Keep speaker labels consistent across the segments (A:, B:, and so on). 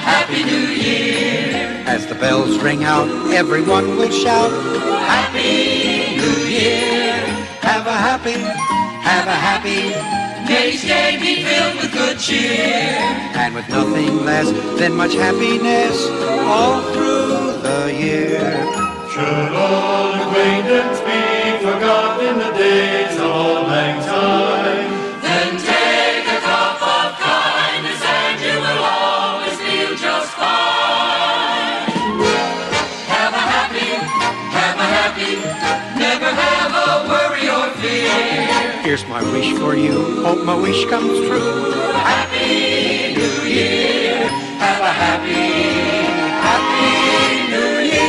A: Happy New Year. As the bells ring out, everyone will shout, Happy New Year. Have a happy, may each day be filled with good cheer. And with nothing less than much happiness all through the year.
B: Should old acquaintance be forgotten in the days of old lang syne,
A: Then take a cup of kindness and you will always feel just fine. Have a happy, never have a worry or fear. Here's my wish for you, hope my wish comes true. Happy New Year, have a happy New Year.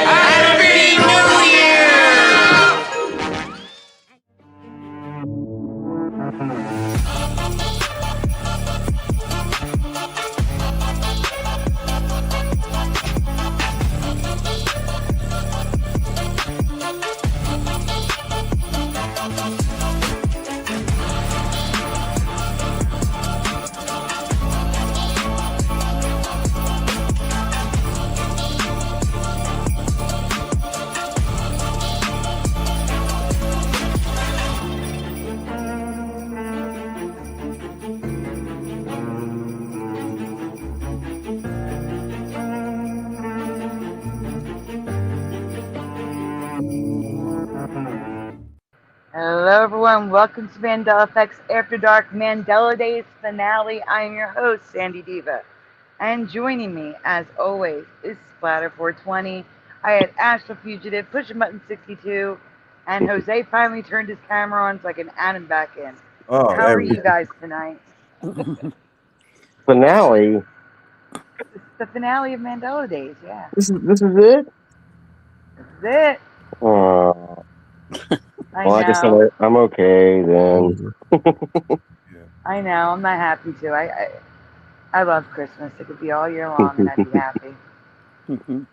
A: Happy New Year!
C: Hello everyone, welcome to Mandela Effects After Dark Mandela Days finale. I am your host, Sandy Diva. And joining me, as always, is Splatter420. I had Astral Fugitive, pushing button 62, and Jose finally turned his camera on so I can add him back in.
D: Oh,
C: how are you guys tonight?
D: Finale?
C: It's the finale of Mandela Days, yeah.
D: This is it?
C: This is it.
D: Oh.
C: Well,
D: I guess I'm okay then.
C: I know, I'm not happy too. I love Christmas. It could be all year long and I'd be happy.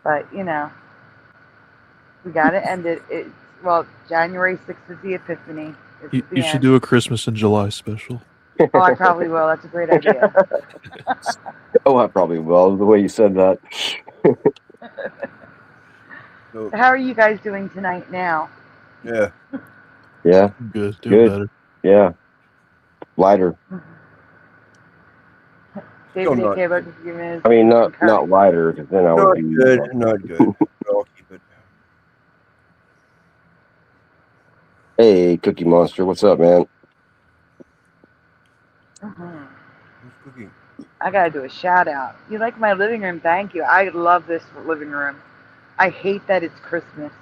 C: But, you know, we got to end it. Well, January 6th is the Epiphany.
E: You should do a Christmas in July special.
C: Oh, I probably will. That's a great idea.
D: Oh, I probably will, the way you said that.
C: How are you guys doing tonight now?
D: Yeah. Yeah.
E: Good. Doing better.
D: Yeah. Lighter.
C: David
D: Not,
C: A. K. Giving his
D: I mean, not lighter, because then I would be...
F: Not good. I'll keep it.
D: Hey, Cookie Monster, what's up, man?
C: I gotta do a shout out. You like my living room? Thank you. I love this living room. I hate that it's Christmas.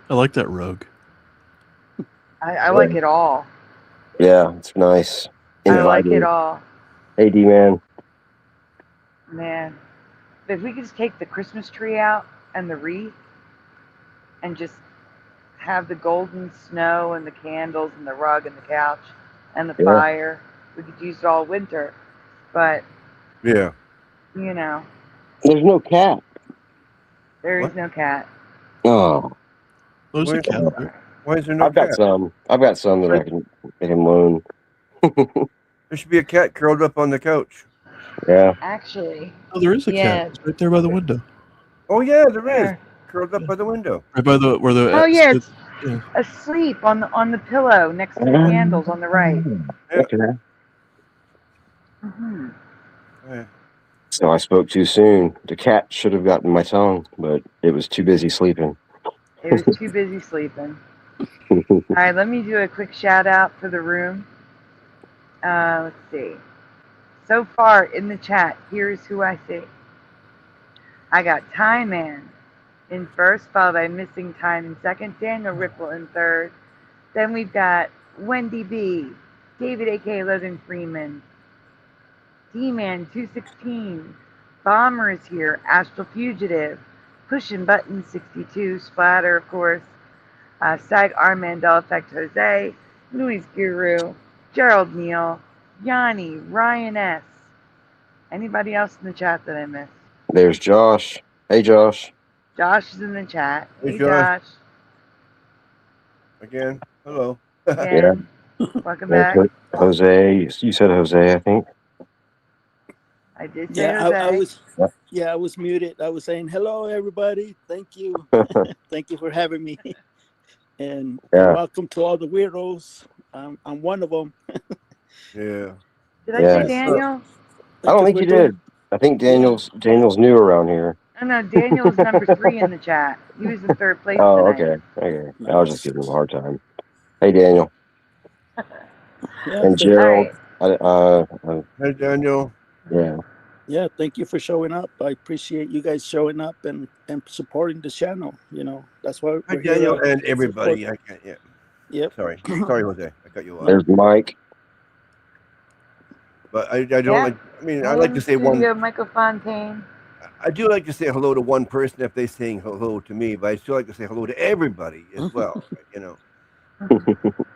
E: I like that rug.
C: I like it all.
D: Yeah, it's nice.
C: I like it all.
D: Hey, D-Man.
C: Man, if we could just take the Christmas tree out and the wreath and just have the golden snow and the candles and the rug and the couch and the fire, we could use it all winter. But,
F: yeah,
C: you know.
D: There's no cat.
C: There is no cat.
D: Oh.
E: There's a cat.
F: Why is there no cat?
D: I've got some that I can loan.
F: There should be a cat curled up on the couch.
D: Yeah.
C: Actually.
E: Oh, there is a cat. It's right there by the window.
F: Oh yeah, there is. Curled up by the window.
E: Right by the where the.
C: Oh yeah, it's asleep on the pillow next to the candles on the right.
D: Okay.
F: Yeah.
D: So I spoke too soon. The cat should have gotten my tongue, but it was too busy sleeping.
C: It was too busy sleeping. All right, let me do a quick shout out for the room. Let's see. So far in the chat, here's who I see. I got Time Man in first, followed by Missing Time in second, Daniel Ripple in third. Then we've got Wendy B, David A.K. Logan Freeman, D-Man 216, Bomber is here, Astral Fugitive, Pushing Button 62, Splatter, of course, Sag R. Mandela Effect Jose, Louis Guru, Gerald Neal, Yanni, Ryan S. Anybody else in the chat that I missed?
D: There's Josh. Hey, Josh.
C: Josh is in the chat.
F: Hey,
C: Hey,
F: Josh.
C: Josh.
F: Again. Hello.
C: Again. Welcome
D: Yeah,
C: back.
D: Jose, you said Jose, I think.
C: I did say
G: Yeah, I
C: Jose.
G: was.
D: Yep.
G: Yeah, I was muted. I was saying hello, everybody. Thank you, thank you for having me, and
D: Yeah.
G: welcome to all the weirdos. I'm one of them.
F: Yeah.
C: Did I
D: Yeah.
C: say Daniel?
D: I don't
G: Because
D: think
G: we're
D: you
G: doing.
D: did. I think
G: Yeah.
D: Daniel's new around here.
C: Oh, no, Daniel was number 3 in the chat. He was in 3rd place
D: Oh,
C: tonight.
D: okay. I was just
G: Nice.
D: giving him a hard time. Hey, Daniel
G: Yeah.
D: and
G: Thank,
D: Gerald.
C: All
F: Hey, Daniel.
D: Yeah.
G: yeah. Thank you for showing up. I appreciate you guys showing up and supporting the channel. That's why
F: Hi,
G: we're here.
F: Daniel and
G: To support.
F: everybody. I can't. Yeah.
G: Yep.
F: Sorry. Sorry, Jose. I cut you off.
D: There's Mike.
F: But I don't
C: Yeah.
F: like. I mean, I
C: Hey,
F: like
C: in
F: to
C: the
F: say one.
C: studio, Michael Fontaine.
F: I do like to say hello to one person if they're saying hello to me, but I still like to say hello to everybody as well.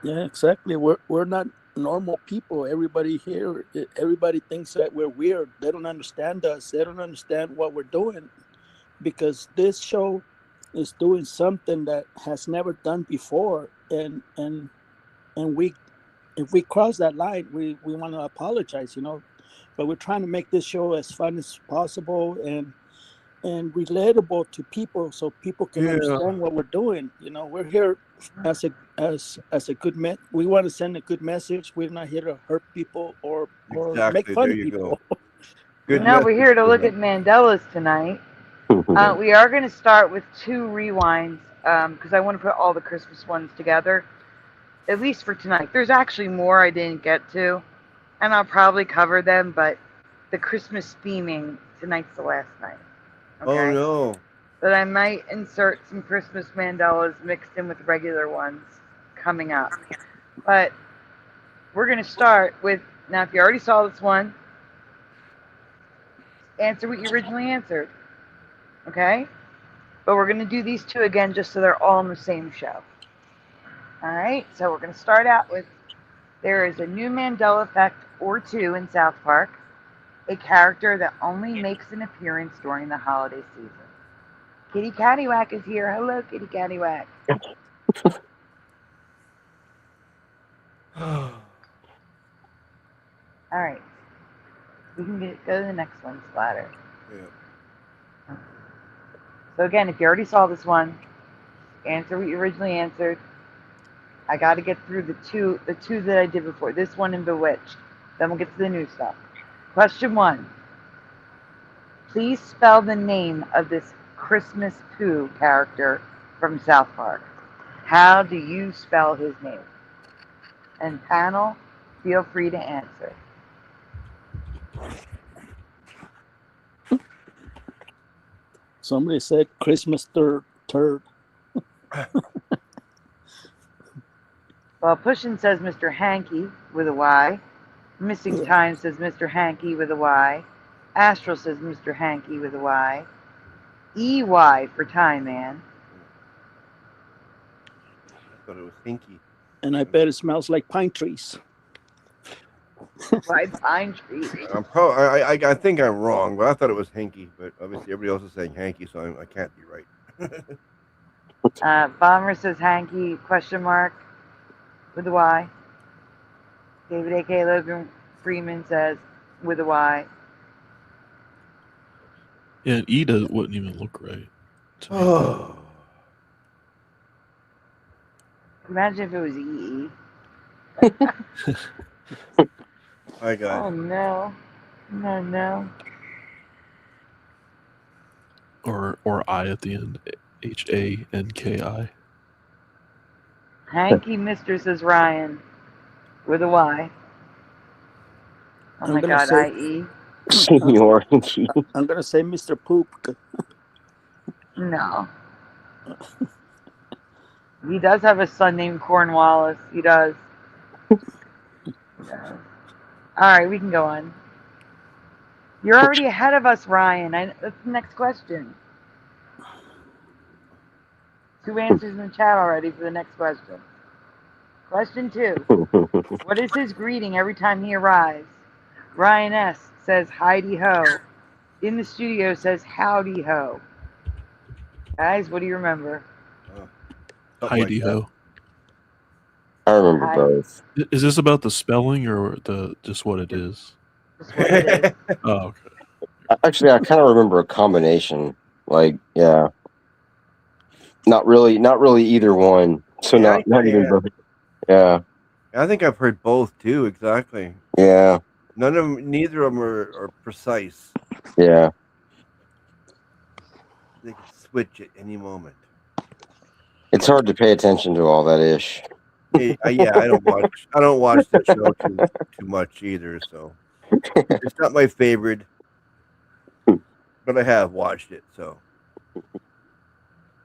G: Yeah. Exactly. We're not normal people. Everybody here. Everybody thinks that we're weird. They don't understand us. They don't understand what we're doing, because this show is doing something that has never done before, and we, if we cross that line, we want to apologize, but we're trying to make this show as fun as possible and relatable to people, so people can
F: Yeah.
G: understand what we're doing. We're here as a good we want to send a good message. We're not here to hurt people or make
F: Exactly.
G: fun
F: There
G: of
F: you
G: people.
F: go. Good
C: No, we're
F: message.
C: here to look at Mandelas tonight. We are going to start with 2 rewinds because I want to put all the Christmas ones together, at least for tonight. There's actually more I didn't get to, and I'll probably cover them, but the Christmas theming, tonight's the last night. Okay?
F: Oh no.
C: But I might insert some Christmas Mandelas mixed in with regular ones coming up. But we're going to start with, now if you already saw this one, answer what you originally answered. Okay? But we're going to do these 2 again just so they're all in the same show. Alright, so we're going to start out with, there is a new Mandela effect or 2 in South Park, a character that only makes an appearance during the holiday season. Kitty Cattywack is here. Hello, Kitty Cattywack. Alright, we can go to the next one, Splatter.
F: Yeah.
C: So again, if you already saw this one, answer what you originally answered. I got to get through the two that I did before. This one and Bewitched. Then we'll get to the new stuff. Question 1. Please spell the name of this Christmas Pooh character from South Park. How do you spell his name? And panel, feel free to answer.
G: Somebody said Christmas turd.
C: Well, Pushin says Mr. Hanky with a Y. Missing Time says Mr. Hanky with a Y. Astral says Mr. Hanky with a Y. EY for Time Man.
F: I thought it was hinky.
G: And I bet it smells like pine trees.
C: Why pine trees?
F: I think I'm wrong, but I thought it was hinky. But obviously everybody else is saying hanky, so I can't be right.
C: Bomber says Hanky, question mark, with a Y. David A.K. Logan Freeman says, with a Y.
E: Yeah, and Eda wouldn't even look right.
F: Oh.
C: Imagine if it was EE.
F: Hi, guys.
C: Oh, no. No.
E: Or I at the end. HANKI.
C: Hanky Mister says Ryan, with a Y. Oh
G: I'm
C: my
G: gonna
C: God,
G: say-
C: IE.
D: Senior.
G: I'm gonna say Mr. Poop.
C: No. He does have a son named Cornwallis. He does. All right, we can go on. You're already ahead of us, Ryan. That's the next question. 2 answers in the chat already for the next question. Question 2. What is his greeting every time he arrives? Ryan S. says, Heidi Ho. In the studio says, Howdy Ho. Guys, what do you remember?
F: Something like
E: Heidi
F: that.
E: ho.
D: I remember
C: Hi.
D: both.
E: Is this about the spelling or the just what it is?
C: Just what it is.
E: Oh, okay.
D: Actually, I kind of remember a combination. Like, yeah, not really either one. So
F: Yeah,
D: not even
F: yeah.
D: both. Yeah,
F: I think I've heard both too. Exactly.
D: yeah,
F: Neither of them are precise.
D: yeah.
F: They can switch at any moment.
D: It's hard to pay attention to all that ish.
F: Yeah, I don't watch the show too much either. So it's not my favorite, but I have watched it. So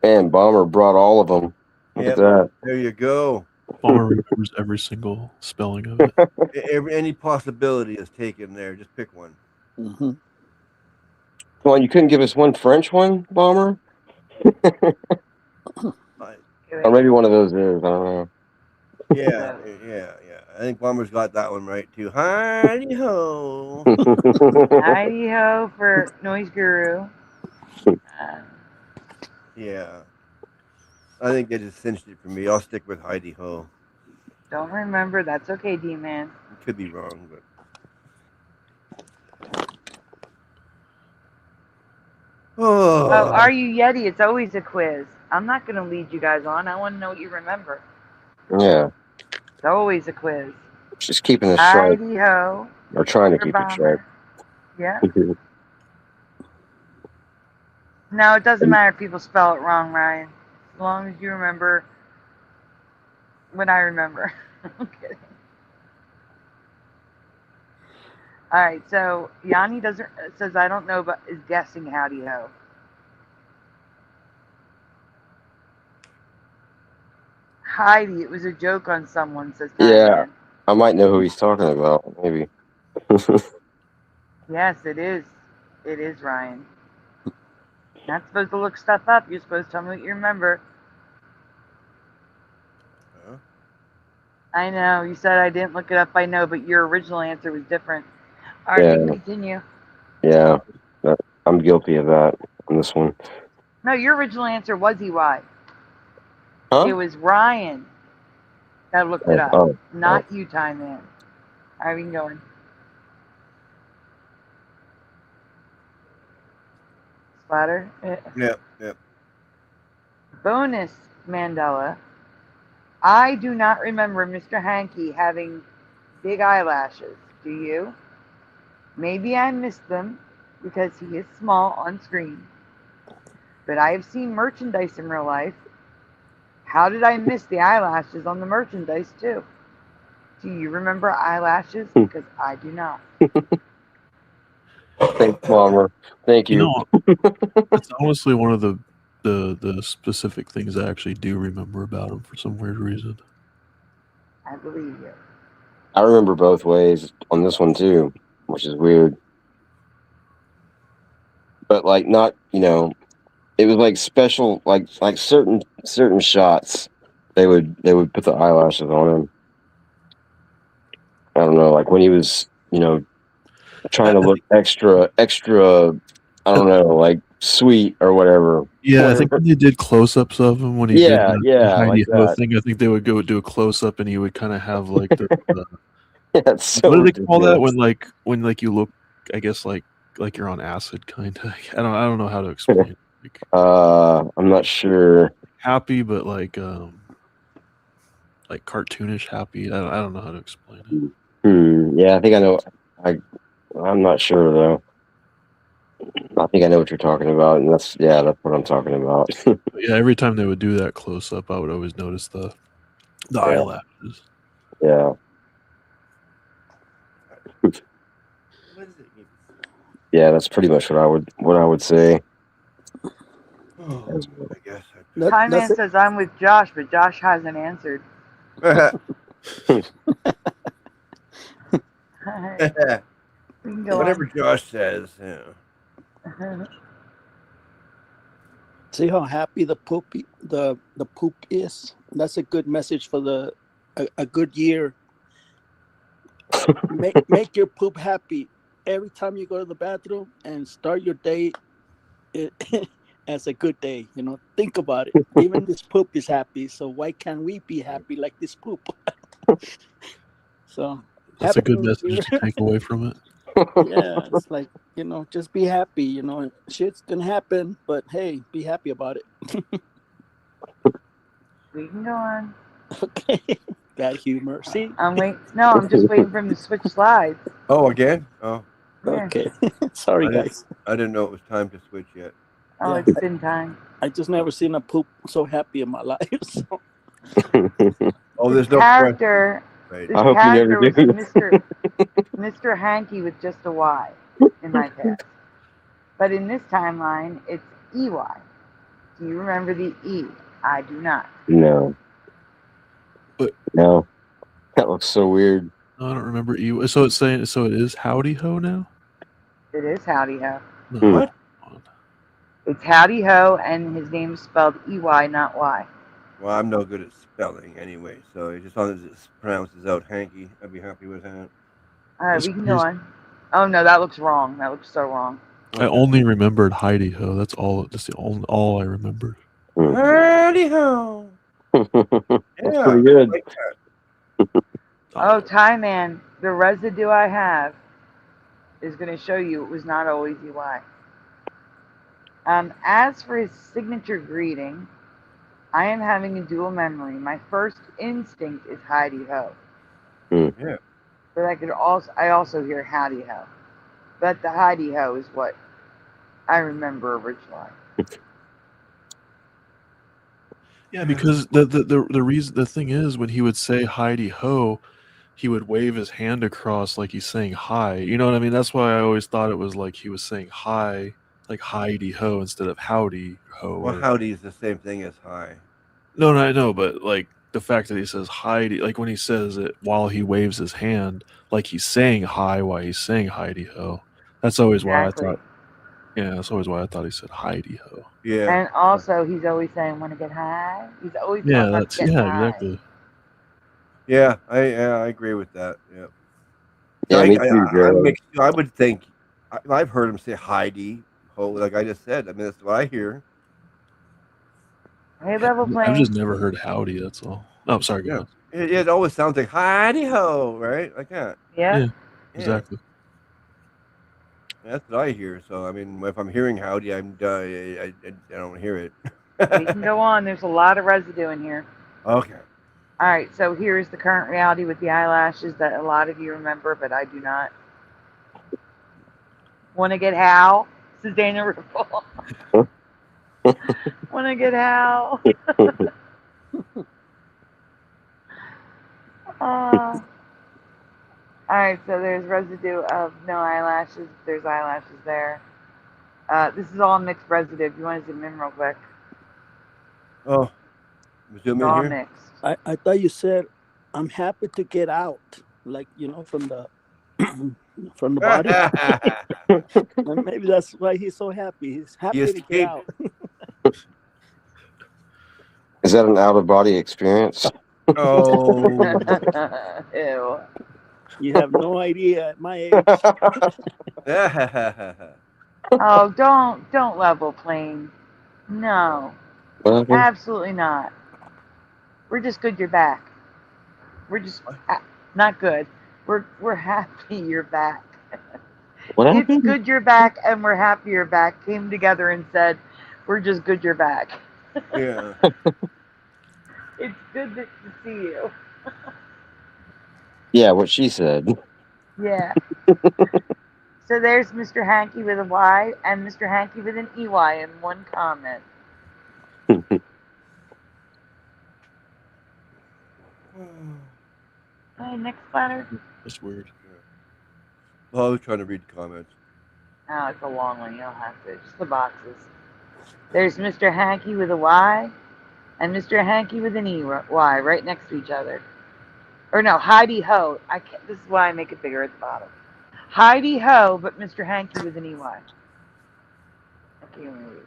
D: Man, Bomber brought all of them. Look
F: Yep.
D: at that.
F: there you go.
E: Bomber remembers every single spelling of it.
F: Any possibility is taken there. Just pick one.
G: Mm-hmm.
D: Come on, you couldn't give us one French one, Bomber? Or maybe one of those is. I don't know.
F: Yeah. I think Bomber's got that one right too. Heidi ho.
C: Heidi ho for Noise Guru.
F: Yeah. I think they just cinched it for me. I'll stick with Heidi ho.
C: Don't remember. That's okay, D-Man.
F: Could be wrong, but.
C: Oh, are you Yeti? It's always a quiz. I'm not going to lead you guys on. I want to know what you remember.
D: Yeah,
C: It's always a quiz.
D: just keeping it sharp.
C: Heidi ho.
D: Or trying to
C: for
D: keep it sharp.
C: Bomber. Yeah. No, it doesn't matter if people spell it wrong, Ryan. As long as you remember what I remember. I'm kidding. All right, so Yanni says I don't know, but is guessing howdy ho. Heidi, it was a joke on someone, says
D: Yeah.
C: Diane.
D: I might know who he's talking about. Maybe.
C: Yes, it is. It is Ryan. Not supposed to look stuff up. You're supposed to tell me what you remember.
F: Huh?
C: I know. You said I didn't look it up. I know, but your original answer was different. All right,
D: Yeah.
C: continue.
D: Yeah, I'm guilty of that on this one.
C: No, your original answer was EY.
D: Huh?
C: It was Ryan that looked it up,
D: Oh,
C: not you, Time Man. All right, we can go in. Splatter.
F: Yep.
C: Bonus, Mandela. I do not remember Mr. Hankey having big eyelashes. Do you? Maybe I missed them because he is small on screen. But I have seen merchandise in real life. How did I miss the eyelashes on the merchandise too? Do you remember eyelashes? Because I do not.
D: Thanks, Bomber. Thank
E: You
D: you.
E: know, it's honestly one of the specific things I actually do remember about him for some weird reason.
C: I believe you.
D: I remember both ways on this one too, which is weird. But like, not it was like special, like certain shots. They would put the eyelashes on him. I don't know, like when he was trying to look extra. I don't know, like sweet or whatever.
E: Yeah, I think when they did close-ups of him when he did the Heidi
D: like
E: Ho
D: that.
E: thing, I think they would go do a close-up and he would kind of have like the
D: Yeah, it's so
E: what do they call that
D: ridiculous.
E: when you look, I guess like you're on acid kind of. I don't know how to explain it. Like,
D: I'm not sure.
E: happy, but like cartoonish happy. I don't know how to explain it.
D: Yeah, I think I know. I'm not sure though. I think I know what you're talking about, and that's what I'm talking about.
E: But yeah, every time they would do that close-up, I would always notice the eyelashes.
D: Yeah. Yeah, that's pretty much what I would say.
F: I guess.
C: Time Man says I'm with Josh, but Josh hasn't answered. We can go
F: Whatever
C: on.
F: Josh says. Yeah.
G: See how happy the poop is. That's a good message for a good year. Make your poop happy every time you go to the bathroom and start your day. as a good day. You know, think about it. Even this poop is happy, so why can't we be happy like this poop? So
E: That's a
G: Happy
E: good
G: New
E: message
G: Year.
E: to take away from it.
G: Yeah, it's like, you know, just be happy. You know, shit's gonna happen, but hey, be happy about it.
C: We can go on.
G: Okay, got humor. See,
C: I'm waiting. No, I'm just waiting for him to switch slides.
F: Oh, again? Oh,
C: Yeah.
G: okay. Sorry, guys.
F: I didn't know it was time to switch yet.
C: Oh,
G: Yeah,
C: it's been time.
G: I just never seen a poop so happy in my life. So.
F: Oh,
C: The
F: there's no question.
C: character.
F: Right.
C: This
D: I hope you never
C: character was
D: do.
C: Mr. Hanky with just a Y in my past. But in this timeline, it's EY. Do you remember the E? I do not.
D: No.
E: But
D: No. That looks so weird.
E: I don't remember. So it's saying, so it is howdy ho now.
C: It is Howdy Ho.
E: No.
F: What?
C: It's Howdy Ho, and his name is spelled EY, not Y.
F: Well, I'm no good at spelling anyway, so as long as it pronounces out hanky, I'd be happy with that.
C: All right,
E: That's
C: we can go
E: crazy.
C: on. Oh no, that looks wrong. That looks so wrong.
E: I only remembered Heidi Ho. That's all. That's the only all I remembered.
F: Howdy ho.
D: That's
F: Yeah,
D: pretty good.
F: like that.
C: Oh, Tie Man, the residue I have is going to show you it was not always EY. As for his signature greeting, I am having a dual memory. My first instinct is Heidi Ho.
F: Yeah.
C: But I also hear Howdy Ho. But the Heidi Ho is what I remember originally.
E: Yeah, because the reason, the thing is, when he would say Heidi Ho, he would wave his hand across like he's saying hi. You know what I mean? That's why I always thought it was like he was saying hi, like Heidi Ho instead of howdy ho.
F: Well, howdy is the same thing as hi.
E: No, I know, but like the fact that he says Heidi, like when he says it while he waves his hand, like he's saying hi while he's saying Heidi Ho. That's always why I
C: Exactly.
E: thought. Yeah, that's always why I thought he said Heidi Ho.
F: Yeah.
C: And also, he's always saying, "Want to get high?" He's always
E: Yeah,
C: talking about
E: that's
C: getting high.
E: exactly.
F: Yeah, I agree with that. Yeah.
D: Yeah, me too, Joe.
F: I would think I've heard him say Heidi ho, like I just said. I mean, that's what I hear.
C: Hey, level
E: I've
C: playing.
E: just never heard howdy. That's all. Oh, sorry, go
F: Yeah.
E: ahead.
F: It always sounds like Heidi ho, right? Like that.
C: Yeah.
E: Yeah, exactly.
F: That's what I hear. So I mean, if I'm hearing howdy, I don't hear it.
C: We can go on. There's a lot of residue in here.
F: Okay.
C: All right, so here's the current reality with the eyelashes that a lot of you remember, but I do not. Want to get how? This is Dana Ripple. Want to get how? All right, so there's residue of no eyelashes. There's eyelashes there. This is all mixed residue. If you want to zoom in real quick,
F: Oh, zoom
C: it's
F: in
C: all
F: here.
C: mixed.
G: I thought you said I'm happy to get out, like, you know, from the from the body. And maybe that's why he's so happy. He's happy to
F: escaped.
G: get out.
D: Is that an out of body experience?
F: Oh.
C: Ew.
G: You have no idea at my age.
C: Oh, don't level plane. No,
D: What happened?
C: absolutely not. We're just good you're back. We're just not good. We're happy you're back.
D: What
C: It's
D: happened?
C: good you're back and we're happy you're back came together and said, we're just good you're back.
F: Yeah.
C: It's good to see you.
D: Yeah, what she said.
C: Yeah. So there's Mr. Hanky with a Y and Mr. Hanky with an EY in one comment. Hey, next letter.
E: That's weird.
F: Oh, I was trying to read the comments.
C: Oh, it's a long one. You don't have to. Just the boxes. There's Mr. Hanky with a Y and Mr. Hanky with an EY right next to each other. Or no, Heidi Ho. This is why I make it bigger at the bottom. Heidi Ho, but Mr. Hanky with an EY. I can't even read.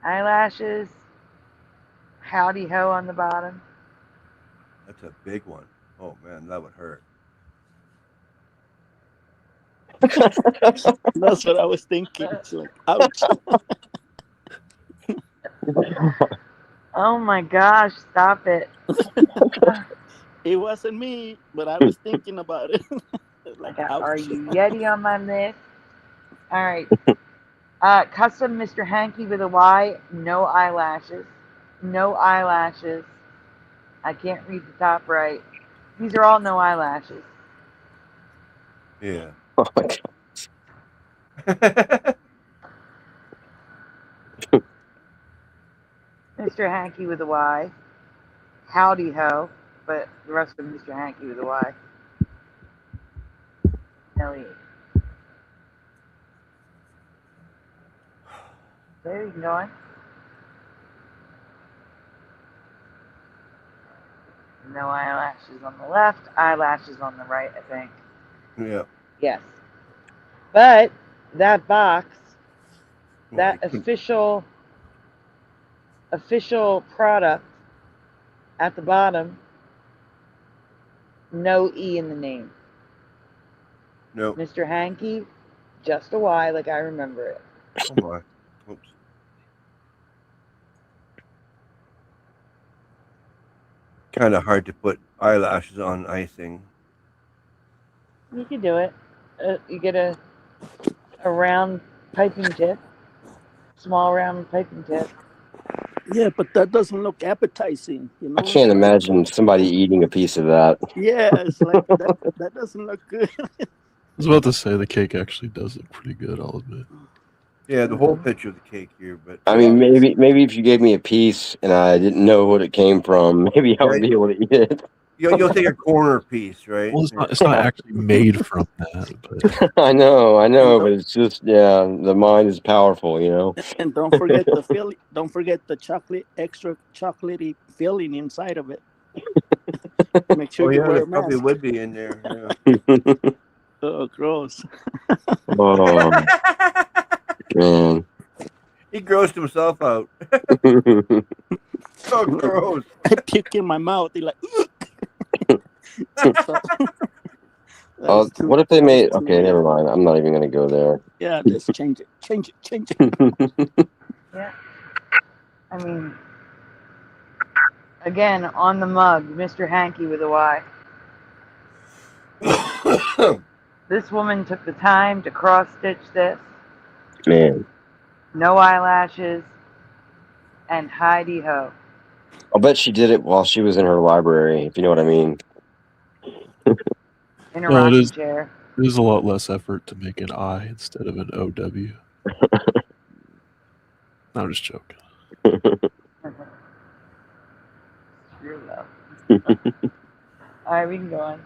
C: Eyelashes. Howdy Ho on the bottom.
F: That's a big one. Oh man, that would hurt.
G: That's what I was thinking. It's like, ouch.
C: Oh my gosh, stop it.
G: It wasn't me, but I was thinking about it.
C: I
G: Like,
C: got
G: ouch.
C: Are You Yeti on my list. All right. Custom Mr. Hanky with a Y, no eyelashes. No eyelashes. I can't read the top right. These are all no eyelashes.
F: Yeah.
D: Oh my God.
C: Mr. Hanky with a Y. Howdy Ho, but the rest of Mr. Hanky with a Y. L-E. There you can go on. No eyelashes on the left, eyelashes on the right, I think.
F: Yeah.
C: Yes. But that box,
F: Well,
C: that
F: I couldn't-
C: official product at the bottom, no E in the name.
F: No.
C: Mr. Hanky, just a Y like I remember it.
F: Oh my. Oops. Kind of hard to put eyelashes on icing.
C: You can do it. You get a round piping tip, small round piping tip.
G: Yeah, but that doesn't look appetizing, you know?
D: I can't imagine somebody eating a piece of that.
G: Yeah, it's like that doesn't look good.
E: I was about to say the cake actually does look pretty good, I'll admit.
F: Yeah, the whole picture of the cake here, but
D: I mean, maybe if you gave me a piece and I didn't know what it came from, maybe I would be able to eat it.
F: you'll take a corner piece, right?
E: Well, it's not actually made from that, but
D: I know, but it's just the mind is powerful, you know.
G: And don't forget the filling. Don't forget the extra chocolatey filling inside of it. Make sure you wear
F: there
G: a
F: probably
G: mask.
F: would be in there. Yeah.
G: Oh, gross.
D: Oh man.
F: He grossed himself out. So gross.
G: I puke in my mouth. He like.
D: What if they made? Okay, never mind. I'm not even gonna go there.
G: Yeah, let's change it.
C: Yeah. I mean, again, on the mug, Mr. Hanky with a Y. This woman took the time to cross stitch this.
D: Man,
C: No eyelashes. And Heidi Ho.
D: I'll bet she did it while she was in her library, if you know what I mean.
C: In a
E: No, it
C: rocking
E: is.
C: chair.
E: There's a lot less effort to make an I instead of an OW. I'm just joking.
C: True love. Alright, we can go on.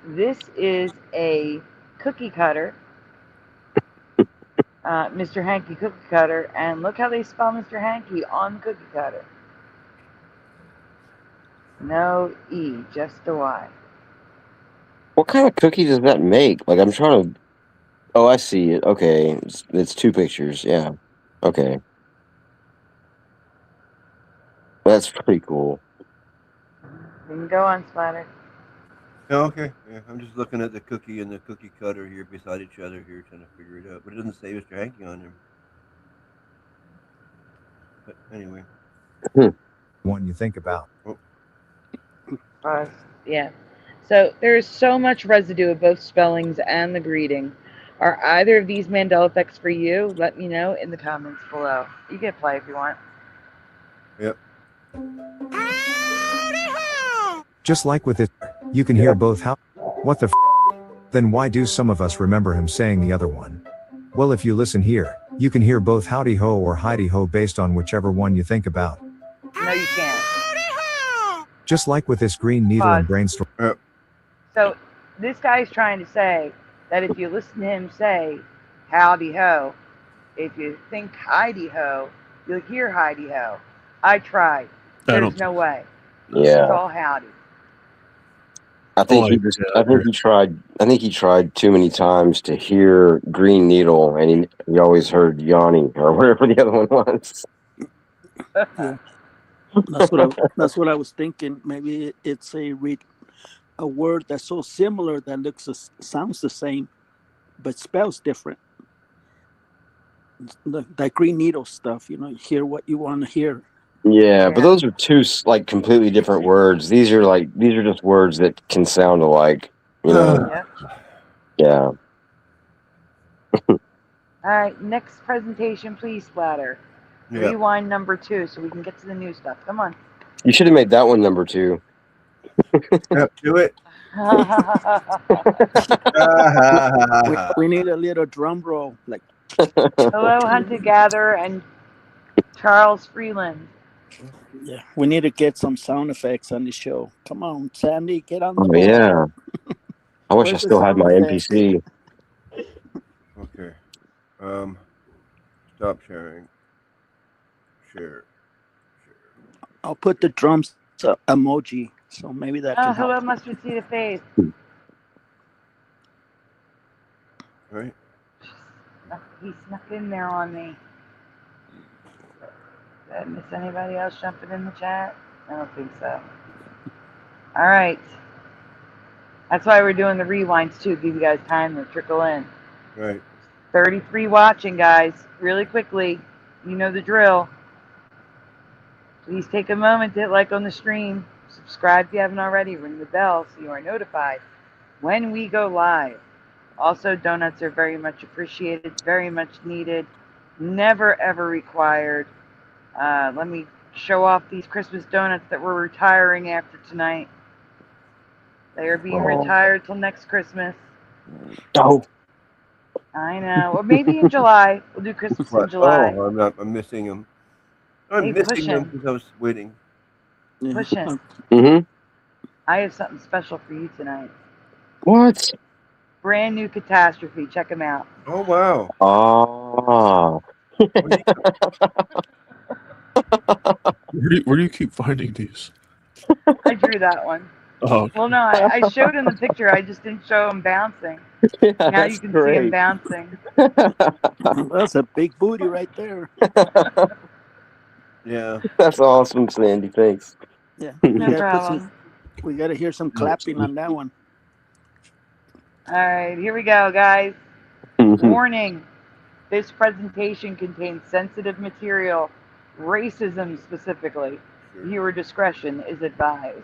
C: This is a cookie cutter. Mr. Hanky cookie cutter, and look how they spell Mr. Hanky on the cookie cutter. No E, just a Y.
D: What kind of cookie does that make? Like, I'm trying to. Oh, I see it. Okay, it's two pictures. Yeah. Okay. That's pretty cool.
C: We can go on, Splatter.
F: Okay. Yeah, I'm just looking at the cookie and the cookie cutter here beside each other here, trying to figure it out. But it doesn't say Mr. Hanky on them. But anyway.
H: One you think about.
C: Yeah. So there's so much residue of both spellings and the greeting. Are either of these Mandela effects for you? Let me know in the comments below. You can play if you want.
F: Yep.
H: Just like with it, you can hear both how. What the Then why do some of us remember him saying the other one? Well, if you listen here, you can hear both howdy ho or Heidi ho based on whichever one you think about.
C: No, you can't.
H: Just like with this green needle and brainstorm.
C: So this guy's trying to say that if you listen to him say howdy ho, if you think Heidi ho, you'll hear Heidi ho. I tried. There's no way.
D: Yeah.
C: It's all howdy.
D: I think he tried too many times to hear Green Needle, and he always heard Yanni or whatever the other one was.
G: Yeah. That's what I was thinking. Maybe it's a a word that's so similar that sounds the same, but spells different. That green needle stuff, you hear what you want to hear.
D: Yeah, but those are two like completely different words. These are just words that can sound alike.
C: Yep.
D: Yeah.
C: All right, next presentation, please, Splatter.
F: Yeah.
C: Rewind number 2 so we can get to the new stuff. Come on.
D: You should have made that one number 2.
F: Yep, do it.
G: We need a little drum roll, like.
C: Hello, Hunter Gatherer and Charles Freeland.
G: Yeah, we need to get some sound effects on the show. Come on, Sandy, get on the
D: Oh
G: ball.
D: yeah. I wish I
G: Where's the
D: still had
G: sound
D: my
G: effects?
D: NPC.
F: Okay. Stop sharing. Share.
G: I'll put the drums emoji, so maybe that can
C: Hello,
G: help.
C: Mustard Seed of Faith.
F: Right.
C: He snuck in there on me. Did I miss anybody else jumping in the chat? I don't think so. All right. That's why we're doing the rewinds too. Give you guys time to trickle in.
F: Right.
C: 33 watching, guys. Really quickly. You know the drill. Please take a moment to hit like on the stream. Subscribe if you haven't already. Ring the bell so you are notified when we go live. Also, donuts are very much appreciated, very much needed, never ever required. Let me show off these Christmas donuts that we're retiring after tonight. They are being retired till next Christmas.
D: Oh.
C: I know. Or maybe in July. We'll do Christmas in July.
F: Oh, I'm missing them. I'm missing them because I was waiting.
C: Push him.
D: Mm-hmm.
C: I have something special for you tonight.
D: What?
C: Brand new Catastrophe. Check them out.
F: Oh, wow.
D: Oh.
E: Where do you keep finding these?
C: I drew that one.
E: Oh.
C: Well, no, I showed him the picture. I just didn't show him bouncing.
D: Yeah,
C: now you can see him bouncing.
G: That's a big booty right there.
F: Yeah.
D: That's awesome, Sandy. Thanks.
G: Yeah.
C: No problem.
G: We got to hear some clapping on that one.
C: All right, here we go, guys. Warning. This presentation contains sensitive material, racism specifically. Viewer discretion is advised.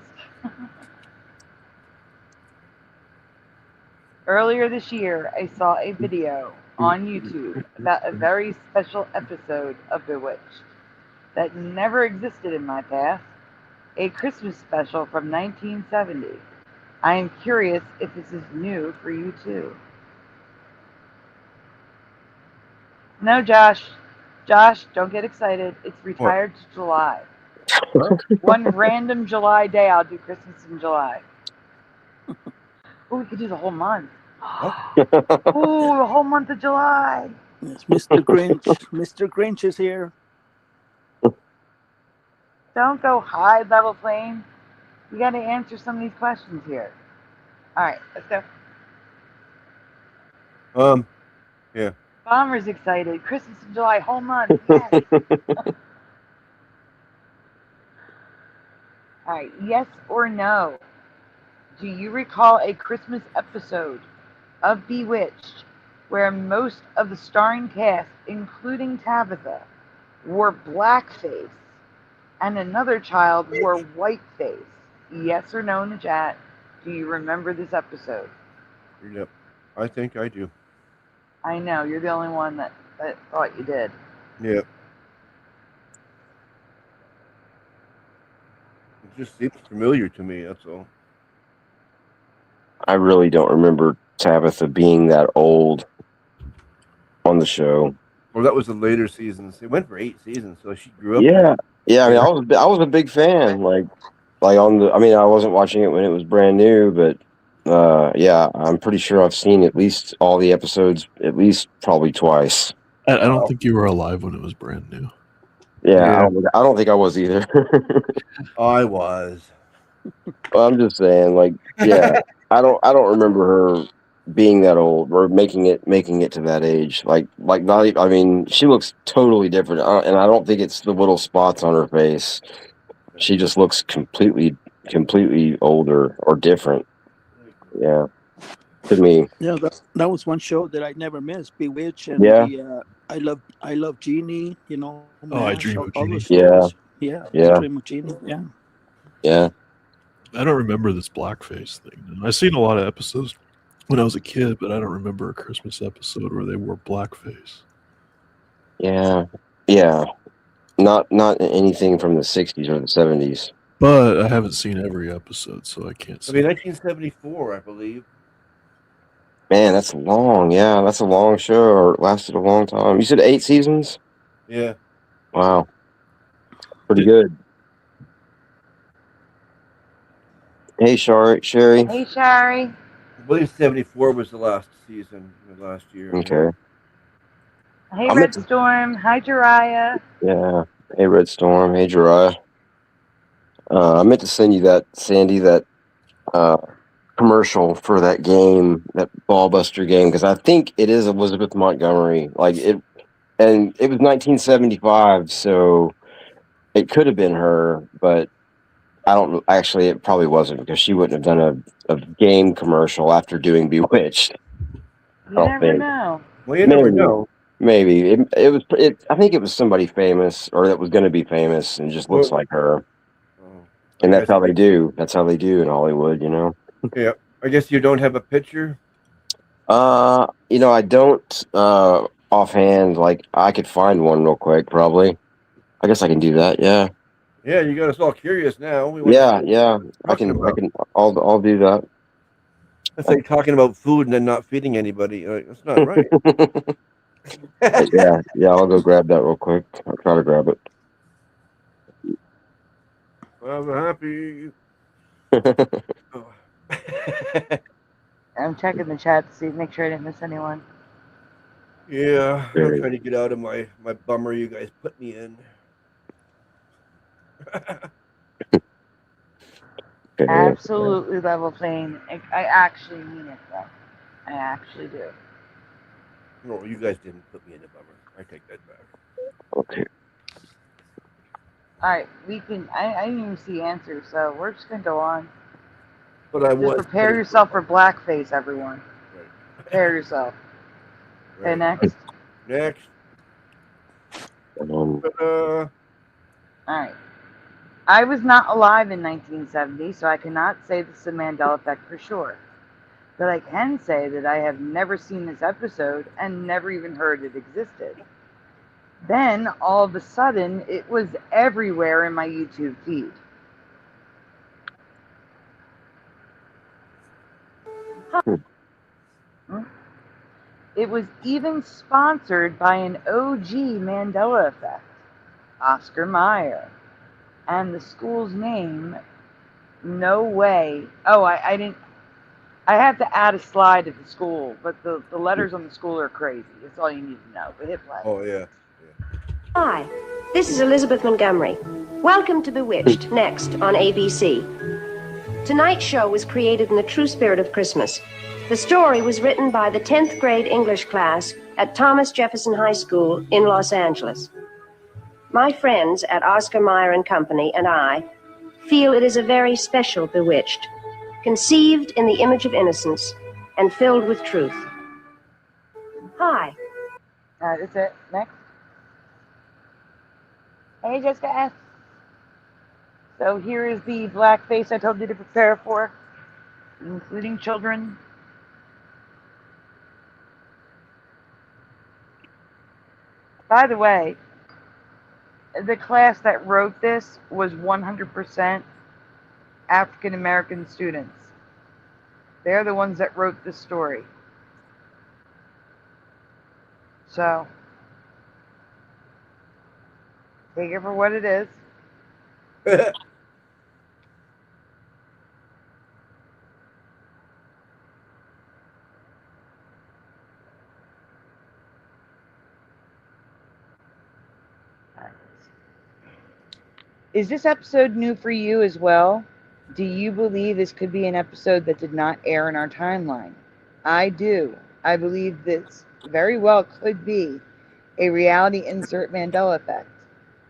C: Earlier this year, I saw a video on YouTube about a very special episode of Bewitched that never existed in my past, a Christmas special from 1970. I am curious if this is new for you too. No, Josh. Josh, don't get excited. It's retired to July. One random July day, I'll do Christmas in July. Oh, we could do the whole month. Oh, the whole month of July.
G: Yes, Mr. Grinch. Mr. Grinch is here.
C: Don't go high level playing. You got to answer some of these questions here. All right, let's
F: go. Yeah.
C: Bomber's excited. Christmas in July, whole month. Yes. All right, yes or no? Do you recall a Christmas episode of Bewitched where most of the starring cast, including Tabitha, wore blackface and another child wore whiteface? Yes or no in the chat. Do you remember this episode?
F: Yep. I think I do.
C: I know. You're the only one that thought you did.
F: Yep. It just seems familiar to me, that's all.
D: I really don't remember Tabitha being that old on the show.
F: Well, that was the later seasons. It went for 8 seasons, so she grew up.
D: Yeah. I mean, I was a big fan. Like on the. I mean, I wasn't watching it when it was brand new, but yeah, I'm pretty sure I've seen at least all the episodes, at least probably twice.
E: I don't think you were alive when it was brand new.
D: Yeah. I don't think I was either.
F: I was.
D: Well, I'm just saying, like, yeah, I don't remember her being that old or making it to that age. Like not even, I mean, she looks totally different, and I don't think it's the little spots on her face. She just looks completely older or different. Yeah. To me.
G: Yeah, that was one show that I never missed. Bewitched and
D: Yeah.
G: the I love Genie. You know,
E: Oh, I
G: Mash,
E: Dream of
G: all those
E: Jeannie.
D: Yeah.
G: shows. Yeah, I
D: Yeah.
G: Dream of Genie. Yeah.
D: Yeah.
E: I don't remember this blackface thing. I've seen a lot of episodes when I was a kid, but I don't remember a Christmas episode where they wore blackface.
D: Yeah. Yeah. Not anything from the 60s or the 70s.
E: But I haven't seen every episode, so I can't
F: I
E: say.
F: mean, 1974, I believe.
D: Man, that's long. Yeah, that's a long show. Or it lasted a long time. You said 8 seasons?
F: Yeah.
D: Wow. Pretty
E: Did-
D: good. Hey, Sherry.
C: Hey, Shari.
F: I believe 74 was the last season last year.
D: Okay.
C: Hey,
D: I meant
C: Red
D: to,
C: Storm. Hi, Jariah.
D: yeah. Hey, Red Storm. Hey, Jariah. I meant to send you that, Sandy, that commercial for that game, that Ballbuster game, because I think it is Elizabeth Montgomery. Like it, and it was 1975, so it could have been her, but I don't. Actually, it probably wasn't because she wouldn't have done a game commercial after doing Bewitched.
C: You
D: I don't
C: never
D: think.
C: know.
F: Well, you never know.
D: Maybe it was. I think it was somebody famous or that was going to be famous and just looks
F: Well,
D: like her.
F: oh, I
D: And that's
F: guess.
D: how they do. That's how they do in Hollywood, you know.
F: Yeah. I guess you don't have a picture.
D: I don't offhand. Like I could find one real quick, probably. I guess I can do that. Yeah.
F: Yeah, you got us all curious now. We want to see
D: Yeah.
F: what you're talking about.
D: I'll do that.
F: It's like talking about food and then not feeding anybody. That's not right.
D: Yeah. I'll go grab that real quick. I'll try to grab
F: I'm happy.
D: it.
F: Oh.
C: I'm checking the chat to see, make sure I didn't miss anyone.
F: Yeah, I'm
D: Very-
F: trying to get out of my bummer you guys put me in.
C: Absolutely level playing. I actually mean it, though. I actually do.
F: No, you guys didn't put me in a bummer. I take that back.
D: Okay.
C: All right, we can. I didn't even see answers, so we're just gonna go on.
F: But I
C: Just
F: was.
C: prepare yourself for blackface, everyone.
F: Right.
C: Prepare yourself. Okay,
F: Right.
C: next.
F: Next.
C: All right. I was not alive in 1970, so I cannot say this is a Mandela effect for sure. But I can say that I have never seen this episode and never even heard it existed. Then, all of a sudden, it was everywhere in my YouTube feed. It was even sponsored by an OG Mandela effect, Oscar Mayer. And the school's name, no way. Oh, I didn't. I have to add a slide of the school, but the letters on the school are crazy. That's all you need to know. But hit play.
F: Oh, yeah.
I: Hi, this is Elizabeth Montgomery. Welcome to Bewitched, next on ABC. Tonight's show was created in the true spirit of Christmas. The story was written by the 10th grade English class at Thomas Jefferson High School in Los Angeles. My friends at Oscar Mayer and Company and I feel it is a very special Bewitched, conceived in the image of innocence and filled with truth. Hi.
C: All right, that's it. Next. Hey, Jessica S. So here is the blackface I told you to prepare for, including children. By the way, the class that wrote this was 100% African American students. They're the ones that wrote this story. So, take it for what it is. Is this episode new for you as well? Do you believe this could be an episode that did not air in our timeline? I do. I believe this very well could be a reality insert Mandela effect.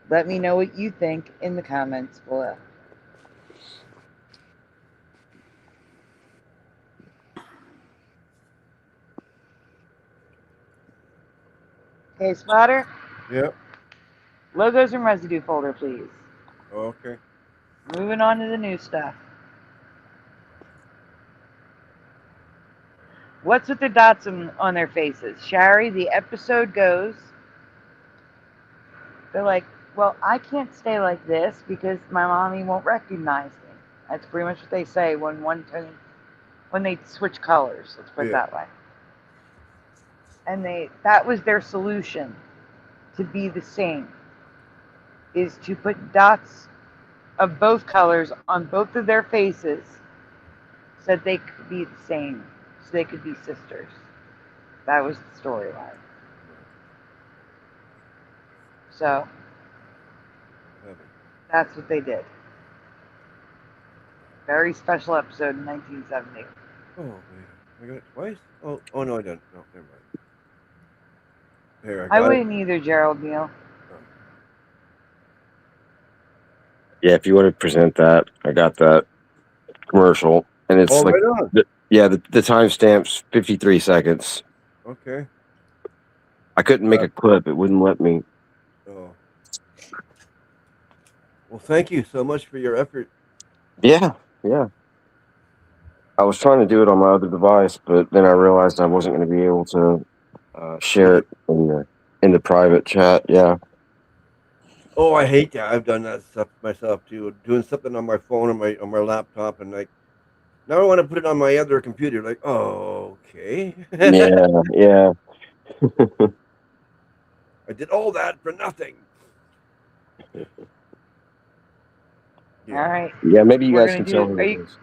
C: Let me know what you think in the comments below. Okay, Splatter.
F: Yep.
C: Logos and residue folder, please.
F: Okay.
C: Moving on to the new stuff. What's with the dots on their faces? Shari, the episode goes, they're like, well, I can't stay like this because my mommy won't recognize me. That's pretty much what they say when they switch colors. Let's put it that way. And that was their solution to be the same, is to put dots of both colors on both of their faces so that they could be the same, so they could be sisters. That was the storyline. So that's what they did. Very special episode in 1970.
F: Oh, wait. I got it twice? Oh no, I didn't. No, never mind. Here,
C: I
F: got
C: wouldn't either, Gerald Neal.
D: Yeah, if you want to present that, I got that commercial, and it's
F: Oh,
D: like,
F: right on.
D: the timestamp's 53 seconds.
F: Okay.
D: I couldn't make a clip; it wouldn't let me.
F: Oh. Well, thank you so much for your effort.
D: Yeah. I was trying to do it on my other device, but then I realized I wasn't going to be able to share it in the private chat. Yeah.
F: Oh, I hate that. I've done that stuff myself too. Doing something on my phone or on my laptop, and like now I want to put it on my other computer. Like, oh, okay.
D: Yeah.
F: I did all that for nothing.
C: All right.
D: Yeah, maybe you
C: We're
D: guys
C: gonna
D: can tell
C: do-
D: me
C: are
D: what
C: you-
D: it is.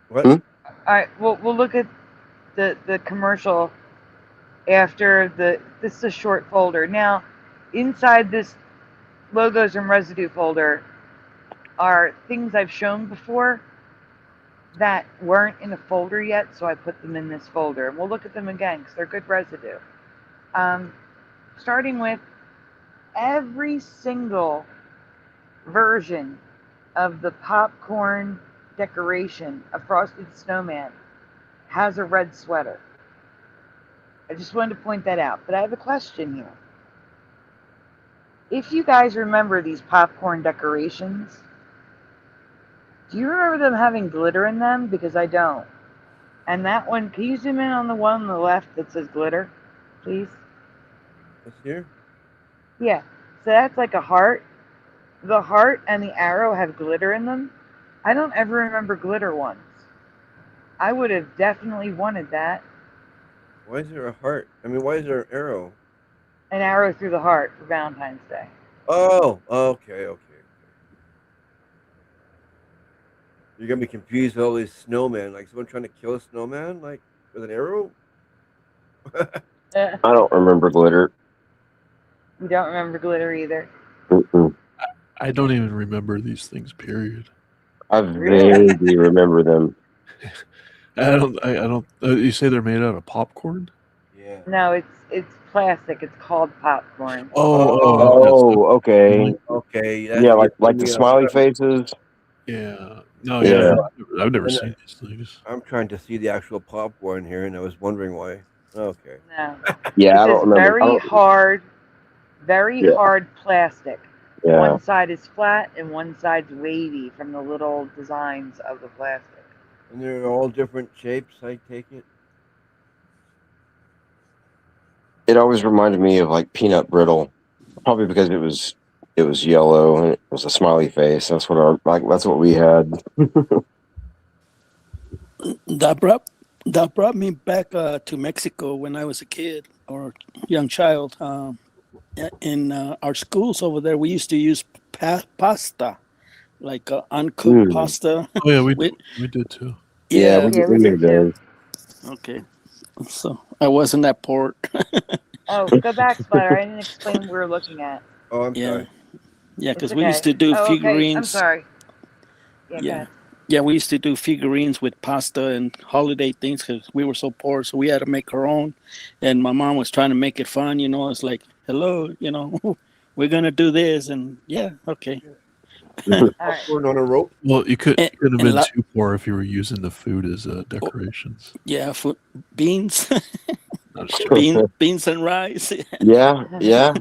F: What?
C: All right. We'll look at the commercial after this is a short folder. Now, inside this logos and residue folder are things I've shown before that weren't in a folder yet, so I put them in this folder. And we'll look at them again because they're good residue. Starting with every single version of the popcorn decoration, a frosted snowman, has a red sweater. I just wanted to point that out. But I have a question here. If you guys remember these popcorn decorations, do you remember them having glitter in them? Because I don't. And that one, can you zoom in on the one on the left that says glitter, please?
F: This here?
C: Yeah. So that's like a heart. The heart and the arrow have glitter in them. I don't ever remember glitter ones. I would have definitely wanted that.
F: Why is there a heart? I mean, why is there an arrow?
C: An arrow through the heart for Valentine's Day.
F: Oh, okay. You're gonna be confused with all these snowmen. Like someone trying to kill a snowman, like with an arrow.
D: I don't remember glitter.
C: You don't remember glitter either.
D: Mm-mm.
E: I don't even remember these things. Period.
D: I vaguely remember them.
E: I don't. You say they're made out of popcorn?
F: Yeah.
C: No, it's plastic. It's called popcorn.
D: Oh, okay.
F: Okay.
D: Yeah, like the smiley faces.
E: Yeah. No,
D: Yeah.
E: I've never seen these things.
F: I'm trying to see the actual popcorn here, and I was wondering why. Okay.
C: No.
D: Yeah, I
C: It's
D: don't remember.
C: Very hard plastic.
D: Yeah.
C: One side is flat and one side's wavy from the little designs of the plastic.
F: And they're all different shapes, I take it.
D: It always reminded me of like peanut brittle, probably because it was yellow and it was a smiley face. That's what we had.
G: That brought me back to Mexico when I was a kid or young child. In our schools over there, we used to use pasta, like uncooked pasta.
E: Oh yeah, we did too.
D: Yeah, we did those.
G: Okay, so I wasn't that poor.
C: Oh, go back, Splatter. I didn't explain what we were looking at.
F: Oh, I'm sorry.
G: Yeah, because
C: It's
G: we used to
C: okay.
G: do
C: Oh, okay.
G: figurines.
C: I'm sorry. Yeah. go ahead.
G: Yeah, we used to do figurines with pasta and holiday things because we were so poor, so we had to make our own. And my mom was trying to make it fun, It's like, hello, we're gonna do this, and yeah, okay.
F: Popcorn on a rope.
E: Well, you could have
G: and
E: been too poor if you were using the food as decorations.
G: Yeah, beans.
E: I'm just joking.
G: Beans and rice.
D: Yeah, yeah.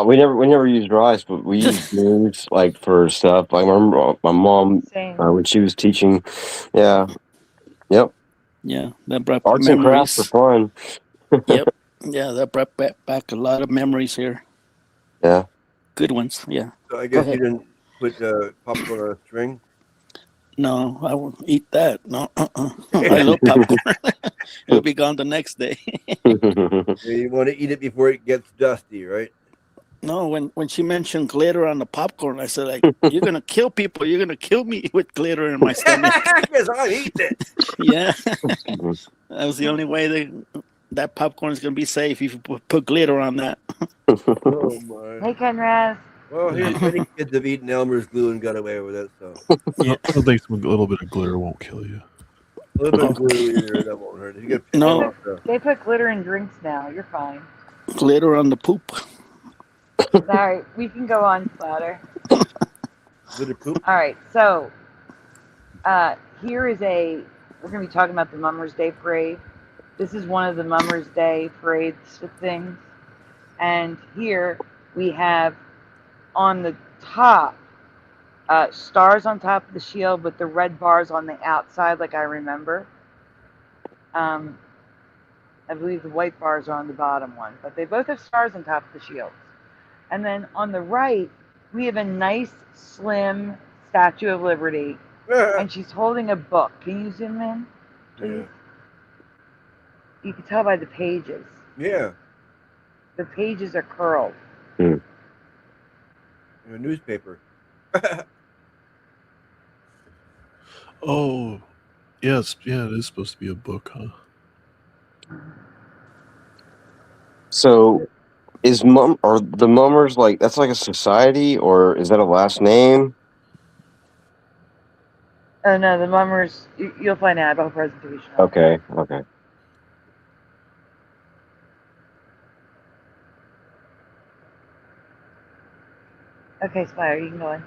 D: We never used rice, but we used beans like for stuff. I remember my mom
C: Same.
D: when she was teaching. Yeah, yep.
G: Yeah, that brought
D: Arts and crafts are
G: memories.
D: fun.
G: Yep. Yeah, that brought back a lot of memories here.
D: Yeah.
G: Good ones. Yeah.
F: So I
G: Go
F: guess you
G: ahead.
F: didn't put popcorn on a string.
G: No, I won't eat that. No. I love popcorn. It'll be gone the next day.
F: You want to eat it before it gets dusty, right?
G: No, when she mentioned glitter on the popcorn, I said, like, you're gonna kill people. You're gonna kill me with glitter in my stomach.
F: Yes, I'm eating it.
G: Yeah. That was the only way that popcorn is gonna be safe if you put glitter on that.
F: Oh my.
C: Hey, Conrad.
F: Well, many kids have eaten Elmer's glue and got away with it, so
G: Yeah.
E: I don't think a little bit of glitter won't kill you.
F: a little bit of glue either, that won't hurt. If you get
G: No.
C: They put glitter in drinks now. You're fine.
G: Glitter on the poop.
C: All right, we can go on, Splatter.
F: Glitter poop.
C: All right, so we're going to be talking about the Mummers Day Parade. This is one of the Mummers Day parades things. And here we have on the top, stars on top of the shield with the red bars on the outside, like I remember. I believe the white bars are on the bottom one, but they both have stars on top of the shields. And then on the right, we have a nice, slim Statue of Liberty, and she's holding a book. Can you zoom in, please?
F: Yeah.
C: You can tell by the pages.
F: Yeah.
C: The pages are curled.
F: A newspaper.
E: Oh, yes, yeah, it is supposed to be a book, huh?
D: So, are the Mummers like that's like a society, or is that a last name?
C: Oh no, the Mummers. You'll find out about presentation.
D: Okay.
C: Okay, Spire, you can go in.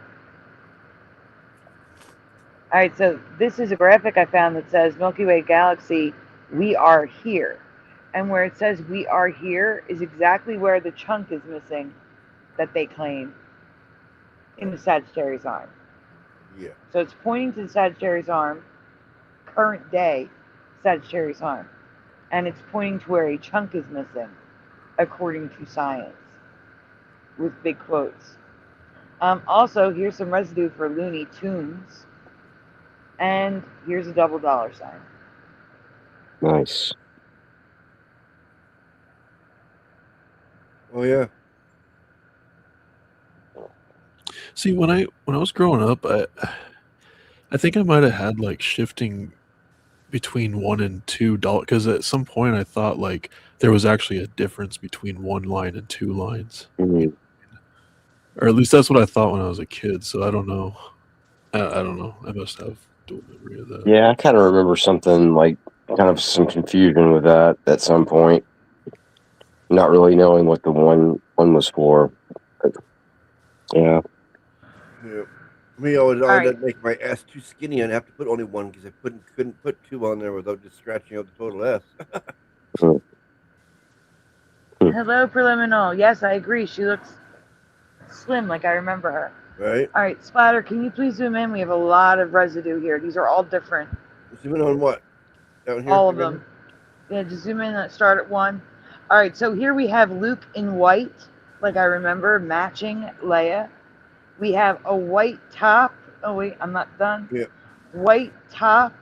C: All right, so this is a graphic I found that says Milky Way Galaxy, we are here. And where it says we are here is exactly where the chunk is missing that they claim in the Sagittarius arm.
F: Yeah.
C: So it's pointing to the Sagittarius arm, current day Sagittarius arm. And it's pointing to where a chunk is missing, according to science, with big quotes. Also, here's some residue for Looney Tunes. And here's a double dollar sign.
D: Nice.
F: Oh yeah.
E: See, when I was growing up, I think I might have had like shifting between $1 and $2 because at some point I thought like there was actually a difference between one line and two lines,
D: Mhm.
E: or at least that's what I thought when I was a kid. So I don't know. I don't know. I must have dual memory of that.
D: Yeah, I kind of remember something like kind of some confusion with that at some point. Not really knowing what the one was for. But, yeah.
F: Yeah. Me, I would
C: right.
F: make my S too skinny and have to put only one because I couldn't put two on there without just scratching out the total S.
C: Hello, Preliminal. Yes, I agree. She looks slim like I remember her.
F: Right?
C: All right, Splatter, can you please zoom in? We have a lot of residue here. These are all different.
F: Zoom in on what? Down here?
C: All of them. Yeah, just zoom in and start at 1. All right, so here we have Luke in white, like I remember, matching Leia. We have a white top. Oh, wait, I'm not done.
F: Yeah.
C: White top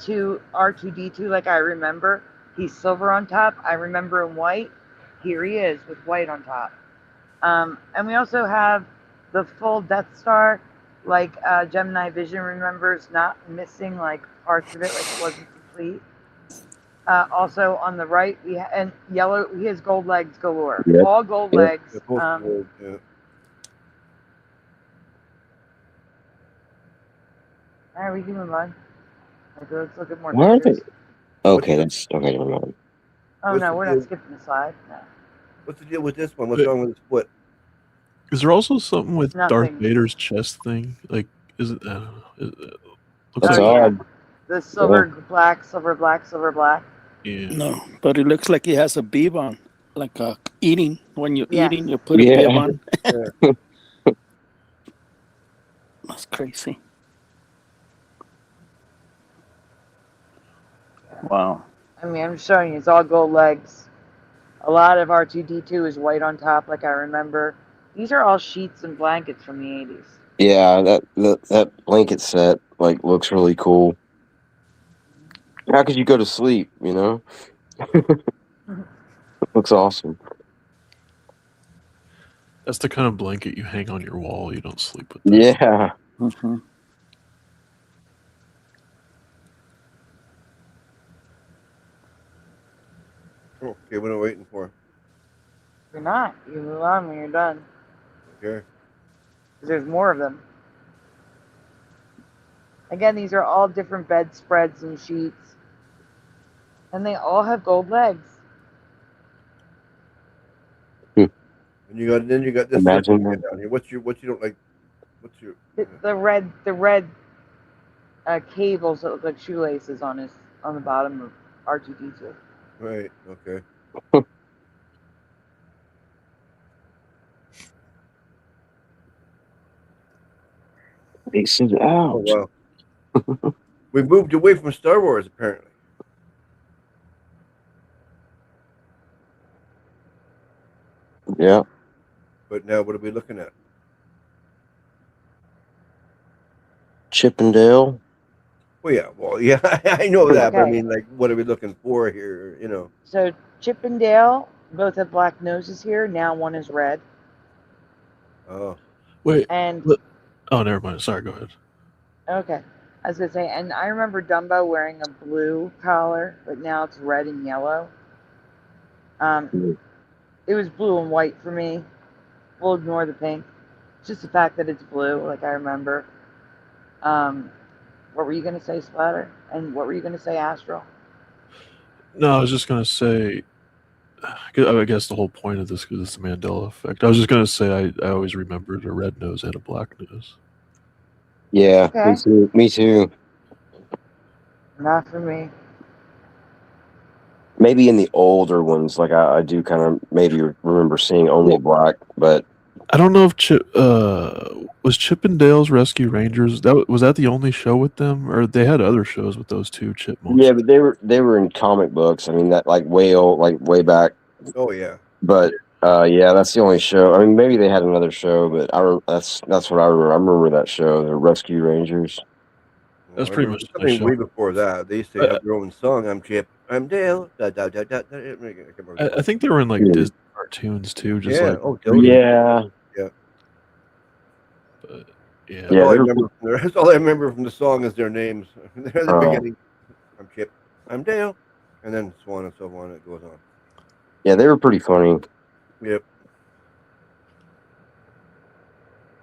C: to R2-D2, like I remember. He's silver on top. I remember him white. Here he is with white on top. And we also have the full Death Star, like Gemini Vision remembers, not missing like parts of it, like it wasn't complete. Also on the right, and yellow, he has gold legs galore.
D: Yep.
C: All gold
D: Yep.
C: legs.
F: They're both gold, yeah.
C: All right, we can move on. Okay, let's look at more
D: Why are
C: pictures.
D: they? Okay, that's okay. Never mind.
C: Oh
F: What's
C: no,
F: the
C: we're
F: deal?
C: not skipping the slide. No.
F: What's the deal with this one? What's wrong with the split?
E: Is there also something with Darth
C: Nothing.
E: Vader's chest thing? Like, is it? I don't know. Looks
D: That's
E: like
C: yeah.
D: odd.
C: The silver, black, silver, black, silver, black.
E: Yeah.
G: No, but it looks like he has a bib on, like eating. When you're
C: Yes.
G: eating, you put a bib
D: Yeah.
G: on.
F: Yeah.
G: That's crazy. Wow.
C: I mean, I'm showing you, it's all gold legs. A lot of R2D2 is white on top, like I remember. These are all sheets and blankets from the 80s.
D: Yeah, that blanket set like looks really cool. How could you go to sleep? You know, looks awesome.
E: That's the kind of blanket you hang on your wall. You don't sleep with that.
D: Yeah.
G: Mm-hmm.
F: Okay, what am I waiting for?
C: You're not. You move on when you're done.
F: Okay.
C: 'Cause there's more of them. Again, these are all different bedspreads and sheets. And they all have gold legs.
F: And then you got this
D: Imagine
F: circle
D: that.
F: down here. What you don't like? What's your
C: The red cables that look like shoelaces on the bottom of R2D2.
F: right? Okay.
D: He said,
F: Oh
D: "Ouch."
F: wow. We moved away from Star Wars apparently.
D: Yeah.
F: But now what are we looking at?
D: Chippendale.
F: Well, yeah, I know that, but I
C: Okay.
F: mean, like, what are we looking for here? You know.
C: So Chip and Dale both have black noses here. Now one is red.
F: Oh.
E: Wait.
C: And
E: Oh, never mind. Sorry. Go ahead.
C: okay, I was gonna say, and I remember Dumbo wearing a blue collar, but now it's red and yellow. It was blue and white for me. We'll ignore the pink. It's just the fact that it's blue, like I remember. What were you gonna say, Splatter? And what were you gonna say, Astral?
E: No, I was just gonna say. I guess the whole point of this because it's the Mandela effect. I was just gonna say I always remembered a red nose and a black nose.
D: Yeah.
C: Okay.
D: Me too. Me too.
C: Not for me.
D: Maybe in the older ones, like I do kind of maybe remember seeing only black, but
E: I don't know if was Chippendale's Rescue Rangers. Was that the only show with them, or they had other shows with those two chipmunks?
D: yeah, but they were in comic books. I mean that like way back.
F: Oh yeah.
D: But yeah, that's the only show. I mean, maybe they had another show, but that's what I remember. I remember that show, the Rescue Rangers.
E: That's
F: I
E: pretty
F: remember
E: much the
F: something
E: show.
F: way before that. They used to have their own song. I'm Chip. I'm Dale. Da, da, da, da, da.
E: I think they were in like
D: Yeah.
E: Disney cartoons too. Just
F: Yeah.
E: like
F: Oh, totally.
D: Yeah,
F: Yeah.
E: but, yeah.
F: That's
D: Yeah,
F: all I
D: they were-
F: remember. That's all I remember from the song is their names. They're at the
D: Oh.
F: beginning. I'm Chip. I'm Dale. And then so on and so on. It goes on.
D: yeah, they were pretty funny.
F: Yep.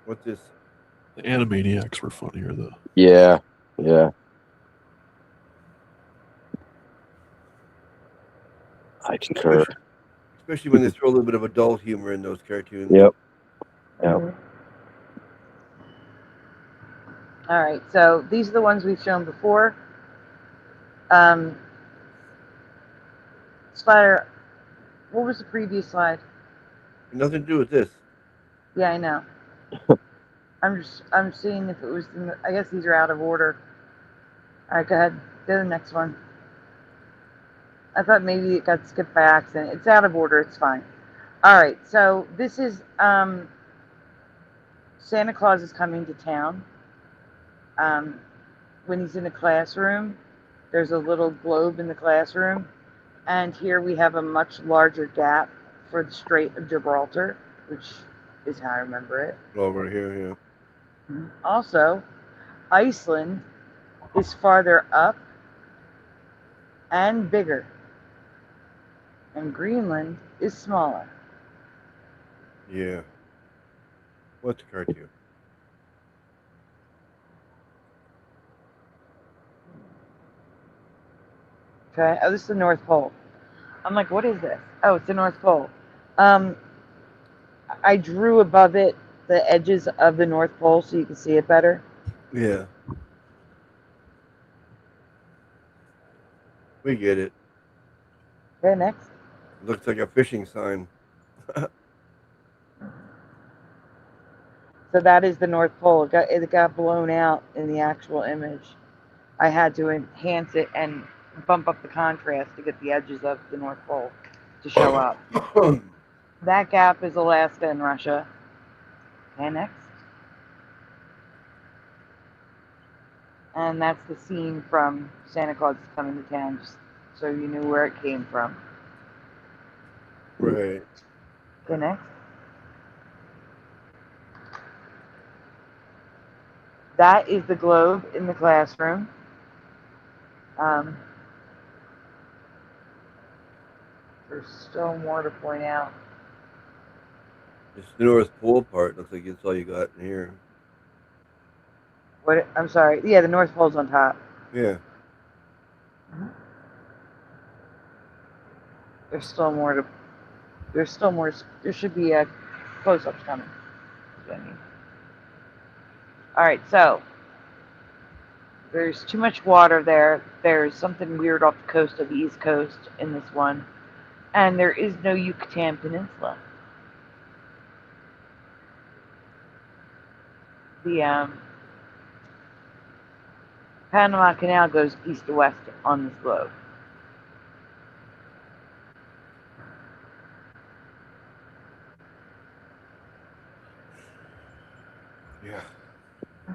F: What's this?
E: The Animaniacs were funnier though.
D: Yeah. I concur.
F: Especially when they throw a little bit of adult humor in those cartoons.
D: Yep.
C: Mhm. All right, so these are the ones we've shown before. Spider, what was the previous slide?
F: Nothing to do with this.
C: Yeah, I know. I'm seeing if it was. I guess these are out of order. All right, go ahead. Go to the next one. I thought maybe it got skipped by accident. It's out of order. It's fine. All right, so this is Santa Claus is coming to town. When he's in a classroom, there's a little globe in the classroom, and here we have a much larger gap for the Strait of Gibraltar, which is how I remember it.
F: Over here, yeah.
C: Also, Iceland is farther up and bigger, and Greenland is smaller.
F: Yeah. What's the cartoon?
C: Okay. Oh, this is the North Pole. I'm like, what is this? Oh, it's the North Pole. I drew above it the edges of the North Pole so you can see it better.
F: Yeah. We get it.
C: Okay, next.
F: Looks like a fishing sign.
C: So that is the North Pole. It got blown out in the actual image. I had to enhance it and bump up the contrast to get the edges of the North Pole to show up. That gap is Alaska and Russia. Okay, next. And that's the scene from Santa Claus is Coming to Town, just so you knew where it came from.
F: Right.
C: Okay, next. That is the globe in the classroom. There's still more to point out.
F: It's the North Pole part. Looks like it's all you got in here.
C: What? I'm sorry. Yeah, the North Pole's on top.
F: Yeah.
C: There's still more to. There's still more. There should be a close-ups coming. All right, so there's too much water there. There's something weird off the coast of the East Coast in this one, and there is no Yucatan Peninsula. The Panama Canal goes east to west on this globe.
F: Yeah.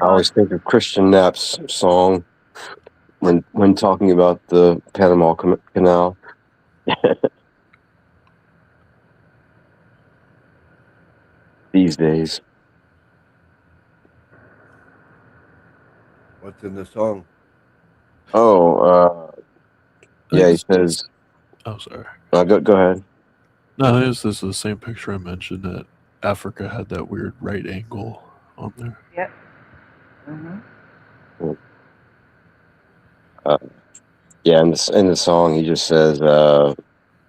D: I always think of Christian Knapp's song when talking about the Panama Canal. These days.
F: What's in the song?
D: Oh, yeah, he says.
E: Oh, sorry.
D: Go ahead.
E: No, this is the same picture I mentioned that Africa had that weird right angle on there.
C: Yep. Mm-hmm.
D: Yeah, in the song, he just says,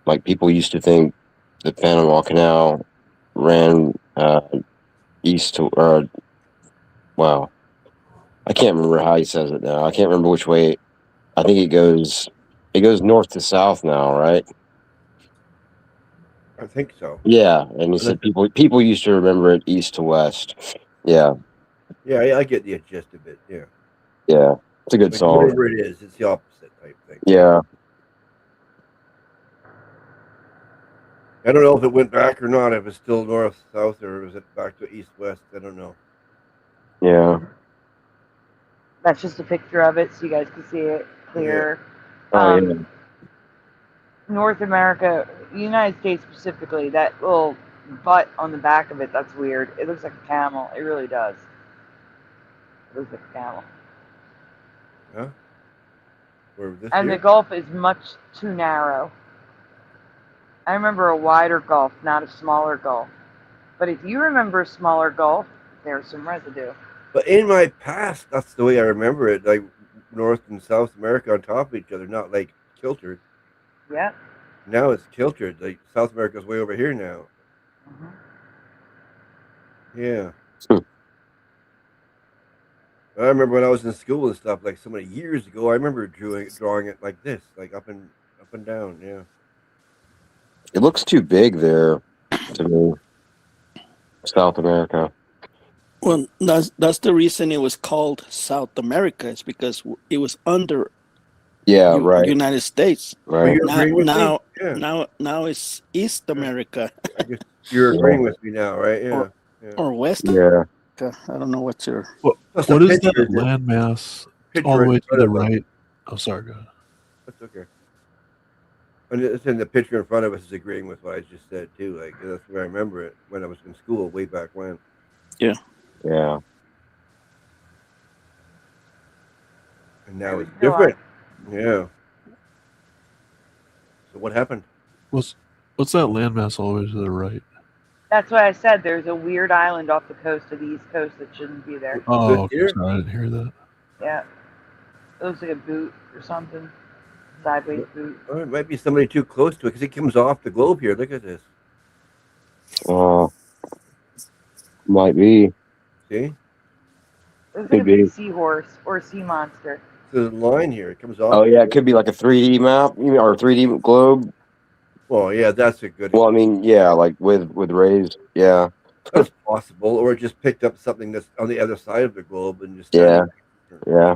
D: like, people used to think the Panama Canal ran east to, wow. I can't remember how he says it now. I can't remember which way. I think it goes north to south now, right?
F: I think so.
D: Yeah, and he said people used to remember it east to west. Yeah.
F: Yeah, I get the gist of it. Yeah.
D: Yeah, it's a good
F: Like,
D: song.
F: whatever it is, it's the opposite type thing.
D: Yeah.
F: I don't know if it went back or not. If it's still north, south, or is it back to east, west? I don't know.
D: Yeah.
C: That's just a picture of it, so you guys can see it clear.
D: Yeah. Oh, yeah.
C: North America, United States specifically, that little butt on the back of it, that's weird. It looks like a camel. It really does. It looks like a camel.
F: Huh?
C: And the Gulf is much too narrow. I remember a wider Gulf, not a smaller Gulf. But if you remember a smaller Gulf, there's some residue.
F: But in my past, that's the way I remember it. Like North and South America on top of each other, not like kiltered.
C: Yeah.
F: Now it's kiltered. Like South America's way over here now. Mm-hmm. Yeah. I remember when I was in school and stuff, like so many years ago, I remember drawing it like this, like up and down. Yeah.
D: It looks too big there to me. South America.
G: Well, that's the reason it was called South America. It's because it was under
D: right.
G: United States.
D: Right.
G: Now it's East America.
F: I guess you're agreeing with me now, right? Yeah.
G: Or West
D: Yeah.
G: America. I don't know what's your...
E: What is that landmass all the way to the right? Oh, sorry, go ahead.
F: That's okay. And it's in the picture in front of us is agreeing with what I just said, too. Like, that's where I remember it when I was in school way back when.
G: Yeah.
D: Yeah.
F: And now it's different. Yeah. So what happened?
E: What's that landmass all the way to the right?
C: That's why I said there's a weird island off the coast of the East Coast that shouldn't be there.
E: Oh, okay, sorry, I didn't hear that.
C: Yeah. It looks like a boot or something. Sideways boot.
F: Oh, it might be somebody too close to it because it comes off the globe here. Look at this.
D: Oh. Might be.
F: See?
C: Looks like a big seahorse or a sea monster.
F: There's a line here. It comes off.
D: Oh, yeah, it could be like a 3D map or a 3D globe.
F: Well, yeah, that's a good.
D: Well, I mean, yeah, like with rays, yeah,
F: That's possible, or it just picked up something that's on the other side of the globe and just
D: yeah, yeah.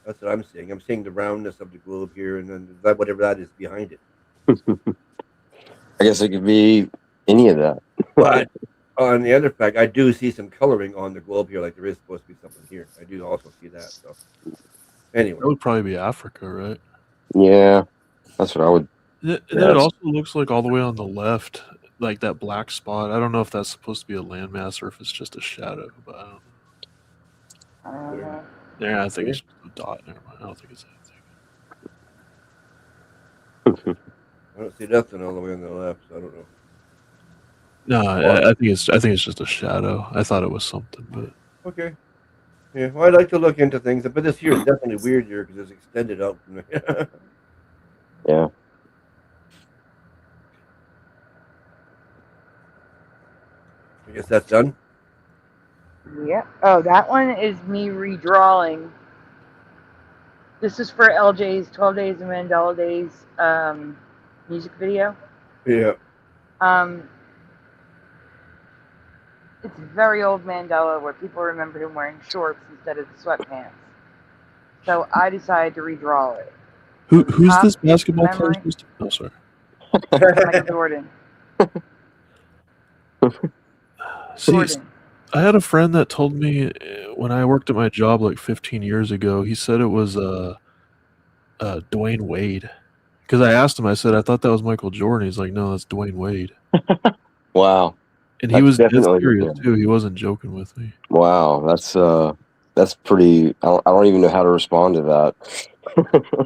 F: That's what I'm seeing. I'm seeing the roundness of the globe here, and then that whatever that is behind it.
D: I guess it could be any of that.
F: But on the other fact, I do see some coloring on the globe here, like there is supposed to be something here. I do also see that. So anyway,
E: That would probably be Africa, right?
D: Yeah, that's what I would.
E: And then
D: Yeah,
E: it also looks like all the way on the left, like that black spot. I don't know if that's supposed to be a landmass or if it's just a shadow, but I don't know.
C: I don't know.
E: Yeah, I think it's just a dot. Never mind. I don't think it's anything.
F: I don't see nothing all the way on the left, so I don't know.
E: No, I think it's just a shadow. I thought it was something, but
F: Okay. Yeah, well, I'd like to look into things, but this here is definitely weird here because it's extended out from there.
D: yeah.
F: I guess that's done.
C: Yep. Oh, that one is me redrawing. This is for LJ's 12 Days of Mandela Days music video.
F: Yeah.
C: It's very old Mandela where people remember him wearing shorts instead of the sweatpants. So I decided to redraw it.
E: who's this basketball
C: memory.
E: player? Oh, sorry.
C: Michael Jordan.
E: See,
C: Jordan.
E: I had a friend that told me when I worked at my job like 15 years ago, he said it was Dwayne Wade. Because I asked him, I said, I thought that was Michael Jordan. He's like, no, that's Dwayne Wade.
D: Wow.
E: And
D: That's
E: he was dead
D: definitely
E: serious
D: good.
E: too. He wasn't joking with me.
D: Wow, that's pretty. I don't even know how to respond to that.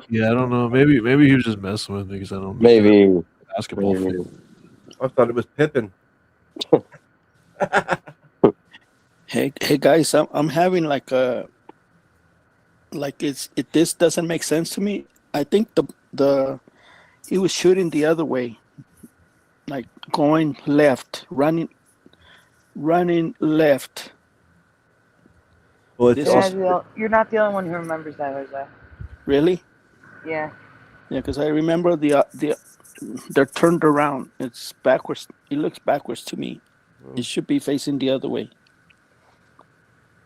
E: Yeah, I don't know. Maybe he was just messing with me because I don't know
D: Maybe.
E: basketball
D: Maybe.
E: fan.
F: I thought it was Pippin.
G: Hey guys, I'm having like this doesn't make sense to me. I think the he was shooting the other way, like going left, running left.
F: Well, it's
G: This
F: also,
C: You're not the only one who remembers that, Jose.
G: Really?
C: Yeah.
G: Yeah, because I remember they're turned around. It's backwards. It looks backwards to me. It should be facing the other way.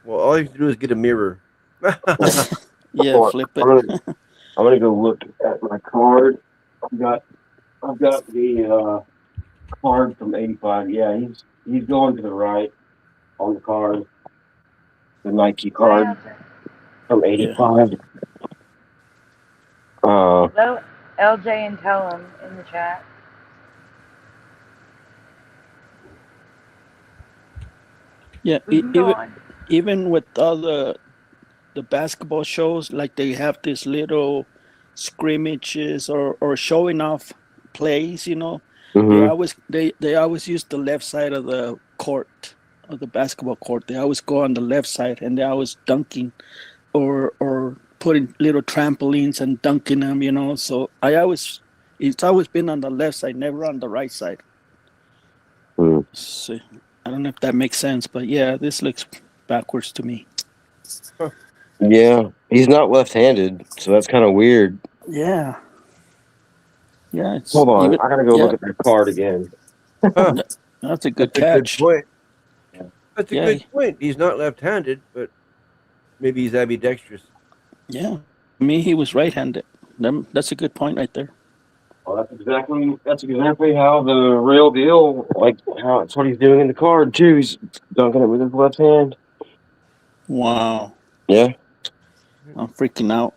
F: well, all you have to do is get a mirror.
G: Yeah,
D: Hold on,
G: flip it.
D: I'm gonna go look at my card. I've got the card from '85. Yeah, he's going to the right on the card. The Nike card from '85.
C: Hello, LJ, and tell him in the chat.
G: Yeah,
C: We can go on.
G: even with all the basketball shows, like they have these little scrimmages or showing off plays, you know.
D: Mhm.
G: They always use the left side of the court, of the basketball court. They always go on the left side and they always dunking or putting little trampolines and dunking them, you know. So it's always been on the left side, never on the right side. So I don't know if that makes sense, but yeah, this looks backwards to me.
D: Yeah, he's not left-handed, so that's kind of weird.
G: Yeah. Yeah, it's
D: Hold on,
G: even,
D: I gotta go
G: yeah,
D: look at that card again.
G: that's a good
F: That's a
G: catch.
F: good point. That's a
G: Yeah.
F: good point. He's not left-handed, but maybe he's ambidextrous.
G: Yeah. Me, he was right-handed. That's a good point right there.
D: Well, that's exactly how the real deal, like how it's what he's doing in the card too. He's dunking it with his left hand.
G: Wow.
D: Yeah,
G: I'm freaking out.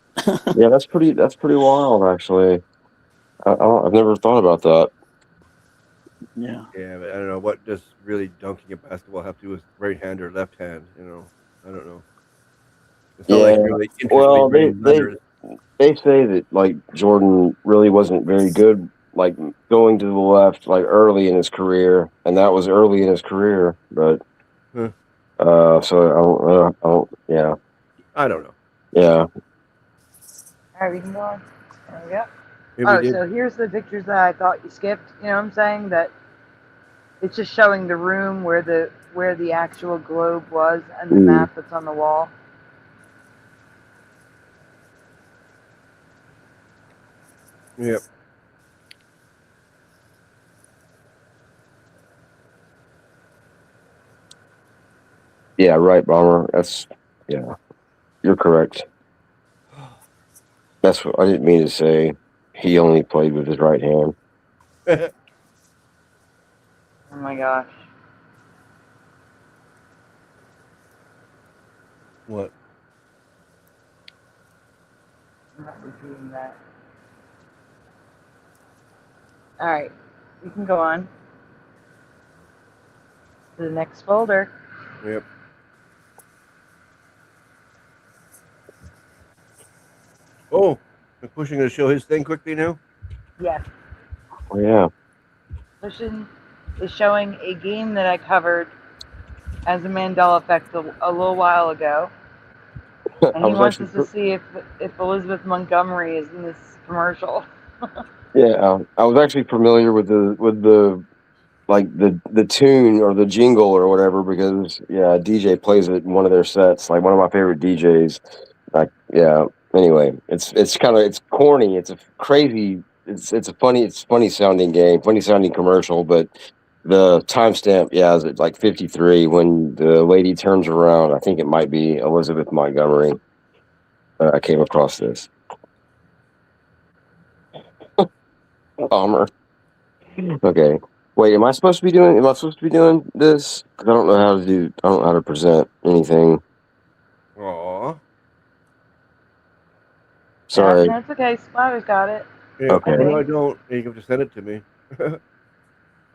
D: yeah, that's pretty wild actually. I've never thought about that.
G: Yeah.
F: Yeah, but I don't know what does really dunking a basketball have to do with right hand or left hand. You know, I don't know. It's not like really
D: Well,
F: interesting.
D: they say that like Jordan really wasn't very good, like going to the left, like early in his career, and that was early in his career. But so I don't. Yeah,
F: I don't know.
D: yeah.
C: All right, we can go on. There we go.
F: Maybe
C: So here's the pictures that I thought you skipped. You know what I'm saying? That it's just showing the room where the actual globe was and the map that's on the wall.
F: Yep.
D: Yeah, right, Bomber. That's yeah. You're correct. That's what I didn't mean to say. He only played with his right hand.
C: Oh my gosh.
F: What?
C: I'm not repeating that. All right. You can go on to the next folder.
F: Yep. Oh, I'm pushing to show his thing quickly now.
C: Yes.
D: Oh yeah.
C: Pushing is showing a game that I covered as a Mandela effect a little while ago. And
D: I
C: he
D: was
C: wants
D: actually
C: us to see if Elizabeth Montgomery is in this commercial.
D: yeah. I was actually familiar with the like the tune or the jingle or whatever because yeah, a DJ plays it in one of their sets. Like one of my favorite DJs. Like yeah. Anyway, it's kind of it's corny. It's a crazy. It's funny sounding game, funny sounding commercial, but the timestamp, yeah, is at like 53 when the lady turns around. I think it might be Elizabeth Montgomery. I came across this. Bummer. Okay. Wait, am I supposed to be doing? Am I supposed to be doing this? Because I don't know how to do. I don't know how to present anything.
F: Aw.
D: Sorry.
C: That's okay. Splatter's got it.
F: Yeah.
D: Okay.
F: No, I don't. You have to send it to me.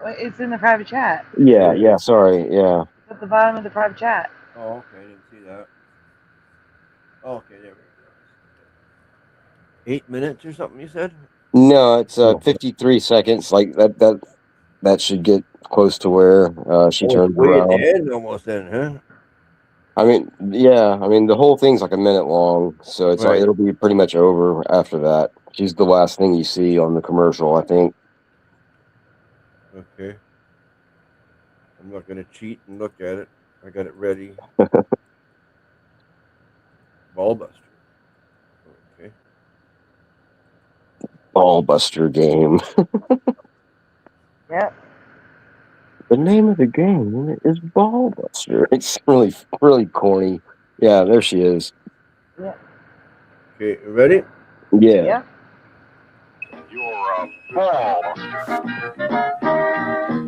C: It's in the private chat.
D: Yeah. Yeah. Sorry. Yeah.
C: It's at the bottom of the private chat.
F: Oh, okay. I didn't see that. Okay, there we go. 8 minutes or something you said?
D: No, it's 53 seconds. Like that should get close to where she turns
F: Way at the
D: around.
F: end almost then, huh?
D: I mean, yeah. I mean, the whole thing's like a minute long, so it's
F: Right.
D: it'll be pretty much over after that. She's the last thing you see on the commercial, I think.
F: Okay. I'm not going to cheat and look at it. I got it ready. Ballbuster. Okay.
D: Ballbuster game.
C: Yep.
D: The name of the game is Ballbuster. It's really corny. Yeah, there she is.
C: Yep.
F: Okay, ready?
D: Yeah.
C: Yep.
J: You're a ballbuster.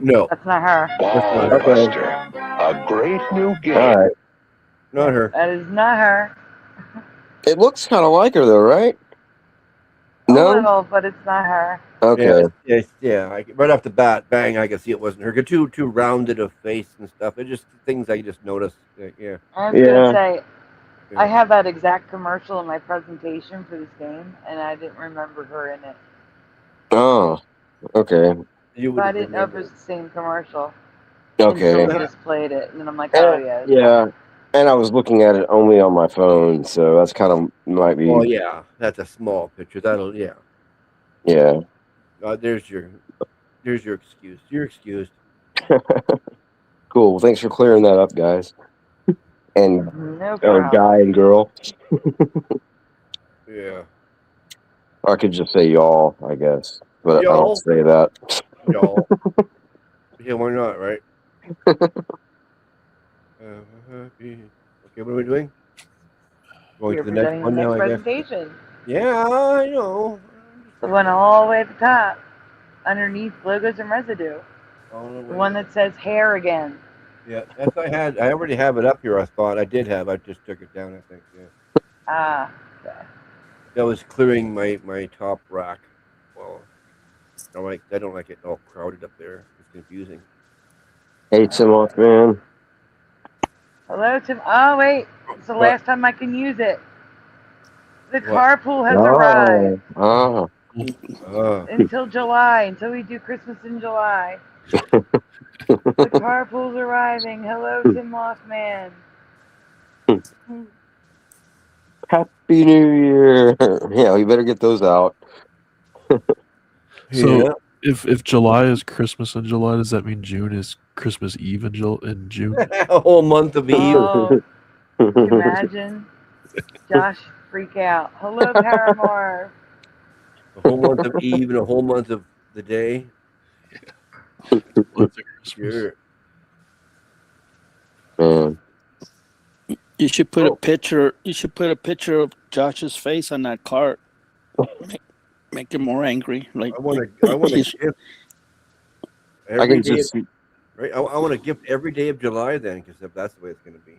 F: No,
C: That's not her.
J: Ballbuster. A great new game.
D: All right.
F: not her.
C: That is not her.
D: It looks kind of like her though, right?
C: A
D: No.
C: little, but it's not her.
D: Okay.
F: Yeah. Right off the bat, bang! I could see it wasn't her. Too rounded of face and stuff. It just things I just noticed. Yeah.
C: I was
D: Yeah.
C: gonna say
F: Yeah.
C: I have that exact commercial in my presentation for this game, and I didn't remember her in it.
D: Oh. Okay.
F: You
C: But I
F: would
C: didn't know if it was the same commercial.
D: Okay.
C: Until they just played it, and then I'm like, oh yeah.
D: Yeah. And I was looking at it only on my phone, so that's kind of might be.
F: Oh yeah, that's a small picture. That'll yeah.
D: Yeah.
F: There's your excuse. You're excused.
D: Cool. Well, thanks for clearing that up, guys. And
C: No problem.
D: guy and girl.
F: Yeah.
D: Or I could just say y'all, I guess. But I
F: Y'all?
D: don't say that.
F: Y'all. Yeah, why not, right? Okay, what are we doing? Going
C: You're
F: to the next
C: presenting
F: one
C: the
F: now,
C: next
F: I guess.
C: presentation.
F: Yeah, I know.
C: The one all the way at the top, underneath logos and residue.
F: Oh,
C: The one that says hair again.
F: Yeah, that's I had. I already have it up here. I thought I did have. I just took it down. I think. Yeah.
C: Ah. Okay.
F: That was clearing my top rack. Well, I don't like it all crowded up there. It's confusing.
D: Hey, Tim Mothman.
C: Hello, Tim. Oh wait, it's the
F: What?
C: last time I can use it. The
F: What?
C: carpool has arrived.
D: Oh.
C: Until July, until we do Christmas in July. The carpool's arriving. Hello, Tim Mothman.
D: Happy New Year. Yeah, we better get those out.
E: So
F: Yeah.
E: if July is Christmas in July, does that mean June is Christmas Eve in June?
F: A whole month of Eve.
C: Oh, can you imagine? Josh, freak out. Hello, Paramore.
F: A whole month of Eve and a whole month of the day.
E: Month of Christmas.
F: Sure.
D: Man.
G: You should put a picture. You should put a picture of Josh's face on that card. Make him more angry. Like
F: I want to gift
D: I
F: every
D: can
F: day.
D: just
F: Right. I want to gift every day of July then, because if that's the way it's going to be.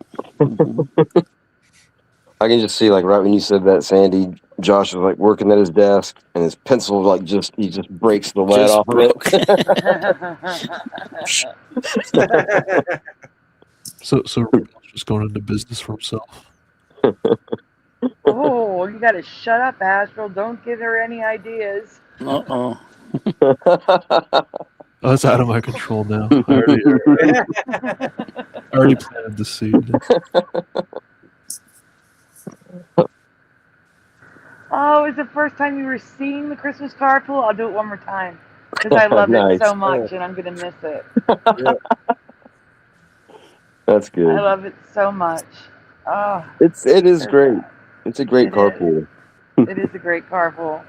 D: I can just see, like, right when you said that, Sandy, Josh was like working at his desk, and his pencil like he just breaks the lead off
G: broke.
D: of it.
E: So Rudolph's just going into business for himself.
C: Oh, you gotta shut up, Astral. Don't give her any ideas.
G: Uh-oh.
E: Oh, it's out of my control now. I already planted the seed.
C: Oh, is the first time you were seeing the Christmas carpool? I'll do it one more time because I love it so much and I'm gonna miss it.
D: That's good.
C: I love it so much. Oh,
D: it is great. It's a great carpool.
C: It is a great carpool.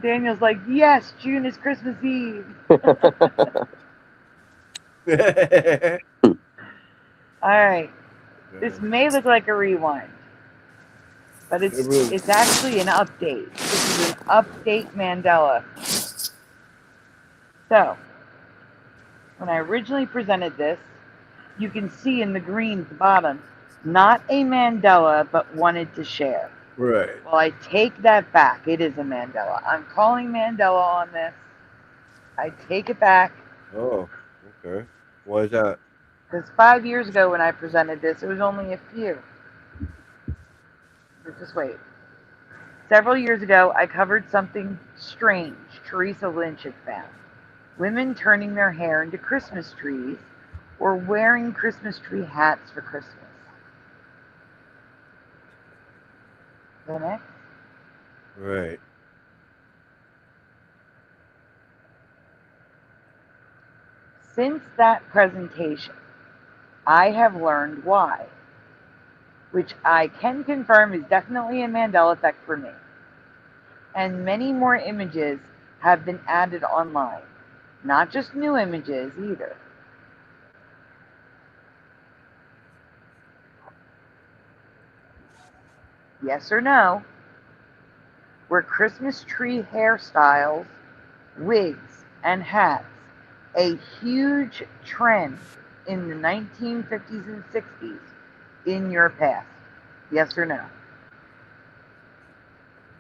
C: Daniel's like, yes, June is Christmas Eve. All right. This may look like a rewind, but it's actually an update. This is an update Mandela. So, when I originally presented this, you can see in the green at the bottom, not a Mandela, but wanted to share.
F: Right.
C: Well, I take that back. It is a Mandela. I'm calling Mandela on this. I take it back.
F: Oh, okay. Why is that?
C: Because 5 years ago when I presented this, it was only a few. But just wait. Several years ago, I covered something strange Teresa Lynch had found. Women turning their hair into Christmas trees or wearing Christmas tree hats for Christmas. The next.
F: Right.
C: Since that presentation, I have learned why, which I can confirm is definitely a Mandela effect for me. And many more images have been added online. Not just new images either. Yes or no? Were Christmas tree hairstyles, wigs, and hats a huge trend in the 1950s and 60s in your past? Yes or no?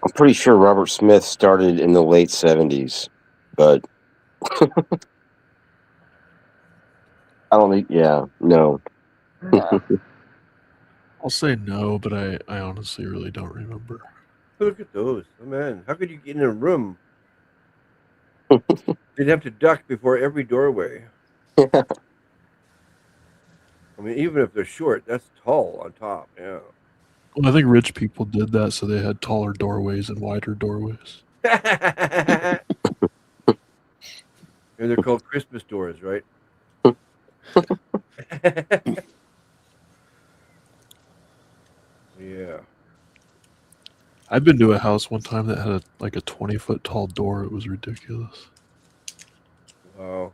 D: I'm pretty sure Robert Smith started in the late 70s, but I don't think, no.
C: No.
E: I'll say no, but I honestly really don't remember.
F: Look at those. Oh, man. How could you get in a room? You'd have to duck before every doorway. I mean, even if they're short, that's tall on top. Yeah.
E: Well, I think rich people did that, so they had taller doorways and wider doorways.
F: And they're called Christmas doors, right? Yeah.
E: I've been to a house one time that had a 20-foot tall door. It was ridiculous.
F: Wow.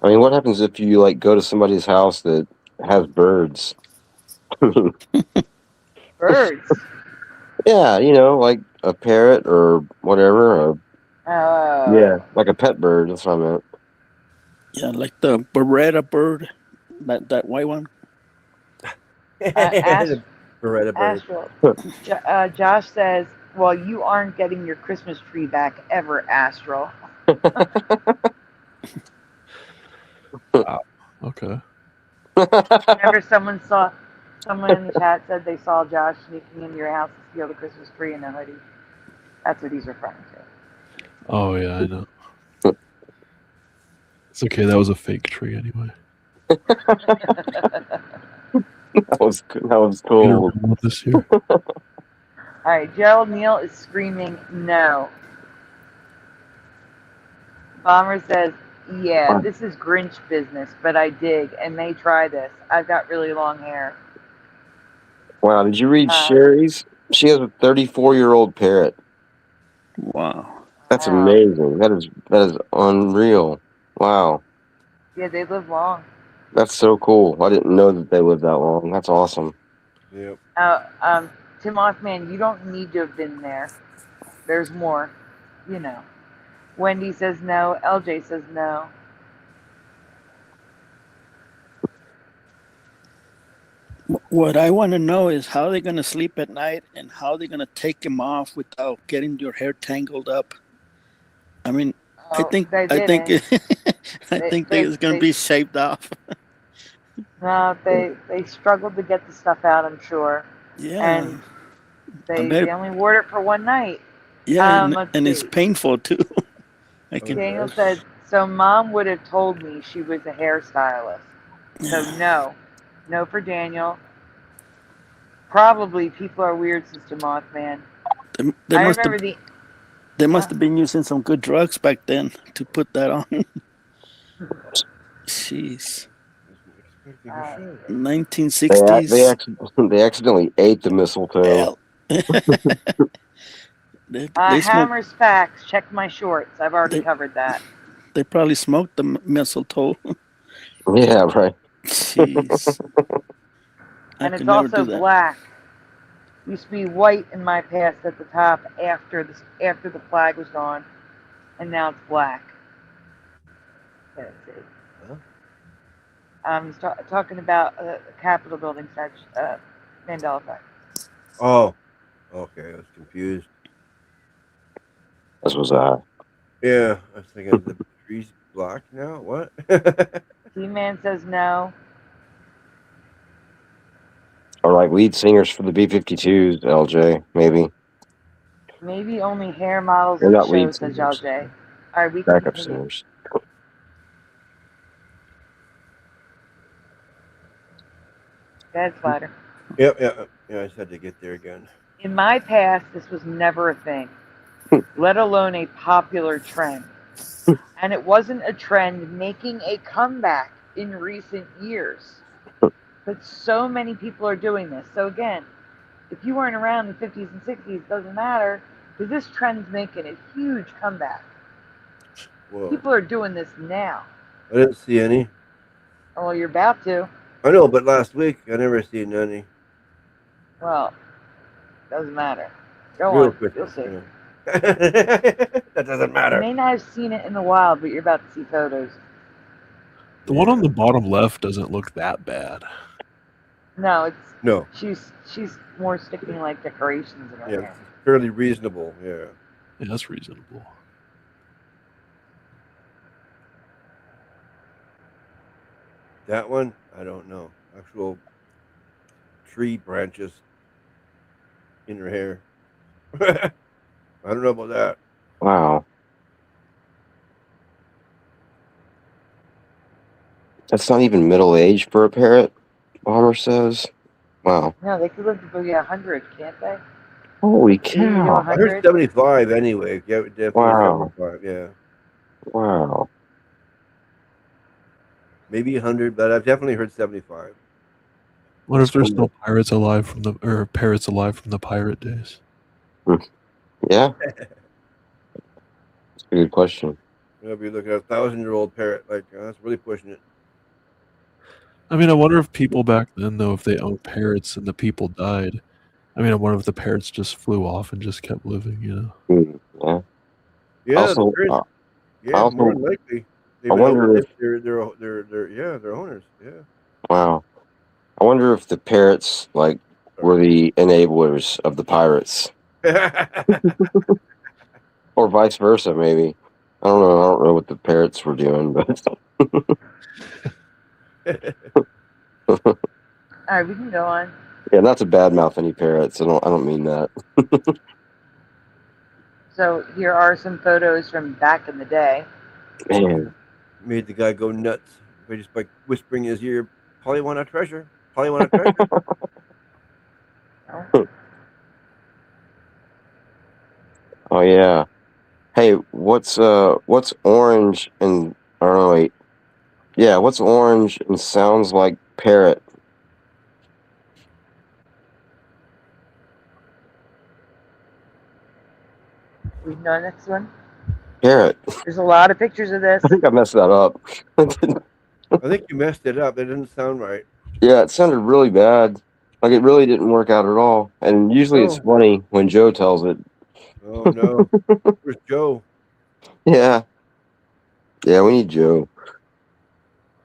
D: I mean, what happens if you go to somebody's house that has birds?
C: Birds?
D: Yeah, like a parrot or whatever. Yeah, like a pet bird. That's what I meant.
G: Yeah, like the Beretta bird, that white one.
F: Beretta bird.
C: Astral. Josh says, well, you aren't getting your Christmas tree back ever, Astral.
E: Okay.
C: Remember someone in the chat said they saw Josh sneaking into your house to steal the Christmas tree in a hoodie. That's what he's referring to.
E: Oh, yeah, I know. It's okay. That was a fake tree anyway.
D: That was cool.
E: This year.
C: All right, Gerald Neal is screaming no. Bomber says, yeah, this is Grinch business, but I dig and may try this. I've got really long hair.
D: Wow, did you read Sherry's? She has a 34-year-old parrot.
G: Wow.
D: That's
C: Wow.
D: amazing. That is unreal. Wow.
C: Yeah, they live long.
D: That's so cool. I didn't know that they lived that long. That's awesome.
F: Yep.
C: Tim Mothman, you don't need to have been there. There's more. You know. Wendy says no. LJ says no.
G: What I want to know is how they're going to sleep at night and how they're going to take him off without getting your hair tangled up. I mean, I
C: Oh,
G: think
C: they
G: I think
C: didn't.
G: I think it's going to be shaved off.
C: No, they struggled to get the stuff out, I'm sure.
G: Yeah.
C: And
G: I bet.
C: they only wore it for one night.
G: Yeah,
C: Let's
G: and it's
C: see.
G: painful too. I can.
C: Daniel said, so mom would have told me she was a hairstylist. So no for Daniel. Probably people are weird, Sister Mothman.
G: They
C: I
G: must
C: remember
G: have, They must have been using some good drugs back then to put that on. Jeez. 1960s.
D: They accidentally ate the mistletoe.
G: They
C: Hammer's facts. Check my shorts. I've already covered that.
G: They probably smoked the mistletoe.
D: Yeah, right.
G: Jeez.
C: And it's also black. Used to be white in my past at the top after the flag was gone, and now it's black. Let's see. He's talking about the Capitol building Mandela effect.
F: Oh, okay. I was confused.
D: This was that.
F: Yeah, I was thinking the tree's black now. What?
C: T-Man says no.
D: Or like lead singers for the B-52s, LJ, maybe.
C: Maybe only hair models
D: They're
C: and
D: not lead
C: shows, says
D: singers.
C: LJ. All right, we can
D: Backup
C: continue.
D: singers.
C: That's flatter.
F: Yep, yeah. I just had to get there again.
C: In my past, this was never a thing, let alone a popular trend. And it wasn't a trend making a comeback in recent years. But so many people are doing this. So again, if you weren't around in the 50s and 60s, it doesn't matter, because this trend's making a huge comeback.
F: Whoa.
C: People are doing this now.
F: I didn't see any.
C: Oh, well, you're about to.
F: I know, but last week I never seen any.
C: Well, doesn't matter. Go
F: Real
C: on.
F: quick.
C: You'll see.
F: Yeah. That doesn't matter.
C: You may not have seen it in the wild, but you're about to see photos.
E: The one on the bottom left doesn't look that bad.
C: No,
F: no.
C: She's more sticking like decorations in her hair.
F: It's fairly reasonable. Yeah.
E: Yeah, that's reasonable.
F: That one, I don't know. Actual tree branches in her hair. I don't know about that.
D: Wow. That's not even middle age for a parrot, Bomber says. Wow.
C: No, they could live to be 100, can't they?
D: Holy
C: 80 to
D: cow.
C: 100?
F: I heard 75 anyway. Yeah, definitely
D: Wow.
F: 75, yeah.
D: Wow.
F: Maybe 100, but I've definitely heard 75.
E: What if there's still parrots alive from the pirate days?
D: Yeah. That's a good question.
F: You'll be looking at a 1,000-year-old parrot. Like, that's really pushing it.
E: I mean, I wonder if people back then, though, if they owned parrots and the people died. I mean, I wonder if the parrots just flew off and just kept living, you know?
D: Yeah.
F: Yeah,
D: Also,
F: the parrots, yeah, more than likely.
D: I wonder if
F: their owners. Yeah.
D: wow. I wonder if the parrots were the enablers of the pirates. Or vice versa, maybe. I don't know. I don't know what the parrots were doing, but
C: All right, we can go on.
D: yeah, not to badmouth any parrots. I don't mean that.
C: So here are some photos from back in the day.
D: Man.
F: Made the guy go nuts by just whispering in his ear, "Probably want a treasure. Probably want a treasure."
D: Oh yeah. Hey, what's orange and wait. Yeah, what's orange and sounds like parrot?
C: We know next one.
D: Carrot.
C: There's a lot of pictures of this.
D: I think I messed that up.
F: I think you messed it up. It didn't sound right.
D: Yeah, it sounded really bad. Like it really didn't work out at all. And usually it's
F: Oh.
D: funny when Joe tells it.
F: Oh no. Where's Joe?
D: Yeah. Yeah, we need Joe.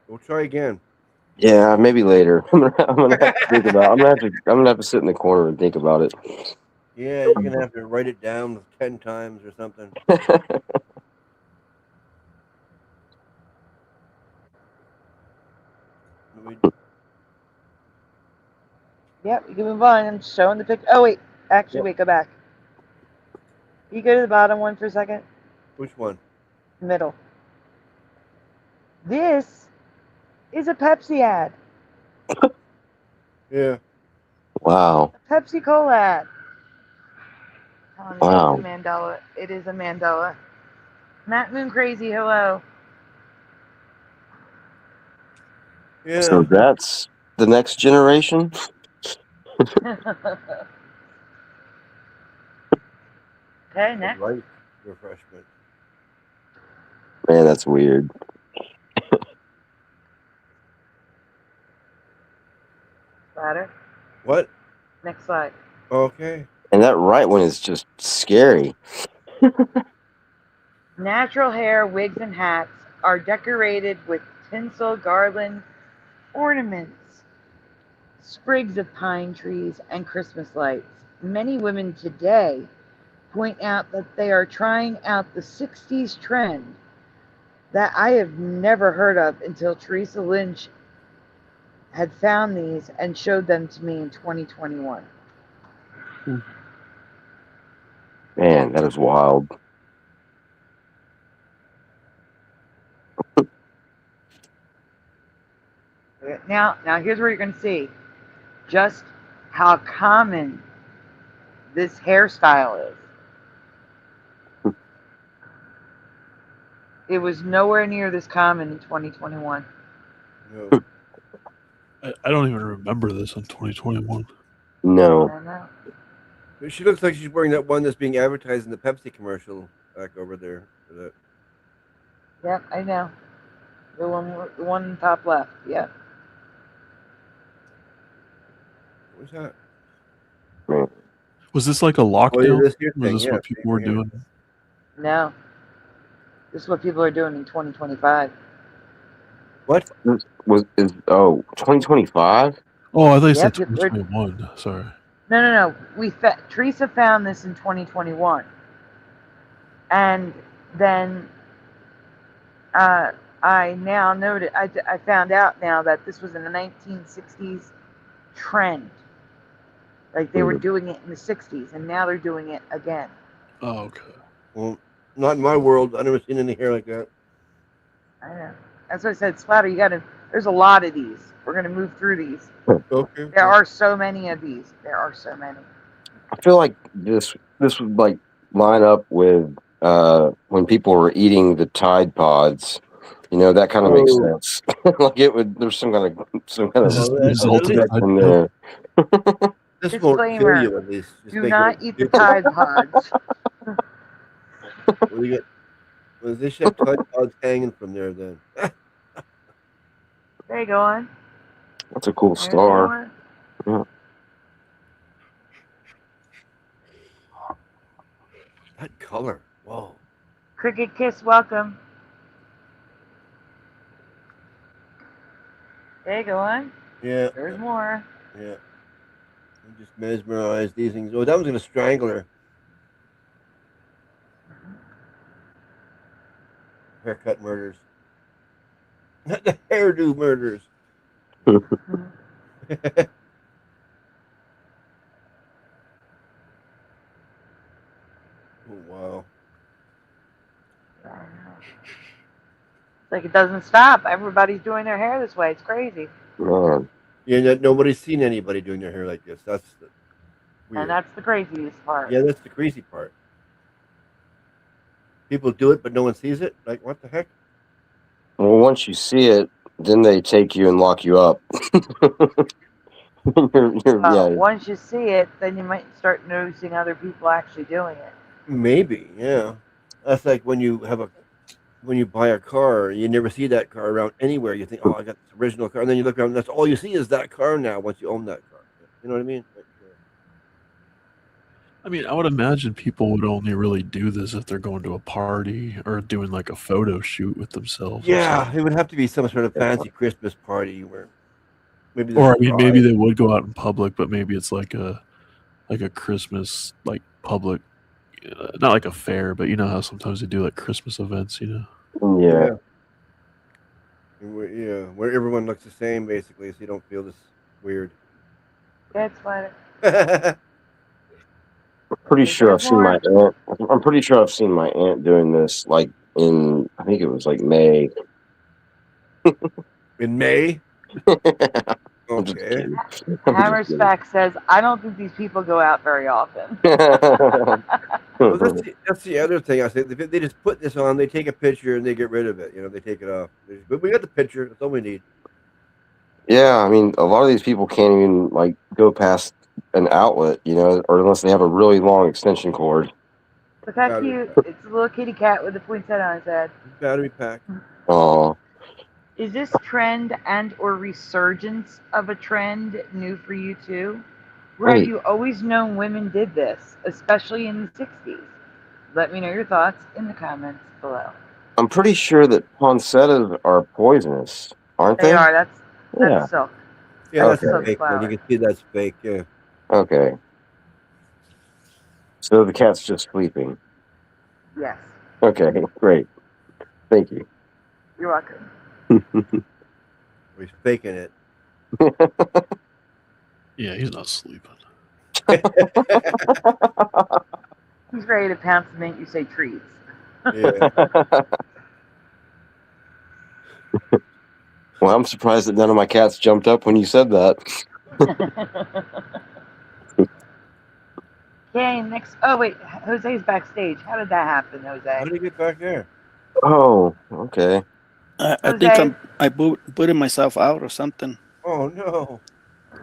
F: We'll try again.
D: Yeah, maybe later. I'm gonna have to think about. I'm gonna have to sit in the corner and think about it.
F: Yeah, you're gonna have to write it down 10 times or something.
C: Yep, you can move on. I'm showing the picture. Oh wait, actually,
F: Yep.
C: wait, go back. You go to the bottom one for a second.
F: Which one?
C: Middle. This is a Pepsi ad.
F: Yeah.
D: Wow.
C: A Pepsi Cola ad.
D: Wow.
C: It's a Mandela. It is a Mandela. Matt Moon Crazy, hello.
F: Yeah.
D: So that's the next generation.
C: Okay, next.
F: Right. Refreshment.
D: Man, that's weird.
C: Ladder.
F: What?
C: Next slide.
F: Okay.
D: And that right one is just scary.
C: Natural hair, wigs, and hats are decorated with tinsel, garland, ornaments, sprigs of pine trees, and Christmas lights. Many women today point out that they are trying out the 60s trend that I have never heard of until Teresa Lynch had found these and showed them to me in 2021.
D: Man, that is wild.
C: Now here's where you're going to see just how common this hairstyle is. It was nowhere near this common in 2021.
F: No.
E: I don't even remember this in 2021.
D: No.
C: I know.
F: She looks like she's wearing that one that's being advertised in the Pepsi commercial back over there. For that.
C: Yep, I know. The one on the top left. Yep.
F: What's that?
E: Was this like a lockdown?
F: this here
E: Was
F: thing,
E: this
F: yeah,
E: what people were
F: same here.
E: doing?
C: No. This is what people are doing in 2025.
F: What?
D: This was 2025?
E: Oh, I thought you
C: Yep,
E: said 2021. Sorry.
C: No. Teresa found this in 2021, and then I now noted. I found out now that this was in the 1960s trend. Like they were doing it in the 60s, and now they're doing it again.
E: Oh, okay.
F: Well, not in my world. I've never seen any hair like that.
C: I know. That's what I said. Splatter, you got to. There's a lot of these. We're gonna move through these.
F: Okay.
C: There are so many of these. There are so many.
D: I feel like this would like line up with when people were eating the Tide Pods. You know, that kind of makes sense. Like it would. There's some kind of
E: Is this the result of
D: effect
E: Tide
D: in
E: Pod?
D: there.
F: This won't kill
C: Disclaimer,
F: you at least. Just
C: Do
F: make
C: not
F: it
C: eat the Tide Pods.
F: What do you get? Well, they should have Tide Pods hanging from there then.
C: There you go on.
D: That's a cool
C: There's
D: star.
C: more.
D: Yeah.
F: That color. Whoa.
C: Cricket Kiss, welcome. There you go on.
F: Yeah.
C: There's more.
F: Yeah. I'm just mesmerized. These things. Oh, that one's gonna strangle her. Haircut murders. Not the hairdo murders. Oh, wow.
C: It's like it doesn't stop. Everybody's doing their hair this way. It's crazy.
D: Man.
F: Yeah, nobody's seen anybody doing their hair like this. That's weird.
C: And that's the craziest part.
F: Yeah, that's the crazy part. People do it, but no one sees it. Like, what the heck?
D: Well, once you see it, then they take you and lock you up. Yeah.
C: Once you see it, then you might start noticing other people actually doing it.
F: Maybe, yeah. That's like when you buy a car, you never see that car around anywhere. You think, oh, I got this original car, and then you look around, and that's all you see is that car now. Once you own that car, you know what I mean? Like,
E: I mean, I would imagine people would only really do this if they're going to a party or doing like a photo shoot with themselves. Or
F: yeah,
E: something.
F: it would have to be some sort of fancy Christmas party where maybe
E: Or I
F: there's
E: mean, maybe they would go out in public, but maybe it's like a Christmas like public, not like a fair, but you know how sometimes they do like Christmas events, you know.
D: Yeah.
F: Where everyone looks the same basically, so you don't feel this weird.
C: That's what.
D: Pretty sure I've seen my aunt. I'm pretty sure I've seen my aunt doing this, like in I think it was like May.
F: In May.
D: Okay.
C: Hammersback says, "I don't think these people go out very often."
F: Well, that's the other thing I say. They just put this on, they take a picture, and they get rid of it. You know, they take it off. But we got the picture. That's all we need.
D: Yeah, I mean, a lot of these people can't even like go past an outlet, you know, or unless they have a really long extension cord.
C: Look how cute! It's a little kitty cat with a poinsettia on his head.
F: Battery pack.
D: Oh.
C: Is this trend and or resurgence of a trend new for you too? Or have you always known women did this, especially in the 60s? Let me know your thoughts in the comments below.
D: I'm pretty sure that poinsettias are poisonous, aren't they?
C: They are. That's silk.
F: Yeah, that's
C: silk
F: fake.
C: flower.
F: You can see that's fake. Yeah.
D: Okay. So the cat's just sleeping.
C: Yes.
D: Okay, great. Thank you.
C: You're welcome.
F: He's faking it.
E: Yeah, he's not sleeping.
C: He's ready to pounce the minute you say treats.
F: Yeah.
D: Well, I'm surprised that none of my cats jumped up when you said that.
C: Okay, next. Oh, wait. Jose's backstage. How did that happen, Jose?
F: How did he get back there?
D: Oh, okay.
G: I think I booted myself out or something.
F: Oh, no.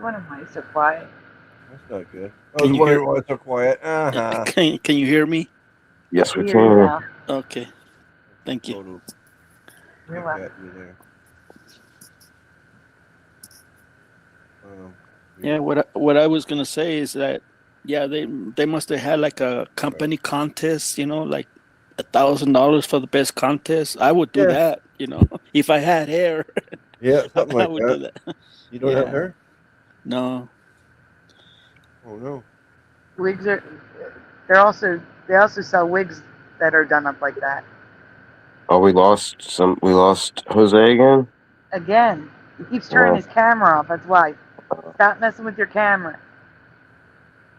C: What am I so quiet?
F: That's not good. I
G: Can
F: was
G: you
F: wondering
G: hear-
F: why it's so quiet. Uh-huh.
G: Can you hear me?
D: Yes, we
C: Hear you
D: can.
C: now.
G: Okay. Thank you.
C: You're welcome.
G: Yeah, what I was gonna say is that they must have had like a company contest, you know, like $1,000 for the best contest. I would do that, you know, if I had hair.
F: Yeah, something like
G: I would
F: that.
G: do that.
F: You don't have hair?
G: No.
F: Oh no.
C: Wigs are. They also sell wigs that are done up like that.
D: Oh, we lost Jose again?
C: Again, he keeps turning his camera off. That's why. Stop messing with your camera.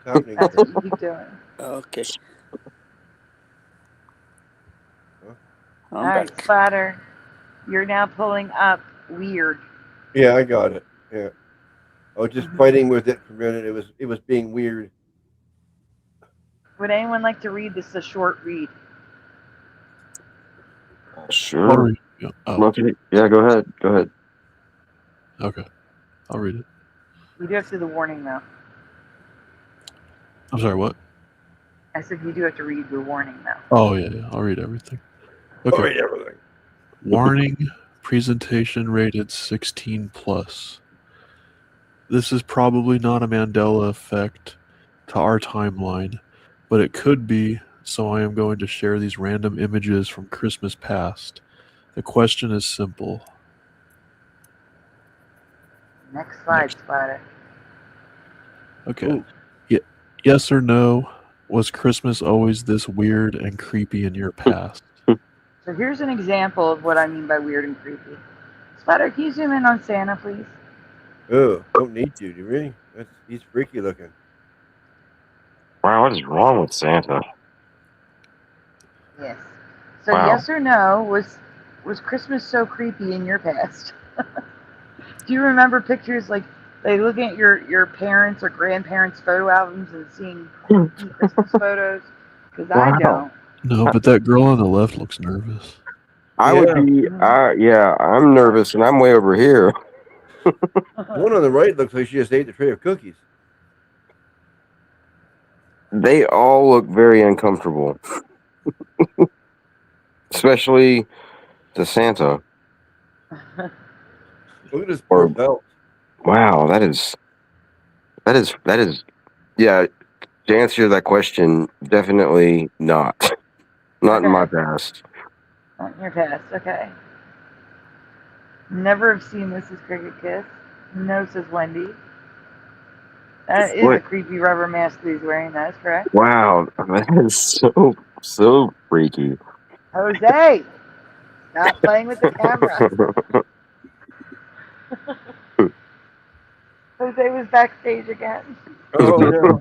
C: That's what you keep doing.
G: Okay.
C: All right, Splatter. You're now pulling up weird.
F: Yeah, I got it. Yeah. I was just fighting with it for a minute. It was being weird.
C: Would anyone like to read this? A short read.
D: Sure.
E: Yeah.
D: Okay. Yeah, go ahead. Go ahead.
E: Okay. I'll read it.
C: We do have to do the warning though.
E: I'm sorry, what?
C: I said you do have to read the warning though.
E: Oh, yeah. I'll read everything. Okay.
F: I'll read everything.
E: Warning, presentation rated 16 plus. This is probably not a Mandela effect to our timeline, but it could be, so I am going to share these random images from Christmas past. The question is simple.
C: Next slide, Splatter.
E: Okay. Yes or no, was Christmas always this weird and creepy in your past?
C: So here's an example of what I mean by weird and creepy. Splatter, can you zoom in on Santa, please?
F: Oh, don't need to. Do you really? He's freaky looking.
D: Wow, what is wrong with Santa?
C: Yes. So
D: Wow.
C: yes or no, was Christmas so creepy in your past? Do you remember pictures like looking at your parents' or grandparents' photo albums and seeing creepy Christmas photos? Because I don't.
E: No, but that girl on the left looks nervous.
D: I would be, I'm nervous and I'm way over here.
F: The one on the right looks like she just ate the tray of cookies.
D: They all look very uncomfortable. especially to Santa.
F: Look at this poor
D: Or
F: belt.
D: wow, that is. Yeah. To answer that question, definitely not. Not in my
C: Okay.
D: past.
C: Not in your past. Okay. Never have seen Mrs. Cricket kiss. No, says Wendy. That is a
D: What?
C: creepy rubber mask that he's wearing. That is correct.
D: Wow, that is so freaky.
C: Jose, stop playing with the camera. Jose was backstage again.
F: Oh no,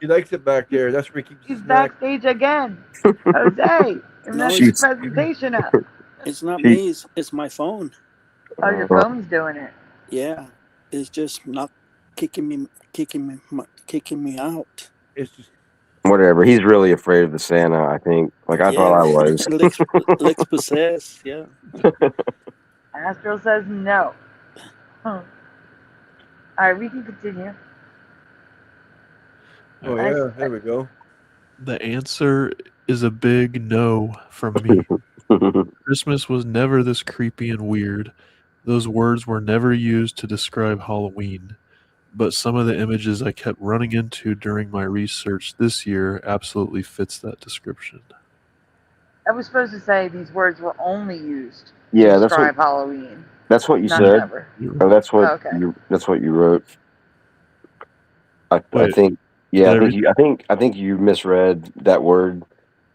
F: he likes it back there. That's where he keeps
C: He's
F: his snack.
C: backstage again. Jose, you
G: No,
C: messed your
G: it's,
C: presentation up.
G: it's not
D: She-
G: me. It's my phone.
C: Oh, your phone's doing it.
G: Yeah, it's just not kicking me out.
F: It's just
D: Whatever. He's really afraid of the Santa, I think. Like I thought I was.
G: Lex possessed. Yeah.
C: Astral says no. All right, we can continue.
F: oh yeah, there we go.
E: The answer is a big no from me. Christmas was never this creepy and weird. Those words were never used to describe Halloween. But some of the images I kept running into during my research this year absolutely fits that description.
C: I was supposed to say these words were only used
D: Yeah,
C: to
D: that's what
C: describe Halloween.
D: that's what you
C: Not
D: said.
C: never.
D: Or that's what
C: Oh, okay.
D: that's what you wrote. I
E: Wait,
D: think yeah,
E: did
D: I think you misread that word,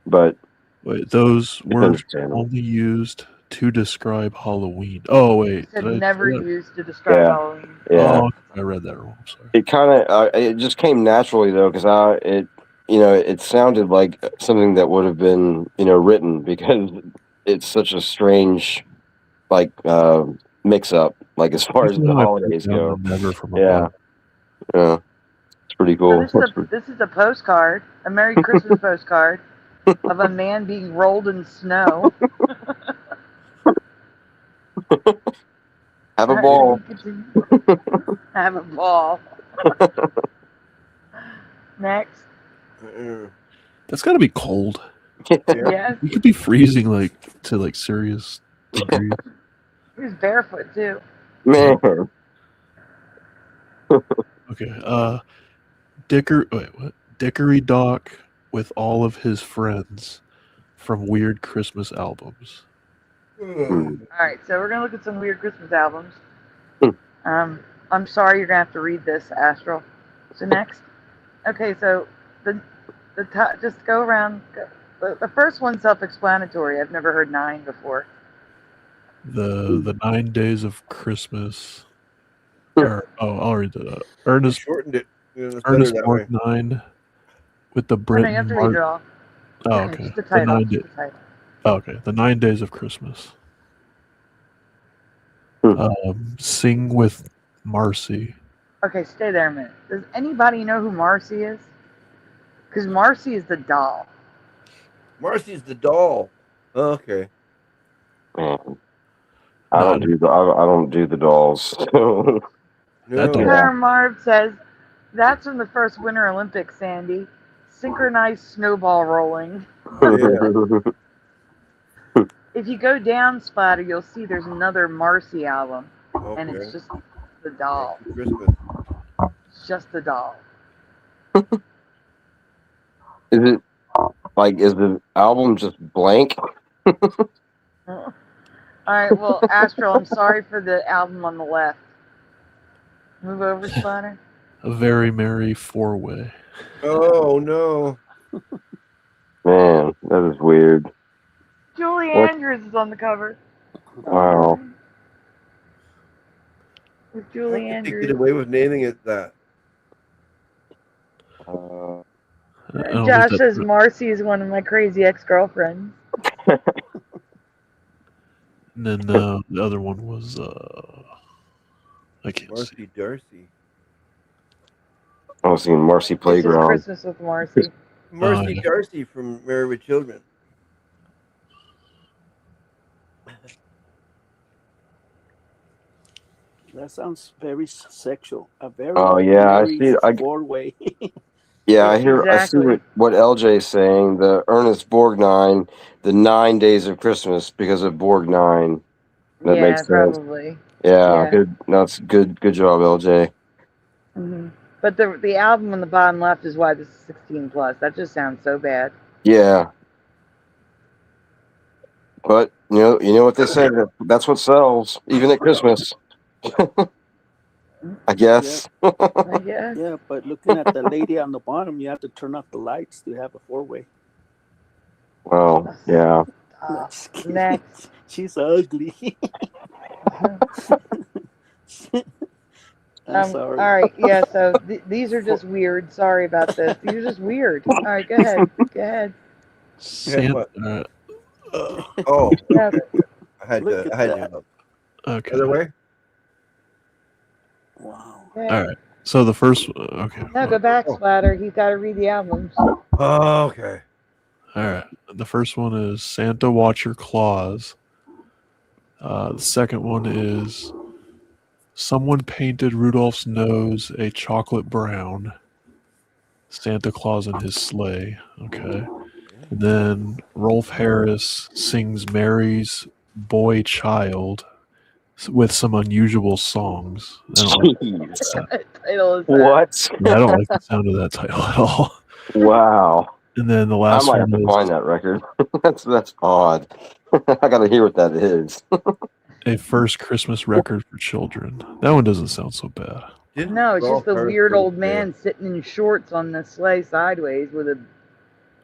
D: but
E: those
D: it's
E: words were
D: understandable.
E: only used to describe Halloween. Oh
C: It
E: wait,
C: said
E: did I
C: never
E: say that?
C: used to describe
D: Yeah.
C: Halloween.
D: Yeah.
E: Oh, I read that wrong. I'm sorry.
D: It kind of it just came naturally though, because it sounded like something that would have been written because it's such a strange like mix up like as far as
E: Usually
D: the
E: when I put
D: holidays
E: down
D: go.
E: the never from
D: Yeah,
E: above.
D: yeah, it's pretty
C: So
D: cool.
C: this is a postcard, a Merry Christmas postcard of a man being rolled in snow.
D: Have a
C: Alright,
D: ball.
C: we continue. Have a ball. Next.
E: That's got to be cold.
C: Yes.
E: You could be freezing to serious degrees.
C: He was barefoot too.
D: Man,
E: Okay. Dickory Dock with all of his friends from Weird Christmas albums.
C: Alright, so we're gonna look at some weird Christmas albums.
D: Hmm.
C: I'm sorry you're gonna have to read this, Astral. So next. Okay, so just go around. The first one's self-explanatory. I've never heard 9 before.
E: The 9 Days of Christmas. I'll read that. Ernest
F: shortened it. Yeah, it's better that way.
E: Mark 9 with the
C: Oh, no, you have
E: Britain
C: to read it all.
E: Oh,
C: Yeah,
E: okay.
C: just the
E: The
C: title.
E: 9
C: Just the title.
E: Okay, the 9 Days of Christmas. Sing with Marcy.
C: Okay, stay there a minute. Does anybody know who Marcy is? Because Marcy is the doll.
F: Marcy's the doll. Okay.
D: man. I don't do the dolls.
F: No.
C: Karen Marv says, that's from the first Winter Olympics, Sandy. Synchronized snowball rolling. If you go down, Splatter, you'll see there's another Marcy album.
F: Okay.
C: And it's just the doll.
F: Christmas.
C: It's just the doll.
D: Is the album just blank?
C: All right, well, Astral, I'm sorry for the album on the left. Move over, Splatter.
E: A Very Merry Four-Way.
F: Oh no.
D: Man, that is weird.
C: Julie
D: What?
C: Andrews is on the cover.
D: Wow.
C: With
F: How
C: Julie
F: could they
C: Andrews.
F: get away with naming it that?
E: I don't
C: Josh
E: think
C: says
E: that-
C: Marcy is one of my crazy ex-girlfriends.
E: And then the other one was I can't see.
F: Marcy Darcy.
D: I was seeing Marcy
C: This is
D: Playground.
C: Christmas with Marcy.
F: Marcy
E: yeah.
F: Darcy from Married with Children.
G: That sounds very sexual. A very,
D: Oh, yeah, I
G: very
D: see it. I-
G: four-way.
D: Yeah,
C: Yeah,
D: I see
C: exactly.
D: what LJ's saying. The Ernest Borgnine, the 9 days of Christmas because of Borgnine. That
C: Yeah,
D: makes sense.
C: probably.
D: Yeah,
C: Yeah.
D: good. That's good. Good job, LJ.
C: Hmm. But the album on the bottom left is why this is 16 plus. That just sounds so bad.
D: Yeah, but you know what they say. That's what sells, even at Christmas. I guess.
C: I guess.
G: Yeah, but looking at the lady on the bottom, you have to turn off the lights to have a four-way.
D: Well, yeah.
G: Just kidding.
C: Next.
G: She's ugly. I'm sorry.
C: All right. Yeah. So these are just weird. Sorry about this. These are just weird. All right. Go ahead. Go ahead.
E: Santa.
F: Oh,
C: Yeah.
F: I had
G: Look
F: to.
G: at
F: I had
G: that.
F: to.
E: Okay.
F: Other way.
G: Wow.
C: Go
E: All
C: ahead.
E: right. So the first. Okay.
C: No, go back, Splatter. He's got to read the albums.
F: Oh, okay.
E: All right. The first one is Santa Watch Your Claws. The second one is Someone Painted Rudolph's Nose a Chocolate Brown. Santa Claus and His Sleigh. Okay. And then Rolf Harris sings Mary's Boy Child with some unusual songs. I don't like
D: Jeez.
C: What title is that?
D: What?
E: Yeah, I don't like the sound of that title at all.
D: Wow.
E: And then the
D: I
E: last
D: might
E: one
D: have to
E: is
D: find that record. That's odd. I got to hear what that is.
E: A First Christmas Record for Children. That one doesn't sound so bad.
C: No, it's just the weird old man sitting in shorts on the sleigh sideways with a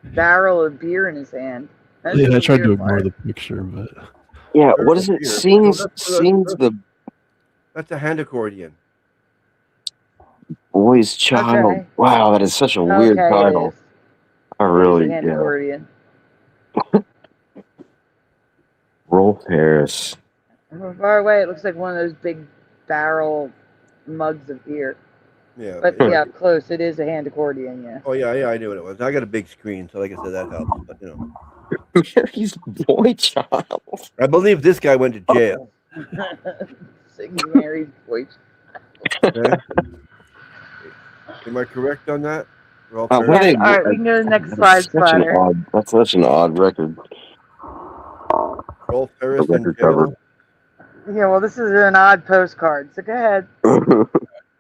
C: barrel of beer in his hand. That's
E: Yeah,
C: just
E: I
C: the
E: tried to
C: weird
E: ignore
C: part.
E: the picture, but
D: Yeah, what is it? Sings the
F: That's a hand accordion.
D: Boy's Child.
C: Okay.
D: Wow, that is such a weird
C: Okay,
D: title.
C: it is.
D: I
C: It is
D: really,
C: a hand
D: yeah.
C: accordion.
D: Rolf Harris.
C: From far away, it looks like one of those big barrel mugs of beer.
F: Yeah.
C: But yeah, up close, it is a hand accordion, yeah.
F: Oh yeah, I knew what it was. I got a big screen, so like I said, that helps. But
D: Mary's Boy Child.
F: I believe this guy went to jail.
C: Sings Mary's voice.
F: Okay. Am I correct on that?
D: What are they-
C: All right, we can go to the next
D: That's
C: slide, Splatter.
D: That's such an odd record.
F: Rolf Harris
D: The
F: in
D: record
F: jail.
D: cover.
C: Yeah, well, this is an odd postcard, so go ahead. Go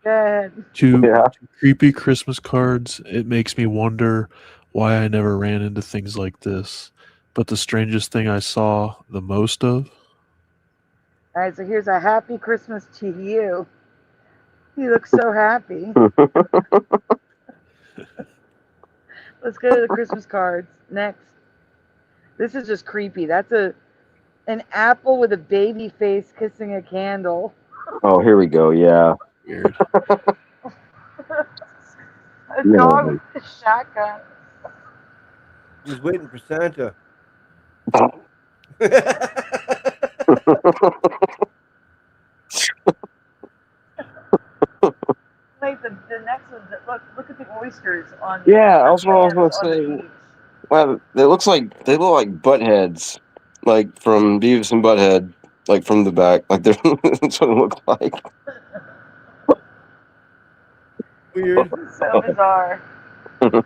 C: ahead.
E: two
D: Yeah.
E: creepy Christmas cards. It makes me wonder why I never ran into things like this. But the strangest thing I saw the most of.
C: All right, so here's a happy Christmas to you. You look so happy. Let's go to the Christmas cards. Next. This is just creepy. That's an apple with a baby face kissing a candle.
D: Oh, here we go. Yeah.
E: Weird.
C: A dog with a shotgun.
F: He's waiting for Santa.
C: Wait, the next one. Look at the oysters on.
D: Yeah, that's what I was
C: on
D: gonna
C: the
D: say.
C: beach.
D: Wow, they look like butt heads, like from Beavis and Butthead, like from the back. Like they're that's what it looks like.
F: Weird.
C: So bizarre. You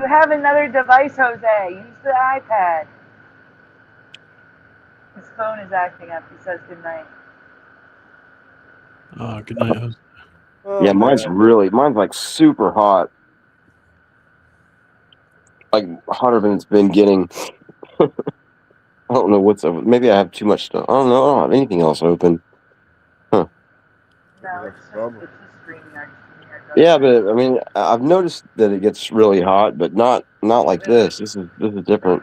C: have another device, Jose. Use the iPad. His phone is acting up. He says goodnight.
E: Good night, Jose.
F: Oh,
D: Yeah, mine's like super hot. Like hotter than it's been getting. I don't know what's up. Maybe I have too much stuff. I don't know. I don't have anything else open. Huh.
C: No, it's the screen.
D: Yeah, but I mean, I've noticed that it gets really hot, but not like this. This is different.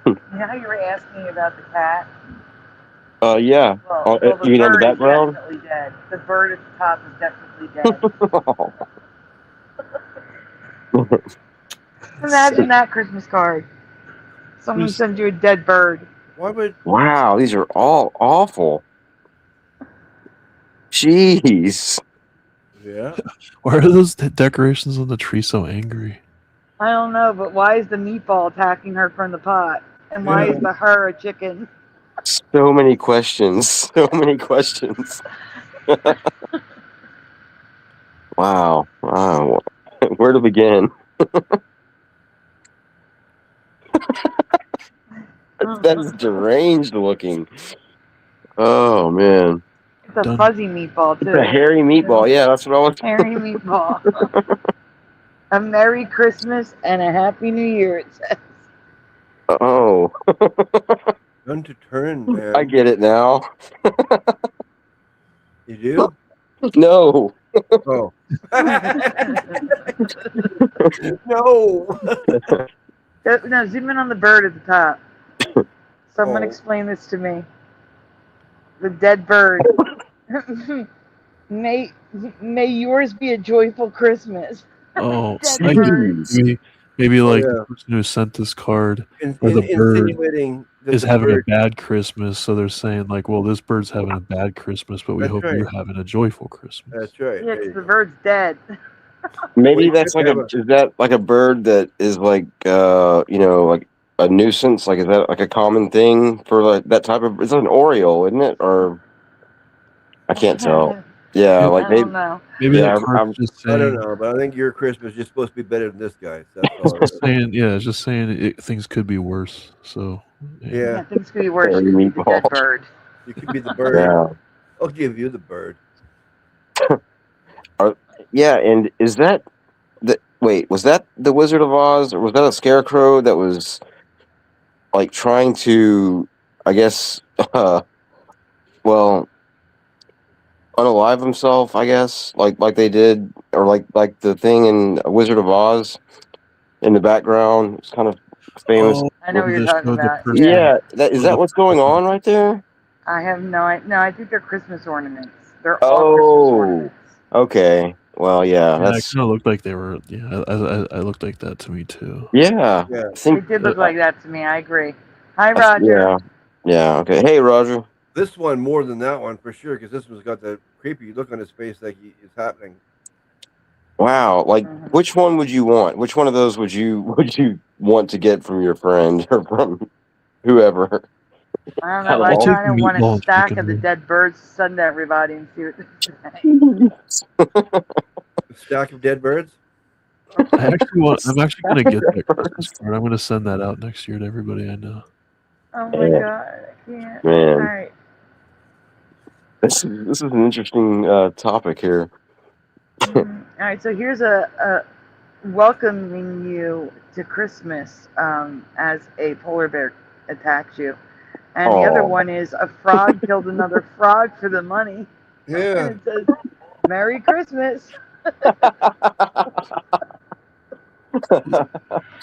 C: You know how you were asking about the cat?
D: Yeah.
C: Well, the
D: you mean on the
C: bird is
D: background?
C: definitely dead. The bird at the top is definitely dead. Imagine that Christmas card. Someone sends you a dead bird.
F: Why would?
D: Wow, these are all awful. Jeez.
F: Yeah.
E: Why are those decorations on the tree so angry?
C: I don't know, but why is the meatball attacking her from the pot? And why is the her a chicken?
D: So many questions. So many questions. Wow. Where Where to begin? That's deranged looking. Oh man,
C: It's a fuzzy meatball too.
D: it's a hairy meatball. Yeah, that's what I was.
C: Hairy meatball. A Merry Christmas and a Happy New Year, it says.
D: Oh.
F: Turn to turn, man.
D: I get it now.
F: You do?
D: No.
F: Oh. No.
C: No, zoom in on the bird at the top. Someone
F: Oh.
C: explain this to me. The dead bird. May yours be a joyful Christmas.
E: Oh,
C: Dead
E: I
C: bird.
E: get maybe like
F: yeah.
E: the person who sent this card or the
F: Insinuating
E: bird
F: that
E: is
F: the
E: having
F: bird,
E: a bad Christmas, so they're saying like, well, this bird's having a bad Christmas, but we
F: That's
E: hope
F: right.
E: you're having a joyful Christmas.
F: That's right.
C: Yeah,
F: There you
C: 'cause the
F: go.
C: bird's dead.
D: Maybe
F: Well,
D: that's like is that like a bird that is like like a nuisance? Like is that like a common thing for like that type of? It's an Oriole, isn't it? Or I can't tell. Yeah, like
C: I don't know.
E: Maybe
D: Yeah,
E: that card's just
F: I don't
E: saying.
F: know, but I think your Christmas is supposed to be better than this guy's. That's
E: It's
F: all.
E: just saying, yeah, it's just saying things could be worse. So
F: Yeah.
C: Things could be worse.
D: Hairy
C: You could be the dead
D: meatball.
C: bird.
F: You could be the bird.
D: Yeah.
F: I'll give you the bird.
D: Yeah, and is that the wait? Was that the Wizard of Oz, or was that a scarecrow that was like trying to, I guess, well, unalive himself? I guess, like they did, or like the thing in Wizard of Oz in the background. It's kind of famous.
E: Oh,
C: I know what you're
E: they
C: talking
E: showed the
C: about.
E: person-
D: Yeah, is
E: the
D: that what's going on right there?
C: I have no idea. No, I think they're Christmas ornaments. They're all
D: Oh.
C: Christmas ornaments.
D: Okay. Well, yeah,
E: Yeah, it
D: that's
E: kind of looked like they were. Yeah, I looked like that to me too.
D: yeah.
F: Yeah.
D: I think
C: It did look like that to me. I agree. Hi, Roger.
D: yeah, yeah. Okay. Hey, Roger.
F: This one more than that one for sure, because this one's got the creepy look on his face like it's happening.
D: Wow. Like,
C: Mhm.
D: which one would you want? Which one of those would you want to get from your friend or from whoever?
C: I don't
D: Out
C: know.
D: of
C: I
D: all-
C: kind of want a
E: meatballs,
C: stack
E: chicken
C: of the
E: wings.
C: dead birds to send to everybody and see what they say.
F: A stack of dead birds.
E: I'm actually gonna get that Christmas card. I'm gonna send that out next year to everybody I know.
C: Oh my
D: Yeah.
C: god, I can't.
D: Man.
C: All right.
D: This is an interesting topic here.
C: All right. So here's a welcoming you to Christmas as a polar bear attacks you, and the other
D: Aw.
C: one is a frog killed another frog for the money,
F: Yeah.
C: and it says "Merry Christmas."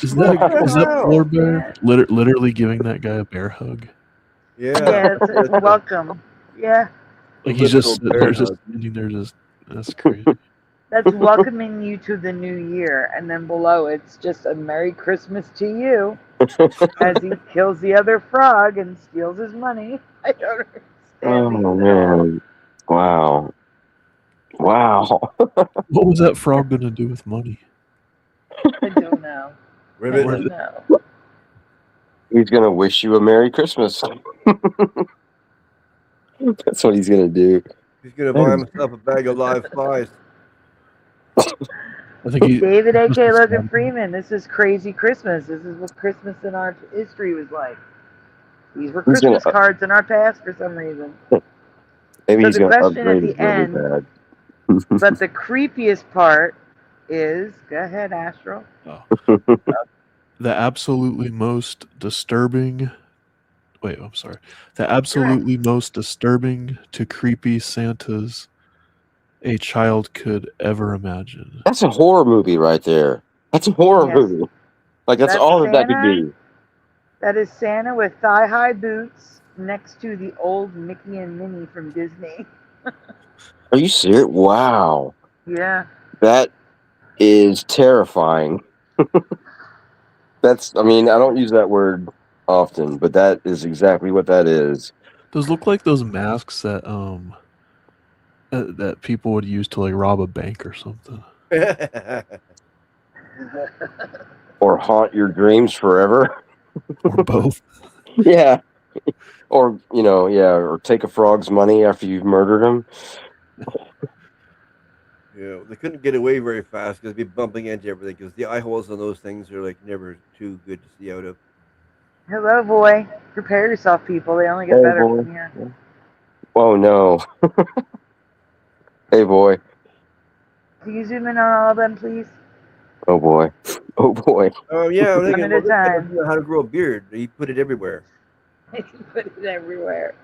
E: Is that polar bear
C: Yeah.
E: literally giving that guy a bear hug?
F: Yeah.
C: Yeah, it's welcome. Yeah,
E: Like he's just
F: Literal bear
E: they're just
F: hug.
E: standing there, just that's crazy.
C: that's welcoming you to the new year, and then below it's just a Merry Christmas to you as he kills the other frog and steals his money. I don't understand
D: Oh
C: these at all.
D: man! Wow! Wow!
E: What was that frog gonna do with money?
C: I don't know. I
F: Ribbit.
C: don't know.
D: He's gonna wish you a Merry Christmas. That's what he's gonna do.
F: He's gonna buy himself a bag of live flies.
E: I think he.
C: David A.K.
E: Christmas
C: Logan
E: time.
C: Freeman, this is crazy Christmas. This is what Christmas in our history was like. These were
D: He's gonna-
C: Christmas cards in our past for some reason.
D: Maybe
C: So
D: he's
C: the
D: gonna
C: question at
D: upgrade
C: the
D: it really
C: end-
D: bad.
C: But the creepiest part is, go ahead, Astral.
E: The absolutely most disturbing. Wait, I'm sorry. The absolutely most disturbing to creepy Santas a child could ever imagine.
D: That's a horror movie right there. That's a horror
C: Yes.
D: movie. Like that's
C: That's
D: all that could
C: Santa.
D: be.
C: That is Santa with thigh-high boots next to the old Mickey and Minnie from Disney.
D: Are you serious? Wow.
C: Yeah.
D: That is terrifying. I mean, I don't use that word often, but that is exactly what that is.
E: Those look like those masks that that people would use to like rob a bank or something.
D: Or haunt your dreams forever.
E: Or both.
D: Yeah. Or, or take a frog's money after you've murdered him.
F: They couldn't get away very fast because they'd be bumping into everything. Because the eye holes on those things are like never too good to see out of.
C: Hello, boy. Prepare yourself, people. They only get
D: Hey,
C: better
D: boy.
C: from here.
D: Oh no. Hey, boy.
C: Can you zoom in on all of them, please?
D: Oh boy. Oh boy.
F: Oh yeah, I'm
C: One
F: thinking,
C: at
F: well,
C: a
F: this guy
C: time.
F: doesn't know how to grow a beard. He put it everywhere.
C: You put it everywhere.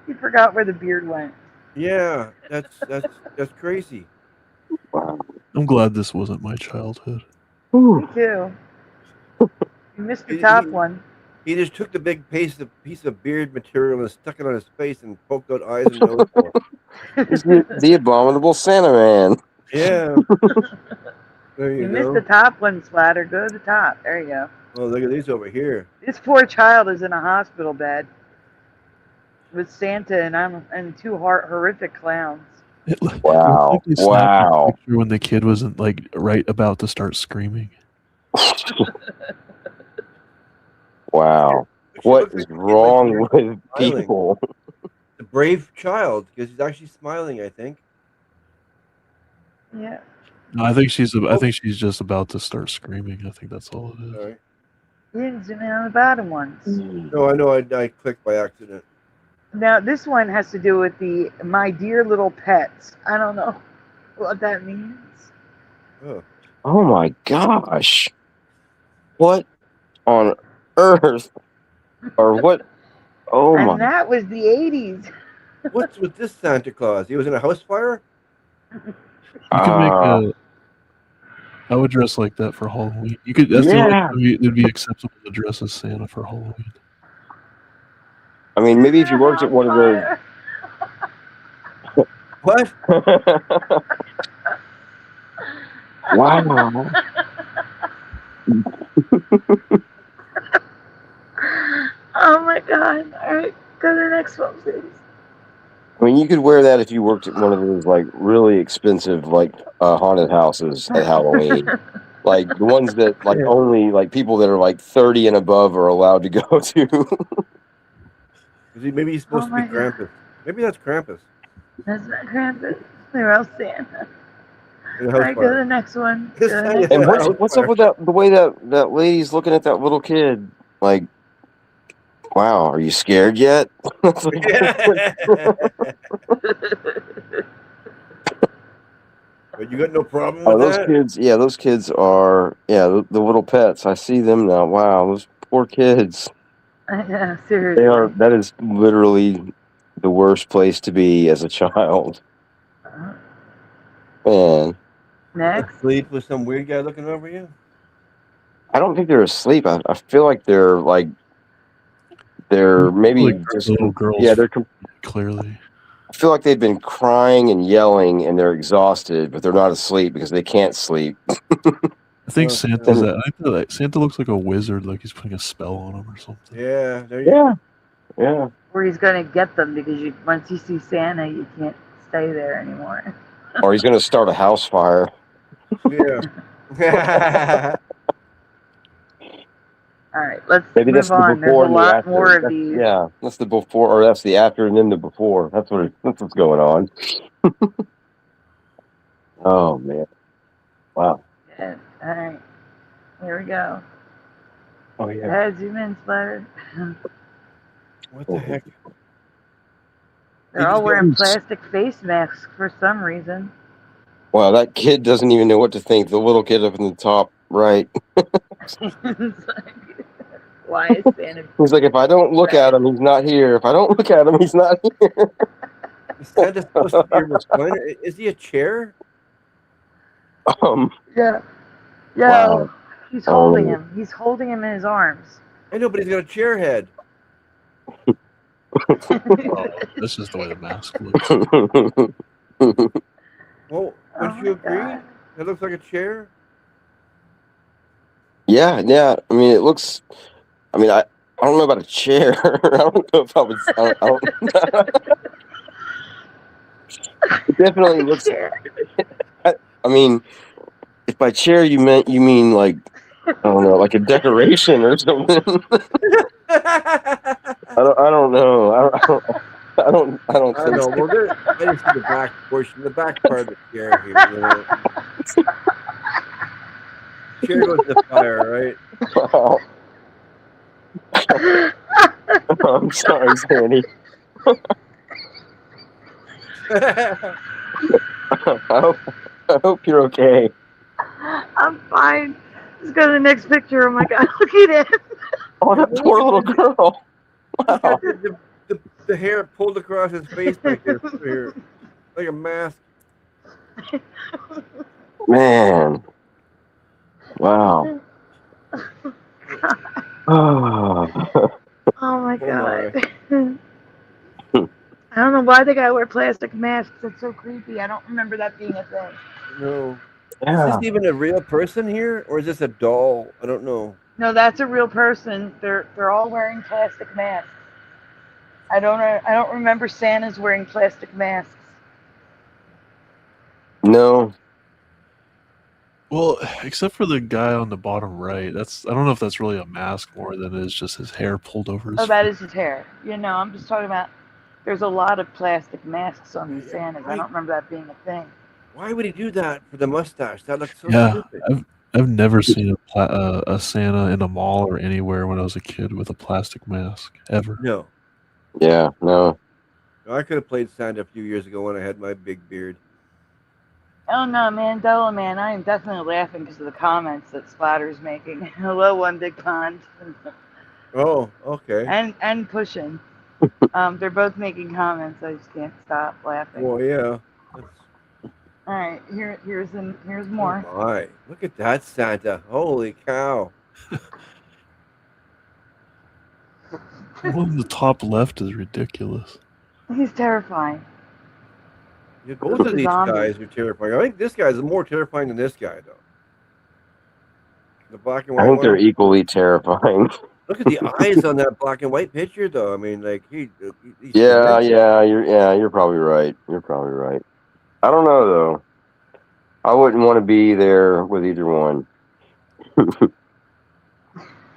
C: You forgot where the beard went.
F: Yeah, that's crazy.
D: Wow.
E: I'm glad this wasn't my childhood.
C: Me too. You missed the top one.
F: He just took the big piece of beard material and stuck it on his face and poked out eyes and nose for him.
D: He's the abominable Santa Man.
F: Yeah. There you
C: missed
F: go.
C: the top one, Splatter. Go to the top. There you go.
F: Oh, look at these over here.
C: This poor child is in a hospital bed with Santa and two horrific clowns.
D: Wow.
E: It looked like they snapped a
D: Wow.
E: picture when the kid wasn't like right about to start screaming.
D: Wow. What is wrong with people?
F: The brave child, because he's actually smiling, I think.
C: Yeah.
E: No, I think she's just about to start screaming. I think that's all it is.
F: All right.
C: You didn't zoom in on the bottom ones.
F: No, I know. I clicked by accident.
C: Now, this one has to do with the My Dear Little Pets. I don't know what that means.
D: Oh my gosh. What on earth? Or what? Oh
C: And
D: my.
C: that was the 80s.
F: What's with this Santa Claus? He was in a house fire?
E: You could make I would dress like that for Halloween. You could. That's the only time it'd be acceptable to dress as Santa for Halloween.
D: I mean, maybe if you worked at one of those.
F: What?
D: Wow.
C: Oh my god. All right, go to the next one, please.
D: I mean, you could wear that if you worked at one of those like really expensive like haunted houses at Halloween, like the ones that like only like people that are like 30 and above are allowed to go to.
F: Maybe he's supposed to be Krampus. Maybe that's Krampus.
C: That's not Krampus. They're all Santa.
F: In a
C: All
F: house
C: right, go
F: fire.
C: to the next one. Go to the next
D: And
C: one.
D: what's up with the way that lady's looking at that little kid? Like, wow, are you scared yet?
F: But you got no problem with
D: those
F: that?
D: kids, yeah, those kids are, the little pets. I see them now. Wow, those poor kids.
C: Yeah, seriously.
D: They are. That is literally the worst place to be as a child. Man,
C: Next.
F: Sleep with some weird guy looking over you?
D: I don't think they're asleep. I feel like they're maybe
E: Like
D: just
E: little girls.
D: yeah, they're
E: clearly.
D: I feel like they've been crying and yelling and they're exhausted, but they're not asleep because they can't sleep.
E: I think Santa's I feel like Santa looks like a wizard, like he's putting a spell on him or something.
F: Yeah, there you go.
D: Yeah.
C: Or he's going to get them because once you see Santa, you can't stay there anymore.
D: Or he's going to start a house fire.
F: Yeah.
C: All right, let's
D: Maybe that's
C: move
D: the
C: on. There's
D: before
C: a
D: and the
C: lot
D: after.
C: more of these.
D: Yeah, that's the before, or that's the after and then the before. That's what's going on. Oh man! Wow.
C: Yeah. All right, here we go.
D: Oh yeah.
C: Zoom in, Splatter.
F: What the heck?
C: They're all wearing plastic face masks for some reason.
D: Wow, that kid doesn't even know what to think. The little kid up in the top right.
C: Why is Santa?
D: He's like, if I don't look at him, he's not here. If I don't look at him, he's not here.
F: Is Santa supposed to be a recliner? Is he a chair?
C: Yeah.
D: Wow.
C: He's holding him. He's holding him in his arms.
F: I know, but he's got a chair head.
E: This is the way the mask looks.
F: Well, would you agree? It looks like a chair.
D: Yeah. I mean, it looks. I mean, I don't know about a chair. I don't know if I would. I don't it definitely looks. I mean, if by chair you mean like, I don't know, like a decoration or something. I don't know. I don't
F: I don't
D: think
F: know.
D: so.
F: Well, I just see the back portion, the back part of the chair here. You know, chair goes in the fire, right?
D: Oh, I'm sorry, Sandy. I hope you're okay.
C: I'm fine. Let's go to the next picture. Oh my god, look at him.
D: Oh, that poor little girl.
F: He's got
D: Wow.
F: the hair pulled across his face back there, here, like a mask.
D: Man. Wow. Oh.
C: Oh my
F: Oh my.
C: god. I don't know why they gotta wear plastic masks. That's so creepy. I don't remember that being a thing.
F: No. Is
D: Yeah.
F: this even a real person here, or is this a doll? I don't know.
C: No, that's a real person. They're all wearing plastic masks. I don't remember Santa's wearing plastic masks.
D: No.
E: Well, except for the guy on the bottom right. I don't know if that's really a mask more than it is just his hair pulled over his
C: Oh, that
E: face.
C: is his hair. You know, I'm just talking about. There's a lot of plastic masks on these Santas. I
F: Right.
C: don't remember that being a thing.
F: Why would he do that for the mustache? That looks so
E: Yeah,
F: stupid.
E: I've never seen a Santa in a mall or anywhere when I was a kid with a plastic mask ever.
F: No.
D: Yeah, no.
F: I could have played Santa a few years ago when I had my big beard.
C: Oh no, Mandela, man, I am definitely laughing because of the comments that Splatter's making. Hello, one big pond.
F: Oh, okay.
C: And pushing. They're both making comments. I just can't stop laughing.
F: Well, yeah.
C: All right, here's
F: Oh
C: more.
F: my! Look at that Santa! Holy cow!
E: The one on the top left is ridiculous.
C: He's terrifying.
F: Yeah, both of
C: The
F: these
C: zombie.
F: guys are terrifying. I think this guy's more terrifying than this guy, though. The black and white
D: I think they're
F: one.
D: equally terrifying.
F: Look at the eyes on that black and white picture, though. I mean, like he's
D: Yeah,
F: tremendous.
D: you're probably right. You're probably right. I don't know though. I wouldn't want to be there with either one.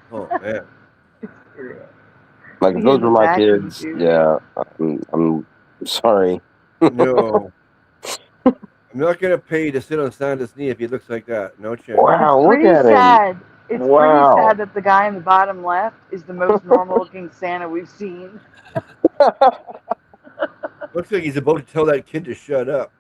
F: Oh man!
D: Like if those were my kids, yeah. I'm sorry.
F: No, I'm not gonna pay to sit on Santa's knee if he looks like that. No chance.
D: Wow,
C: It's
D: look
C: pretty
D: at
C: sad.
D: him.
C: It's
D: Wow.
C: pretty sad that the guy in the bottom left is the most normal looking Santa we've seen.
F: Looks like he's about to tell that kid to shut up.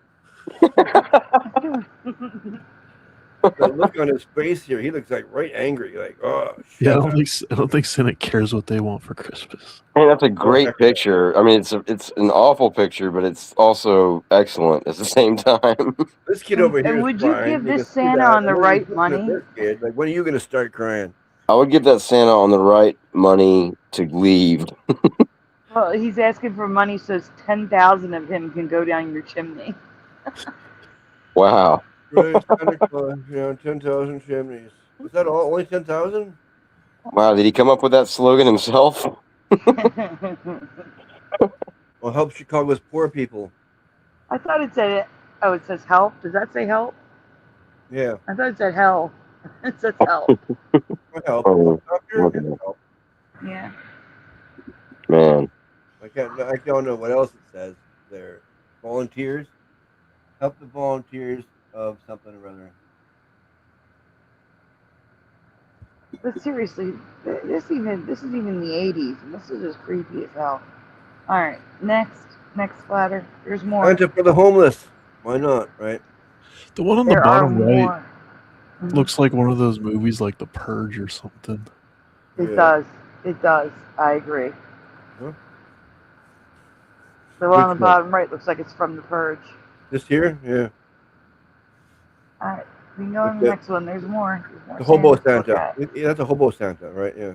F: The look on his face here, he looks like right angry, like oh shit.
E: Yeah, I don't think Santa cares what they want for Christmas.
D: Hey, that's a great picture. I mean, it's an awful picture, but it's also excellent at the same time.
F: This kid over here
C: And
F: is
C: would you
F: crying.
C: give
F: You can
C: this
F: see
C: Santa
F: that.
C: on the
F: And then
C: right
F: he's looking at
C: money?
F: this kid, like, when are you gonna start crying?
D: I would give that Santa on the right money to leave.
C: Well, he's asking for money so 10,000 of him can go down your chimney.
D: Wow.
F: Right, Santa Claus, 10,000 chimneys. Is that all? Only 10,000?
D: Wow, did he come up with that slogan himself?
F: Well, help Chicago's poor people.
C: I thought it said it. Oh, it says help. Does that say help?
F: Yeah.
C: I thought it said hell. It says help.
F: Help.
D: Oh,
F: Up here?
D: look at
F: Yeah,
D: that.
F: help.
C: Yeah.
D: Man.
F: I don't know what else it says there. Volunteers. Help the volunteers of something or other.
C: But seriously, this is even the 80s, and this is just creepy as hell. All right, next splatter. There's more.
F: Santa for the homeless. Why not, right?
E: The one on
C: There
E: the bottom
C: are
E: right
C: more.
E: looks like one of those movies like The Purge or something.
C: It does. It does. I agree.
F: Huh?
C: The one on
F: Which
C: the
F: one?
C: bottom right looks like it's from The Purge.
F: This here? Yeah.
C: All right, we can go on the next one. There's more. There's more
F: The hobo
C: Santas to look
F: Santa.
C: at.
F: Yeah, that's a hobo Santa, right? Yeah.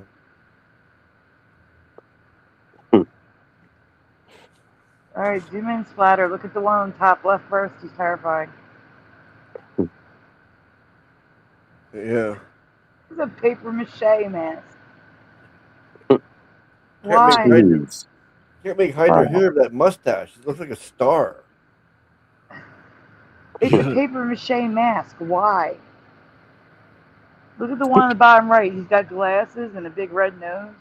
C: All right, zoom in, splatter. Look at the one on the top left first. He's terrifying.
F: Yeah.
C: It's a paper mache mask.
F: Can't
C: Why?
F: make Hydra hair of that mustache. It looks like a star.
C: It's a paper mache mask. Why? Look at the one on the bottom right. He's got glasses and a big red nose.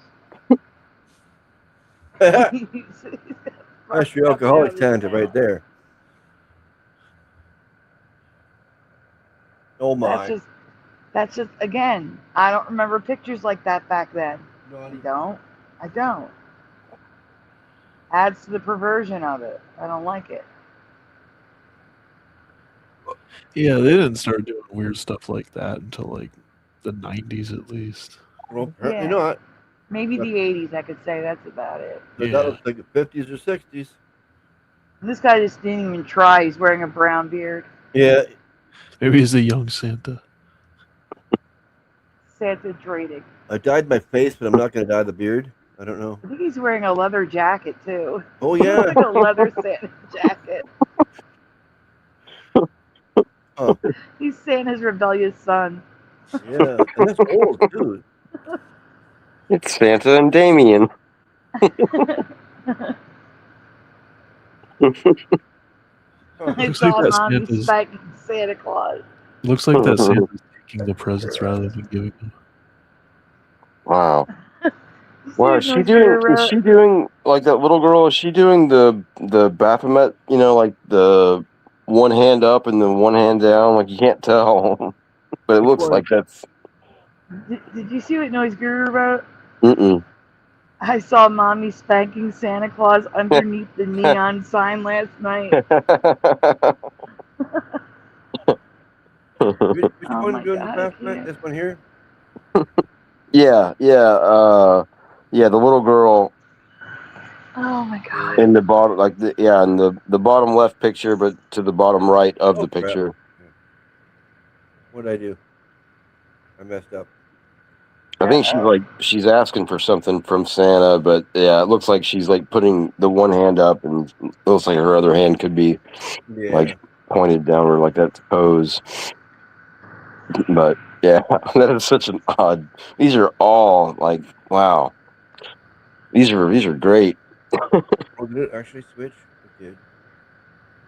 C: He's got
F: That's your alcoholic Santa right there. Oh my.
C: That's just again, I don't remember pictures like that back then.
F: No,
C: I don't. Adds to the perversion of it. I don't like it.
E: Yeah, they didn't start doing weird stuff like that until like the 90s at least.
F: Well, apparently
C: Yeah.
F: not.
C: Maybe the 80s, I could say that's about it.
F: That
E: Yeah.
F: looks like the 50s or 60s.
C: This guy just didn't even try. He's wearing a brown beard.
F: Yeah.
E: Maybe he's a young Santa.
C: Santa dreiding.
F: I dyed my face, but I'm not going to dye the beard. I don't know.
C: I think he's wearing a leather jacket too.
F: Oh, yeah.
C: Like a leather Santa jacket.
F: Oh,
C: He's Santa's rebellious son.
F: yeah. And that's old, too.
D: It's Santa and Damien.
C: I
E: Looks
C: saw
E: like that
C: Mommy
E: Santa's-
C: spanking Santa Claus.
E: Looks like that Santa's taking the presents rather than giving them.
D: Wow.
C: You see
D: Wow,
C: what
D: is she
C: Noise
D: doing?
C: Guru
D: Is
C: wrote?
D: she doing like that little girl? Is she doing the Baphomet? You know, like the one hand up and the one hand down. Like you can't tell, but it looks
F: one?
D: like that's.
C: Did you see what Noise Guru wrote?
D: Mm-mm.
C: I saw Mommy spanking Santa Claus underneath the neon sign last night.
F: Which
C: Oh
F: one
C: my
F: doing the
C: God, I
F: Baphomet?
C: can't.
F: This one here?
D: Yeah. The little girl
C: Oh my God.
D: in the bottom, like in the bottom left picture, but to the bottom right of the
F: crap.
D: picture.
F: What did I do? I messed up.
D: I think she's asking for something from Santa, but yeah, it looks like she's like putting the one hand up, and it looks like her other hand could be
F: Yeah.
D: like pointed downward, like that's pose. But yeah, that is such an odd. These are all like wow. These are great.
F: Oh, did it actually switch? It did.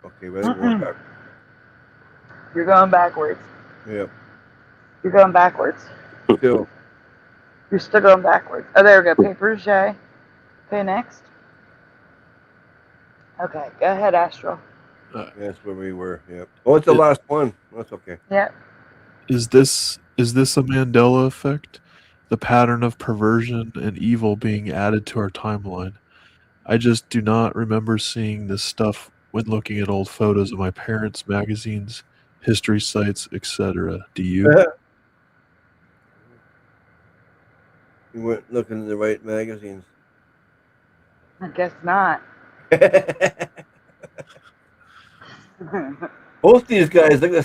F: Okay, well, I think we're back.
C: You're going backwards.
F: Yeah.
C: You're going backwards.
F: Still.
C: You're still going backwards. Oh, there we go. Paper mache. Okay, next. Okay, go ahead, Astral.
F: That's where we were. Yeah. Oh, it's the last one. That's okay.
C: Yep.
E: Is this a Mandela effect? The pattern of perversion and evil being added to our timeline. I just do not remember seeing this stuff when looking at old photos of my parents' magazines, history sites, etc. Do you?
F: You weren't looking in the right magazines.
C: I guess not.
F: Both these guys look the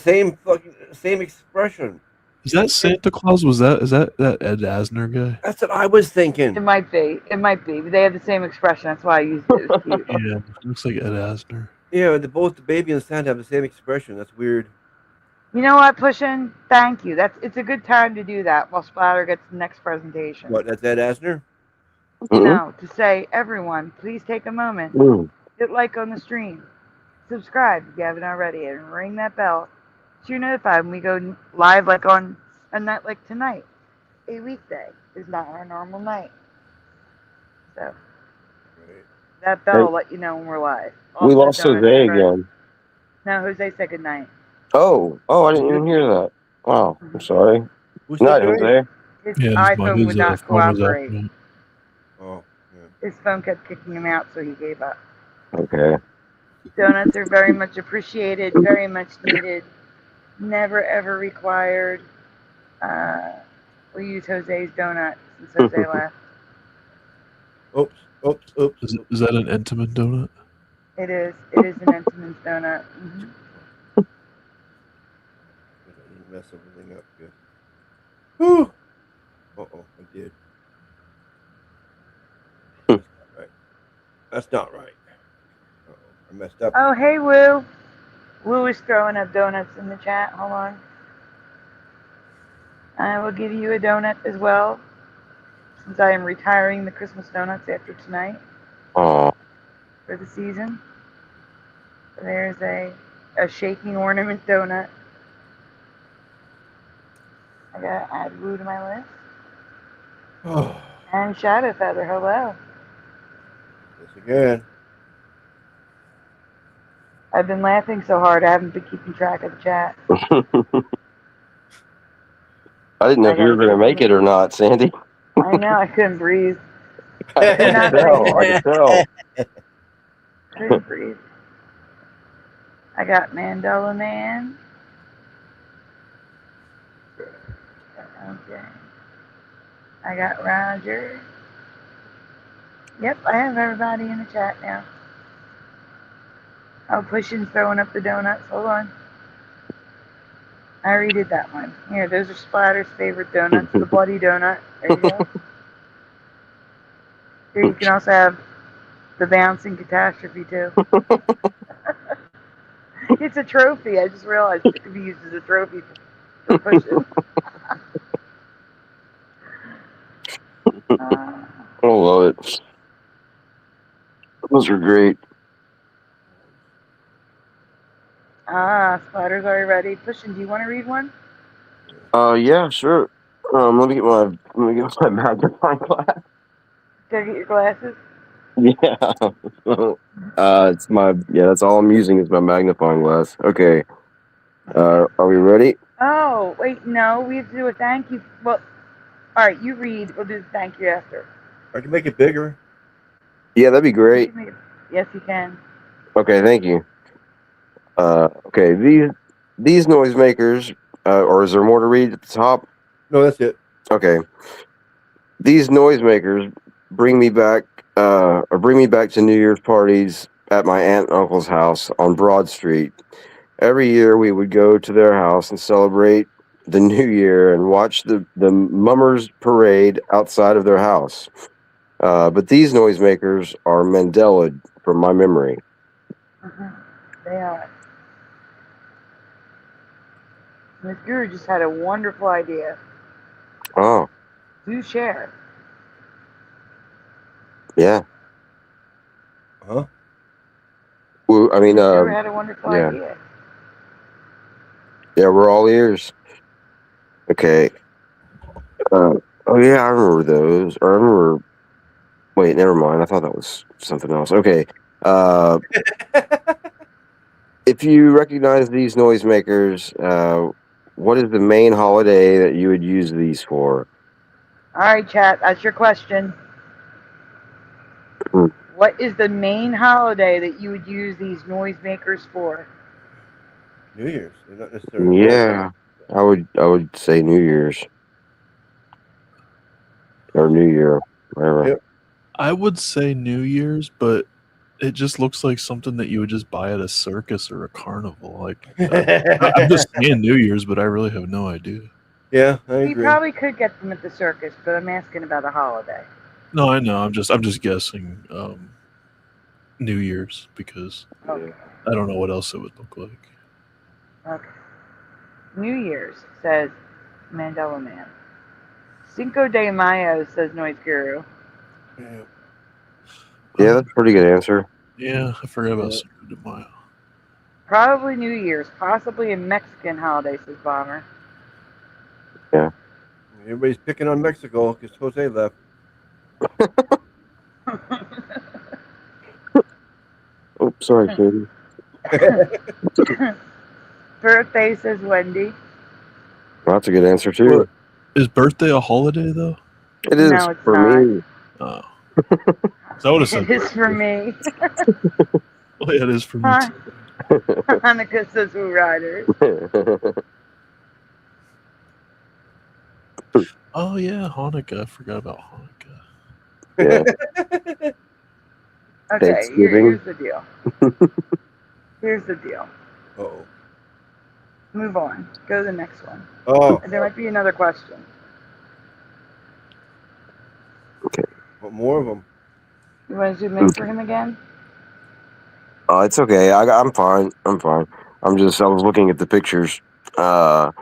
F: same expression.
E: Is that Santa Claus? Is that Ed Asner guy?
F: That's what I was thinking.
C: It might be. It might be. But they have the same expression. That's why I used it. It was cute.
E: Yeah, looks like Ed Asner.
F: Yeah, both the baby and Santa have the same expression. That's weird.
C: You know what, Pushin? Thank you. It's a good time to do that while Splatter gets the next presentation.
F: What? That's Ed Asner?
C: No, to say, everyone, please take a moment. Hit like on the stream. Subscribe if you haven't already, and ring that bell so you're notified when we go live, like on a night like tonight. A weekday is not our normal night. So that bell will let you know when we're live.
D: We lost Jose again.
C: No, Jose said good night.
D: Oh, I didn't even hear that. Wow, I'm sorry.
F: Who's
D: Night, Jose.
C: His
E: Yeah,
C: iPhone would not
E: phone was
C: cooperate.
E: acting.
F: Oh,
C: His phone kept kicking him out, so he gave up.
D: Okay.
C: Donuts are very much appreciated, very much needed, never ever required. We use Jose's donut since Jose left.
F: Oops.
E: Is that an Entenmann donut?
C: It is an Entenmann's donut. Mm-hmm.
F: I didn't mess everything up good. Whew. Uh-oh, I did. That's not right. Uh-oh, I messed up.
C: Oh, hey, Woo. Woo is throwing up donuts in the chat. Hold on. I will give you a donut as well, since I am retiring the Christmas donuts after tonight
D: Oh.
C: for the season. So there's a shaking ornament donut. I gotta add Woo to my list.
F: Oh,
C: And Shadow Feather, hello.
F: this again.
C: I've been laughing so hard I haven't been keeping track of the chat.
D: I didn't know if you were going to make it or not, Sandy.
C: I know, I couldn't breathe.
D: I
C: Could not
D: could tell. I
C: breathe.
D: could tell.
C: Couldn't breathe. I got Mandela Man. Okay. I got Roger. Yep, I have everybody in the chat now. Oh, Pushing's throwing up the donuts. Hold on. I already did that one. Here, those are Splatter's favorite donuts. The bloody donut. There you go. Here, you can also have the bouncing catastrophe, too. It's a trophy. I just realized it could be used as a trophy for Pushing.
D: I love it. Those are great.
C: Splatter's already ready. Pushing, do you want to read one?
D: Yeah, sure. Let me get my magnifying glass.
C: Go get your glasses.
D: Yeah. That's all I'm using is my magnifying glass. Okay. Are we ready?
C: Oh, wait, no, we have to do a thank you. Well, all right, you read. We'll do the thank you after.
F: I can make it bigger.
D: Yeah, that'd be great.
C: Yes, you can.
D: Okay, thank you. Okay, these noisemakers, or is there more to read at the top?
F: No, that's it.
D: Okay. These noisemakers bring me back to New Year's parties at my aunt and uncle's house on Broad Street. Every year we would go to their house and celebrate the new year and watch the mummers parade outside of their house. But these noisemakers are Mandela from my memory.
C: They are. Miss Guru just had a wonderful idea.
D: Oh,
C: Do share.
D: yeah.
F: Huh?
D: Well, I mean,
C: Miss Guru had a wonderful
D: yeah.
C: idea.
D: Yeah, we're all ears. Okay. Oh yeah, I remember those. Or I remember. Wait, never mind. I thought that was something else. Okay. If you recognize these noisemakers, what is the main holiday that you would use these for?
C: All right, chat. That's your question.
D: Hmm.
C: What is the main holiday that you would use these noisemakers for?
F: New Year's. They're not necessarily.
D: Yeah, I would say New Year's or New Year, whatever.
F: Yep.
E: I would say New Year's, but it just looks like something that you would just buy at a circus or a carnival. Like I'm just saying New Year's, but I really have no idea.
F: Yeah, I
C: You
F: agree.
C: probably could get them at the circus, but I'm asking about a holiday.
E: No, I know. I'm just guessing New Year's because
C: Okay.
E: I don't know what else it would look like.
C: Okay. New Year's, says Mandela Man. Cinco de Mayo, says Noise Guru.
F: Yeah.
D: Yeah, that's a pretty good answer.
E: Yeah, I forgot about Cinco de Mayo.
C: Probably New Year's, possibly a Mexican holiday, says Bomber.
D: Yeah.
F: Everybody's picking on Mexico because Jose left.
D: Oh, sorry, Katie.
C: Birthday, says Wendy.
D: Well, that's a good answer too.
E: What? Is birthday a holiday though?
D: It is
C: No, it's
D: for
C: not.
D: me.
E: Oh. So I would have said
C: It is for me.
E: Oh, yeah, it is for me
C: Huh?
E: too.
C: Hanukkah, says Woo Riders.
E: Oh yeah, Hanukkah. I forgot about Hanukkah.
D: Yeah.
C: Okay,
D: Thanksgiving.
C: here's the deal. Here's the deal.
F: Uh-oh.
C: Move on. Go to the next one.
F: Oh.
C: There might be another question.
D: Okay.
F: Want more of them?
C: You want to zoom in for him again?
D: Oh, it's okay. I'm fine. I was looking at the pictures.
F: Well,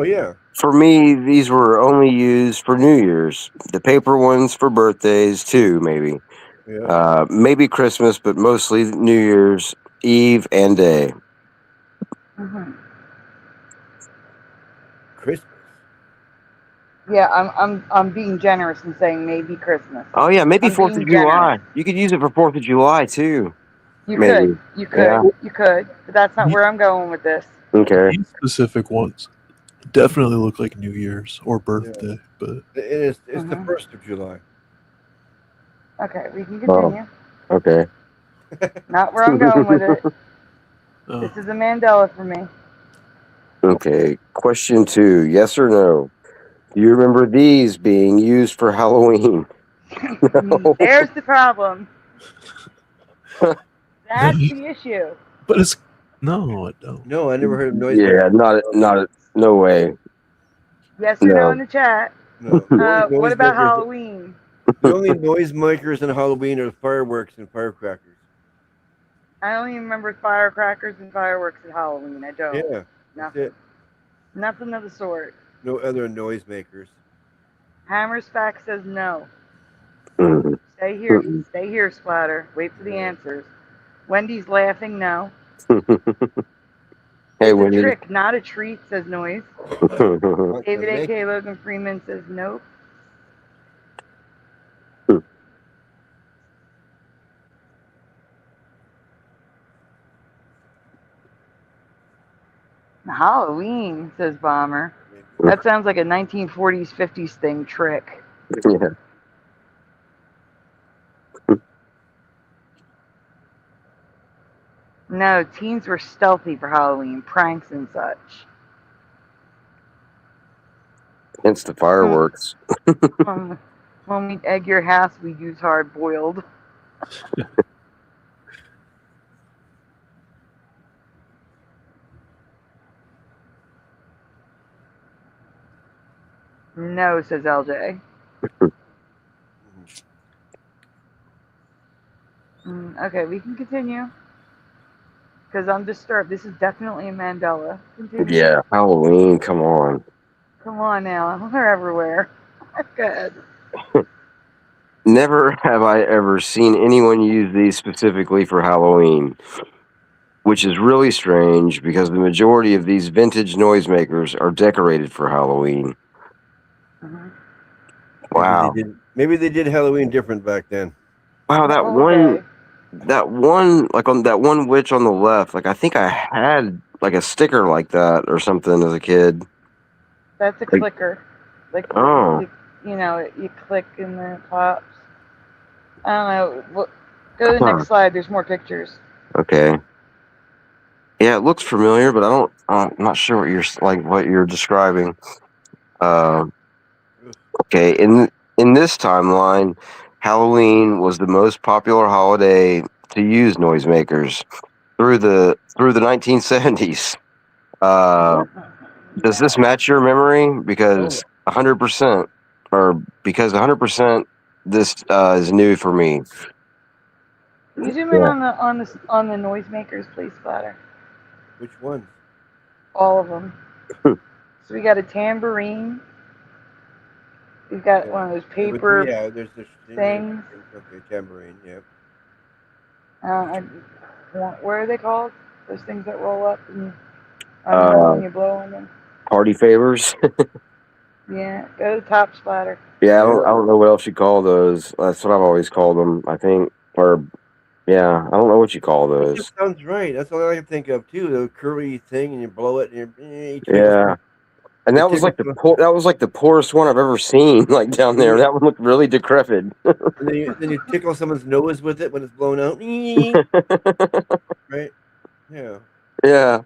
F: yeah.
D: For me, these were only used for New Year's. The paper ones for birthdays too, maybe.
F: Yeah.
D: Maybe Christmas, but mostly New Year's Eve and day.
C: Mm-hmm.
F: Christmas.
C: Yeah, I'm being generous and saying maybe Christmas.
D: Oh yeah, maybe
C: I'm
D: 4th of
C: being
D: July.
C: generous.
D: You could use it for 4th of July too.
C: You
D: Maybe.
C: could, you could,
D: Yeah.
C: you could, but that's not where I'm going with this.
D: Okay.
E: These specific ones definitely look like New Year's or birthday, but
F: It's the
C: Mhm.
F: 1st of July.
C: Okay, we can
D: Oh,
C: continue.
D: okay.
C: Not where I'm going with it.
E: oh,
C: This is a Mandela for me.
D: Okay. Question 2. Yes or no? Do you remember these being used for Halloween? No.
C: There's the problem. That's the issue.
E: but it's no, I don't.
F: No, I never heard of noise.
D: Yeah, no way.
C: Yes or no in
D: No.
C: the chat.
F: No.
C: What about Halloween?
F: The only noisemakers in Halloween are fireworks and firecrackers.
C: I only remember firecrackers and fireworks at Halloween. I don't.
F: Yeah, that's
C: Nothing.
F: it.
C: Nothing of the sort.
F: No other noisemakers.
C: Hammer's fact says no.
D: Mhm.
C: Stay here.
D: Mhm.
C: Stay here, Splatter. Wait for the answers. Wendy's laughing no.
D: Hey,
C: It's a
D: Wendy.
C: trick, not a treat, says Noise.
F: What
C: David
F: the
C: A.K. Logan Freeman says nope. Halloween, says Bomber. That sounds like a 1940s, 50s thing trick.
D: Yeah.
C: No, teens were stealthy for Halloween, pranks and such.
D: Hence the fireworks.
C: When we egg your house, we use hard boiled. No, says LJ. Okay, we can continue. Because I'm disturbed. This is definitely a Mandela. Continue.
D: Yeah, Halloween. Come on.
C: Come on now. They're everywhere. Good.
D: Never have I ever seen anyone use these specifically for Halloween, which is really strange because the majority of these vintage noisemakers are decorated for Halloween.
C: Mhm.
D: Wow.
F: Maybe they did Halloween different back then.
D: Wow, that
C: Okay.
D: one, like on that one witch on the left, like I think I had like a sticker like that or something as a kid.
C: That's a
D: Like-
C: clicker. Like,
D: Oh.
C: you click and then it pops. I don't know. Go to the next slide. There's more pictures.
D: Okay. Yeah, it looks familiar, but I'm not sure what you're describing. Okay, in this timeline, Halloween was the most popular holiday to use noisemakers through the 1970s. Does this match your memory? Because 100%, because 100%, this is new for me.
C: Can you zoom in on the noisemakers, please, Splatter?
F: Which one?
C: All of them. So we got a tambourine. We've got one of those paper
F: there's this
C: things.
F: Okay, tambourine. Yeah.
C: What are they called? Those things that roll up and when you blow on them.
D: Party favors.
C: Yeah, go to the top, Splatter.
D: Yeah, I don't know what else you call those. That's what I've always called them, I think. Or, yeah, I don't know what you call those.
F: That sounds right. That's all I can think of too. The curly thing, and you blow it, and
D: Yeah. And that was like the poorest one I've ever seen, like down there. That one looked really decrepit.
F: And then you tickle someone's nose with it when it's blown out. Right? Yeah.
D: Yeah.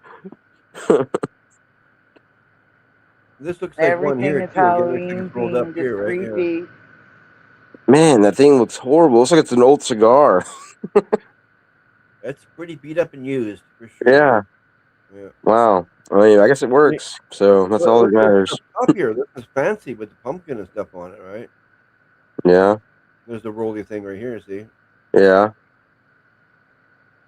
F: This looks like one here
C: Everything is
F: too. Again, looks like
C: Halloween
F: it's rolled up
C: themed.
F: here,
C: It's
F: right? Yeah.
C: creepy.
D: Man, that thing looks horrible. Looks like it's an old cigar.
F: That's pretty beat up and used for sure.
D: Yeah.
F: Yeah.
D: Wow. I mean, I guess it works. So that's all that matters.
F: Up here, this is fancy with the pumpkin and stuff on it, right?
D: Yeah.
F: There's the rolly thing right here. See?
D: Yeah.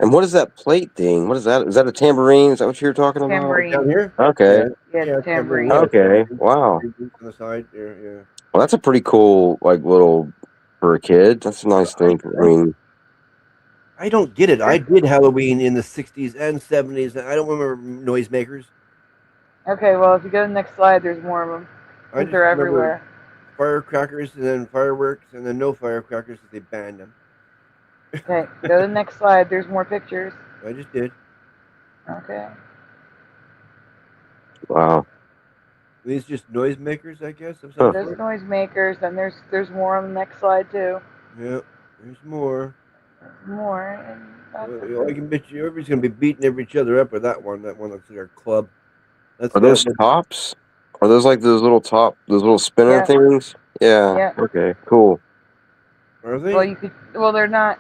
D: And what is that plate thing? What is that? Is that a tambourine? Is that what you were talking about?
C: Tambourine.
F: Down here?
D: Okay.
C: Yeah, tambourine.
D: Okay. Wow.
F: On the side there, yeah.
D: Well, that's a pretty cool, like, little for a kid. That's a nice thing. I mean,
F: I don't get it. I did Halloween in the 60s and 70s, and I don't remember noisemakers.
C: Okay, well, if you go to the next slide, there's more of them.
F: I just
C: They're
F: remember
C: everywhere.
F: Firecrackers, and then fireworks, and then no firecrackers because they banned them.
C: Okay, go to the next slide. There's more pictures.
F: I just did.
C: Okay.
D: Wow.
F: These just noisemakers, I guess, of some
C: There's
F: sort.
C: noisemakers, and there's more on the next slide too.
F: Yeah, there's more.
C: More, and that's
F: I can bet you everybody's gonna be beating each other up with that one. That one looks like our club. That's
D: Are those tops? Are those like those little spinner
C: Yeah.
D: things? Yeah.
C: Yeah.
D: Okay. Cool.
F: Are they?
C: Well, you could. Well, they're not.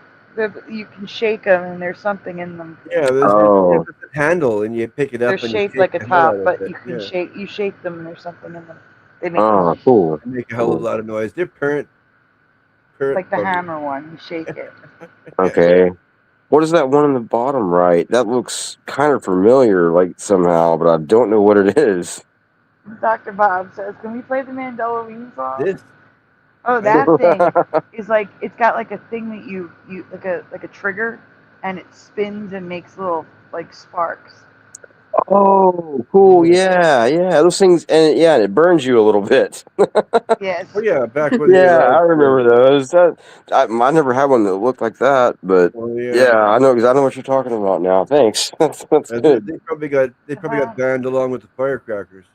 C: You can shake them, and there's something in them.
F: Yeah, there's
D: Oh.
F: a handle, and you pick it up.
C: They're
F: and you
C: shaped
F: shake
C: like a
F: the hell
C: top,
F: out of
C: but
F: it.
C: you can
F: Yeah.
C: shake. You shake them, and there's something in them. They make
D: Oh, cool.
F: They make a hell of a lot of noise. They're parrot
C: like the
F: buggers.
C: hammer one. You shake it.
D: Okay. What is that one on the bottom right? That looks kind of familiar, like somehow, but I don't know what it is.
C: Dr. Bob says, "Can we play the Mandela song?"
F: This.
C: Oh, that thing is like it's got like a thing that you like a trigger, and it spins and makes little like sparks.
D: Oh, cool. Yeah, yeah. Those things, and yeah, it burns you a little bit.
C: Yes.
F: Oh yeah, back when
D: Yeah, I remember those. I never had one that looked like that, but
F: Oh yeah.
D: yeah, I know what you're talking about now. Thanks. That's good.
F: They probably got banned along with the firecrackers.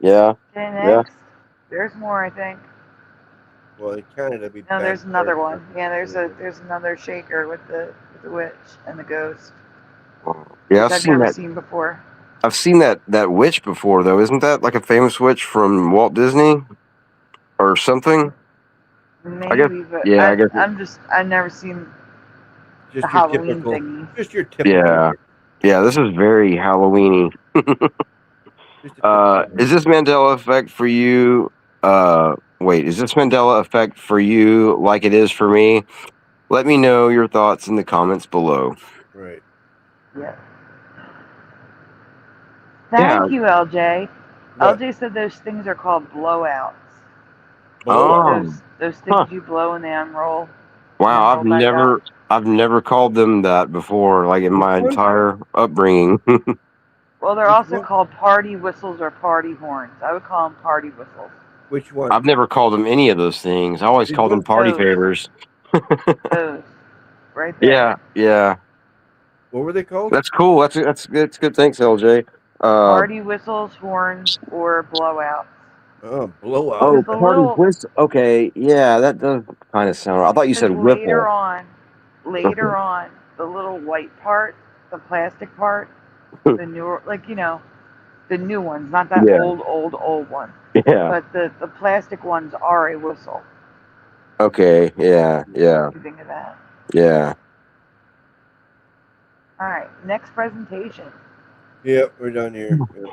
D: Yeah.
C: Okay, next.
D: Yeah.
C: There's more, I think.
F: Well, in Canada, we
C: No,
F: banned
C: there's another one.
F: firecrackers.
C: Yeah, there's another shaker with the witch and the ghost.
D: Yeah,
C: which I've never seen before.
D: I've seen that witch before, though. Isn't that like a famous witch from Walt Disney or something?
C: Maybe, but
D: yeah, I guess
C: I've never seen
F: Just
C: the
F: your
C: Halloween
F: typical.
C: thingy.
F: Just your typical.
D: Yeah. Yeah, this is very Halloweeny. Is this Mandela effect for you? Wait, is this Mandela effect for you like it is for me? Let me know your thoughts in the comments below.
F: Right.
C: Yeah. Thank you, LJ.
F: What?
C: LJ said those things are called blowouts.
D: Oh.
C: Those things you blow and they unroll.
D: Wow, I've never called them that before, like in my entire upbringing.
C: Well, they're also called party whistles or party horns. I would call them party whistles.
F: Which one?
D: I've never called them any of those things. I always called them party favors.
C: Those, right there.
D: Yeah, yeah.
F: What were they called?
D: That's cool. That's good. Thanks, LJ.
C: Party whistles, horns, or blowouts.
F: Oh, blowout.
D: Oh, party whistle. Okay, yeah, that does kind of sound. I thought you said whipple.
C: Later on, the little white part, the plastic part, the newer, the new ones, not that old one.
D: Yeah.
C: But the plastic ones are a whistle.
D: Okay. Yeah. Yeah.
C: You think of that.
D: Yeah.
C: All right. Next presentation.
F: Yep, we're done here. Yep.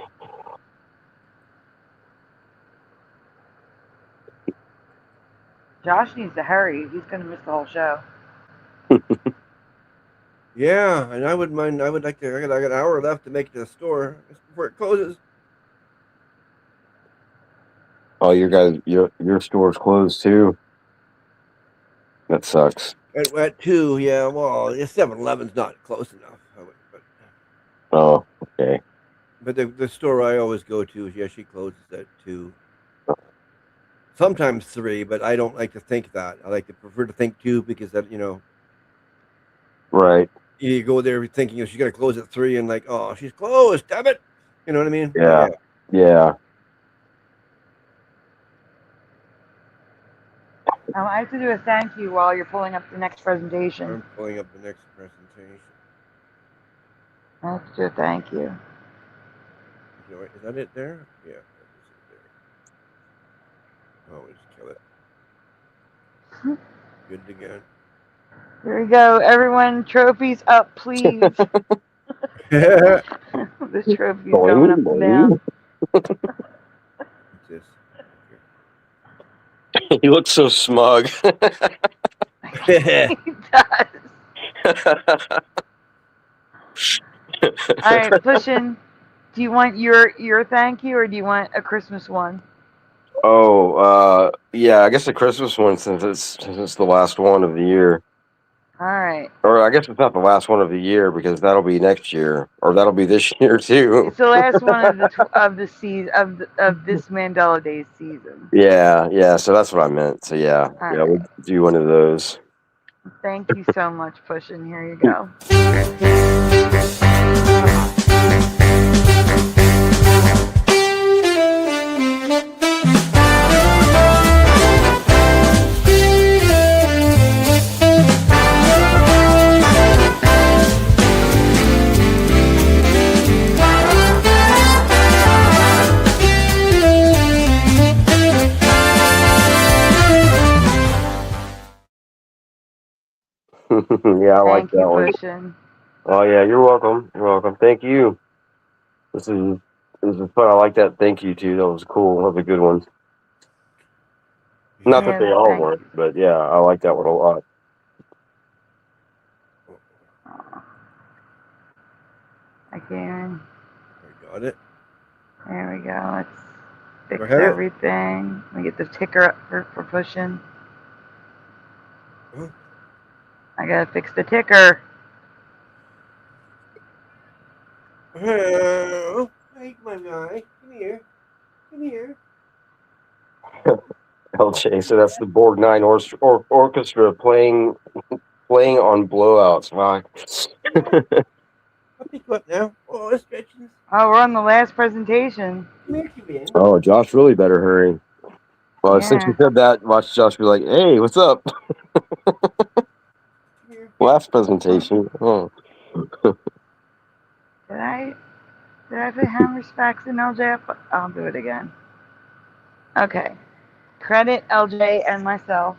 C: Josh needs to hurry. He's going to miss the whole show.
F: Yeah, and I wouldn't mind. I would like to. I got an hour left to make it to the store before it closes.
D: Oh, your store's closed too. That sucks.
F: At 2, yeah. Well, 7-Eleven's not close enough.
D: Oh, okay.
F: But the store I always go to, she closes at 2. Sometimes 3, but I don't like to think that. I like to prefer to think 2 because that
D: Right.
F: You go there thinking she's gonna close at 3 and like, oh, she's closed, damn it. You know what I mean?
D: Yeah. Yeah.
C: I have to do a thank you while you're pulling up the next presentation.
F: I'm pulling up the next presentation.
C: I have to do a thank you.
F: Is that it there? Yeah. Oh, we just kill it. Good again.
C: Here we go, everyone. Trophies up, please. The trophy's going up and down.
D: He looks so smug.
C: He does. All right, Pushin. Do you want your thank you, or do you want a Christmas one?
D: Oh, yeah. I guess the Christmas one, since it's the last one of the year.
C: All right.
D: Or I guess it's not the last one of the year because that'll be next year, or that'll be this year too.
C: It's the last one of the season of this Mandela Days season.
D: Yeah, yeah. So that's what I meant. So yeah,
C: All
D: yeah. We'll do one of those.
C: Thank you so much, Pushin'. Here you go.
D: Yeah, I like
C: Thank you,
D: that one.
C: Pushin'.
D: Oh yeah, you're welcome. You're welcome. Thank you. This is fun. I like that. Thank you too. That was cool. That was a good one. Not that
C: Yeah,
D: they all
C: thank
D: were, but yeah, I like that one a lot.
C: Again.
F: I got it.
C: There we go. Let's fix
F: Go ahead.
C: everything. Let me get the ticker up for Pushin'.
F: Huh?
C: I gotta fix the ticker.
F: Oh, hey, my guy. Come here. Come here.
D: LJ, so that's the Borg 9 orchestra playing on blowouts. Wow.
F: I'll pick you up now. Oh, stretches.
C: Oh, we're on the last presentation.
F: Come here, come in.
D: Oh, Josh really better hurry. Well, since you
C: Yeah.
D: said that, watch Josh be like, "Hey, what's up?" Last presentation. Oh.
C: Did I put hammer specs in LJ? I'll do it again. Okay. Credit LJ and myself.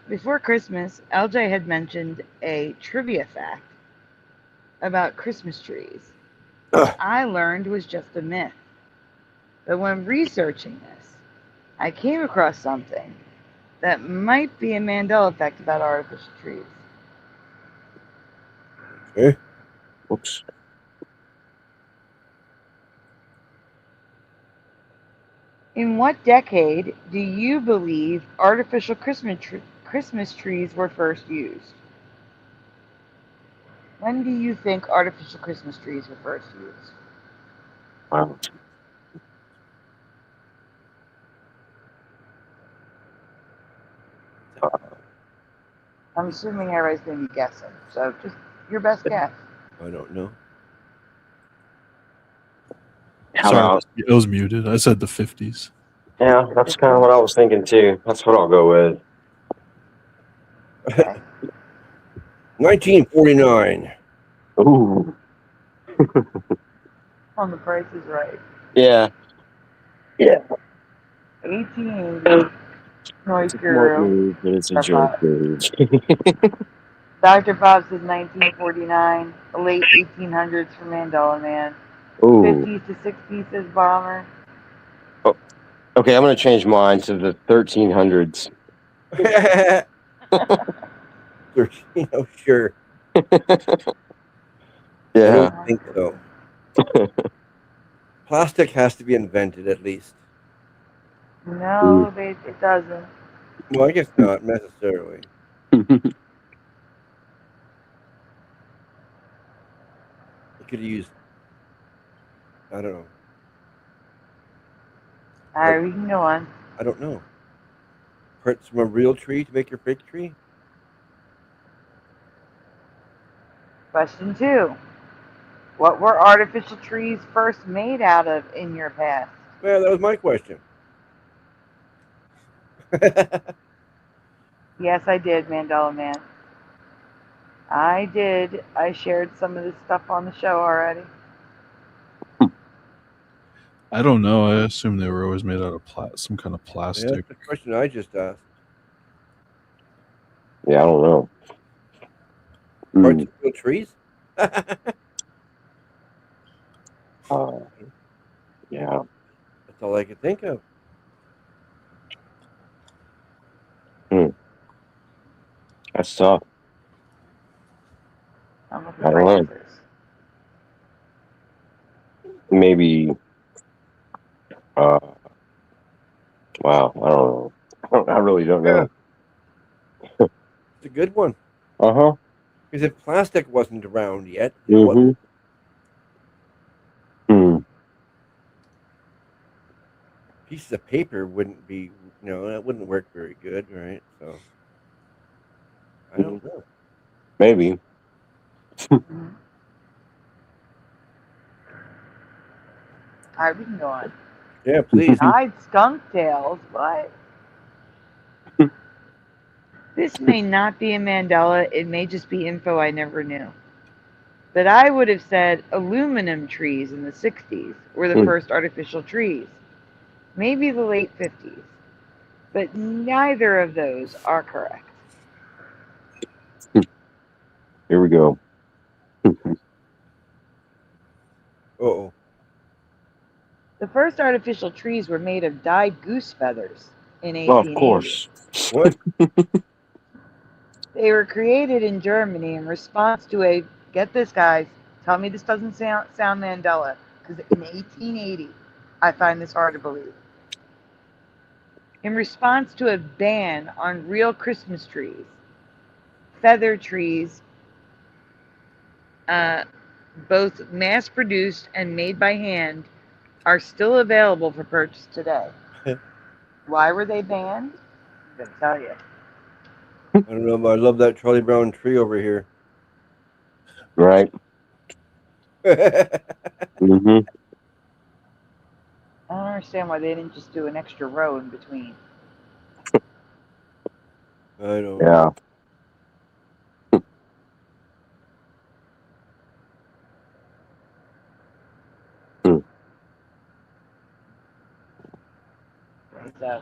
C: Before Christmas, LJ had mentioned a trivia fact about Christmas trees that I learned was just a myth. But when researching this, I came across something that might be a Mandela effect about artificial trees.
F: Okay.
D: Oops.
C: In what decade do you believe artificial Christmas trees were first used? When do you think artificial Christmas trees were first used?
D: Wow.
C: I'm assuming everybody's going to be guessing, so just your best guess.
F: I don't know.
D: How
E: Sorry,
D: about?
E: it was muted. I said the 50s.
D: Yeah, that's kind of what I was thinking too. That's what I'll go with.
C: Okay.
F: 1949.
D: Ooh.
C: On the Price is Right.
D: Yeah. Yeah.
C: 1880. Noise
D: It's a smart
C: Guru.
D: move, but it's a
C: Or
D: jerk
C: Bob.
D: move.
C: Dr. Bob says 1949. The late 1800s for Mandela Man.
D: Ooh.
C: 50s to 60s says Bomber.
D: Oh, okay, I'm gonna change mine to the 1300s.
F: 13. Oh, sure. I
D: Yeah.
F: don't think so. Plastic has to be invented at least.
C: No, it doesn't.
F: Well, I guess not necessarily. You could use, I don't know.
C: Alright, we can go on.
F: I don't know. Parts from a real tree to make your fake tree?
C: Question 2. What were artificial trees first made out of in your past?
F: Well, that was my question.
C: Yes, I did, Mandela Man. I did. I shared some of this stuff on the show already.
E: I don't know. I assume they were always made out of some kind of
F: Yeah,
E: plastic.
F: that's the question I just asked.
D: Yeah, I don't know.
F: Parts of real trees?
D: Yeah.
F: That's all I could think of.
D: That's tough.
C: I'm looking
D: I
C: for
D: don't know.
C: answers.
D: Maybe. Wow. I don't know. I really don't
F: Yeah,
D: know.
F: it's a good one.
D: Uh huh.
F: Because if plastic wasn't around yet,
D: Mm-hmm.
F: pieces of paper wouldn't be that wouldn't work very good, right? So I don't know.
D: Maybe.
C: Mhm. All right, we can go on.
F: Yeah, please.
C: Dyed skunk tails. What? This may not be a Mandela. It may just be info I never knew. But I would have said aluminum trees in the 60s were the first artificial trees. Maybe the late 50s. But neither of those are correct.
D: Here we go.
F: Uh-oh.
C: The first artificial trees were made of dyed goose feathers in
D: Well, of
C: 1880.
D: course.
F: What?
C: They were created in Germany in response to a, get this guys, tell me this doesn't sound Mandela, because in 1880, I find this hard to believe. In response to a ban on real Christmas trees, feather trees, both mass produced and made by hand, are still available for purchase today. Why were they banned? I'm going to tell you.
F: I don't know, but I love that Charlie Brown tree over here.
D: Right. Mm-hmm.
C: I don't understand why they didn't just do an extra row in between.
F: I don't
D: Yeah.
C: So,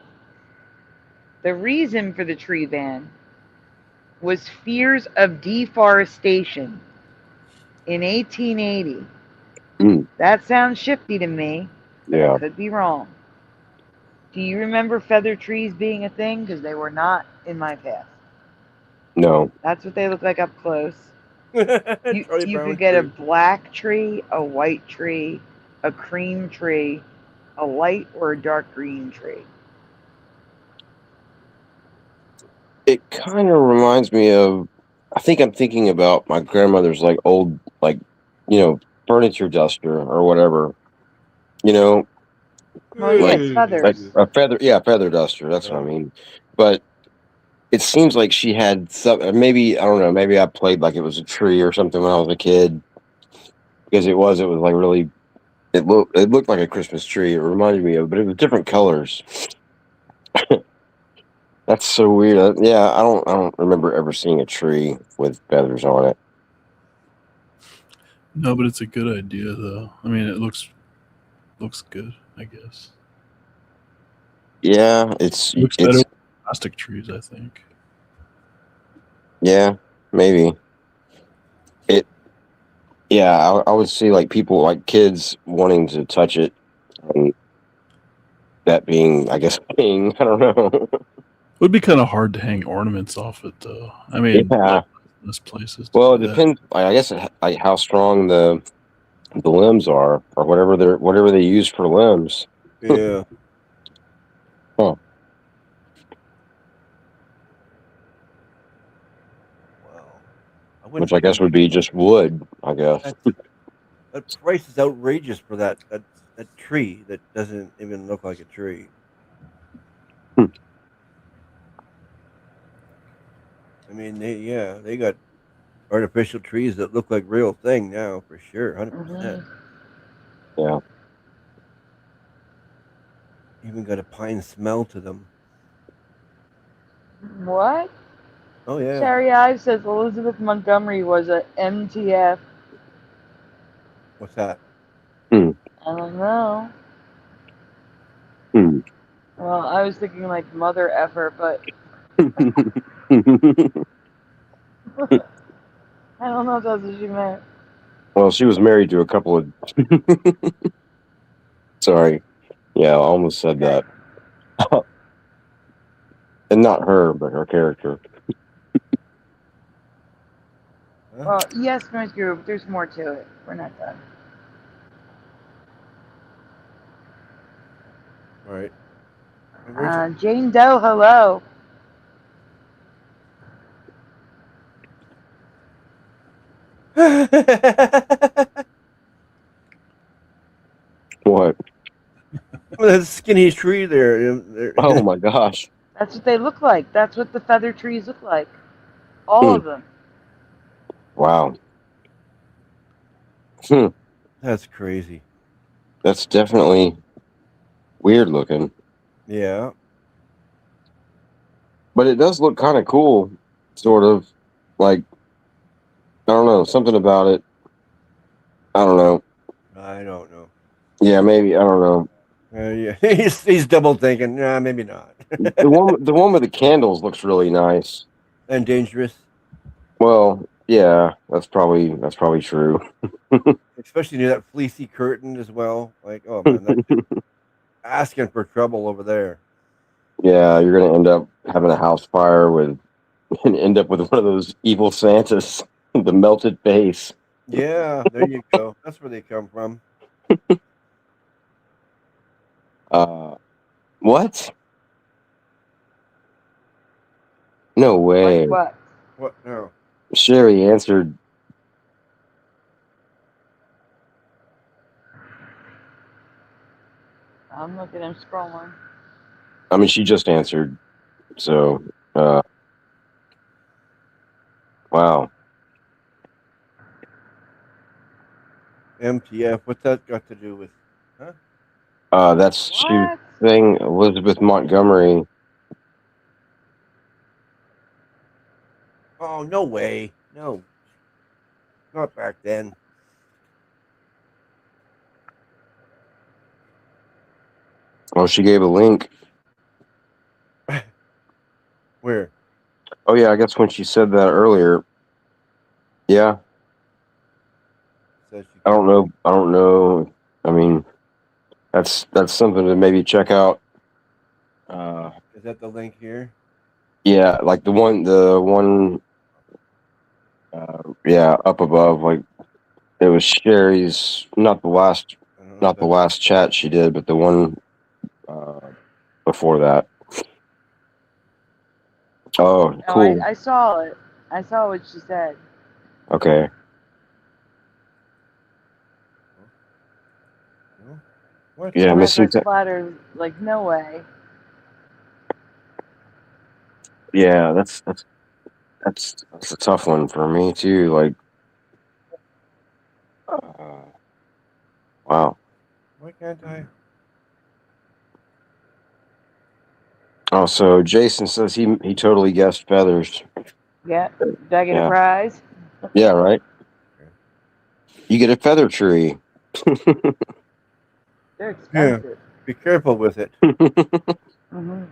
C: the reason for the tree ban was fears of deforestation in 1880. That sounds shifty to me, but I could be wrong. Do you remember feather trees being a thing? Because they were not in my past.
D: No.
C: That's what they look like up close. You
F: Brown
C: could get a
F: tree.
C: black tree, a white tree, a cream tree, a light or a dark green tree.
D: It kind of reminds me of, I think I'm thinking about my grandmother's like old, like, furniture duster or whatever,
C: Well, yeah,
D: like,
C: it's
D: like
C: feathers.
D: a feather duster. That's what I mean. But it seems like she had some, maybe, I don't know, maybe I played like it was a tree or something when I was a kid, because it was like really, it looked like a Christmas tree. It reminded me of, but it was different colors. That's so weird. Yeah, I don't remember ever seeing a tree with feathers on it.
E: No, but it's a good idea, though. I mean, it looks good, I guess.
D: Yeah,
E: It looks better than plastic trees, I think.
D: Yeah, maybe. Yeah, I would see like people, like kids wanting to touch it, and that being, I guess, I don't know.
E: It would be kind of hard to hang ornaments off it, though. I mean,
D: Yeah.
E: like, there's places to
D: Well, it
E: do that.
D: depends. I guess like how strong the limbs are, or whatever they use for limbs.
F: Yeah.
D: Huh.
F: Wow.
D: Which I guess would be just wood, I guess.
F: That price is outrageous for that tree that doesn't even look like a tree. I mean, they got artificial trees that look like real thing now for sure, 100%.
D: Yeah.
F: Even got a pine smell to them.
C: What?
F: Oh yeah.
C: Cherry Ives says Elizabeth Montgomery was a MTF.
F: What's that?
C: I don't know.
D: Hmm.
C: Well, I was thinking like mother effer, but I don't know if that's what she meant.
D: Well, she was married to a couple of. Sorry. Yeah, I almost said that. And not her, but her character.
C: Well, yes, Noise Group, there's more to it. We're not done.
F: All right.
C: Jane Doe, hello.
D: What?
F: That skinny tree there.
D: Oh my gosh.
C: That's what they look like. That's what the feather trees look like. All
D: Hmm.
C: of them.
D: Wow. Hmm.
F: That's crazy.
D: That's definitely weird looking.
F: Yeah.
D: But it does look kind of cool, sort of. Like, I don't know, something about it. I don't know.
F: I don't know.
D: Yeah, maybe, I don't know.
F: Yeah, he's double thinking. Nah, maybe not.
D: The one with the candles looks really nice.
F: And dangerous,
D: Well, yeah, that's probably true.
F: especially near that fleecy curtain as well. Like, oh man, that's just asking for trouble over there.
D: Yeah, you're gonna end up having a house fire with and end up with one of those evil Santas, the melted face.
F: Yeah, there you go. That's where they come from.
D: What? No
C: Like
D: way.
C: what?
F: What? No.
D: Sherry answered.
C: I'm looking. I'm scrolling.
D: I mean, she just answered. So, wow.
F: MTF. What's that got to do with? Huh?
D: That's she was
C: What?
D: saying Elizabeth Montgomery.
F: Oh, no way. No. Not back then.
D: Oh, she gave a link.
F: Where?
D: Oh yeah, I guess when she said that earlier. Yeah,
F: Says she
D: I don't know. I don't know. I mean, that's something to maybe check out.
F: Is that the link here?
D: Yeah, like the one. Yeah, up above. Like it was Sherry's. Not the last chat she did, but the one before that. Oh,
C: No,
D: cool.
C: I saw it. I saw what she said.
D: Okay.
F: What?
D: Yeah, missing.
C: Splatter. Like no way.
D: Yeah, that's a tough one for me too. Like, wow.
F: Why can't I?
D: Oh, so Jason says he totally guessed feathers.
C: Yeah. Did I get a
D: Yeah.
C: prize?
D: Yeah, right. You get a feather tree.
C: They're expensive.
F: Be careful with it.
C: Mm-hmm.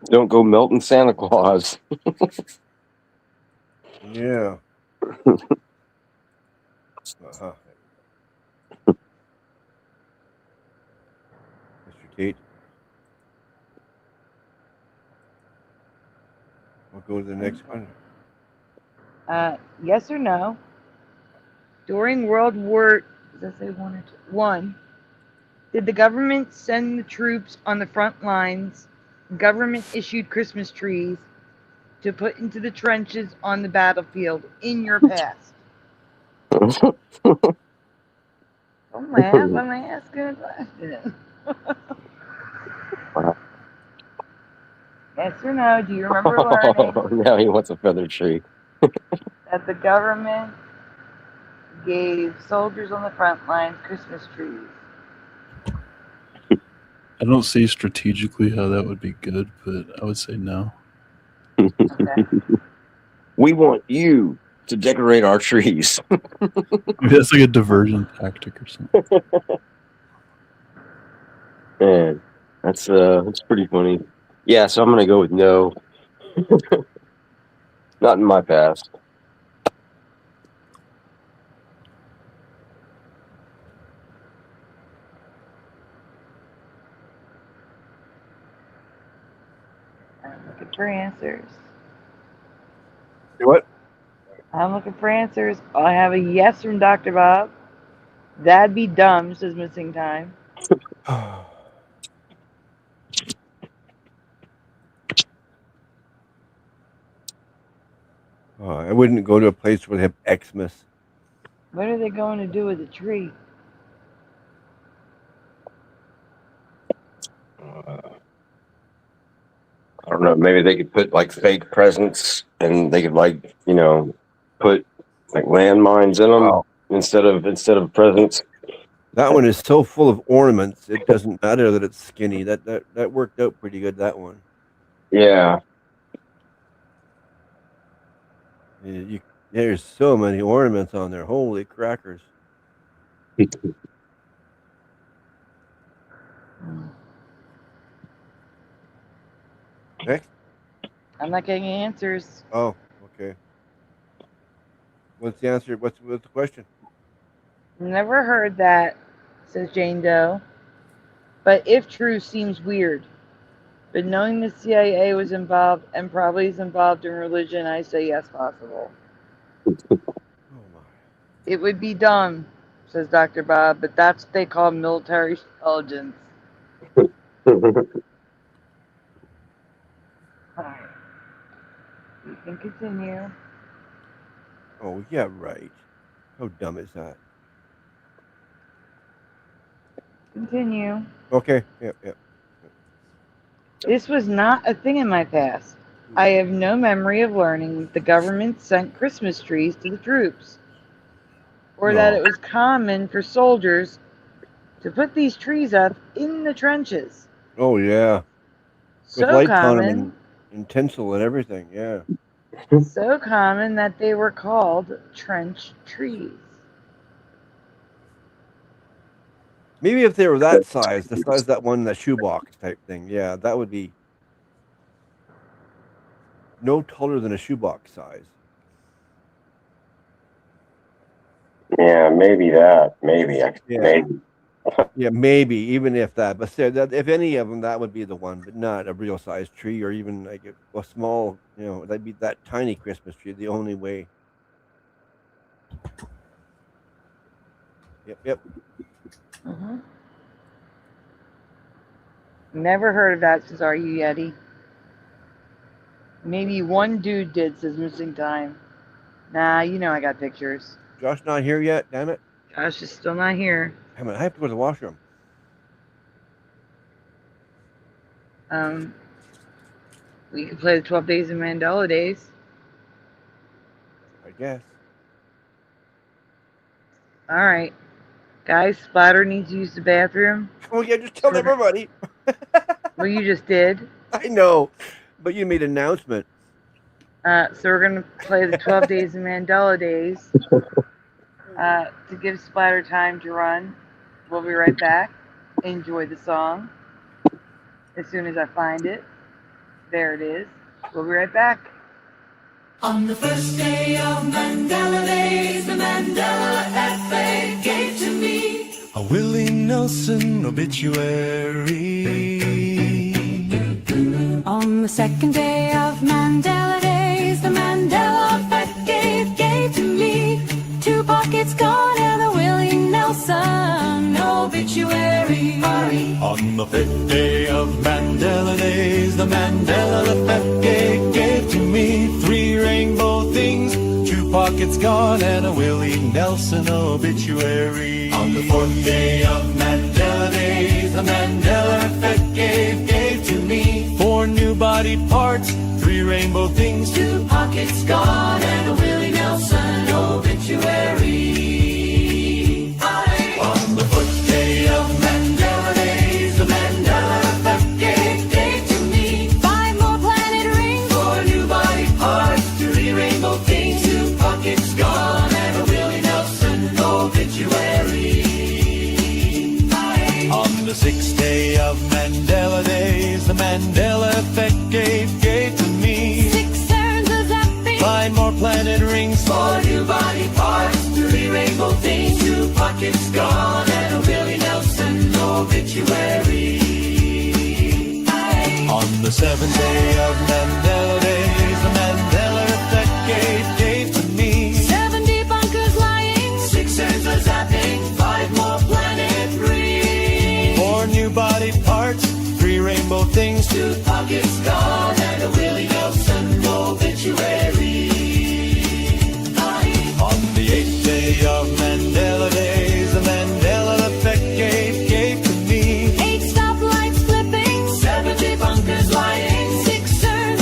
D: Don't go melting Santa Claus.
F: Yeah. Uh-huh. Mr. Tate. We'll go to the next one.
C: Yes or no? During World War, does that say one or two? One. Did the government send the troops on the front lines, government issued Christmas trees to put into the trenches on the battlefield in your past? Don't laugh, I'm asking a question. Yes or no? Do you remember learning
D: Now he wants a feather tree.
C: that the government gave soldiers on the front lines Christmas trees?
E: I don't see strategically how that would be good, but I would say no.
C: Okay.
D: We want you to decorate our trees.
E: I mean, that's like a diversion tactic or something.
D: Man, that's pretty funny. Yeah, so I'm gonna go with no. Not in my past.
C: I'm looking for answers.
F: What?
C: I'm looking for answers. I have a yes from Dr. Bob. That'd be dumb, says missing time.
F: I wouldn't go to a place where they have Xmas.
C: What are they going to do with the tree?
D: maybe they could put like fake presents, and they could like put like landmines in them instead of presents.
F: That one is so full of ornaments. It doesn't matter that it's skinny. That worked out pretty good. That one.
D: Yeah.
F: There's so many ornaments on there. Holy crackers. Next.
C: I'm not getting answers.
F: Oh, okay. What's the answer? What's the question?
C: Never heard that, says Jane Doe. But if true, seems weird. But knowing the CIA was involved and probably is involved in religion, I say yes, possible.
F: Oh my.
C: It would be dumb, says Dr. Bob, but that's what they call military intelligence. Alright. We can continue.
F: Oh yeah, right. How dumb is that?
C: Continue.
F: Okay. Yep.
C: This was not a thing in my past. I have no memory of learning that the government sent Christmas trees to the troops, or that it was common for soldiers to put these trees up in the trenches.
F: Oh yeah.
C: So
F: with lights on
C: common,
F: them and tinsel and everything. Yeah.
C: so common that they were called trench trees.
F: Maybe if they were that size, the size of that one, the shoebox type thing, yeah, that would be no taller than a shoebox size.
D: Yeah, maybe that. Maybe. Maybe.
F: Yeah, maybe, even if that. But if any of them, that would be the one, but not a real size tree or even like a small, that'd be that tiny Christmas tree, the only way. Yep.
C: Mm-hmm. Never heard of that, says Are You Yeti? Maybe one dude did, says Missing Time. Nah, I got pictures.
F: Josh not here yet, damn it.
C: Josh is still not here.
F: Damn it, I have to go to the washroom.
C: We could play the 12 Days of Mandela Days.
F: I guess.
C: Alright. Guys, Splatter needs to use the bathroom.
F: Oh yeah, just tell everybody.
C: Well, you just did.
F: I know, but you made an announcement.
C: So we're going to play the 12 Days of Mandela Days to give Splatter time to run. We'll be right back. Enjoy the song. As soon as I find it. There it is. We'll be right back.
A: On the first day of Mandela Days, the Mandela effect gave to me
B: a Willie Nelson obituary.
K: On the second day of Mandela Days, the Mandela effect gave to me 2 pockets gone and a Willie Nelson obituary.
B: On the 5th day of Mandela Days, the Mandela effect gave to me 3 rainbow things, 2 pockets gone, and a Willie Nelson obituary. On the 4th day of Mandela Days, the Mandela effect gave to me 4 new body parts, 3 rainbow things,
A: 2 pockets gone, and a Willie Nelson obituary.
B: On the 4th day of Mandela Days, the Mandela effect
A: gave to me
K: 5 more planet rings,
A: 4 new body parts, 3 rainbow things, 2 pockets gone, and a Willie Nelson obituary.
B: On the 6th day of Mandela Days, the Mandela effect gave to me
K: 6 turns of zapping,
B: 5 more planet rings,
A: 4 new body parts, 3 rainbow things, 2 pockets gone, and a Willie Nelson obituary.
B: On the 7th day of Mandela Days, the Mandela effect gave to me
K: 70 bunkers lying,
A: 6 turns of zapping, 5 more planet rings,
B: 4 new body parts, 3 rainbow things,
A: 2 pockets gone, and a Willie Nelson obituary.
B: On the 8th day of Mandela Days, the Mandela effect gave to me
K: 8 stoplights flipping,
A: 70 bunkers lying,
K: 6 turns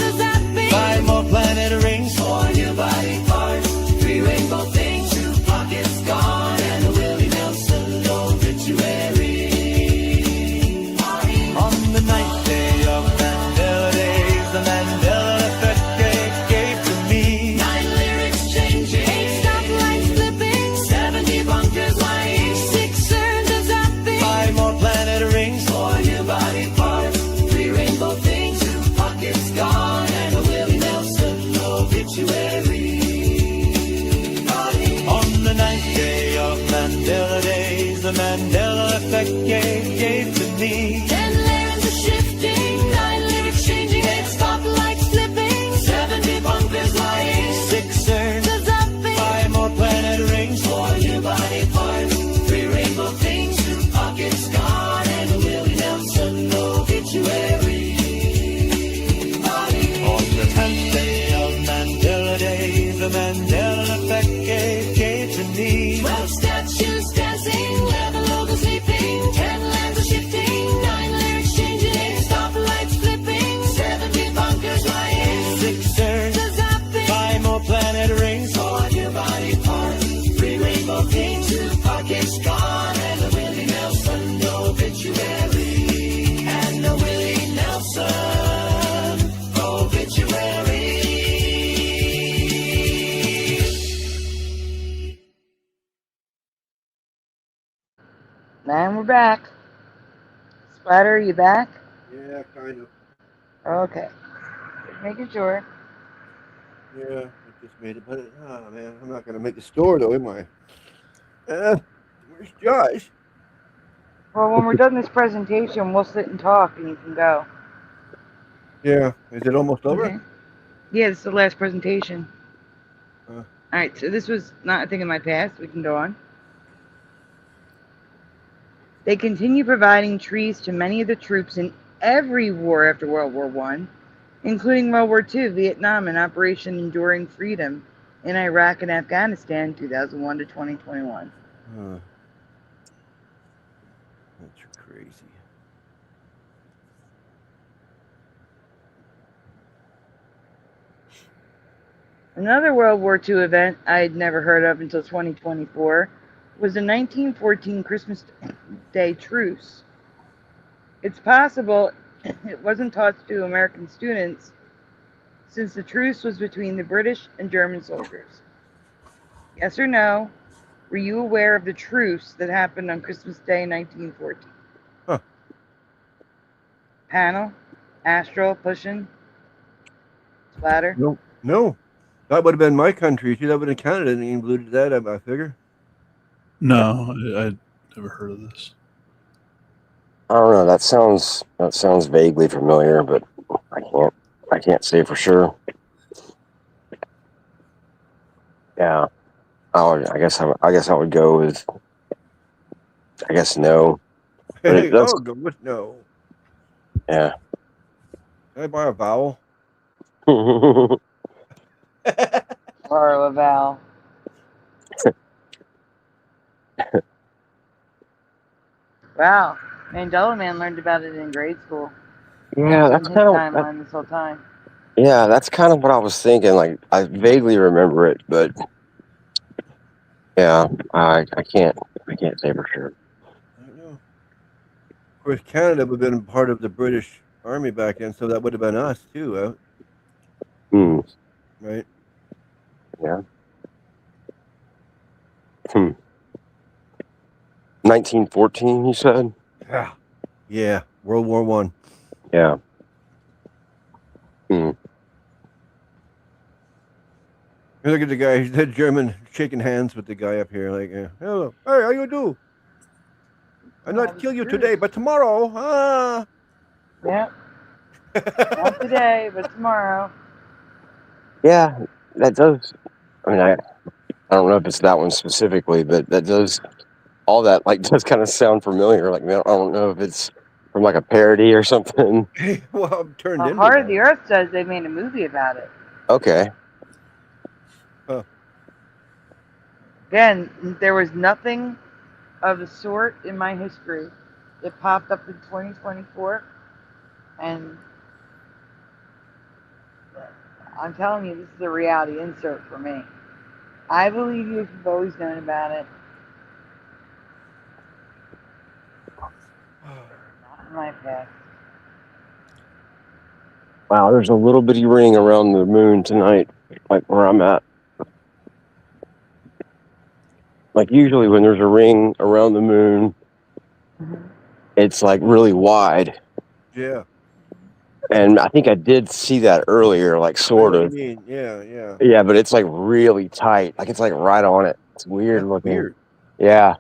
B: the Mandela effect gave to me.
K: 10 layers of shifting, 9 lyrics changing, 8 stoplights flipping, 7 debunkers lying,
B: 6 Earth,
K: the zapping,
B: 5 more planet rings,
K: 4 new body parts, 3 rainbow things, 2 pockets gone, and a Willie Nelson obituary.
B: on the 10th day of Mandela Days, the Mandela effect gave to me.
K: 12 statues dancing, 11 logos sleeping, 10 lands are shifting, 9 lyrics changing, 8 stoplights flipping, 7 debunkers lying,
B: 6 Earth,
K: the zapping,
B: 5 more planet rings,
K: 4 new body parts, 3 rainbow things, 2 pockets gone, and a Willie Nelson obituary. And a Willie Nelson obituary.
C: And we're back. Splatter, are you back?
F: Yeah, kind of.
C: Okay. Just making sure.
F: Yeah, I just made it, but oh man, I'm not gonna make the store though, am I? Where's Josh?
C: Well, when we're done this presentation, we'll sit and talk and you can go.
F: Yeah, is it almost over?
C: Okay. Yeah, this is the last presentation.
F: Uh.
C: Alright, so this was not a thing in my past. We can go on. They continue providing trees to many of the troops in every war after World War I, including World War II, Vietnam, and Operation Enduring Freedom in Iraq and Afghanistan, 2001 to 2021.
F: That's crazy.
C: Another World War II event I had never heard of until 2024 was the 1914 Christmas Day truce. It's possible it wasn't taught to American students since the truce was between the British and German soldiers. Yes or no? Were you aware of the truce that happened on Christmas Day 1914?
F: Huh.
C: Panel? Astral? Pushing? Splatter?
F: No. That would have been my country too. That would have been Canada and included that, I figure.
E: No, I'd never heard of this.
D: I don't know. That sounds vaguely familiar, but I can't say for sure. Yeah, I guess I would go with no.
F: Hey, I'll go with no.
D: Yeah.
F: Can I buy a vowel?
C: Borrow a vowel. Wow, Mandela Man learned about it in grade school.
D: Yeah, that's
C: his
D: kind of
C: timeline this whole time.
D: yeah, that's kind of what I was thinking. Like I vaguely remember it, but yeah, I can't say for sure.
F: I don't know. Of course, Canada would have been part of the British Army back then, so that would have been us too, right?
D: Yeah. 1914, you said?
F: Yeah. Yeah. World War One.
D: Yeah.
F: Look at the guy. He's that German shaking hands with the guy up here, like, hello, hey, how you do? I'll not kill you today, but tomorrow. Ah.
C: Yep. Not today, but tomorrow.
D: Yeah, that does. I mean, I don't know if it's that one specifically, but that does. All that does kind of sound familiar. Like, I don't know if it's from like a parody or something.
F: Well, I'm turned into
C: Heart of
F: that.
C: the Earth says they made a movie about it.
D: Okay.
F: Huh.
C: Again, there was nothing of the sort in my history. It popped up in 2024, and I'm telling you, this is a reality insert for me. I believe you if you've always known about it. Not in my past.
D: Wow, there's a little bitty ring around the moon tonight, like where I'm at. Like usually when there's a ring around the moon, it's like really wide.
F: Yeah.
D: And I think I did see that earlier, like sort of.
F: Yeah.
D: Yeah, but it's like really tight. Like it's like right on it. It's weird looking.
F: Weird.
D: Yeah.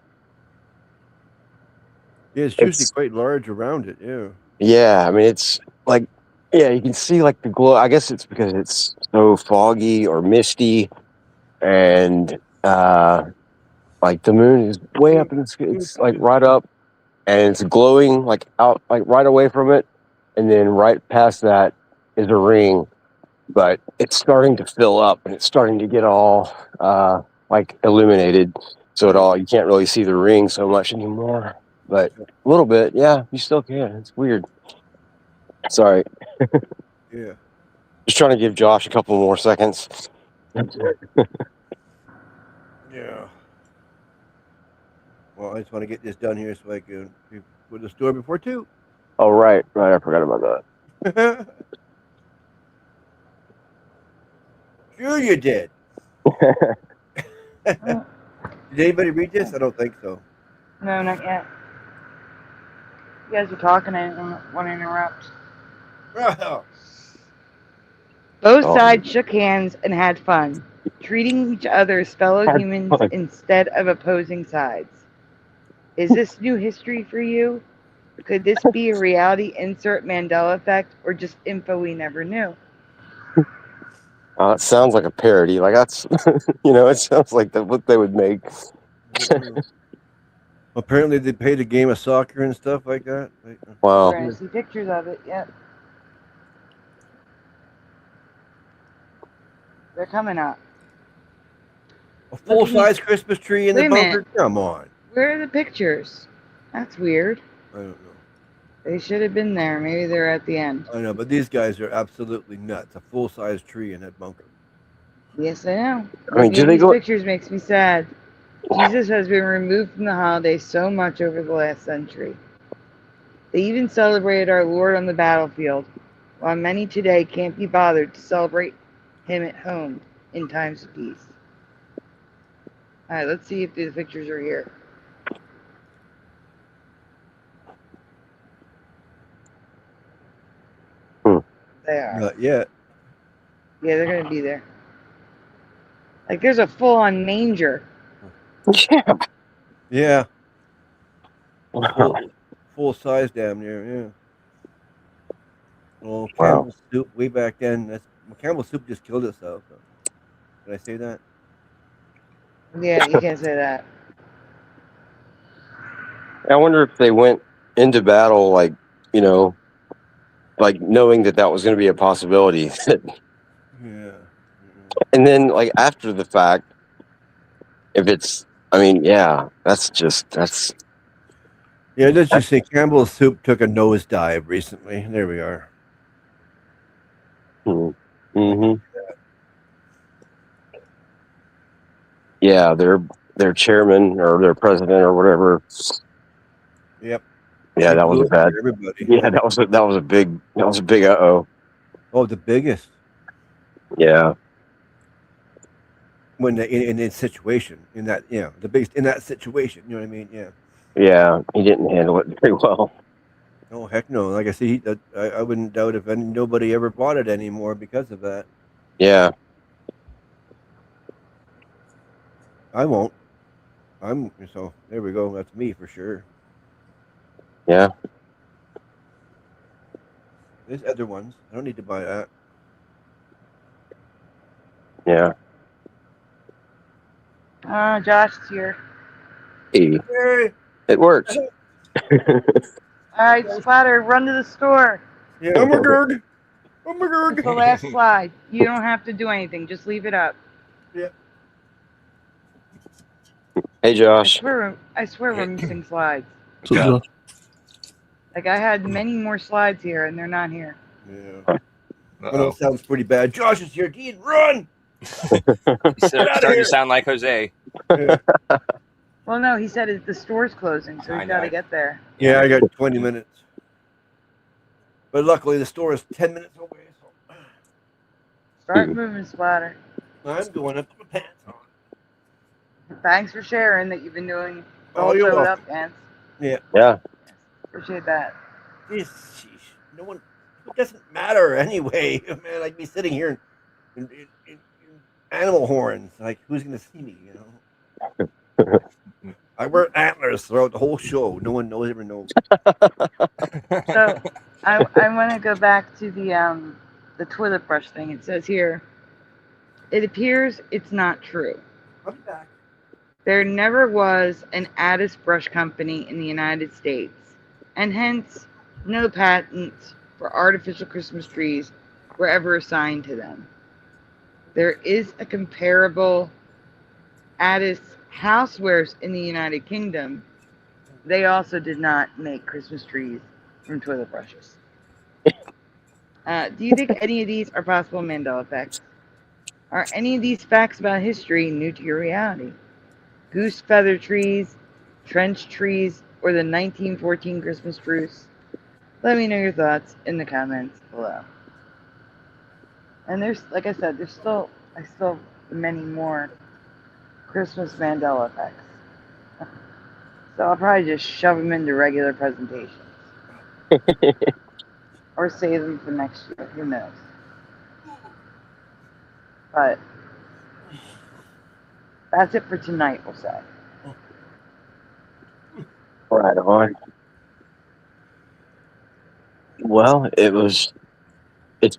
F: Yeah, it's usually
D: It's
F: quite large around it. Yeah.
D: yeah. I mean, it's like yeah, you can see like the glow. I guess it's because it's so foggy or misty, and like the moon is way up in the sky. It's like right up, and it's glowing like out like right away from it, and then right past that is a ring, but it's starting to fill up and it's starting to get all like illuminated, so it all you can't really see the ring so much anymore, but a little bit, yeah, you still can. It's weird. Sorry,
F: Yeah.
D: just trying to give Josh a couple more seconds.
F: Yeah. Well, I just want to get this done here so I can go to the store before 2.
D: Oh right, I forgot about
F: Sure you did. Did anybody read this? I don't think so.
C: No, not yet. You guys are talking. I don't want to interrupt.
F: Wow.
C: Both
D: Oh.
C: sides shook hands and had fun, treating each other as fellow
D: Had
C: humans
D: fun.
C: instead of opposing sides. Is this new history for you? Could this be a reality insert Mandela effect or just info we never knew?
D: It sounds like a parody. Like that's, it sounds like what they would make.
F: Apparently, they played a game of soccer and stuff like that.
C: We're
D: Wow.
C: going to see pictures of it. Yep. They're coming up.
F: A full-size Christmas tree in
C: Wait
F: the
C: a
F: bunker?
C: minute.
F: Come on.
C: Where are the pictures? That's weird.
F: I don't know.
C: They should have been there. Maybe they're at the end.
F: I know, but these guys are absolutely nuts. A full-size tree in that bunker.
C: Yes, I know.
D: I mean, do
C: Seeing
D: they
C: these
D: go?
C: pictures makes me sad. Jesus has been removed from the holidays so much over the last century. They even celebrated our Lord on the battlefield, while many today can't be bothered to celebrate him at home in times of peace. All right, let's see if the pictures are here. They are.
F: Not yet.
C: Yeah, they're going to be there. Like, there's a full-on manger.
D: Yeah.
F: Yeah.
D: Wow.
F: Full-size damn near, yeah. Well,
D: Wow.
F: Campbell's soup way back then. Campbell's soup just killed itself. So. Did I say that?
C: Yeah, you can't say that.
D: I wonder if they went into battle like knowing that was going to be a possibility,
F: Yeah.
D: and then like after the fact, if it's, I mean, yeah, that's.
F: Yeah, let's just say Campbell's soup took a nosedive recently. There we are.
D: Mm-hmm. Yeah, their chairman or their president or whatever.
F: Yep.
D: Yeah, that was a bad.
F: Everybody.
D: Yeah, that was a big uh-oh.
F: Oh, the biggest.
D: Yeah.
F: When in that situation, the biggest in that situation, you know what I mean? Yeah.
D: Yeah, he didn't handle it very well.
F: Oh heck no! Like I see, I wouldn't doubt if nobody ever bought it anymore because of that.
D: Yeah.
F: I won't. So there we go. That's me for sure.
D: Yeah.
F: There's other ones. I don't need to buy that.
D: Yeah.
C: Josh is here.
D: Hey, it works.
C: All right, Splatter, run to the store.
F: Yeah. Oh my god.
C: It's the last slide. You don't have to do anything. Just leave it up.
F: Yeah.
D: Hey, Josh.
C: I swear we're missing slides.
E: So, Josh,
C: Like, I had many more slides here, and they're not here.
F: Yeah. Well, that sounds pretty bad. Josh is here. Dean, run!
L: Starting to sound like Jose.
F: Yeah.
C: Well, no, he said the store's closing, so he's got to get there.
F: Yeah, I got 20 minutes. But luckily, the store is 10 minutes away. So.
C: Start moving, Splatter.
F: I'm going up to my pants on.
C: Thanks for sharing that you've been doing
F: Oh, you're
C: Sewed
F: welcome.
C: Up Pants.
F: Yeah.
D: Yeah.
C: Appreciate that.
F: Sheesh. No one. It doesn't matter anyway. Man, I'd be sitting here in animal horns. Like, who's going to see me, I wear antlers throughout the whole show. No one knows ever knows.
C: So I want to go back to the toilet brush thing. It says here, it appears it's not true.
F: I'll be back.
C: There never was an Addis brush company in the United States, and hence no patents for artificial Christmas trees were ever assigned to them. There is a comparable Addis housewares in the United Kingdom. They also did not make Christmas trees from toilet brushes. Do you think any of these are possible Mandela effects? Are any of these facts about history new to your reality? Goose feather trees, trench trees, or the 1914 Christmas truce? Let me know your thoughts in the comments below. And there's, like I said, there's still many more Christmas Mandela effects. So I'll probably just shove them into regular presentations. Or save them for next year, who knows. But that's it for tonight, we'll say.
D: Right on. Well, it's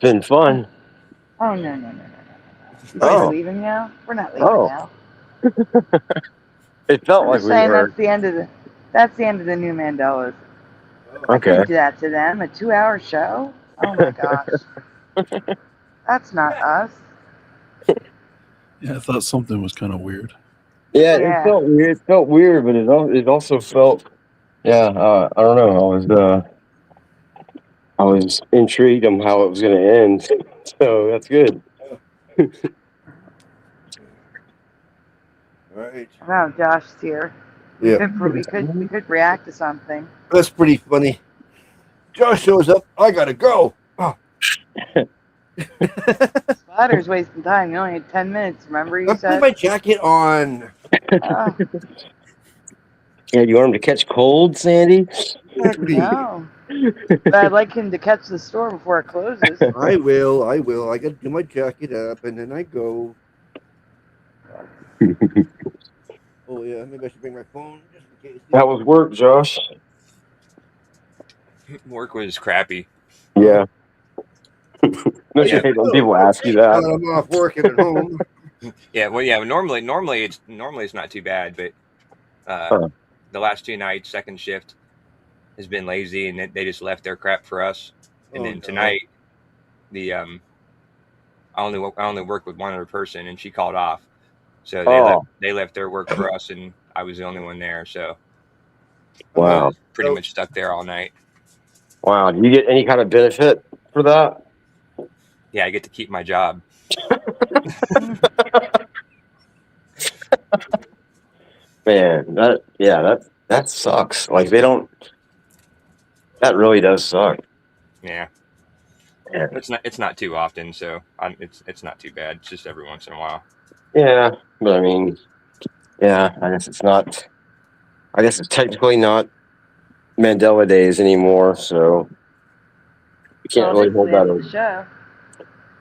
D: been fun.
C: Oh, no.
D: Oh.
C: We're leaving now? We're not leaving
D: Oh.
C: now.
D: It felt
C: I'm
D: like
C: just
D: we
C: saying
D: were.
C: that's the end of the new Mandelas. I
D: Okay.
C: couldn't do that to them. A 2-hour show? Oh my gosh. That's not us.
E: Yeah, I thought something was kind of weird.
D: Yeah,
C: Yeah.
D: it felt weird. It felt weird, but it also felt. Yeah, I don't know. I was intrigued on how it was going to end, so that's good.
F: Right.
C: Wow, Josh's here.
F: Yeah.
C: We could react to something.
F: That's pretty funny. Josh shows up. I gotta go. Oh.
C: Splatter's wasting time. You only had 10 minutes, remember you
F: I
C: said?
F: put my jacket on.
C: Oh,
D: Yeah, you want him to catch cold, Sandy?
F: Exactly.
C: no. But I'd like him to catch the store before it closes.
F: I will. I gotta do my jacket up and then I go. Oh yeah, maybe I should bring my phone just in case.
D: How was work, Josh?
L: Work was crappy.
D: Yeah. No,
L: Yeah.
D: you hate when people ask you
F: Now
D: that.
F: that I'm off working at home.
L: Yeah, well, yeah. Normally it's not too bad, but the last 2 nights, second shift has been lazy, and they just left their crap for us. And then tonight, I only worked with one other person, and she called off, so they left their work for us, and I was the only one there. So I
D: Wow.
L: was pretty much stuck there all night.
D: Wow. Do you get any kind of benefit for that?
L: Yeah, I get to keep my job.
D: Man, that sucks. Like they don't. That really does suck.
L: Yeah.
D: Yeah.
L: It's not too often, so it's not too bad. It's just every once in a while.
D: Yeah, but I mean, yeah, I guess it's not. I guess it's technically not Mandela days anymore, so you can't really hold that
C: the
D: over.
C: show.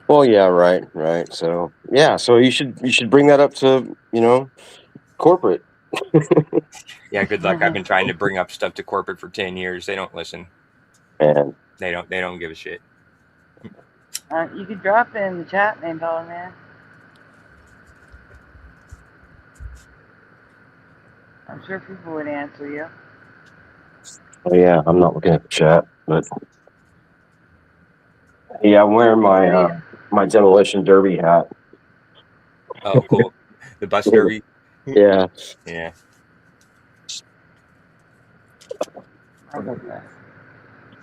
D: Well, yeah, right. So yeah, so you should bring that up to corporate.
L: Yeah, good luck. I've been trying to bring up stuff to corporate for 10 years. They don't listen.
D: Man,
L: They don't give a shit.
C: You could drop it in the chat, Mandela man. I'm sure people would answer you.
D: oh yeah, I'm not looking at the chat, but yeah, I'm wearing my demolition derby hat.
L: Oh, cool. The bus derby.
D: Yeah.
L: Yeah.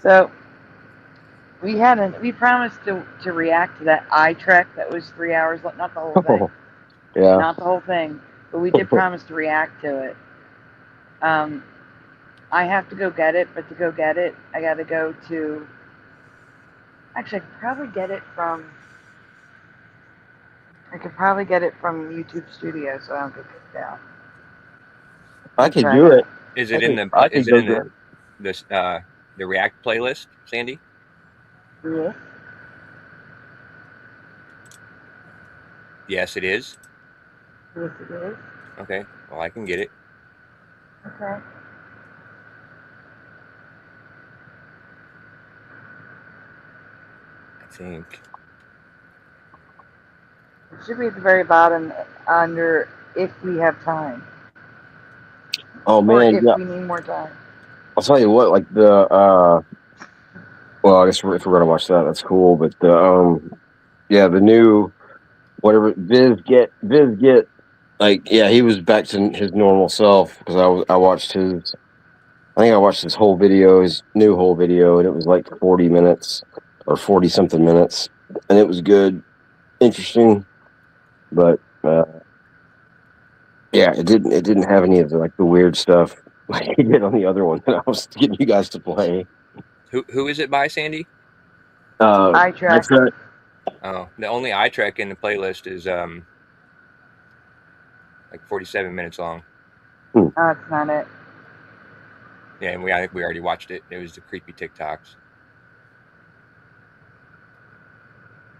C: So we promised to react to that eye trek that was 3 hours, not the whole thing.
D: Yeah.
C: Not the whole thing, but we did promise to react to it. I have to go get it, but to go get it, I got to go to. Actually, I could probably get it from YouTube Studio, so I don't get kicked out.
D: I could do it.
L: Is it in the React playlist, Sandy?
C: Yeah.
L: Yes, it is.
C: Yes, it is.
L: Okay. Well, I can get it.
C: Okay.
L: I think.
C: It should be at the very bottom under if we have time.
D: Oh
C: Or
D: man,
C: if
D: yeah.
C: we need more time.
D: I'll tell you what, like the well, I guess if we're gonna watch that, that's cool. But the yeah, the new whatever Viz get, like yeah, he was back to his normal self because I watched his. I think I watched his whole video, his new whole video, and it was like 40 minutes or 40 something minutes, and it was good, interesting, but yeah, it didn't have any of the like the weird stuff like he did on the other one that I was getting you guys to play.
L: Who is it by, Sandy?
C: Eye track.
L: Oh, the only eye track in the playlist is like 47 minutes long.
C: Oh, that's not it.
L: Yeah, and I think we already watched it. It was the creepy TikToks.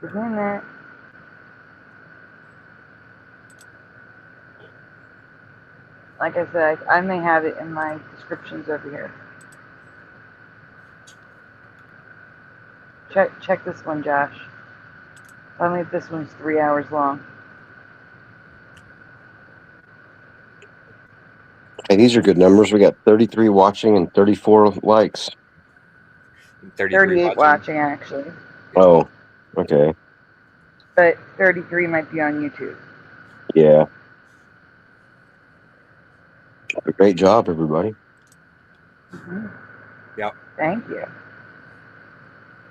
C: It's in there. Like I said, I may have it in my descriptions over here. Check this one, Josh. Tell me if this one's 3 hours long.
D: Hey, these are good numbers. We got 33 watching and 34 likes.
C: 38 watching, actually.
D: Oh, okay.
C: But 33 might be on YouTube.
D: Yeah. Great job, everybody.
C: Mm-hmm.
L: Yep.
C: Thank you.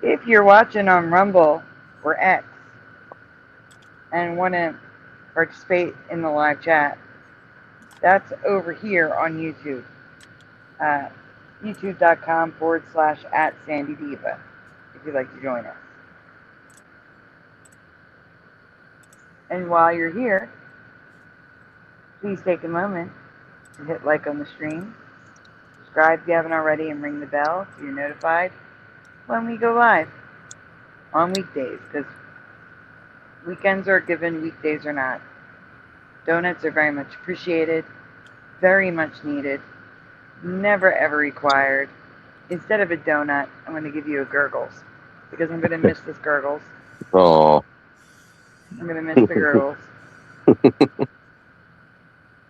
C: If you're watching on Rumble or X and want to participate in the live chat, that's over here on YouTube. YouTube.com/@SandyDiva if you'd like to join us. And while you're here, please take a moment to hit like on the stream, subscribe if you haven't already, and ring the bell so you're notified when we go live on weekdays, because weekends are given, weekdays are not. Donuts are very much appreciated, very much needed, never ever required. Instead of a donut, I'm going to give you a gurgles, because I'm going to miss this gurgles.
D: Oh.
C: I'm going to miss the gurgles.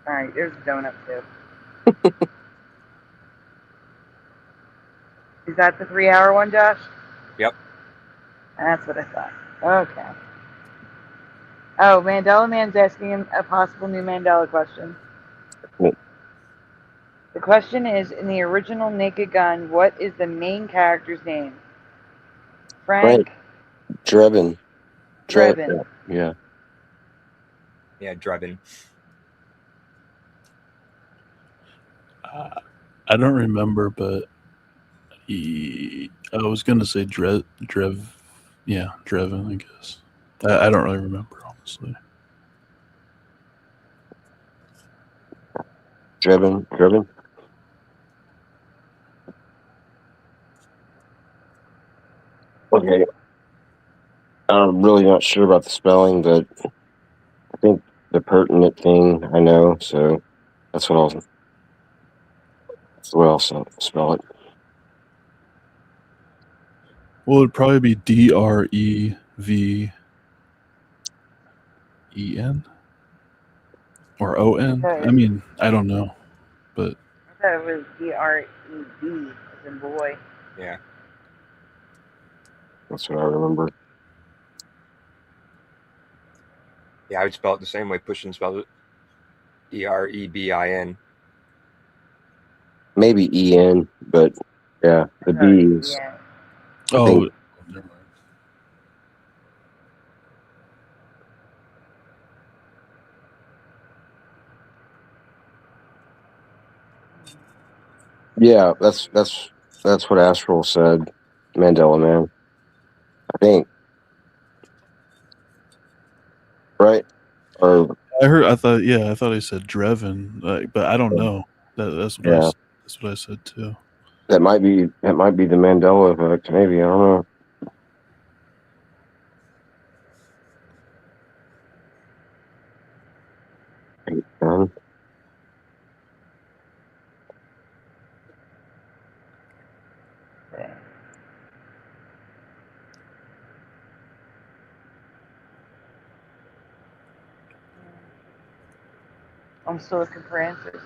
C: Alright, there's a donut too. Is that the 3 hour one, Josh?
L: Yep.
C: That's what I thought. Okay. Oh, Mandela Man's asking him a possible new Mandela question. The question is, in the original Naked Gun, what is the main character's name? Frank
D: Drebin.
C: Drebin.
D: Yeah.
L: Yeah, Drebin.
E: I don't remember, but I was gonna say Drevin, I guess. I don't really remember, honestly.
D: Drebin. Okay. I'm really not sure about the spelling, but I think the pertinent thing I know, so that's the way I'll spell it.
E: Well, it'd probably be Dreven or On.
C: Okay.
E: I mean, I don't know, but
C: I thought it was DREB, as in boy.
L: Yeah.
D: That's what I remember.
L: Yeah, I would spell it the same way Pushin spells it. Drebin.
D: Maybe En, but yeah, the B is.
C: Yeah.
D: I think,
E: never mind.
D: yeah, that's what Astral said. Mandela Man. I think. Right? Or
E: I thought he said Drevin, but I don't know. That's what
D: yeah.
E: that's what I said too.
D: That might be the Mandela effect. Maybe I don't know.
C: Okay. I'm still looking for answers.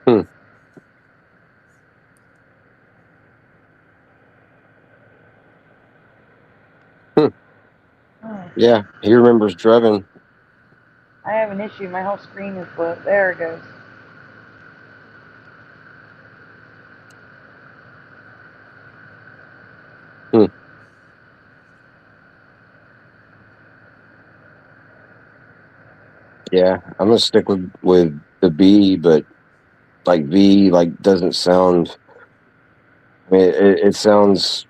C: Oh,
D: Yeah, he remembers Drevin.
C: I have an issue. My whole screen is blue. There it goes.
D: Yeah, I'm gonna stick with the B, but like V like doesn't sound. I mean, it sounds.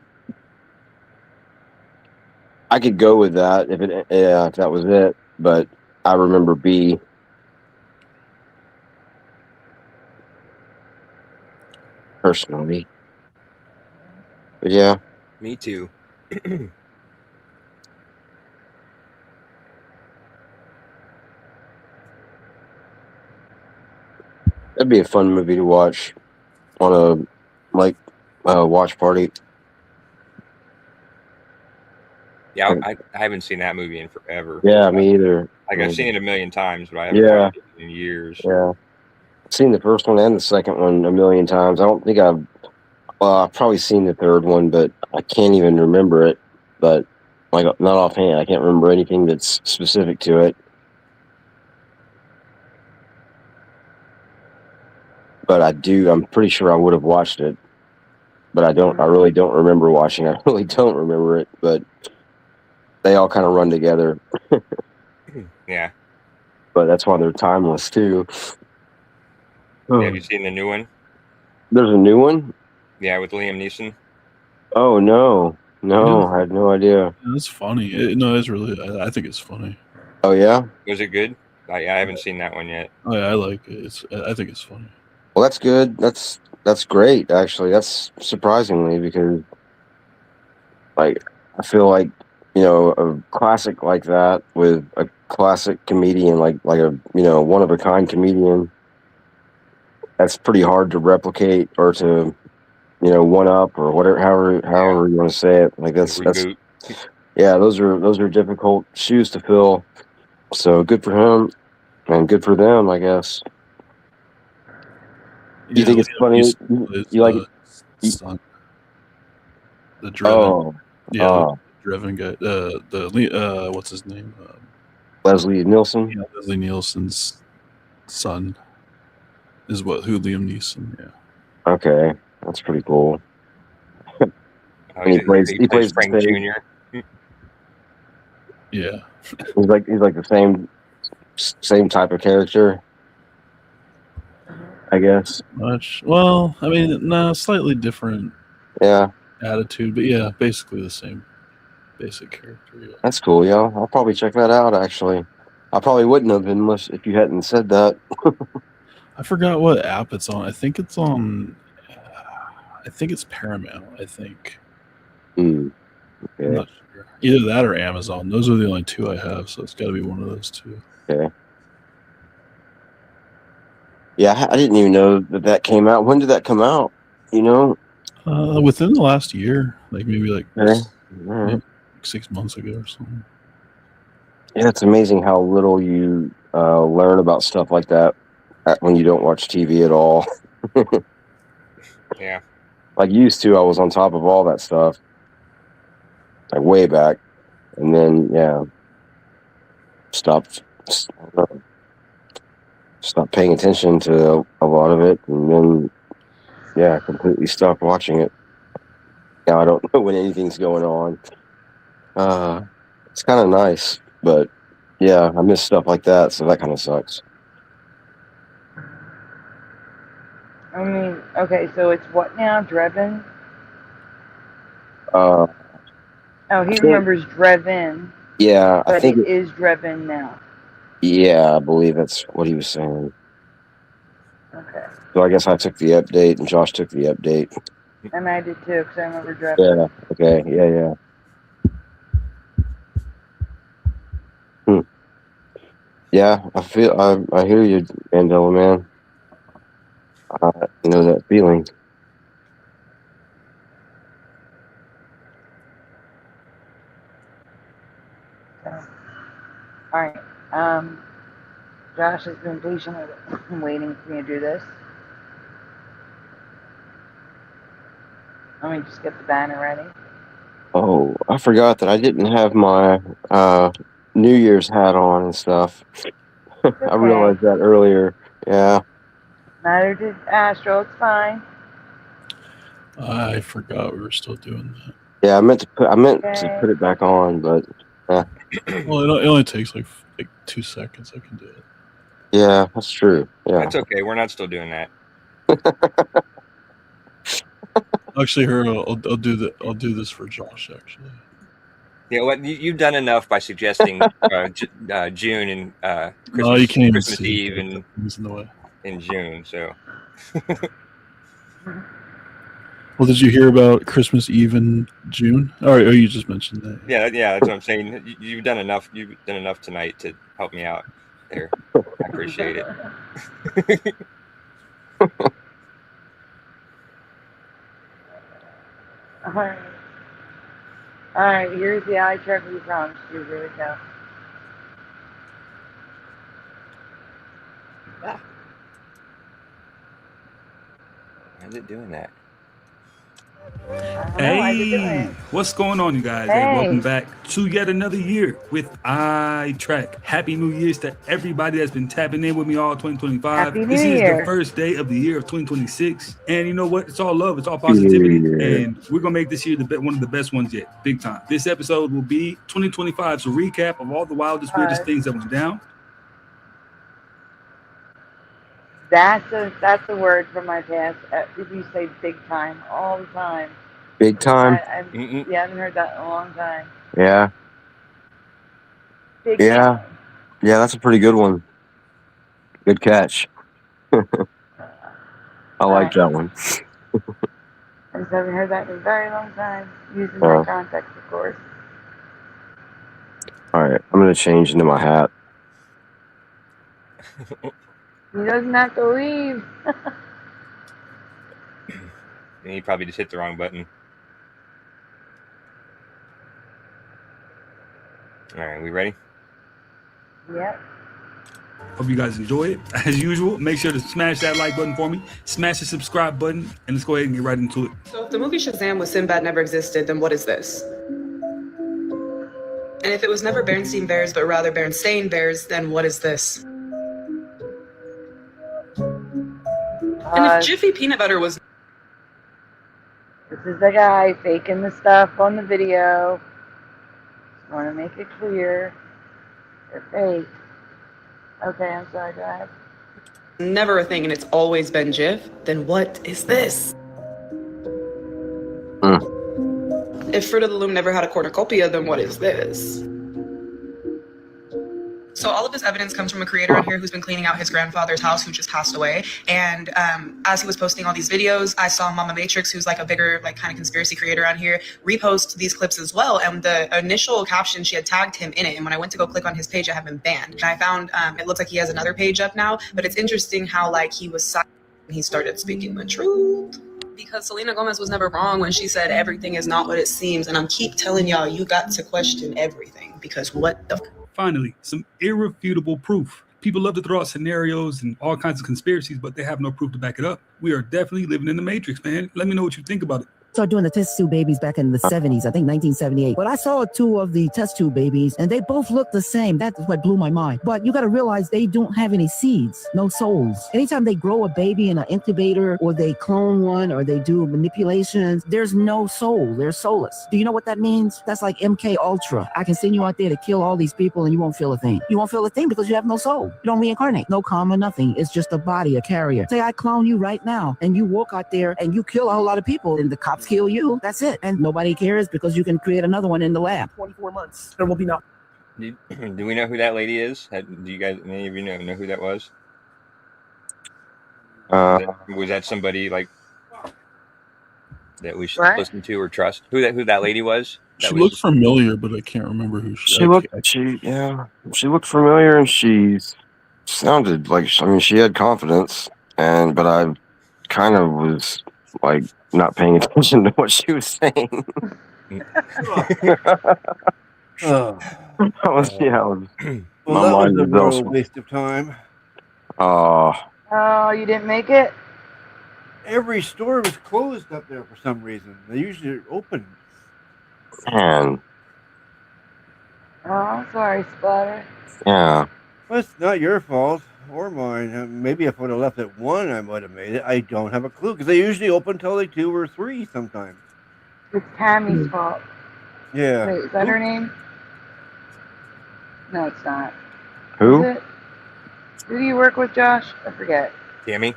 D: I could go with that if that was it, but I remember B. Personally, but yeah,
L: Me too.
D: that'd be a fun movie to watch on a watch party.
L: Yeah, I haven't seen that movie in forever.
D: Yeah, me either.
L: Like I've seen it a million times, but I haven't
D: Yeah,
L: watched it in years.
D: yeah. I've seen the first one and the second one a million times. I don't think I've probably seen the third one, but I can't even remember it. But like not offhand, I can't remember anything that's specific to it. But I'm pretty sure I would have watched it. But I really don't remember watching it. I really don't remember it. But they all kind of run together.
L: Yeah.
D: But that's why they're timeless too.
L: Have you seen the new one?
D: There's a new one?
L: Yeah, with Liam Neeson.
D: Oh no. I had no idea.
E: It's funny. No, it's really. I think it's funny.
D: Oh yeah?
L: Was it good? I haven't seen that one yet.
E: Oh yeah, I like it. I think it's funny.
D: Well, that's good. That's great, actually. That's surprisingly, because like I feel like, a classic like that with a classic comedian like a one of a kind comedian, that's pretty hard to replicate or to one up or whatever, however you want to say it. Like that's yeah, those are difficult shoes to fill. So good for him and good for them, I guess. You think it's funny? You like it?
E: Son. The Driven.
D: Oh,
E: the Driven guy. What's his name?
D: Leslie Nielsen.
E: Yeah, Leslie Nielsen's son is who Liam Neeson. Yeah.
D: Okay, that's pretty cool.
L: Oh,
D: he plays
L: Frank Jr.
E: Yeah.
D: He's like the same type of character, I guess.
E: Much. Well, I mean, no, slightly different.
D: Yeah.
E: Attitude, but yeah, basically the same basic character. Yeah.
D: That's cool, yeah. I'll probably check that out. Actually, I probably wouldn't have unless if you hadn't said that.
E: I forgot what app it's on. I think it's on. I think it's Paramount. I think.
D: Okay.
E: I'm not sure. Either that or Amazon. Those are the only two I have, so it's got to be one of those two.
D: Okay. Yeah, I didn't even know that came out. When did that come out?
E: Within the last year, like maybe
D: Right.
E: 6 months ago or something.
D: Yeah, it's amazing how little you learn about stuff like that when you don't watch TV at all.
L: Yeah.
D: Like used to, I was on top of all that stuff, like way back, and then stopped paying attention to a lot of it, and then completely stopped watching it. Now I don't know when anything's going on. It's kind of nice, but yeah, I miss stuff like that, so that kind of sucks.
C: I mean, okay, so it's what now? Drevin?
D: Oh,
C: he remembers Drevin.
D: Yeah,
C: but
D: I think
C: it is Drevin now.
D: Yeah, I believe that's what he was saying.
C: Okay.
D: So I guess I took the update, and Josh took the update.
C: And I did too, because I remember Drevin.
D: Yeah. Okay. Yeah. Yeah, I hear you, Mandela man. You know that feeling.
C: So, all right. Josh has been patiently waiting for me to do this. Let me just get the banner ready.
D: Oh, I forgot that I didn't have my New Year's hat on and stuff. I realized that earlier. Yeah.
C: Neither did Astro. It's fine.
E: I forgot we were still doing that.
D: Yeah, I meant to put it back on, but
E: Well, it only takes like 2 seconds. I can do it.
D: yeah, that's true. Yeah,
L: That's okay. We're not still doing that.
E: Actually, I'll do this for Josh. Actually.
L: Yeah, what you've done enough by suggesting June and Christmas,
E: No, you can't even
L: Christmas
E: see
L: Eve
E: it. In the way.
L: in June. So.
E: Well, did you hear about Christmas Eve in June? Oh, you just mentioned that.
L: Yeah, that's what I'm saying. You've done enough. You've done enough tonight to help me out there. I appreciate it.
C: All right. All right. Here's the eye check we promised you. Here we go.
L: How's it doing that?
M: Hey, what's going on, you guys? Hey, welcome back to yet another year with iTrack. Happy New Year's to everybody that's been tapping in with me all 2025.
C: Happy New
M: This is
C: Year.
M: the first day of the year of 2026, and you know what? It's all love, it's all positivity, and we're gonna make this year one of the best ones yet, big time. This episode will be 2025's recap of all the wildest, weirdest things that went down.
C: That's a word from my past. You say big time all the time.
D: Big time.
C: I haven't heard that in a long time.
D: Yeah.
C: Big time.
D: Yeah, that's a pretty good one. Good catch. I like that one.
C: I just haven't heard that in a very long time. Using that context, of course.
D: All right, I'm gonna change into my hat.
C: He doesn't have to leave.
L: And he probably just hit the wrong button. All right, we ready?
C: Yep.
M: Hope you guys enjoy it. As usual, make sure to smash that like button for me, smash the subscribe button, and let's go ahead and get right into it.
N: So if the movie Shazam with Sinbad never existed, then what is this? And if it was never Berenstain Bears, but rather Berenstain Bears, then what is this? And if Jiffy Peanut Butter was...
C: This is the guy faking the stuff on the video. I want to make it clear. They're fake. Okay, I'm sorry, go ahead.
N: Never a thing, and it's always been Jif, then what is this? If Fruit of the Loom never had a cornucopia, then what is this? So all of this evidence comes from a creator on here who's been cleaning out his grandfather's house who just passed away. And as he was posting all these videos, I saw Mama Matrix, who's like a bigger like kind of conspiracy creator on here, repost these clips as well. And the initial caption, she had tagged him in it. And when I went to go click on his page, I have been banned. And I found it looks like he has another page up now. But it's interesting how like he was silent and he started speaking the truth. Because Selena Gomez was never wrong when she said everything is not what it seems. And I'm keep telling y'all, you got to question everything because what the...
M: Finally, some irrefutable proof. People love to throw out scenarios and all kinds of conspiracies, but they have no proof to back it up. We are definitely living in the Matrix, man. Let me know what you think about it.
O: Started doing the test tube babies back in the 70s, I think 1978. But I saw two of the test tube babies, and they both looked the same. That's what blew my mind. But you got to realize they don't have any seeds, no souls. Anytime they grow a baby in an incubator, or they clone one, or they do manipulations, there's no soul. They're soulless. Do you know what that means? That's like MK Ultra. I can send you out there to kill all these people, and you won't feel a thing. You won't feel a thing because you have no soul. You don't reincarnate. No karma, nothing. It's just a body, a carrier. Say I clone you right now, and you walk out there, and you kill a whole lot of people, and the cops kill you. That's it. And nobody cares because you can create another one in the lab. 24 months. There will be no.
L: Do we know who that lady is? Do you guys, any of you know who that was? Was that somebody like that we should listen to or trust? Who that lady was?
E: She looked familiar, but I can't remember who she
D: looked. She looked familiar, and she sounded like. I mean, she had confidence, but kind of was like not paying attention to what she was saying.
F: Oh.
D: I was,
F: Well,
D: my
F: that was
D: mind
F: a
D: was
F: real
D: elsewhere.
F: waste of time.
C: Oh, you didn't make it?
F: Every store was closed up there for some reason. They usually are open.
D: Man,
C: Oh, I'm sorry, Splatter.
D: yeah.
F: Well, it's not your fault or mine. Maybe if I would have left at 1, I might have made it. I don't have a clue because they usually open until like 2 or 3 sometimes.
C: It's Tammy's fault.
F: Yeah.
C: Wait, is that her name? No, it's not.
D: Who?
C: Is it? Who do you work with, Josh? I forget.
L: Tammy?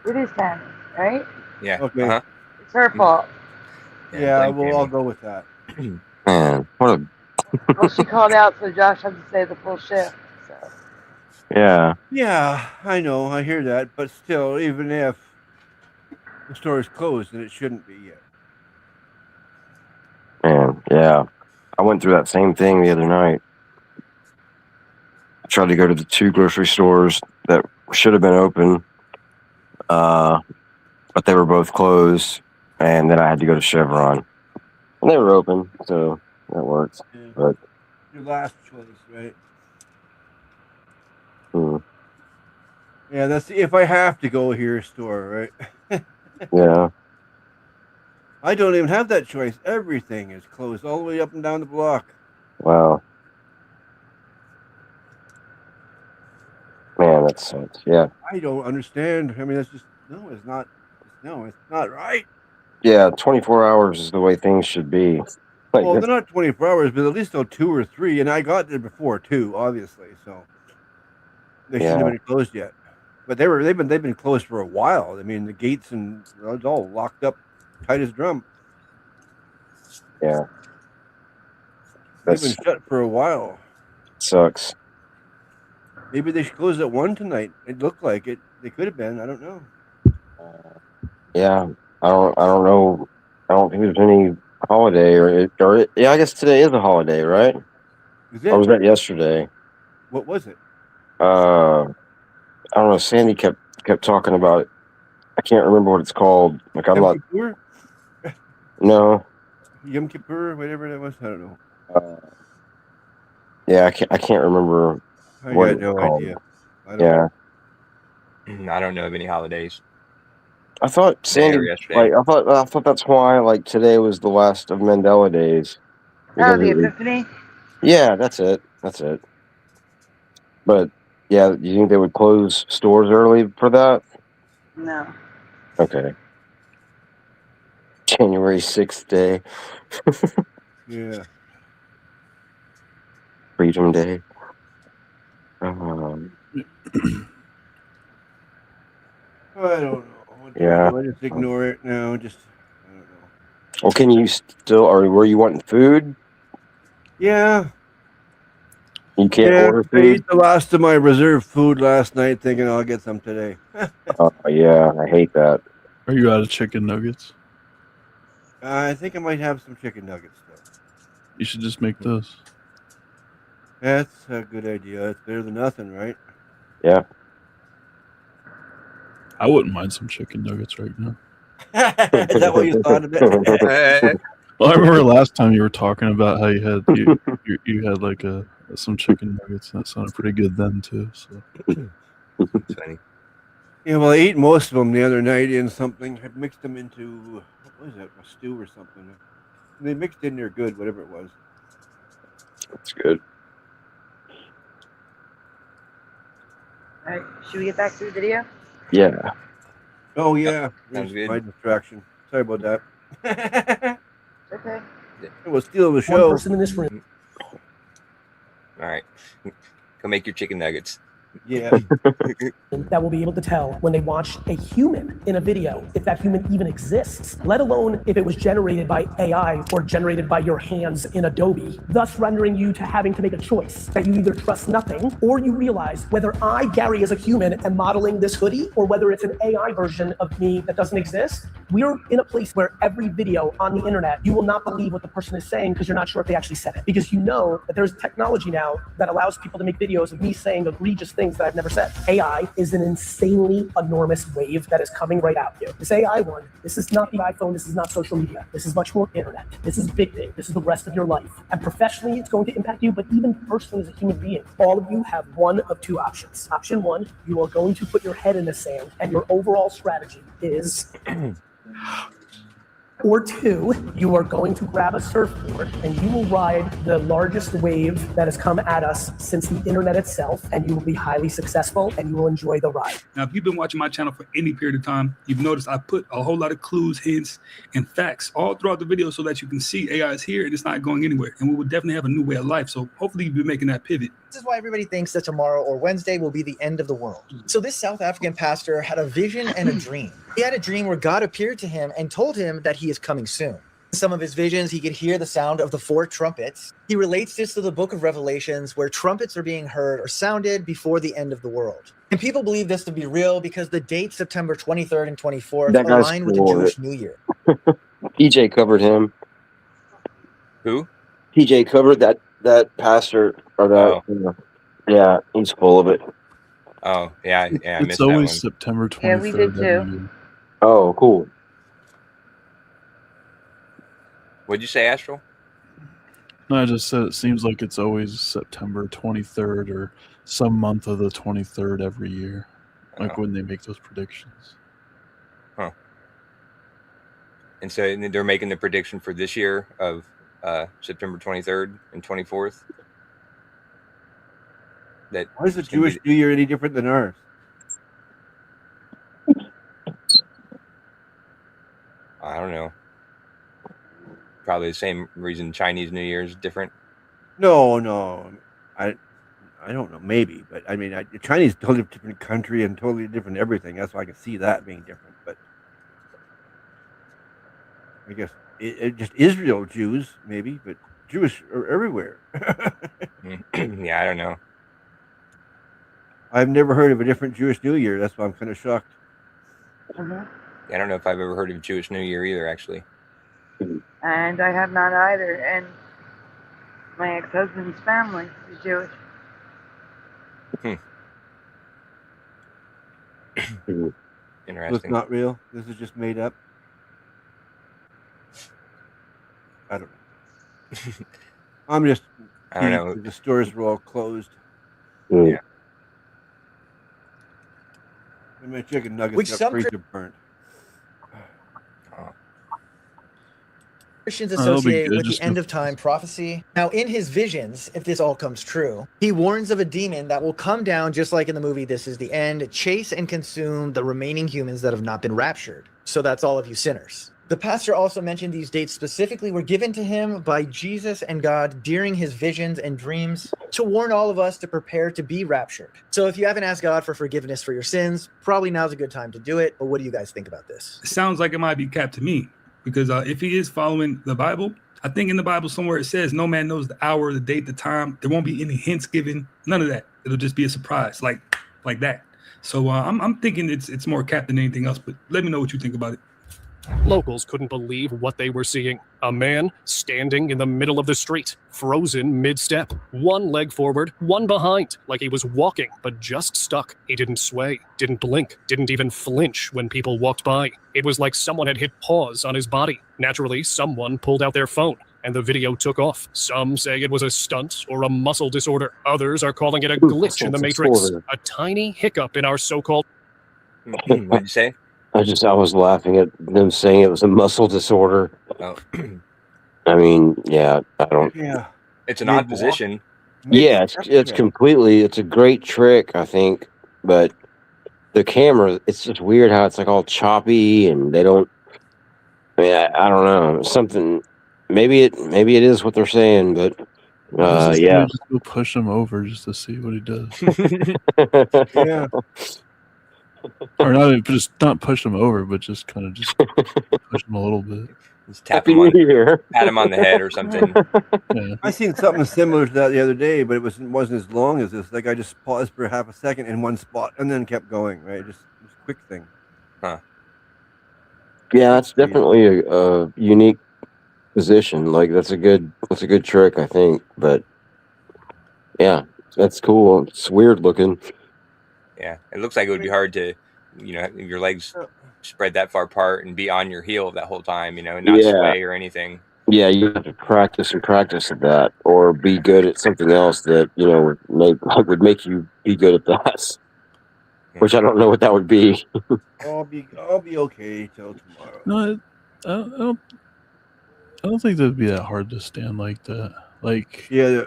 C: It is Tammy, right?
L: Yeah.
F: Okay.
L: Uh-huh.
C: It's her fault.
F: Yeah, I'll go with that.
D: Man, what a
C: Well, she called out, so Josh had to stay the full shift. So.
D: yeah.
F: Yeah, I know. I hear that. But still, even if the store is closed, then it shouldn't be yet.
D: Man, yeah. I went through that same thing the other night. I tried to go to the 2 grocery stores that should have been open, but they were both closed, and then I had to go to Chevron. And they were open, so that works.
F: Yeah.
D: But
F: Your last choice, right?
D: hmm,
F: Yeah, that's if I have to go here store, right?
D: yeah.
F: I don't even have that choice. Everything is closed all the way up and down the block.
D: Wow. Man, that sucks. Yeah.
F: I don't understand. I mean, that's just it's not right.
D: Yeah, 24 hours is the way things should be. Like,
F: Well, they're not 24 hours, but at least till 2 or 3, and I got there before 2, obviously. So they shouldn't have been closed yet. But they've been closed for a while. I mean, the gates and it's all locked up, tight as drum.
D: yeah.
F: They've been shut for a while.
D: Sucks.
F: Maybe they should close at 1 tonight. It looked like it. They could have been. I don't know.
D: Yeah. I don't know. I don't think there's any holiday yeah, I guess today is a holiday, right?
F: Is it?
D: Or was that yesterday?
F: What was it?
D: I don't know. Sandy kept talking about it. I can't remember what it's called. Like I'm not.
F: Kippur?
D: No.
F: Yom Kippur, whatever that was. I don't know.
D: Yeah, I can't remember
F: I
D: what
F: got
D: it's
F: no
D: called.
F: idea.
D: Yeah.
L: I don't know of any holidays.
D: I thought Sandy,
L: yesterday.
D: I thought that's why like today was the last of Mandela days.
C: Oh, the Epiphany?
D: Yeah, that's it. But yeah, you think they would close stores early for that?
C: No.
D: Okay. January 6th day.
F: Yeah.
D: Freedom Day.
F: I don't know.
D: Yeah.
F: I just ignore it now. I don't know.
D: Well, can you still, or were you wanting food?
F: Yeah.
D: You can't order
F: I
D: food?
F: ate the last of my reserved food last night, thinking I'll get some today.
D: Oh, yeah, I hate that.
E: Are you out of chicken nuggets?
F: I think I might have some chicken nuggets though.
E: You should just make those.
F: That's a good idea. It's better than nothing, right?
D: Yeah.
E: I wouldn't mind some chicken nuggets right now.
F: Is that what you thought of it?
E: Well, I remember last time you were talking about how you had you had like some chicken nuggets. That sounded pretty good then too. So.
L: Funny.
F: Yeah, well, I ate most of them the other night in something. I mixed them into, what was it, a stew or something. And they mixed in there good, whatever it was.
D: That's good.
C: All right, should we get back to the video?
D: Yeah.
F: Oh, yeah.
L: Sounds good.
F: My distraction. Sorry about that.
C: Okay.
F: It was stealing the
P: One
F: show.
P: person in this room.
L: All right. Go make your chicken nuggets.
F: Yeah.
P: That will be able to tell when they watch a human in a video if that human even exists, let alone if it was generated by AI or generated by your hands in Adobe, thus rendering you to having to make a choice that you either trust nothing or you realize whether I, Gary, as a human am modeling this hoodie or whether it's an AI version of me that doesn't exist. We're in a place where every video on the internet, you will not believe what the person is saying because you're not sure if they actually said it. Because you know that there's technology now that allows people to make videos of me saying egregious things things that I've never said. AI is an insanely enormous wave that is coming right at you. This AI one, this is not the iPhone, this is not social media. This is much more internet. This is big thing. This is the rest of your life. And professionally, it's going to impact you, but even personally as a human being, all of you have one of two options. Option one, you are going to put your head in the sand and your overall strategy is or two, you are going to grab a surfboard and you will ride the largest wave that has come at us since the internet itself, and you will be highly successful and you will enjoy the ride.
M: Now, if you've been watching my channel for any period of time, you've noticed I put a whole lot of clues, hints, and facts all throughout the video so that you can see AI is here and it's not going anywhere. And we will definitely have a new way of life. So hopefully you'll be making that pivot.
Q: This is why everybody thinks that tomorrow or Wednesday will be the end of the world. So this South African pastor had a vision and a dream. He had a dream where God appeared to him and told him that he is coming soon. In some of his visions, he could hear the sound of the 4 trumpets. He relates this to the book of Revelations, where trumpets are being heard or sounded before the end of the world. And people believe this to be real because the dates September 23rd and 24th align with the Jewish New Year.
D: PJ covered him.
L: Who?
D: PJ covered that pastor or that. Yeah, he's full of it.
L: Oh, yeah, I
E: It's
L: missed
E: always
L: that one.
E: September 23rd.
C: Yeah, we did too.
E: every year.
D: Oh, cool.
L: What'd you say, Astral?
E: No, I just said it seems like it's always September 23rd or some month of the 23rd every year, like when they make those predictions.
L: Huh. And so they're making the prediction for this year of September 23rd and 24th. That
F: Why is the Jewish New Year any different than ours?
L: I don't know. Probably the same reason Chinese New Year is different.
F: No. I don't know. Maybe, but I mean, Chinese is a totally different country and totally different everything. That's why I can see that being different. But I guess it just Israel Jews maybe, but Jewish are everywhere.
L: Yeah, I don't know.
F: I've never heard of a different Jewish New Year. That's why I'm kind of shocked.
C: Mm-hmm.
L: I don't know if I've ever heard of Jewish New Year either, actually.
C: And I have not either. And my ex-husband's family is Jewish.
F: So
L: Interesting.
F: it's not real. This is just made up. I don't know. I'm just.
L: I don't know.
F: The stores were all closed.
L: Yeah.
F: And my chicken nuggets
Q: Which
F: got
Q: some
F: freezer burnt.
Q: Christians
E: that'll be
Q: associate
E: good,
Q: with
E: just
Q: the end of time prophecy. Now, in his visions, if this all comes true, he warns of a demon that will come down just like in the movie This Is the End, chase and consume the remaining humans that have not been raptured. So that's all of you sinners. The pastor also mentioned these dates specifically were given to him by Jesus and God during his visions and dreams to warn all of us to prepare to be raptured. So if you haven't asked God for forgiveness for your sins, probably now's a good time to do it. But what do you guys think about this?
M: It sounds like it might be capped to me because if he is following the Bible, I think in the Bible somewhere it says no man knows the hour, the date, the time. There won't be any hints given, none of that. It'll just be a surprise, like that. So I'm thinking it's more capped than anything else. But let me know what you think about it.
R: Locals couldn't believe what they were seeing. A man standing in the middle of the street, frozen mid-step, one leg forward, one behind, like he was walking, but just stuck. He didn't sway, didn't blink, didn't even flinch when people walked by. It was like someone had hit pause on his body. Naturally, someone pulled out their phone, and the video took off. Some say it was a stunt or a muscle disorder. Others are calling it a glitch in the Matrix, a tiny hiccup in our so-called...
L: What'd you say?
D: I was laughing at them saying it was a muscle disorder.
L: Oh.
D: I mean, yeah, I don't.
F: Yeah.
L: It's an odd position.
D: Yeah, it's completely. It's a great trick, I think, but the camera, it's just weird how it's like all choppy and they don't. I mean, I don't know. Something. Maybe it is what they're saying, but yeah.
E: Just go push him over just to see what he does.
F: Yeah.
E: Or not push him over, but just kind of push him a little bit.
L: Just tap him on the head or something.
E: Yeah.
F: I seen something similar to that the other day, but it wasn't as long as this. Like I just paused for half a second in one spot and then kept going. Right, just a quick thing.
L: Huh.
D: Yeah, that's definitely a unique position. Like that's a good trick, I think. But yeah, that's cool. It's weird looking.
L: Yeah, it looks like it would be hard to, have your legs spread that far apart and be on your heel that whole time, and not sway or anything.
D: Yeah, you have to practice and practice at that, or be good at something else that would make you be good at that. Which I don't know what that would be.
F: I'll be okay till tomorrow.
E: No, I don't think that'd be that hard to stand like that. Like,
F: yeah,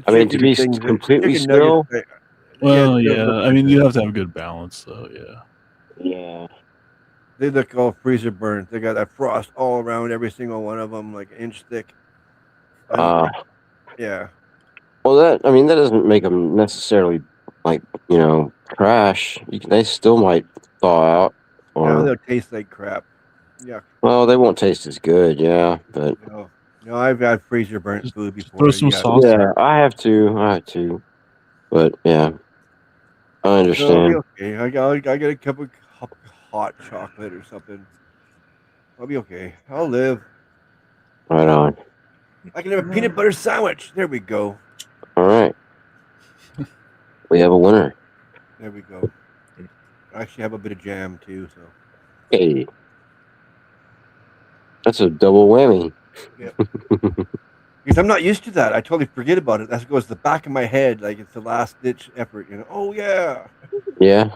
D: I mean, to be completely still.
E: Well, yeah. I mean, you have to have good balance, though. Yeah.
D: Yeah.
F: They look all freezer burnt. They got that frost all around every single one of them, like an inch thick. Yeah.
D: Well, that doesn't make them necessarily crash. They still might thaw out.
F: No, they'll taste like crap. Yeah.
D: Well, they won't taste as good. Yeah, but.
F: No, I've had freezer burnt food before.
E: Throw some sauce.
D: Yeah, I have to. But yeah, I understand.
F: I'll be okay. I get a cup of hot chocolate or something. I'll be okay. I'll live.
D: Right on.
F: I can have a peanut butter sandwich. There we go.
D: All right. We have a winner.
F: There we go. I actually have a bit of jam too. So.
D: Hey. That's a double whammy.
F: Yep. Because I'm not used to that. I totally forget about it. That goes to the back of my head, like it's the last ditch effort. Oh yeah.
D: Yeah.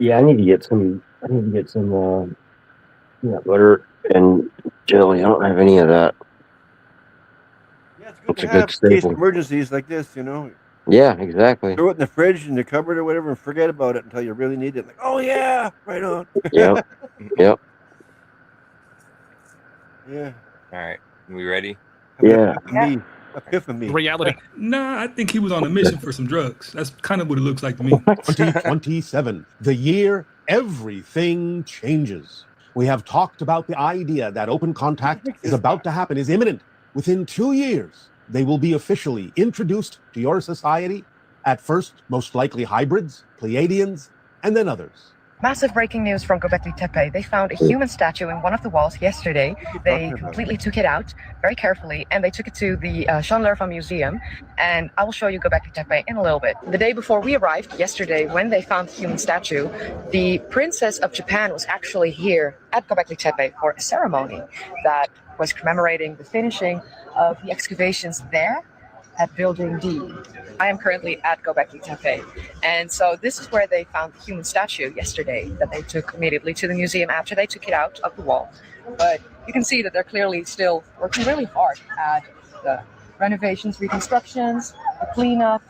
D: Yeah, I need to get some peanut butter and jelly. I don't have any of that.
F: Yeah, it's good to have in case emergencies like this.
D: Yeah, exactly.
F: Throw it in the fridge, in the cupboard, or whatever, and forget about it until you really need it. Like, oh yeah, right on.
D: Yep.
F: Yeah.
L: All right, we ready?
D: Yeah.
F: Epiphany.
R: Reality.
M: Nah, I think he was on a mission for some drugs. That's kind of what it looks like to me.
S: 2027, the year everything changes. We have talked about the idea that open contact is about to happen, is imminent. Within 2 years, they will be officially introduced to your society. At first, most likely hybrids, Pleiadians, and then others.
T: Massive breaking news from Göbekli Tepe. They found a human statue in one of the walls yesterday. They completely took it out very carefully and they took it to the Şanlıurfa Museum. And I will show you Göbekli Tepe in a little bit. The day before we arrived, yesterday, when they found the human statue, the Princess of Japan was actually here at Göbekli Tepe for a ceremony that was commemorating the finishing of the excavations there at Building D. I am currently at Göbekli Tepe. And so this is where they found the human statue yesterday that they took immediately to the museum after they took it out of the wall. But you can see that they're clearly still working really hard at the renovations, reconstructions, the cleanup,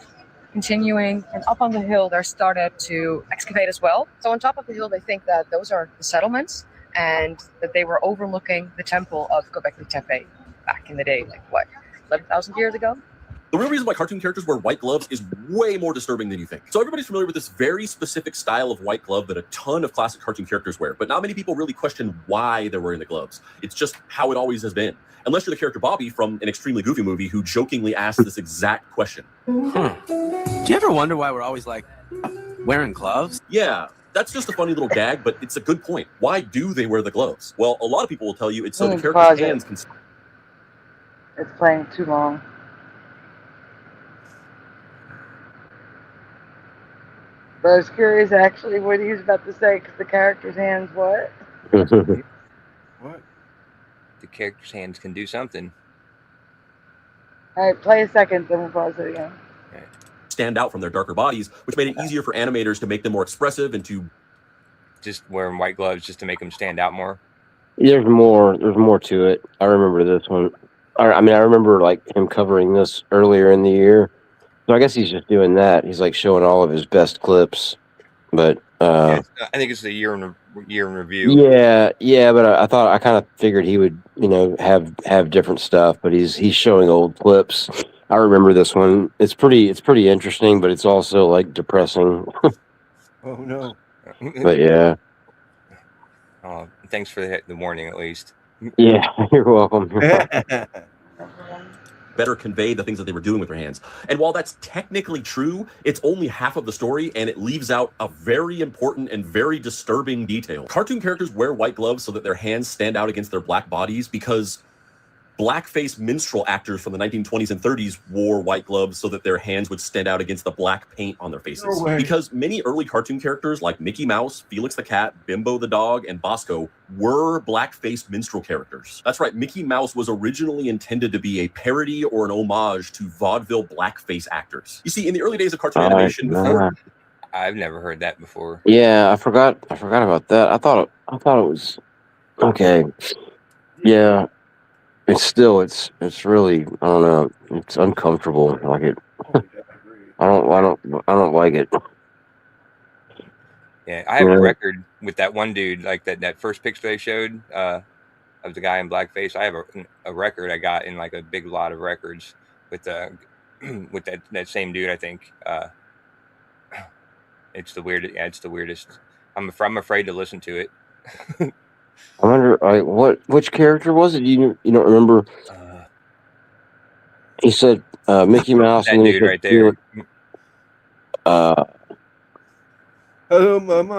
T: continuing. And up on the hill, they're started to excavate as well. So on top of the hill, they think that those are the settlements and that they were overlooking the temple of Göbekli Tepe back in the day, 11,000 years ago?
U: The real reason why cartoon characters wear white gloves is way more disturbing than you think. So everybody's familiar with this very specific style of white glove that a ton of classic cartoon characters wear, but not many people really question why they're wearing the gloves. It's just how it always has been. Unless you're the character Bobby from an extremely goofy movie who jokingly asked this exact question.
V: Do you ever wonder why we're always wearing gloves?
U: Yeah. That's just a funny little gag, but it's a good point. Why do they wear the gloves? Well, a lot of people will tell you it's so the character's hands can...
C: It's playing too long. But I was curious actually what he was about to say because the character's hands what?
L: What? The character's hands can do something.
C: Alright, play a second, then we'll pause it again.
U: Stand out from their darker bodies, which made it easier for animators to make them more expressive and to
L: just wearing white gloves just to make them stand out more.
D: There's more to it. I remember this one. I remember him covering this earlier in the year. So I guess he's just doing that. He's showing all of his best clips. But
L: I think it's the year in review.
D: Yeah, but I kind of figured he would, have different stuff, but he's showing old clips. I remember this one. It's pretty interesting, but it's also depressing.
F: Oh no.
D: But yeah.
L: Thanks for the warning, at least.
D: Yeah, you're welcome.
U: Better convey the things that they were doing with their hands. And while that's technically true, it's only half of the story, and it leaves out a very important and very disturbing detail. Cartoon characters wear white gloves so that their hands stand out against their black bodies because blackface minstrel actors from the 1920s and 30s wore white gloves so that their hands would stand out against the black paint on their faces.
F: No way.
U: Because many early cartoon characters like Mickey Mouse, Felix the Cat, Bimbo the Dog, and Bosco were blackface minstrel characters. That's right, Mickey Mouse was originally intended to be a parody or an homage to vaudeville blackface actors. You see, in the early days of cartoon animation, before
L: I've never heard that before.
D: Yeah, I forgot about that. I thought it was okay. Yeah, it's really, I don't know. It's uncomfortable. Like it. I don't like it.
L: Yeah, I have a record with that one dude, like that first picture they showed of the guy in blackface. I have a record I got in like a big lot of records with with that same dude. I think it's the weirdest. Yeah, it's the weirdest. I'm afraid to listen to it.
D: I wonder, which character was it? You don't remember? He said Mickey Mouse.
L: That
D: and then
L: dude right there.
F: Oh, mama.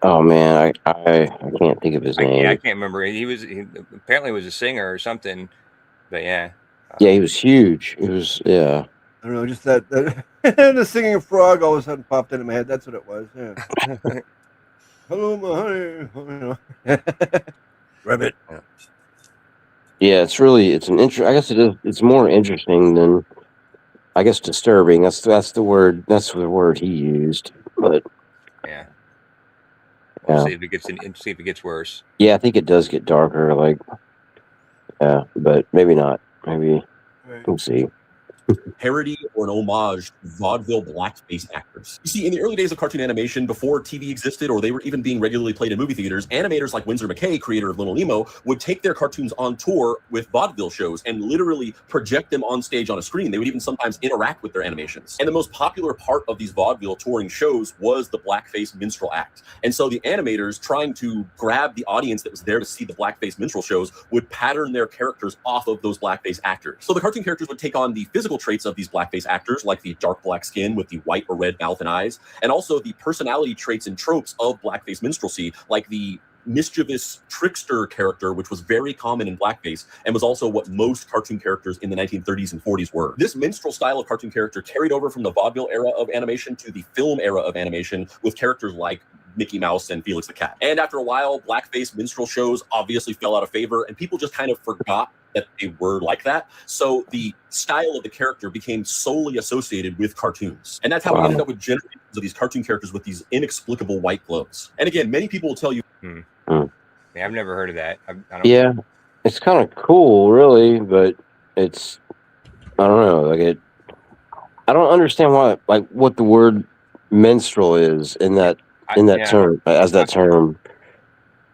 D: Oh man, I can't think of his name.
L: I can't remember. He apparently was a singer or something. But yeah.
D: Yeah, he was huge. He was, yeah.
F: I don't know, just that the singing frog all of a sudden popped into my head. That's what it was. Yeah. Hello, my honey. Rabbit.
D: Yeah, it's an I guess it is. It's more interesting than, I guess, disturbing. That's the word. That's the word he used. But
L: yeah.
D: Yeah.
L: See if it gets worse.
D: Yeah, I think it does get darker. Like, yeah, but maybe not. Maybe we'll see.
U: Parody or an homage to vaudeville blackface actors. You see, in the early days of cartoon animation, before TV existed or they were even being regularly played in movie theaters, animators like Winsor McKay, creator of Little Nemo, would take their cartoons on tour with vaudeville shows and literally project them on stage on a screen. They would even sometimes interact with their animations. And the most popular part of these vaudeville touring shows was the blackface minstrel act. And so the animators, trying to grab the audience that was there to see the blackface minstrel shows, would pattern their characters off of those blackface actors. So the cartoon characters would take on the physical traits of these blackface actors, like the dark black skin with the white or red mouth and eyes, and also the personality traits and tropes of blackface minstrelsy, like the mischievous trickster character, which was very common in blackface and was also what most cartoon characters in the 1930s and 40s were. This minstrel style of cartoon character carried over from the vaudeville era of animation to the film era of animation with characters like Mickey Mouse and Felix the Cat. And after a while, blackface minstrel shows obviously fell out of favor and people just kind of forgot that they were like that. So the style of the character became solely associated with cartoons. And that's how we ended up with generations of these cartoon characters with these inexplicable white gloves. And again, many people will tell you...
L: Yeah, I've never heard of that. I don't
D: Yeah, it's kind of cool, really, but it's, I don't know, like I don't understand what the word minstrel is in that term, as that term.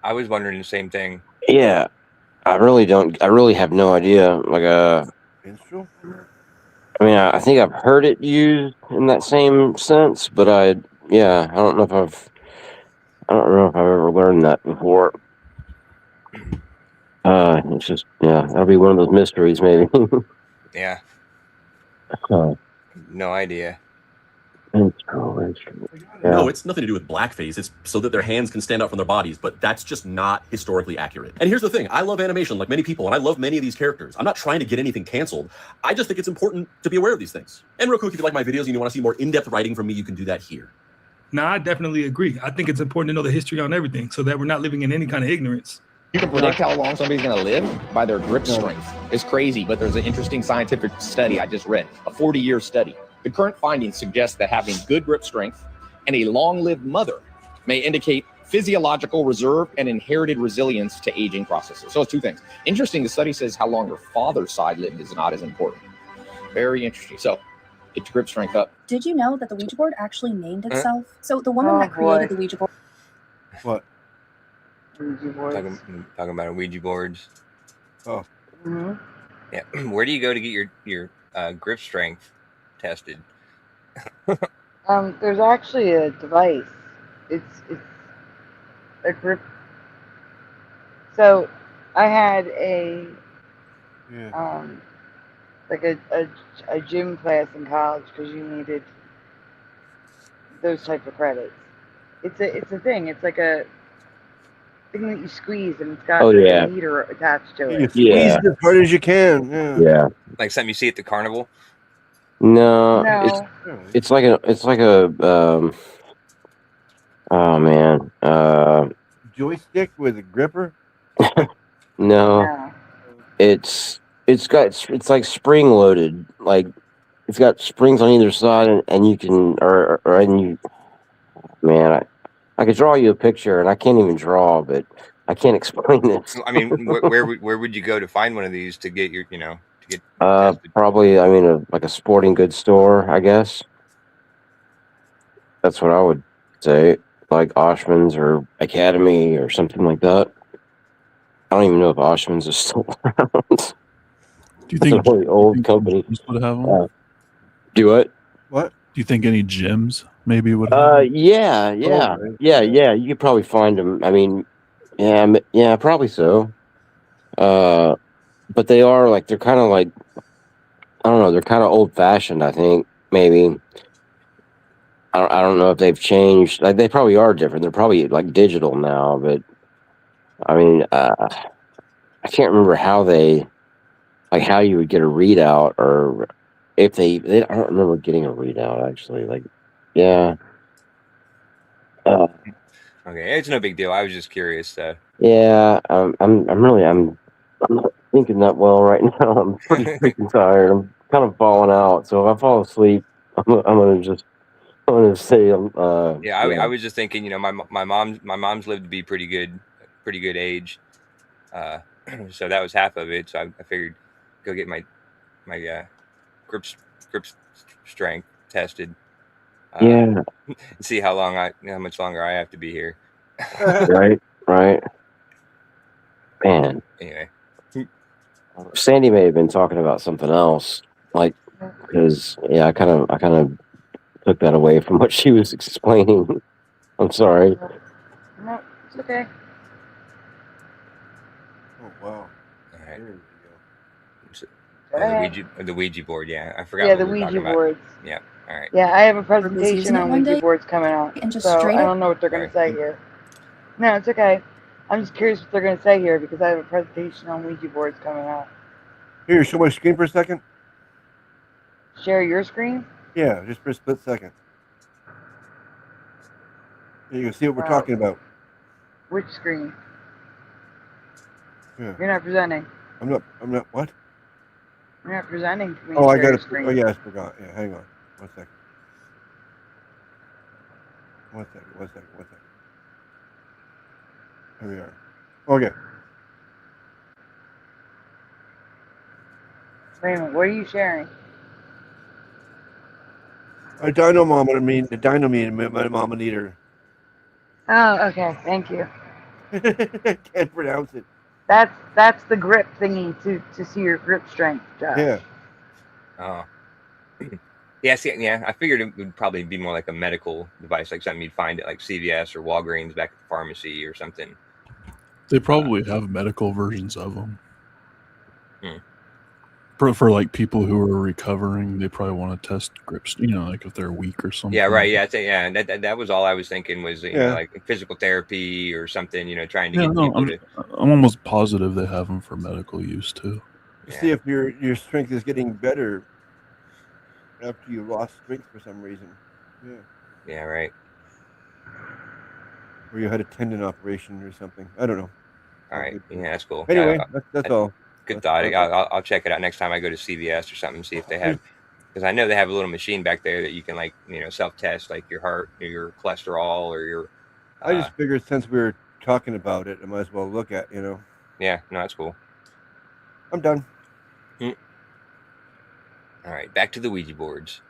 L: I was wondering the same thing.
D: Yeah, I really have no idea. Like,
F: minstrel?
D: I mean, I think I've heard it used in that same sense, but I don't know if I've ever learned that before. It's just, that'll be one of those mysteries, maybe.
L: Yeah.
D: Oh.
L: No idea.
U: No, it's nothing to do with blackface. It's so that their hands can stand out from their bodies, but that's just not historically accurate. And here's the thing. I love animation like many people, and I love many of these characters. I'm not trying to get anything canceled. I just think it's important to be aware of these things. And real quick, if you like my videos and you want to see more in-depth writing from me, you can do that here.
M: No, I definitely agree. I think it's important to know the history on everything so that we're not living in any kind of ignorance.
H: You can predict how long somebody's going to live by their grip strength. It's crazy, but there's an interesting scientific study I just read, a 40-year study. The current findings suggest that having good grip strength and a long-lived mother may indicate physiological reserve and inherited resilience to aging processes. So it's two things. Interesting, the study says how long your father's side lived is not as important. Very interesting. So get your grip strength up.
I: Did you know that the Ouija board actually named itself? So the woman that created the Ouija board.
F: What?
C: Ouija boards.
L: Talking about Ouija boards.
F: Oh.
C: Mm-hmm.
L: Yeah. Where do you go to get your grip strength tested?
C: There's actually a device. It's a grip. So I had like a gym class in college because you needed those type of credits. It's a thing. It's like a thing that you squeeze, and it's got
D: Oh, yeah.
C: a meter attached to
F: You
C: it.
F: squeeze it as hard as you can. Yeah.
D: Yeah.
L: Like something you see at the carnival.
D: No,
C: No.
D: it's like a oh man,
F: Joystick with a gripper.
D: no, it's like spring loaded. Like it's got springs on either side, and you can man, I could draw you a picture, and I can't even draw, but I can't explain this.
L: I mean, where would you go to find one of these to get your to get
D: Probably, I mean, like a sporting goods store, I guess. That's what I would say, like Oshman's or Academy or something like that. I don't even know if Oshman's is still around.
E: Do you think
D: it's a really old company?
E: Would have them?
D: Do what?
F: What?
E: Do you think any gyms maybe would have them?
D: Yeah. You could probably find them. I mean, yeah, probably so. But they are like they're kind of like I don't know. They're kind of old fashioned. I think maybe. I don't know if they've changed. Like they probably are different. They're probably like digital now. But I mean, I can't remember how how you would get a readout or if they. I don't remember getting a readout actually. Like, yeah.
L: Okay, it's no big deal. I was just curious.
D: Yeah, I'm not thinking that well right now. I'm pretty freaking tired. I'm kind of falling out. So if I fall asleep, I'm gonna say
L: Yeah, I was just thinking. My mom's lived to be pretty good age. So that was half of it. So I figured go get my grip strength tested.
D: Yeah.
L: See how much longer I have to be here.
D: right. Man.
L: Anyway,
D: Sandy may have been talking about something else, like because I kind of took that away from what she was explaining. I'm sorry.
C: No, it's okay.
F: Oh wow.
L: All right. So,
C: ahead.
L: the Ouija board. Yeah, I forgot.
C: Yeah,
L: what
C: the
L: we were talking
C: Ouija
L: about.
C: boards.
L: Yeah. All right.
C: Yeah, I have a
I: using
C: presentation
I: it
C: on
I: one
C: Ouija
I: day
C: boards coming out,
I: and just
C: so
I: straight
C: I
I: up-
C: don't know what they're going to say here. No, it's okay. I'm just curious what they're going to say here because I have a presentation on Ouija boards coming out.
F: Here, show my screen for a second.
C: Share your screen?
F: Yeah, just for a split second. You can see what we're
C: Wow.
F: talking about.
C: Which screen?
F: Yeah.
C: You're not presenting.
F: I'm not. What?
C: You're not presenting to me.
F: Oh, I
C: share
F: got
C: your
F: it.
C: screen.
F: Oh, yeah, I forgot. Yeah, hang on. One second. One second. Here we are. Okay.
C: Wait a minute. What are you sharing?
F: A dynamometer.
C: Oh, okay. Thank you.
F: I can't pronounce it.
C: That's the grip thingy to see your grip strength, Josh.
F: Yeah.
L: Oh. Yeah, yeah. I figured it would probably be more like a medical device, like something you'd find at like CVS or Walgreens back at the pharmacy or something.
E: They probably have medical versions of them.
L: Hmm.
E: For like people who are recovering, they probably want to test grips, like if they're weak or something.
L: Yeah, right. Yeah, that was all I was thinking was
E: Yeah.
L: like physical therapy or something. Trying to
E: Yeah,
L: get
E: no,
L: people to.
E: I'm almost positive they have them for medical use too.
F: See if your strength is getting better after you lost strength for some reason. Yeah.
L: Yeah, right.
F: Or you had a tendon operation or something. I don't know.
L: All right. Yeah, that's cool.
F: Anyway,
L: Yeah,
F: that's all.
L: Good thought. I'll check it out next time I go to CVS or something, see if they have, because I know they have a little machine back there that you can self-test like your heart, or your cholesterol, or your.
F: I just figured since we were talking about it, I might as well look at.
L: Yeah, no, that's cool.
F: I'm done.
L: All right, back to the Ouija boards.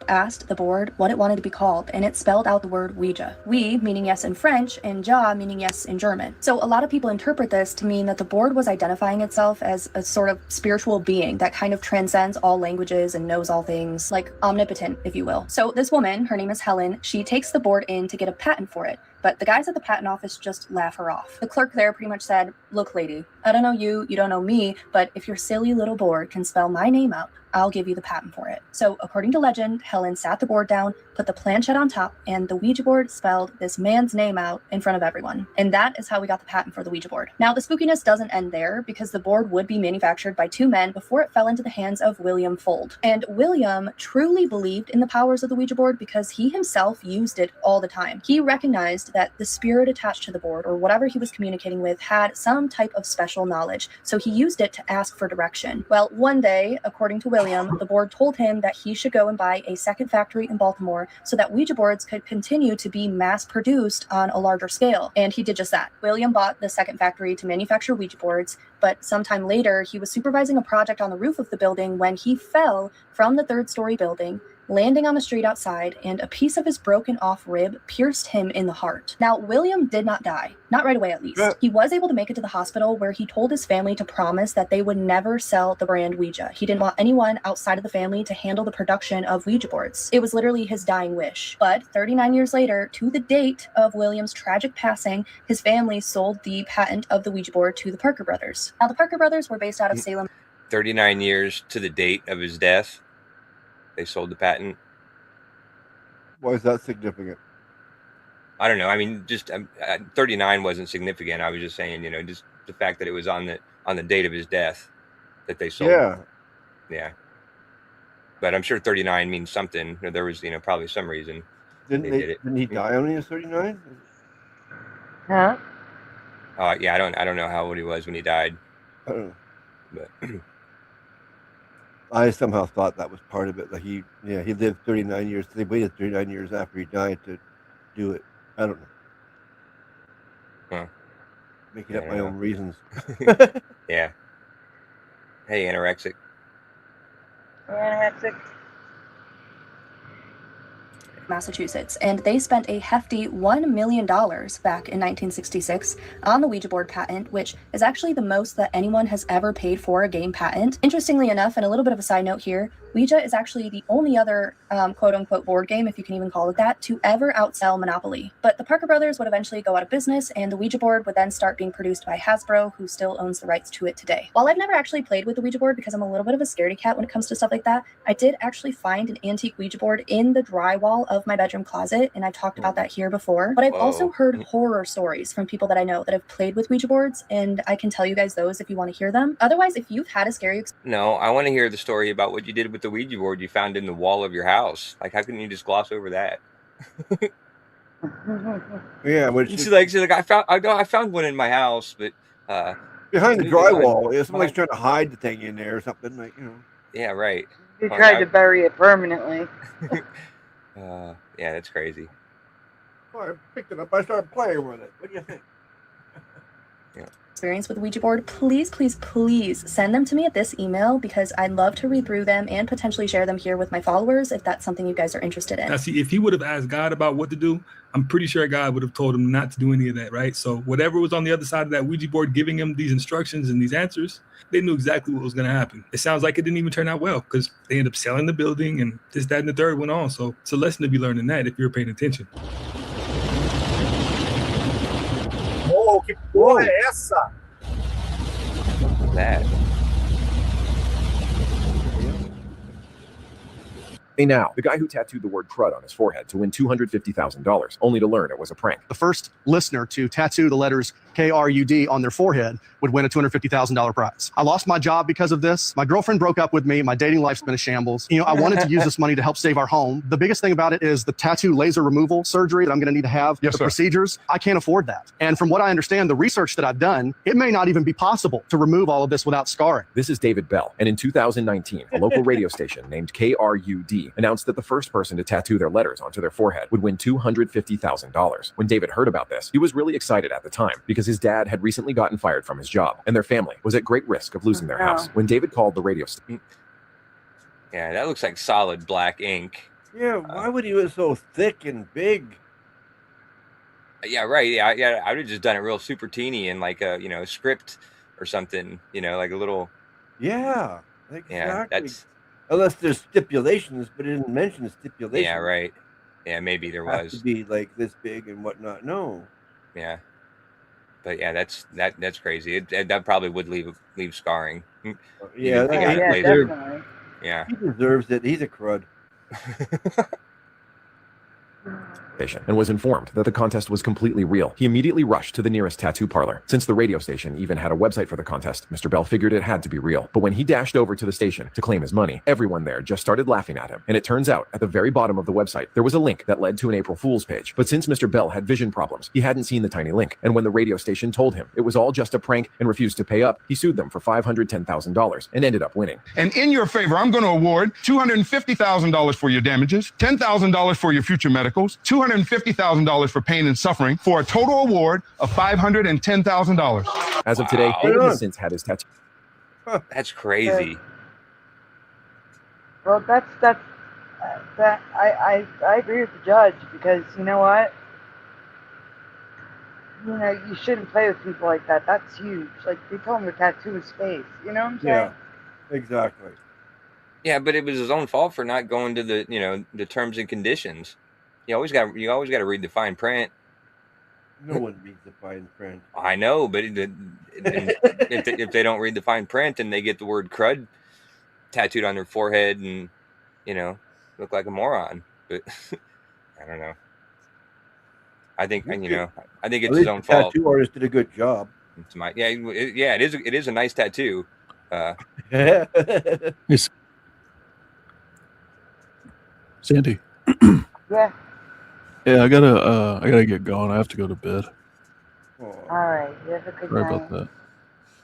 I: asked the board what it wanted to be called, and it spelled out the word Ouija. Oui meaning yes in French, and ja meaning yes in German. So a lot of people interpret this to mean that the board was identifying itself as a sort of spiritual being that kind of transcends all languages and knows all things, like omnipotent, if you will. So this woman, her name is Helen, she takes the board in to get a patent for it, but the guys at the patent office just laugh her off. The clerk there pretty much said, look, lady, I don't know you, you don't know me, but if your silly little board can spell my name out, I'll give you the patent for it. So according to legend, Helen sat the board down, put the planchette on top, and the Ouija board spelled this man's name out in front of everyone. And that is how we got the patent for the Ouija board. Now, the spookiness doesn't end there, because the board would be manufactured by 2 men before it fell into the hands of William Fuld. And William truly believed in the powers of the Ouija board because he himself used it all the time. He recognized that the spirit attached to the board, or whatever he was communicating with, had some type of special knowledge, so he used it to ask for direction. Well, one day, according to William, the board told him that he should go and buy a second factory in Baltimore so that Ouija boards could continue to be mass-produced on a larger scale. And he did just that. William bought the second factory to manufacture Ouija boards, but sometime later, he was supervising a project on the roof of the building when he fell from the 3rd-story building, landing on the street outside, and a piece of his broken off rib pierced him in the heart. Now, William did not die. Not right away, at least. He was able to make it to the hospital, where he told his family to promise that they would never sell the brand Ouija. He didn't want anyone outside of the family to handle the production of Ouija boards. It was literally his dying wish. But 39 years later, to the date of William's tragic passing, his family sold the patent of the Ouija board to the Parker brothers. Now, the Parker brothers were based out of Salem.
L: 39 years to the date of his death, they sold the patent.
F: Why is that significant?
L: I don't know. I mean, just 39 wasn't significant. I was just saying, just the fact that it was on the date of his death that they sold.
F: Yeah.
L: Yeah. But I'm sure 39 means something. There was, probably some reason
F: Didn't
L: they did it.
F: Didn't he die when he was 39?
C: Huh?
L: Yeah, I don't know how old he was when he died.
F: I don't know.
L: But
F: I somehow thought that was part of it. Like he lived 39 years. They waited 39 years after he died to do it. I don't know.
L: Huh.
F: Making up my own reasons.
L: Yeah. Hey, anorexic.
C: Anorexic.
I: Massachusetts, and they spent a hefty $1 million back in 1966 on the Ouija board patent, which is actually the most that anyone has ever paid for a game patent. Interestingly enough, and a little bit of a side note here, Ouija is actually the only other quote-unquote board game, if you can even call it that, to ever outsell Monopoly. But the Parker brothers would eventually go out of business, and the Ouija board would then start being produced by Hasbro, who still owns the rights to it today. While I've never actually played with the Ouija board because I'm a little bit of a scaredy cat when it comes to stuff like that, I did actually find an antique Ouija board in the drywall of my bedroom closet, and I've talked about that here before. But I've also heard horror stories from people that I know that have played with Ouija boards, and I can tell you guys those if you want to hear them. Otherwise, if you've had a scary experience...
L: No, I want to hear the story about what you did with the Ouija board you found in the wall of your house. Like, how couldn't you just gloss over that?
F: Yeah,
L: she's like, I found one in my house, but
F: behind the drywall. Somebody's trying to hide the thing in there or something, like,
L: Yeah, right.
C: They tried to bury it permanently.
L: Yeah, that's crazy.
F: I picked it up. I started playing with it. What do you think?
I: Experience with the Ouija board, please send them to me at this email, because I'd love to read through them and potentially share them here with my followers if that's something you guys are interested in.
M: Now, see, if he would have asked God about what to do, I'm pretty sure God would have told him not to do any of that, right? So whatever was on the other side of that Ouija board giving him these instructions and these answers, they knew exactly what was going to happen. It sounds like it didn't even turn out well, because they ended up selling the building and this, that, and the third went on. So it's a lesson to be learned in that if you're paying attention.
G: Oh, que porra é essa?
L: That.
H: Hey now, the guy who tattooed the word crud on his forehead to win $250,000, only to learn it was a prank.
J: The first listener to tattoo the letters KRUD on their forehead would win a $250,000 prize. I lost my job because of this. My girlfriend broke up with me. My dating life's been a shambles. I wanted to use this money to help save our home. The biggest thing about it is the tattoo laser removal surgery that I'm going to need to have, procedures. I can't afford that. And from what I understand, the research that I've done, it may not even be possible to remove all of this without scarring.
H: This is David Bell, and in 2019, a local radio station named KRUD announced that the first person to tattoo their letters onto their forehead would win $250,000. When David heard about this, he was really excited at the time because his dad had recently gotten fired from his job, and their family was at great risk of losing their house. When David called the radio station...
L: Yeah, that looks like solid black ink.
F: Yeah, why would he was so thick and big?
L: Yeah, right. Yeah, I would have just done it real super teeny and like a script or something. Like a little.
F: Yeah, exactly.
L: Yeah, that's.
F: Unless there's stipulations, but it didn't mention the stipulations.
L: Yeah, right. Yeah, maybe there was.
F: To be like this big and whatnot. No.
L: Yeah. But yeah, that's crazy. That probably would leave scarring.
F: Yeah,
L: You got it
C: yeah,
L: later.
C: definitely.
L: Yeah.
F: he deserves it. He's a crud.
A: And was informed that the contest was completely real. He immediately rushed to the nearest tattoo parlor. Since the radio station even had a website for the contest, Mr. Bell figured it had to be real. But when he dashed over to the station to claim his money, everyone there just started laughing at him. And it turns out, at the very bottom of the website, there was a link that led to an April Fool's page. But since Mr. Bell had vision problems, he hadn't seen the tiny link. And when the radio station told him it was all just a prank and refused to pay up, he sued them for $510,000 and ended up winning.
B: And in your favor, I'm going to award $250,000 for your damages, $10,000 for your future medicals, $250,000 for pain and suffering, for a total award of $510,000.
A: As of today, David has since had his tattoo.
L: That's crazy.
C: Well, that I agree with the judge, because you know what? You know, you shouldn't play with people like that. That's huge. Like, they told him to tattoo his face. You know what I'm saying?
F: Yeah, exactly.
L: Yeah, but it was his own fault for not going to the terms and conditions. You always got to read the fine print.
F: No one reads the fine print.
L: I know, but if they don't read the fine print and they get the word crud tattooed on their forehead and look like a moron. But I don't know. I think it's his own fault.
F: Tattoo artist did a good job.
L: It's it is a nice tattoo.
E: Sandy.
C: Yeah.
E: Yeah, I gotta get going. I have to go to bed.
C: All right. You have a good
E: Sorry
C: night.
E: about that.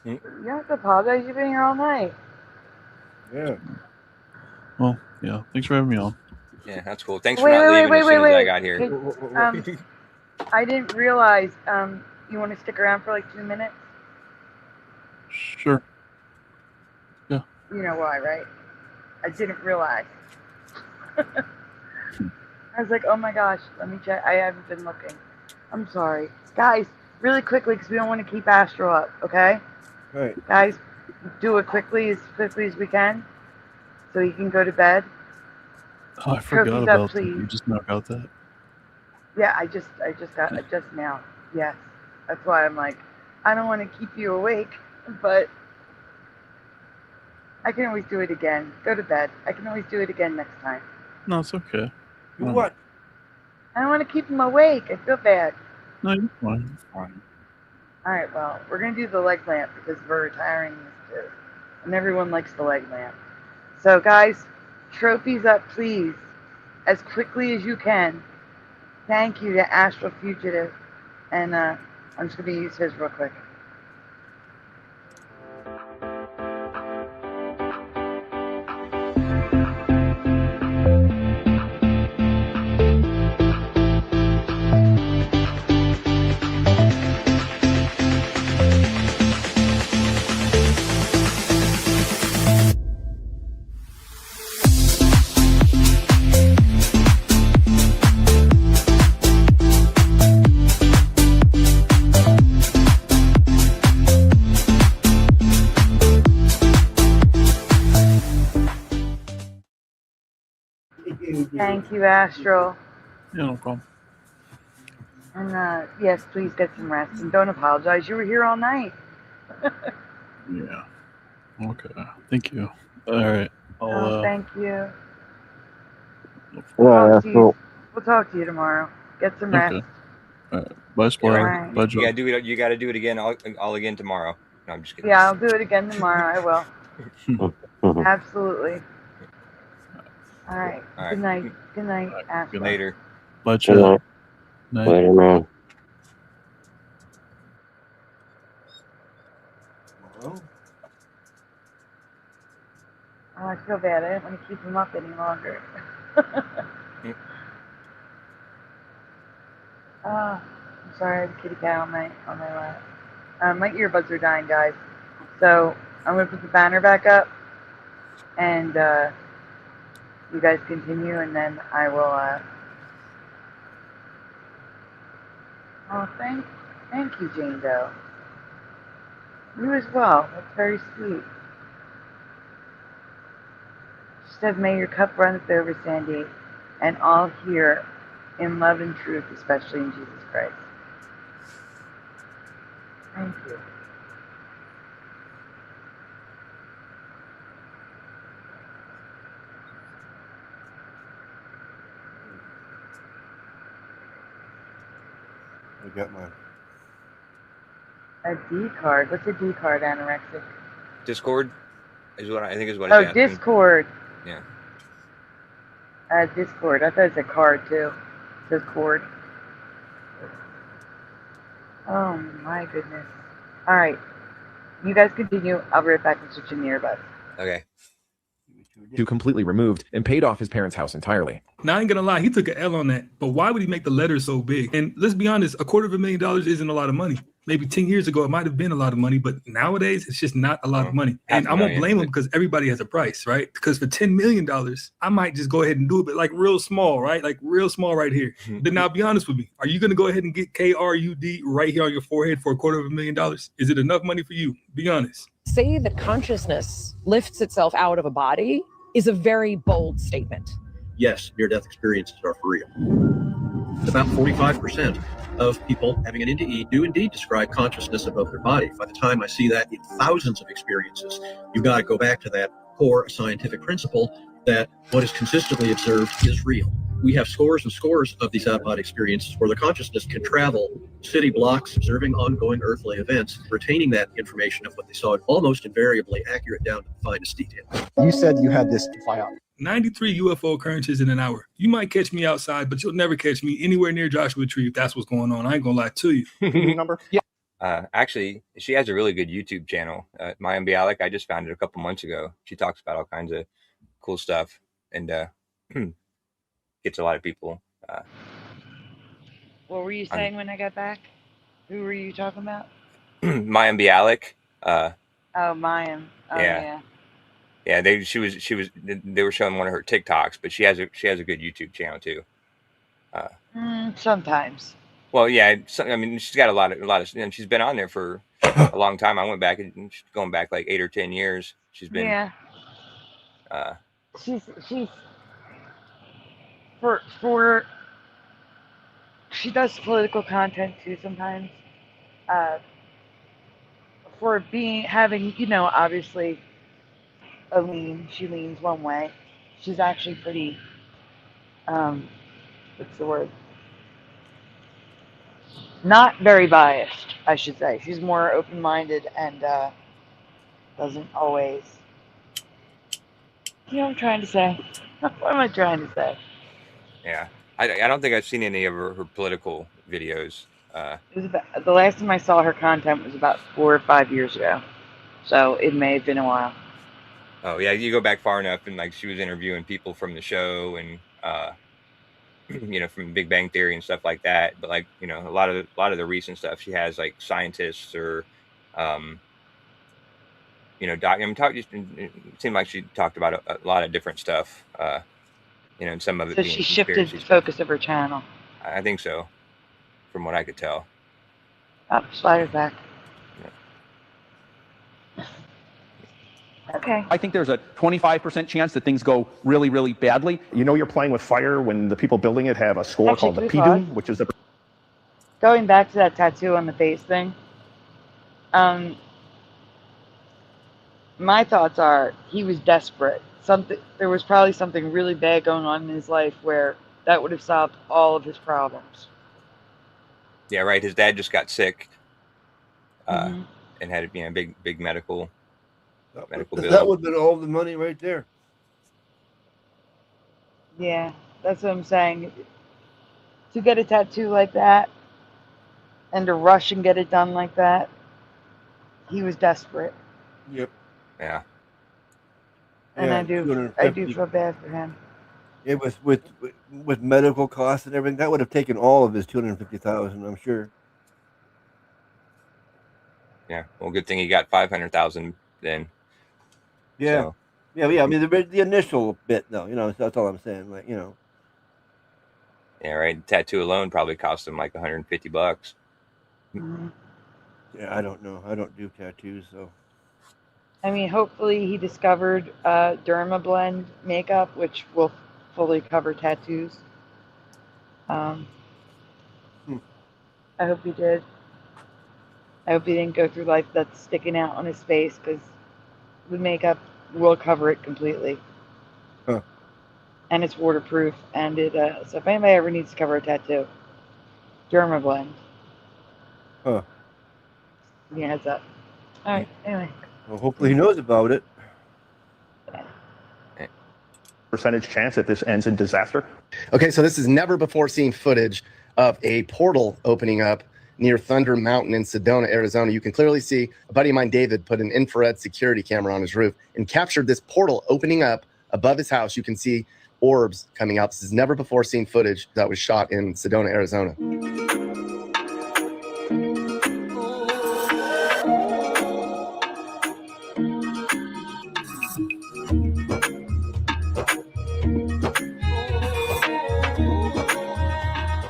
C: You don't have to apologize. You've been here all night.
F: Yeah.
E: Well, yeah. Thanks for having me on.
L: Yeah, that's cool. Thanks for not leaving as soon as I got here.
C: Hey, I didn't realize. You want to stick around for like 2 minutes?
E: Sure. Yeah.
C: You know why, right? I didn't realize. I was like, oh my gosh, let me check. I haven't been looking. I'm sorry. Guys, really quickly, because we don't want to keep Astro up, okay?
F: Right.
C: Guys, do it quickly as we can, so he can go to bed.
E: Oh, I forgot
C: Trophies
E: about
C: up,
E: that.
C: please.
E: You just now got that.
C: Yeah, I just now. Yes. That's why I'm like, I don't want to keep you awake, but I can always do it again. Go to bed. I can always do it again next time.
E: No, it's okay.
F: Do what?
C: I don't want to keep him awake. I feel bad.
E: No, you're fine. You're fine.
C: All right, well, we're going to do the leg lamp because we're retiring this too. And everyone likes the leg lamp. So, guys, trophies up, please, as quickly as you can. Thank you to Astral Fugitive. And I'm just going to use his real quick. Thank you, Astral.
E: Yeah, no problem.
C: And yes, please get some rest and don't apologize. You were here all night.
E: Yeah. Okay. Thank you. All right.
C: Thank you.
D: Yeah, cool.
C: We'll talk to you tomorrow. Get some rest.
E: Okay. All right. Bye, Splatter.
C: Alright.
E: Bye, Joe.
L: You got to do it again. All again tomorrow. No, I'm just kidding.
C: Yeah, I'll do it again tomorrow. I will. Absolutely. All right. Good night. Good night, Astral.
L: Later.
E: Bye, Joe. Night.
D: Later, man.
C: Oh, I feel bad. I didn't want to keep him up any longer. I'm sorry, I have a kitty cat on my lap. My earbuds are dying, guys. So I'm gonna put the banner back up, and you guys continue, and then I will. Oh, thank you, Jane Doe. You as well. That's very sweet. She said, "May your cup runneth over, Sandy, and all here in love and truth, especially in Jesus Christ." Thank you.
F: I got mine.
C: A D card. What's a D card, anorexic?
L: Discord is what I think is what it's
C: Oh,
L: asking.
C: Discord.
L: Yeah.
C: Discord. I thought it was a card too. It says cord. Oh my goodness. All right. You guys continue. I'll be right back and switch in the earbuds.
L: Okay.
A: To completely removed and paid off his parents' house entirely.
M: Now I ain't gonna lie, he took an L on that. But why would he make the letter so big? And let's be honest, $250,000 isn't a lot of money. Maybe 10 years ago it might have been a lot of money, but nowadays it's just not a lot of money. And I won't blame him because everybody has a price, right? Because for $10 million, I might just go ahead and do it, but like real small, right? Like real small right here. Then now be honest with me. Are you gonna go ahead and get KRUD right here on your forehead for $250,000? Is it enough money for you? Be honest.
K: Say that consciousness lifts itself out of a body is a very bold statement.
N: Yes, near-death experiences are for real. About 45% of people having an NDE do indeed describe consciousness above their body. By the time I see that in thousands of experiences, you've got to go back to that core scientific principle that what is consistently observed is real. We have scores and scores of these out-of-body experiences where the consciousness can travel city blocks, observing ongoing earthly events, retaining that information of what they saw, almost invariably accurate down to the finest detail.
W: You said you had this to fly out.
M: 93 UFO occurrences in an hour. You might catch me outside, but you'll never catch me anywhere near Joshua Tree if that's what's going on. I ain't gonna lie to you.
W: Number? Yeah.
L: Actually, she has a really good YouTube channel, Maya Bialik. I just found it a couple months ago. She talks about all kinds of cool stuff and gets a lot of people.
C: What were you saying when I got back? Who were you talking about?
L: Maya Bialik.
C: Oh, Mayim. Oh, yeah.
L: Yeah, they were showing one of her TikToks, but she has a good YouTube channel too.
C: Sometimes.
L: Well, yeah, I mean, she's got a lot of, and she's been on there for a long time. I went back and she's going back like 8 or 10 years. She's been.
C: Yeah. She's for she does political content too sometimes. For having, obviously she leans one way. She's actually pretty, what's the word? Not very biased, I should say. She's more open-minded and doesn't always, what I'm trying to say? What am I trying to say?
L: Yeah, I don't think I've seen any of her political videos.
C: It was the last time I saw her content was about 4 or 5 years ago, so it may have been a while.
L: Oh yeah, you go back far enough, and like she was interviewing people from the show, and from Big Bang Theory and stuff like that. But like a lot of the recent stuff, she has like scientists or it seemed like she talked about a lot of different stuff. And some of it.
C: So
L: being
C: she shifted the
L: stuff.
C: focus of her channel.
L: I think so, from what I could tell.
C: Oh, slider's back. Okay.
X: I think there's a 25% chance that things go really, really badly.
G: You know you're playing with fire when the people building it have a score
C: Actually,
G: called the
C: Goof
G: PDUM, which is the...
C: Going back to that tattoo on the face thing, my thoughts are he was desperate. There was probably something really bad going on in his life where that would have solved all of his problems.
L: Yeah, right. His dad just got sick, and had a big medical bill.
F: That would have been all the money right there.
C: Yeah, that's what I'm saying. To get a tattoo like that and to rush and get it done like that, he was desperate.
F: Yep.
L: Yeah.
C: And I do feel bad for him.
F: It was with medical costs and everything. That would have taken all of his $250,000, I'm sure.
L: Yeah. Well, good thing he got $500,000 then.
F: Yeah.
L: So.
F: Yeah. I mean, the initial bit, though. That's all I'm saying. Like,
L: Yeah, right. The tattoo alone probably cost him like $150.
C: Mm-hmm.
F: Yeah, I don't know. I don't do tattoos, so.
C: I mean, hopefully he discovered Derma Blend makeup, which will fully cover tattoos. I hope he did. I hope he didn't go through life that's sticking out on his face, because the makeup will cover it completely.
F: Huh.
C: And it's waterproof, and it so if anybody ever needs to cover a tattoo, Dermablend.
F: Huh.
C: Yeah, heads up. All right. Anyway.
F: Well, hopefully he knows about it.
O: Percentage chance that this ends in disaster?
P: Okay, so this is never before seen footage of a portal opening up near Thunder Mountain in Sedona, Arizona. You can clearly see a buddy of mine, David, put an infrared security camera on his roof and captured this portal opening up above his house. You can see orbs coming out. This is never before seen footage that was shot in Sedona, Arizona.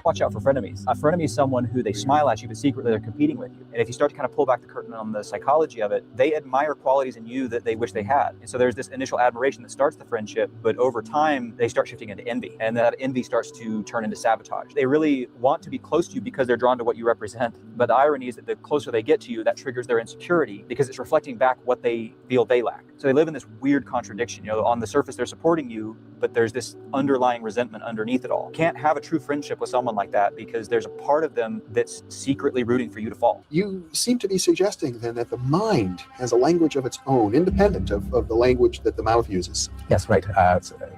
Q: Watch out for frenemies. A frenemy is someone who they smile at you, but secretly they're competing with you. And if you start to kind of pull back the curtain on the psychology of it, they admire qualities in you that they wish they had. And so there's this initial admiration that starts the friendship, but over time, they start shifting into envy. And that envy starts to turn into sabotage. They really want to be close to you because they're drawn to what you represent. But the irony is that the closer they get to you, that triggers their insecurity because it's reflecting back what they feel they lack. So they live in this weird contradiction. You know, on the surface, they're supporting you, but there's this underlying resentment underneath it all. Can't have a true friendship with someone like that because there's a part of them that's secretly rooting for you to fall.
W: You seem to be suggesting then that the mind has a language of its own, independent of the language that the mouth uses.
R: Yes, right.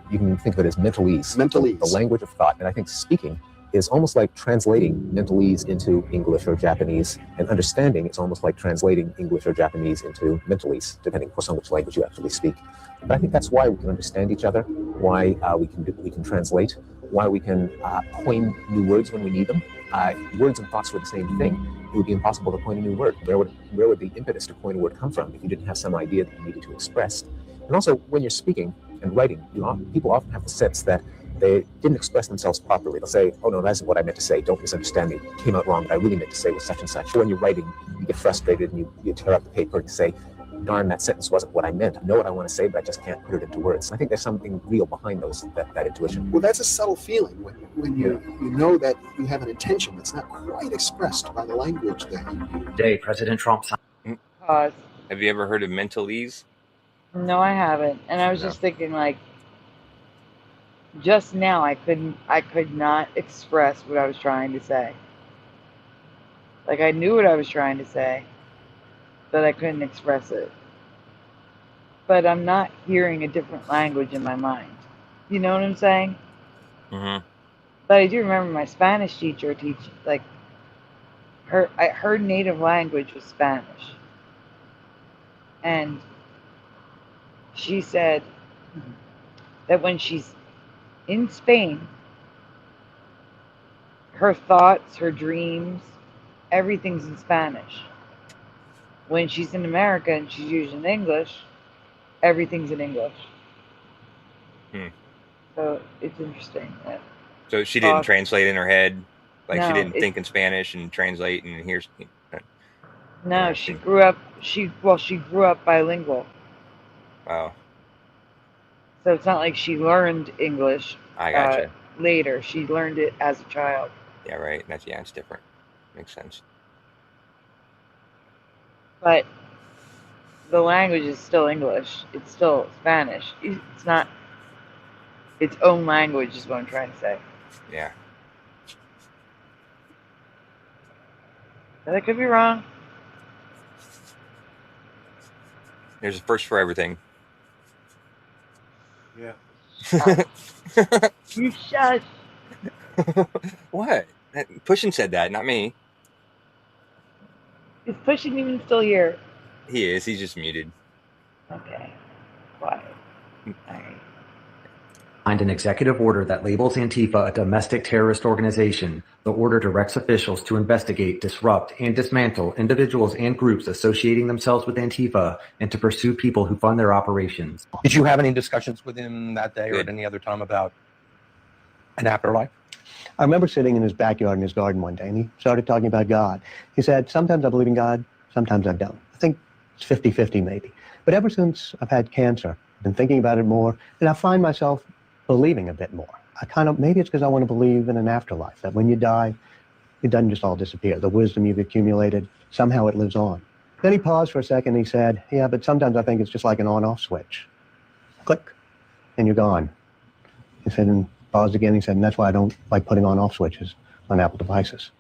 R: You can think of it as mentalese.
W: Mentalese.
R: The language of thought. And I think speaking is almost like translating mentalese into English or Japanese, and understanding is almost like translating English or Japanese into mentalese, depending, of course, on which language you actually speak. But I think that's why we can understand each other, why we can translate, why we can coin new words when we need them. Words and thoughts were the same thing. It would be impossible to coin a new word. Where would the impetus to coin a word come from if you didn't have some idea that you needed to express? And also, when you're speaking and writing, people often have the sense that they didn't express themselves properly. They'll say, oh no, that's what I meant to say. Don't misunderstand me. It came out wrong. What I really meant to say was such and such. When you're writing, you get frustrated and you tear up the paper and you say, darn, that sentence wasn't what I meant. I know what I want to say, but I just can't put it into words. I think there's something real behind that intuition.
W: Well, that's a subtle feeling when you know that you have an intention that's not quite expressed by the language that
Y: Today, President Trump signed.
C: Pause.
L: Have you ever heard of mentalese?
C: No, I haven't. And I was just thinking, like, just now I could not express what I was trying to say. Like, I knew what I was trying to say, but I couldn't express it. But I'm not hearing a different language in my mind. You know what I'm saying?
L: Mm-hmm.
C: But I do remember my Spanish teacher like, her native language was Spanish. And she said that when she's in Spain, her thoughts, her dreams, everything's in Spanish. When she's in America and she's using English, everything's in English. So it's interesting.
L: So she didn't translate in her head? Like,
C: No,
L: she didn't think in Spanish and translate and here's...
C: No, she grew up bilingual.
L: Wow.
C: So it's not like she learned English
L: I gotcha.
C: Later. She learned it as a child.
L: Yeah, right. It's different. Makes sense.
C: But the language is still English. It's still Spanish. It's not its own language is what I'm trying to say.
L: Yeah.
C: But I could be wrong.
L: There's a first for everything.
F: Yeah.
C: You shush.
L: What? Pushin said that, not me.
C: Is Pushin even still here?
L: He is. He's just muted.
C: Okay. Quiet.
Y: Signed an executive order that labels Antifa a domestic terrorist organization. The order directs officials to investigate, disrupt, and dismantle individuals and groups associating themselves with Antifa and to pursue people who fund their operations.
W: Did you have any discussions with him that day or at any other time about an afterlife?
Z: I remember sitting in his backyard in his garden one day, and he started talking about God. He said, sometimes I believe in God, sometimes I don't. I think it's 50-50 maybe. But ever since I've had cancer, I've been thinking about it more, and I find myself believing a bit more. Maybe it's because I want to believe in an afterlife, that when you die, It doesn't just all disappear. The wisdom you've accumulated, somehow it lives on. Then he paused for a second and he said, yeah, but sometimes I think it's just like an on-off switch. Click, and you're gone. He said, and paused again. He said, and that's why I don't like putting on-off switches on Apple devices.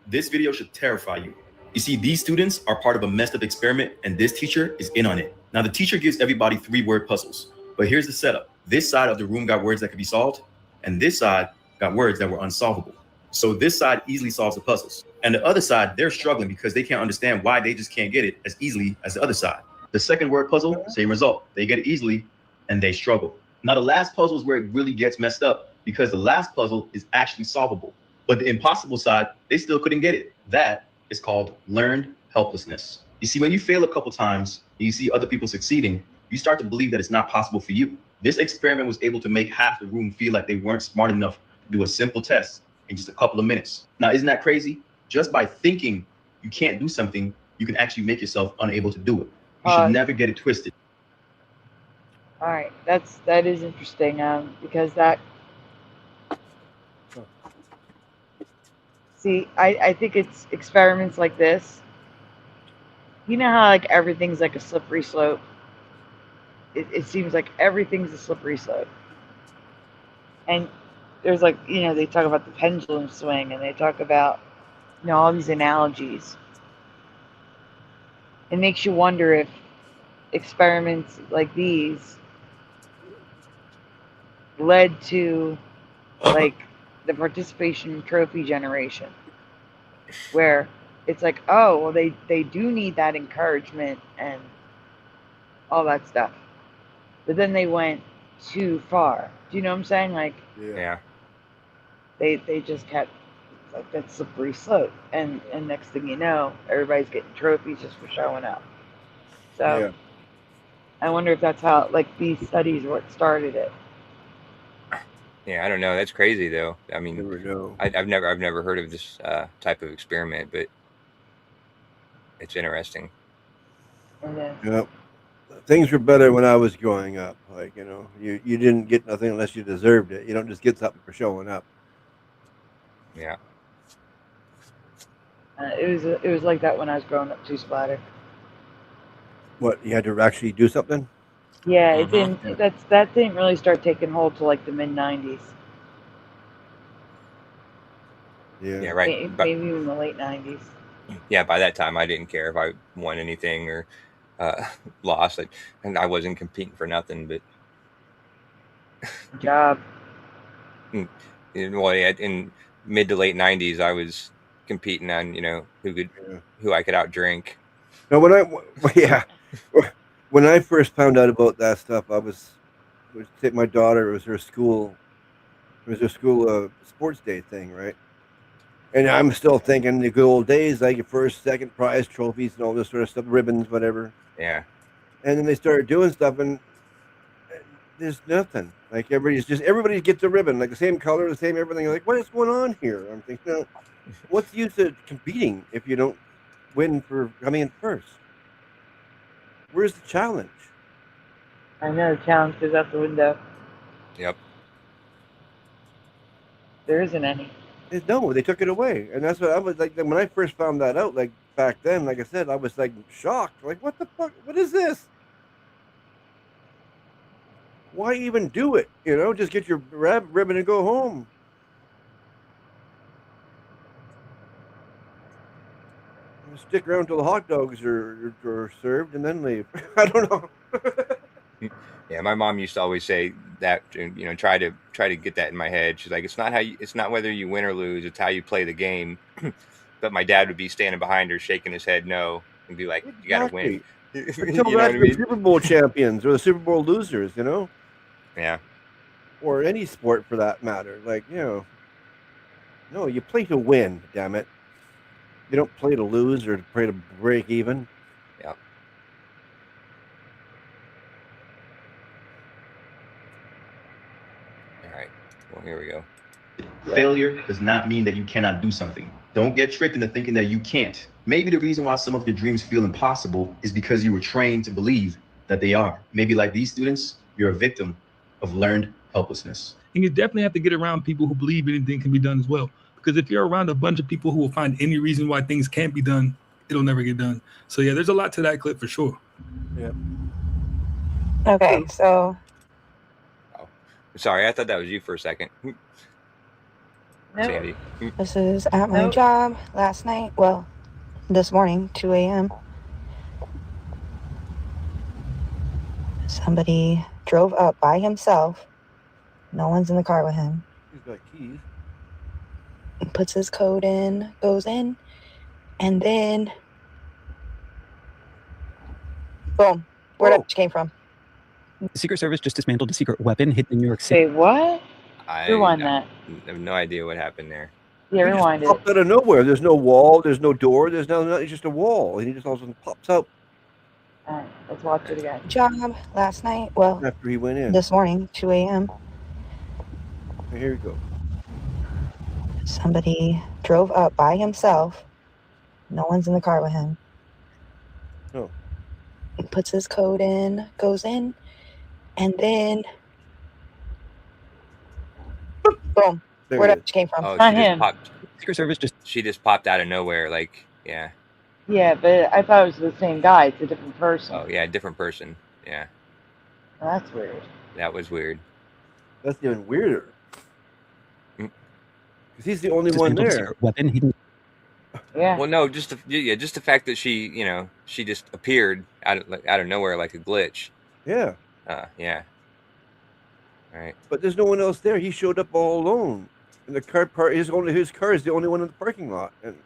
I: This video should terrify you. You see, these students are part of a messed up experiment, and this teacher is in on it. Now, the teacher gives everybody 3-word puzzles, but here's the setup. This side of the room got words that could be solved, and this side got words that were unsolvable. So this side easily solves the puzzles. And the other side, they're struggling because they can't understand why they just can't get it as easily as the other side. The second word puzzle, same result. They get it easily, and they struggle. Now, the last puzzle is where it really gets messed up because the last puzzle is actually solvable. But the impossible side, they still couldn't get it. That is called learned helplessness. You see, when you fail a couple times, and you see other people succeeding, you start to believe that it's not possible for you. This experiment was able to make half the room feel like they weren't smart enough to do a simple test in just a couple of minutes. Now, isn't that crazy? Just by thinking you can't do something, you can actually make yourself unable to do it. You should never get it twisted.
C: All right, that is interesting because that. See, I think it's experiments like this. You know how like everything's like a slippery slope. It seems like everything's a slippery slope. And there's like, you know, they talk about the pendulum swing and they talk about, you know, all these analogies. It makes you wonder if experiments like these led to like the participation trophy generation, where it's like, oh, well, they do need that encouragement and all that stuff. But then they went too far. Do you know what I'm saying? Like,
L: Yeah.
C: They just kept like that slippery slope, and next thing you know, everybody's getting trophies just for showing up. So
F: Yeah.
C: I wonder if that's how like these studies what started it.
L: Yeah, I don't know. That's crazy though. I mean, I've never heard of this type of experiment, but it's interesting.
F: Yep. Things were better when I was growing up. Like, you know, you didn't get nothing unless you deserved it. You don't just get something for showing up.
L: Yeah.
C: It was like that when I was growing up too, Splatter.
F: What, you had to actually do something?
C: Yeah, it didn't. That didn't really start taking hold till like the mid '90s.
F: Yeah.
L: Right.
C: Maybe even the late '90s.
L: Yeah, by that time I didn't care if I won anything or lost. And I wasn't competing for nothing. But
C: Good job.
L: Well, yeah, in mid to late '90s, I was competing on, you know, who I could outdrink.
F: No, when I first found out about that stuff, I was my daughter. It was her school sports day thing, right? And I'm still thinking the good old days, like your first, second prize trophies and all this sort of stuff, ribbons, whatever.
L: Yeah.
F: And then they started doing stuff, and there's nothing. Like everybody gets a ribbon, like the same color, the same everything. Like, what is going on here? I'm thinking, no, what's the use of competing if you don't win for coming in first? Where's the challenge?
C: I know the challenge is out the window.
L: Yep.
C: There isn't any.
F: No, they took it away, and that's what I was like when I first found that out. Like back then, like I said, I was like shocked. Like, what the fuck? What is this? Why even do it? You know, just get your ribbon and go home. Stick around till the hot dogs are served and then leave. I don't know.
L: Yeah, my mom used to always say that, you know, try to get that in my head. She's like, it's not whether you win or lose, it's how you play the game. But my dad would be standing behind her, shaking his head no, and be like, you got to win.
F: Until
L: You know what I
F: the
L: mean?
F: Super Bowl champions or the Super Bowl losers, you know,
L: Yeah.
F: or any sport for that matter. Like, you know, no, you play to win. Damn it, you don't play to lose or to play to break even.
L: Yeah. All right. Well, here we go.
I: Failure does not mean that you cannot do something. Don't get tricked into thinking that you can't. Maybe the reason why some of your dreams feel impossible is because you were trained to believe that they are. Maybe like these students, you're a victim of learned helplessness.
M: And you definitely have to get around people who believe anything can be done as well. Because if you're around a bunch of people who will find any reason why things can't be done, it'll never get done. So yeah, there's a lot to that clip for sure.
F: Yeah.
H: Okay, so
L: Sorry, I thought that was you for a second. Sandy.
H: this is at my job last night. Well, this morning, 2 a.m. Somebody drove up by himself. No one's in the car with him.
F: He's got keys.
H: Puts his code in, goes in, and then boom, where that came from.
J: The Secret Service just dismantled a secret weapon hidden in New York City.
C: Wait, what? Rewind
L: I
C: that.
L: have no idea what happened there.
C: Yeah, rewind it.
F: Popped out of nowhere. There's no wall. There's no door. There's nothing. It's just a wall, and he just all of a sudden pops out
C: Alright, let's watch it again.
H: Job last night. Well,
F: after he went in.
H: this morning, 2 a.m.
F: Here you go.
H: Somebody drove up by himself. No one's in the car with him.
F: Oh.
H: Puts his code in, goes in, and then boom,
F: There
H: where
F: it
H: that came from.
L: Oh,
C: Not
L: she just
C: him.
L: popped.
J: Secret Service just
L: She just popped out of nowhere. Like, yeah.
C: Yeah, but I thought it was the same guy. It's a different person.
L: Oh, yeah, different person. Yeah,
C: Well, that's weird.
L: that was weird.
F: That's even weirder.
L: Mm.
F: Because he's the only one
J: dismantled a
F: there.
J: secret weapon hidden.
C: Yeah.
L: Well, no, just the fact that she just appeared out of nowhere like a glitch.
F: Yeah.
L: Yeah. All right.
F: But there's no one else there. He showed up all alone. And the car his car is the only one in the parking lot. And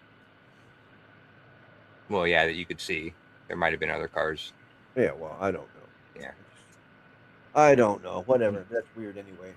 L: Well, yeah, that you could see. There might have been other cars.
F: yeah, well, I don't know.
L: Yeah.
F: I don't know. Whatever. That's weird anyway.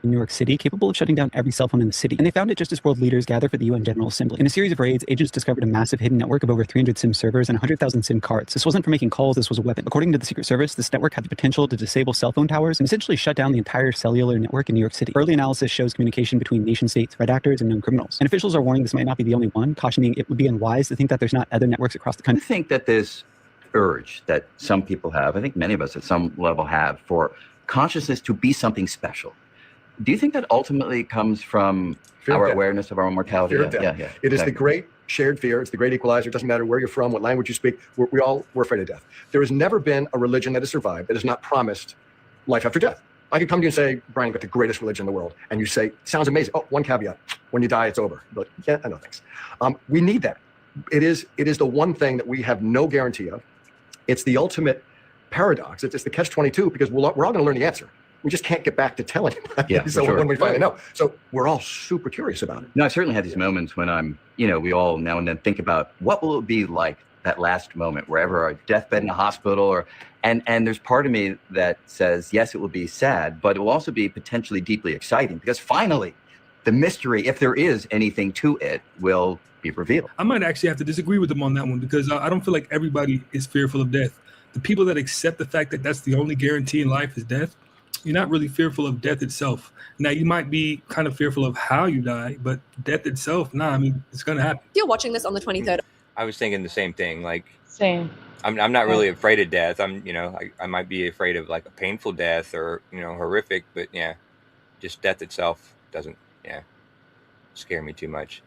J: In New York City, capable of shutting down every cell phone in the city. And they found it just as world leaders gather for the UN General Assembly. In a series of raids, agents discovered a massive hidden network of over 300 SIM servers and 100,000 SIM cards. This wasn't for making calls, this was a weapon. According to the Secret Service, this network had the potential to disable cell phone towers and essentially shut down the entire cellular network in New York City. Early analysis shows communication between nation states, threat actors, and known criminals. And officials are warning this might not be the only one, cautioning it would be unwise to think that there's not other networks across the country.
S: I think that this urge that some people have, I think many of us at some level have, for consciousness to be something special. Do you think that ultimately comes from
T: Fear of
S: our
T: death.
S: awareness of our own mortality?
T: Fear of death. It is the great shared fear. It's the great equalizer. It doesn't matter where you're from, what language you speak. We're afraid of death. There has never been a religion that has survived that has not promised life after death. I could come to you and say, Brian, but the greatest religion in the world. And you say, sounds amazing. Oh, one caveat. When you die, it's over. You're like, yeah, I know, thanks. We need that. It is the one thing that we have no guarantee of. It's the ultimate paradox. It's the catch-22 because we're all going to learn the answer. We just can't get back to telling anybody.
S: Yeah,
T: So
S: for sure.
T: when we finally know. So we're all super curious about it.
S: No, I certainly had these moments when we all now and then think about what will it be like that last moment, wherever our deathbed in a hospital, and there's part of me that says, yes, it will be sad, but it will also be potentially deeply exciting because finally the mystery, if there is anything to it, will be revealed.
M: I might actually have to disagree with them on that one because I don't feel like everybody is fearful of death. The people that accept the fact that that's the only guarantee in life is death, you're not really fearful of death itself. Now, you might be kind of fearful of how you die, but death itself, it's going to happen.
U: If you're watching this on the 23rd.
L: I was thinking the same thing. Like,
C: Same.
L: I'm not really afraid of death. I might be afraid of like a painful death or, horrific, but yeah, just death itself doesn't, scare me too much.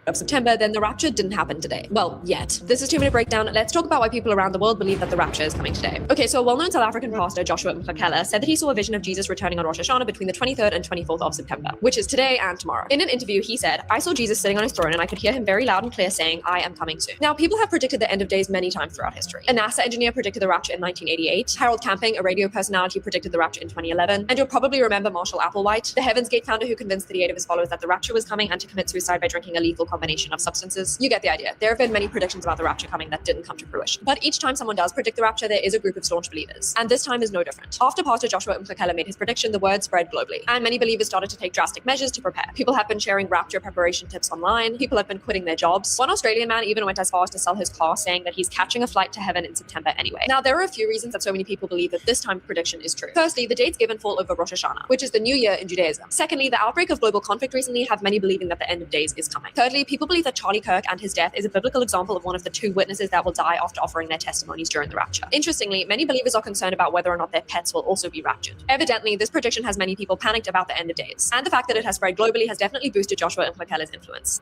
U: Of September, then the rapture didn't happen today. Well, yet. This is 2 Minute Breakdown. Let's talk about why people around the world believe that the rapture is coming today. Okay, so a well-known South African pastor, Joshua Mhlakela, said that he saw a vision of Jesus returning on Rosh Hashanah between the 23rd and 24th of September, which is today and tomorrow. In an interview, he said, I saw Jesus sitting on his throne and I could hear him very loud and clear saying, I am coming soon. Now, people have predicted the end of days many times throughout history. A NASA engineer predicted the rapture in 1988. Harold Camping, a radio personality, predicted the rapture in 2011. And you'll probably remember Marshall Applewhite, the Heaven's Gate founder who convinced 38 of his followers that the rapture was coming and to commit suicide by drinking a lethal combination of substances. You get the idea. There have been many predictions about the rapture coming that didn't come to fruition. But each time someone does predict the rapture, there is a group of staunch believers. And this time is no different. After Pastor Joshua Mhlakela made his prediction, the word spread globally. And many believers started to take drastic measures to prepare. People have been sharing rapture preparation tips online. People have been quitting their jobs. One Australian man even went as far as to sell his car, saying that he's catching a flight to heaven in September anyway. Now, there are a few reasons that so many people believe that this time prediction is true. Firstly, the dates given fall over Rosh Hashanah, which is the new year in Judaism. Secondly, the outbreak of global conflict recently have many believing that the end of days is coming. Thirdly, Additionally, people believe that Charlie Kirk and his death is a biblical example of one of the two witnesses that will die after offering their testimonies during the rapture. Interestingly, many believers are concerned about whether or not their pets will also be raptured. Evidently, this prediction has many people panicked about the end of days, and the fact that it has spread globally has definitely boosted Joshua and Mkele's influence.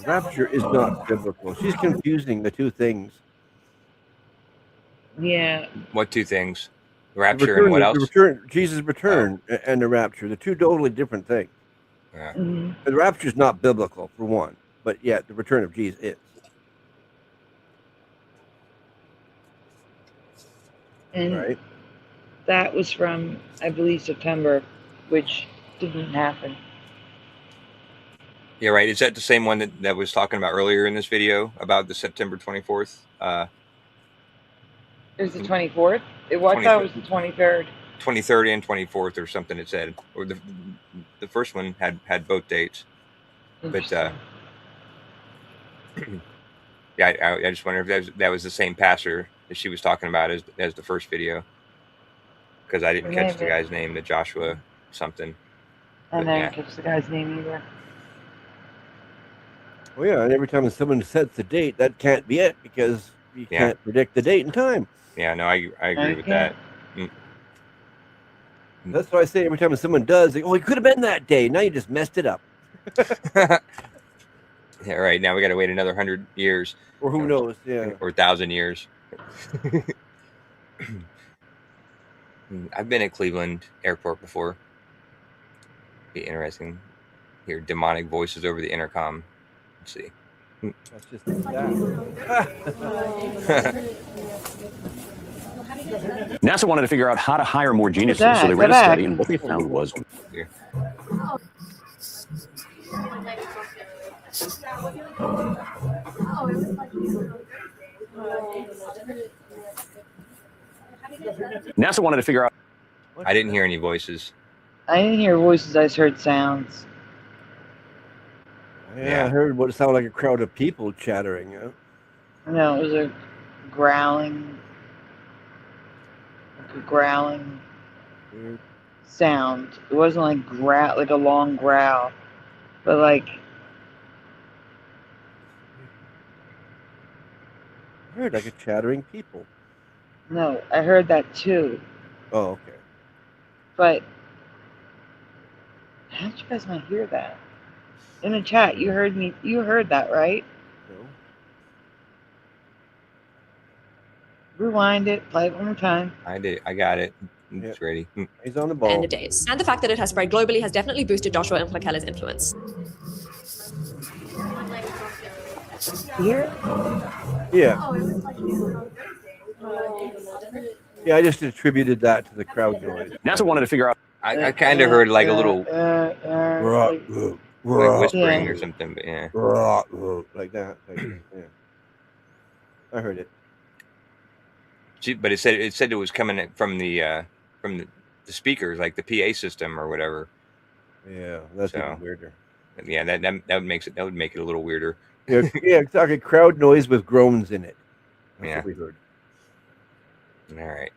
F: Rapture is not biblical. She's confusing the two things.
C: Yeah.
L: What two things? Rapture and what else?
F: The return, Jesus' return and the rapture. They're two totally different things.
L: Yeah.
F: The rapture is not biblical, for one, but yet the return of Jesus is.
C: And
F: right?
C: that was from, I believe, September, which didn't happen.
L: Yeah, right. Is that the same one that was talking about earlier in this video about the September 24th?
C: It was the 24th? I thought it was the 23rd.
L: 23rd and 24th or something it said. Or the first one had both dates. But yeah, I just wonder if that was the same pastor that she was talking about as the first video. Because I didn't catch the guy's name, the Joshua something.
C: I didn't catch the guy's name either.
F: Well, yeah, and every time someone sets the date, that can't be it because you can't predict the date and time.
L: Yeah, no, I agree with that.
F: That's why I say every time someone does, like, oh, it could have been that day. Now you just messed it up.
L: Yeah, right. Now we got to wait another 100 years.
F: Or who knows, yeah.
L: Or 1,000 years. I've been at Cleveland Airport before. Be interesting. Hear demonic voices over the intercom. Let's see.
F: That's just that.
A: NASA wanted to figure out how to hire more geniuses, so they ran a study, and what they found was...
L: Yeah.
A: NASA wanted to figure out...
L: I didn't hear any voices.
C: I didn't hear voices, I just heard sounds.
F: Yeah, I heard what sounded like a crowd of people chattering. Yeah?
C: No, it was a growling sound. It wasn't like a long growl, but like
F: I heard like a chattering people.
C: no, I heard that too.
F: Oh, okay.
C: But how did you guys not hear that? In the chat, you heard me. You heard that, right?
F: No.
C: Rewind it. Play it one more time.
L: I did. I got it. It's ready.
F: He's on the ball.
U: End of days. And the fact that it has spread globally has definitely boosted Joshua and Mkele's influence.
C: Here?
F: Yeah. Yeah, I just attributed that to the crowd noise.
A: NASA wanted to figure out...
L: I kind of heard like a little whispering or something, but yeah.
F: Like that. Yeah. I heard it.
L: But it said it was coming from the speakers, like the PA system or whatever.
F: Yeah, that's even weirder.
L: Yeah, that would make it a little weirder.
F: Yeah, it's like a crowd noise with groans in it. That's what we heard.
L: All right.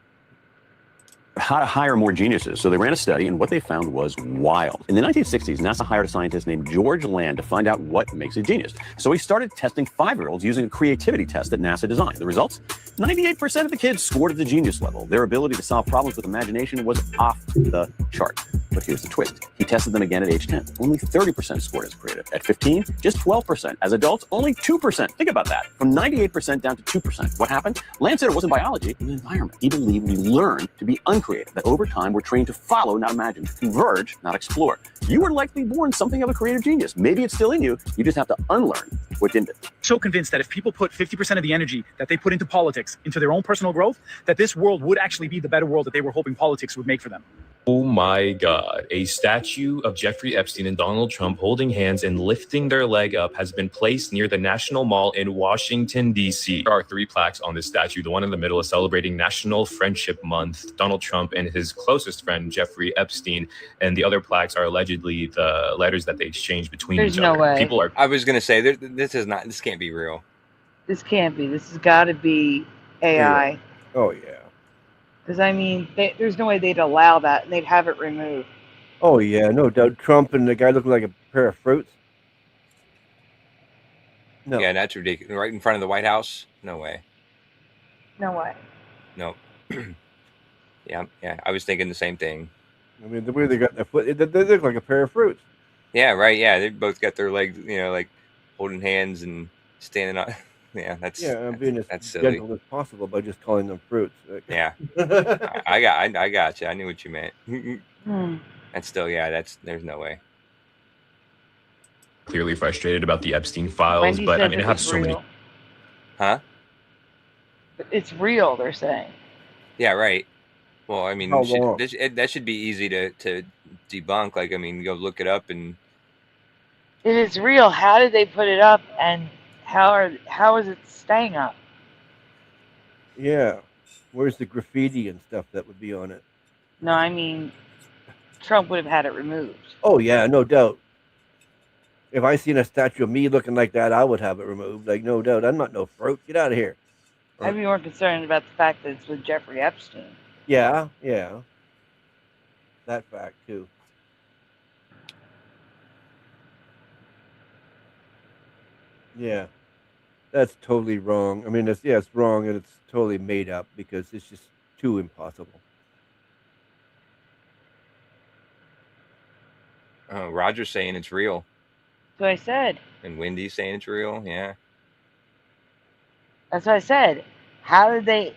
A: How to hire more geniuses. So they ran a study, and what they found was wild. In the 1960s, NASA hired a scientist named George Land to find out what makes a genius. So he started testing 5-year-olds using a creativity test that NASA designed. The results? 98% of the kids scored at the genius level. Their ability to solve problems with imagination was off the chart. But here's the twist. He tested them again at age 10. Only 30% scored as creative. At 15, just 12%. As adults, only 2%. Think about that. From 98% down to 2%. What happened? Land said it wasn't biology, it was environment. He believed we learn to be uncreative, that over time we're trained to follow, not imagine, to converge, not explore. You were likely born something of a creative genius. Maybe it's still in you. You just have to unlearn what didn't it.
B: So convinced that if people put 50% of the energy that they put into politics, into their own personal growth, that this world would actually be the better world that they were hoping politics would make for them.
D: Oh my God. A statue of Jeffrey Epstein and Donald Trump holding hands and lifting their leg up has been placed near the National Mall in Washington, D.C. There are 3 plaques on this statue. The one in the middle is celebrating National Friendship Month, Donald Trump and his closest friend, Jeffrey Epstein. And the other plaques are allegedly the letters that they exchanged between each other.
C: Way.
D: People are.
L: I was going to say, this can't be real.
C: This can't be. This has got to be AI.
F: Yeah. Oh, yeah.
C: Because, I mean, there's no way they'd allow that and they'd have it removed.
F: Oh yeah, no doubt. Trump and the guy looking like a pair of fruits. No.
L: Yeah, that's ridiculous. Right in front of the White House? No way.
C: No way.
L: No. Yeah. I was thinking the same thing.
F: I mean, the way they got their foot, they look like a pair of fruits.
L: Yeah, right. Yeah, they both got their legs, like holding hands and standing on. Yeah,
F: I'm being as
L: that's silly.
F: gentle as possible by just calling them fruits.
L: Yeah, I got you. I knew what you meant. That's still, there's no way.
D: Clearly frustrated about the Epstein files,
C: Wendy
D: but I
C: says
D: mean, it
C: it
D: has
C: was
D: so many.
C: real.
L: Huh?
C: It's real, they're saying.
L: Yeah, right. Well, I mean,
F: How long?
L: that should be easy to debunk. Like, I mean, go look it up and.
C: If it's real, how did they put it up, and how is it staying up?
F: Yeah. Where's the graffiti and stuff that would be on it?
C: No, I mean, Trump would have had it removed.
F: Oh yeah, no doubt. If I seen a statue of me looking like that, I would have it removed. Like, no doubt. I'm not no fruit. Get out of here.
C: I'd be more concerned about the fact that it's with Jeffrey Epstein.
F: Yeah. That fact too. Yeah. That's totally wrong. I mean, it's wrong, and it's totally made up because it's just too impossible.
L: Oh, Roger's saying it's real.
C: So I said.
L: And Wendy's saying it's real. Yeah.
C: That's what I said. How did they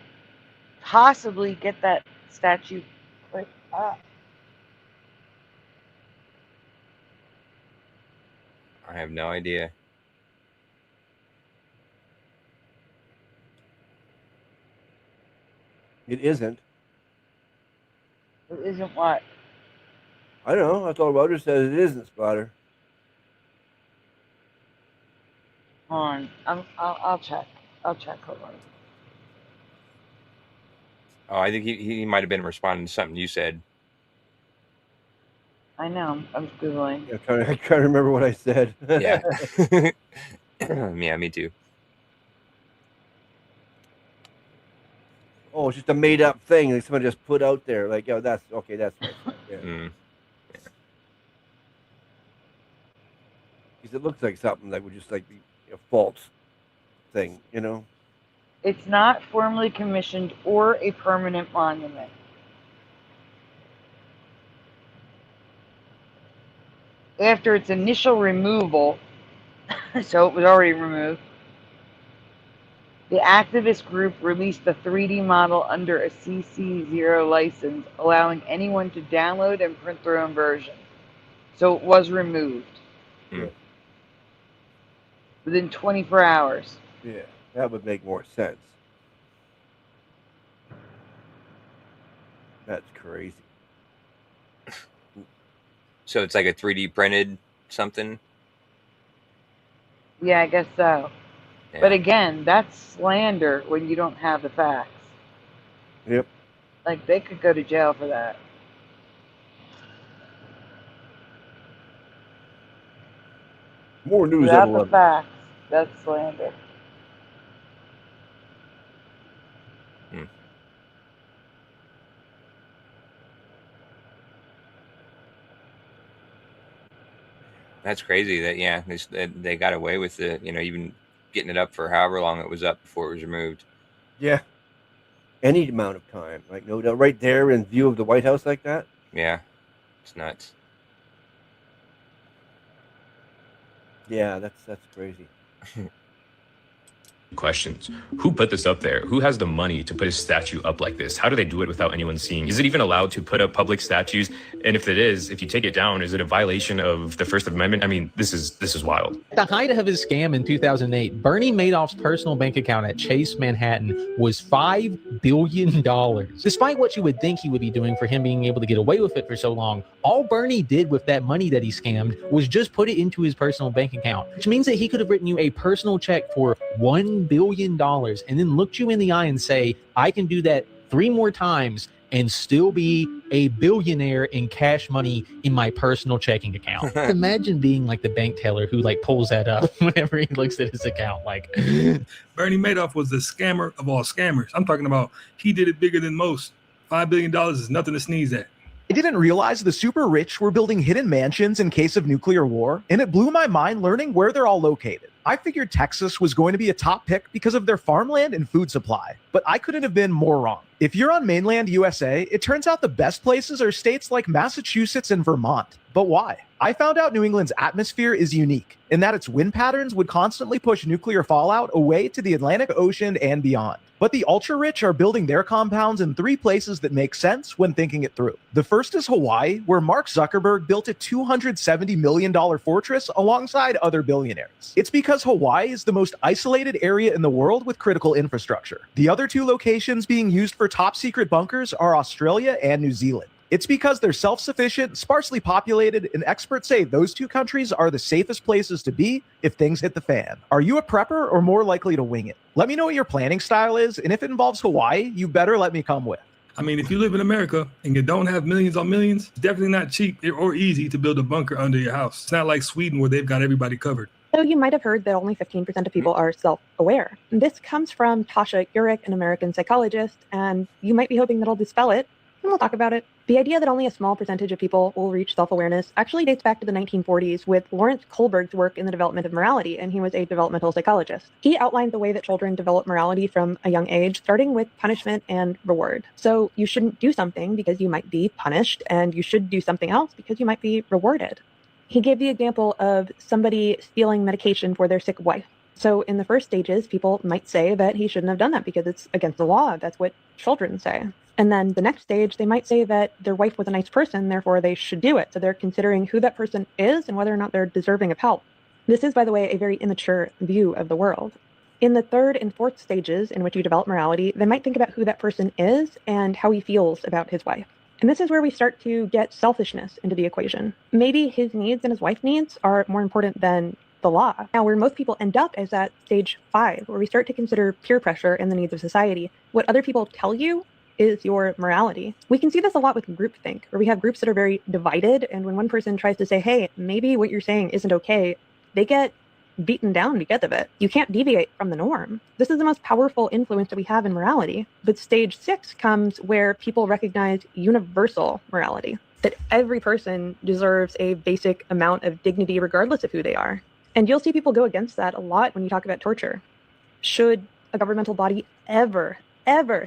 C: possibly get that statue put up?
L: I have no idea.
F: It isn't.
C: It isn't what?
F: I don't know. That's all Roger says. It isn't, Spotter.
C: Hold on. I'll check. Hold on.
L: Oh, I think he might have been responding to something you said.
C: I know. I'm Googling.
F: Yeah, I can't remember what I said.
L: Yeah. Yeah, me too.
F: Oh, it's just a made up thing that someone just put out there. Like, oh, that's okay. That's right. Yeah. Because it looks like something that would just like be a false thing, you know?
C: It's not formally commissioned or a permanent monument. After its initial removal, so it was already removed, the activist group released the 3D model under a CC0 license, allowing anyone to download and print their own version. So it was removed within 24 hours.
F: Yeah, that would make more sense. That's crazy.
L: So it's like a 3D printed something?
C: Yeah, I guess so.
L: Yeah.
C: But again, that's slander when you don't have the facts.
F: Yep.
C: Like, they could go to jail for that.
F: More news
C: Without
F: at
C: the
F: 11.
C: facts, that's slander.
L: That's crazy that they got away with it, even getting it up for however long it was up before it was removed.
F: Yeah. Any amount of time. Like, no doubt. Right there in view of the White House like that.
L: Yeah. It's nuts.
F: Yeah, that's crazy.
D: Questions. Who put this up there? Who has the money to put a statue up like this? How do they do it without anyone seeing? Is it even allowed to put up public statues? And if it is, if you take it down, is it a violation of the First Amendment? I mean, this is wild.
E: At the height of his scam in 2008, Bernie Madoff's personal bank account at Chase Manhattan was $5 billion. Despite what you would think he would be doing for him being able to get away with it for so long, all Bernie did with that money that he scammed was just put it into his personal bank account, which means that he could have written you a personal check for $1 billion and then looked you in the eye and say, I can do that 3 more times and still be a billionaire in cash money in my personal checking account. Imagine being like the bank teller who like pulls that up whenever he looks at his account. Like,
M: Bernie Madoff was the scammer of all scammers. I'm talking about he did it bigger than most. $5 billion is nothing to sneeze at.
G: I didn't realize the super rich were building hidden mansions in case of nuclear war, and it blew my mind learning where they're all located. I figured Texas was going to be a top pick because of their farmland and food supply, but I couldn't have been more wrong. If you're on mainland USA, it turns out the best places are states like Massachusetts and Vermont. But why? I found out New England's atmosphere is unique, in that its wind patterns would constantly push nuclear fallout away to the Atlantic Ocean and beyond. But the ultra-rich are building their compounds in 3 places that make sense when thinking it through. The first is Hawaii, where Mark Zuckerberg built a $270 million fortress alongside other billionaires. It's because Hawaii is the most isolated area in the world with critical infrastructure. The other 2 locations being used for top-secret bunkers are Australia and New Zealand. It's because they're self-sufficient, sparsely populated, and experts say those 2 countries are the safest places to be if things hit the fan. Are you a prepper or more likely to wing it? Let me know what your planning style is, and if it involves Hawaii, you better let me come with.
M: I mean, if you live in America and you don't have millions on millions, it's definitely not cheap or easy to build a bunker under your house. It's not like Sweden where they've got everybody covered.
K: So you might have heard that only 15% of people are self-aware. This comes from Tasha Eurich, an American psychologist, and you might be hoping that I'll dispel it, and we'll talk about it. The idea that only a small percentage of people will reach self-awareness actually dates back to the 1940s with Lawrence Kohlberg's work in the development of morality, and he was a developmental psychologist. He outlined the way that children develop morality from a young age, starting with punishment and reward. So you shouldn't do something because you might be punished, and you should do something else because you might be rewarded. He gave the example of somebody stealing medication for their sick wife. So in the first stages, people might say that he shouldn't have done that because it's against the law. That's what children say. And then the next stage, they might say that their wife was a nice person, therefore they should do it. So they're considering who that person is and whether or not they're deserving of help. This is, by the way, a very immature view of the world. In the 3rd and 4th stages in which you develop morality, they might think about who that person is and how he feels about his wife. And this is where we start to get selfishness into the equation. Maybe his needs and his wife's needs are more important than the law. Now, where most people end up is at stage 5, where we start to consider peer pressure and the needs of society. What other people tell you is your morality. We can see this a lot with groupthink, where we have groups that are very divided, and when one person tries to say, hey, maybe what you're saying isn't okay, they get beaten down because of it. You can't deviate from the norm. This is the most powerful influence that we have in morality. But stage 6 comes where people recognize universal morality, that every person deserves a basic amount of dignity regardless of who they are. And you'll see people go against that a lot when you talk about torture. Should a governmental body ever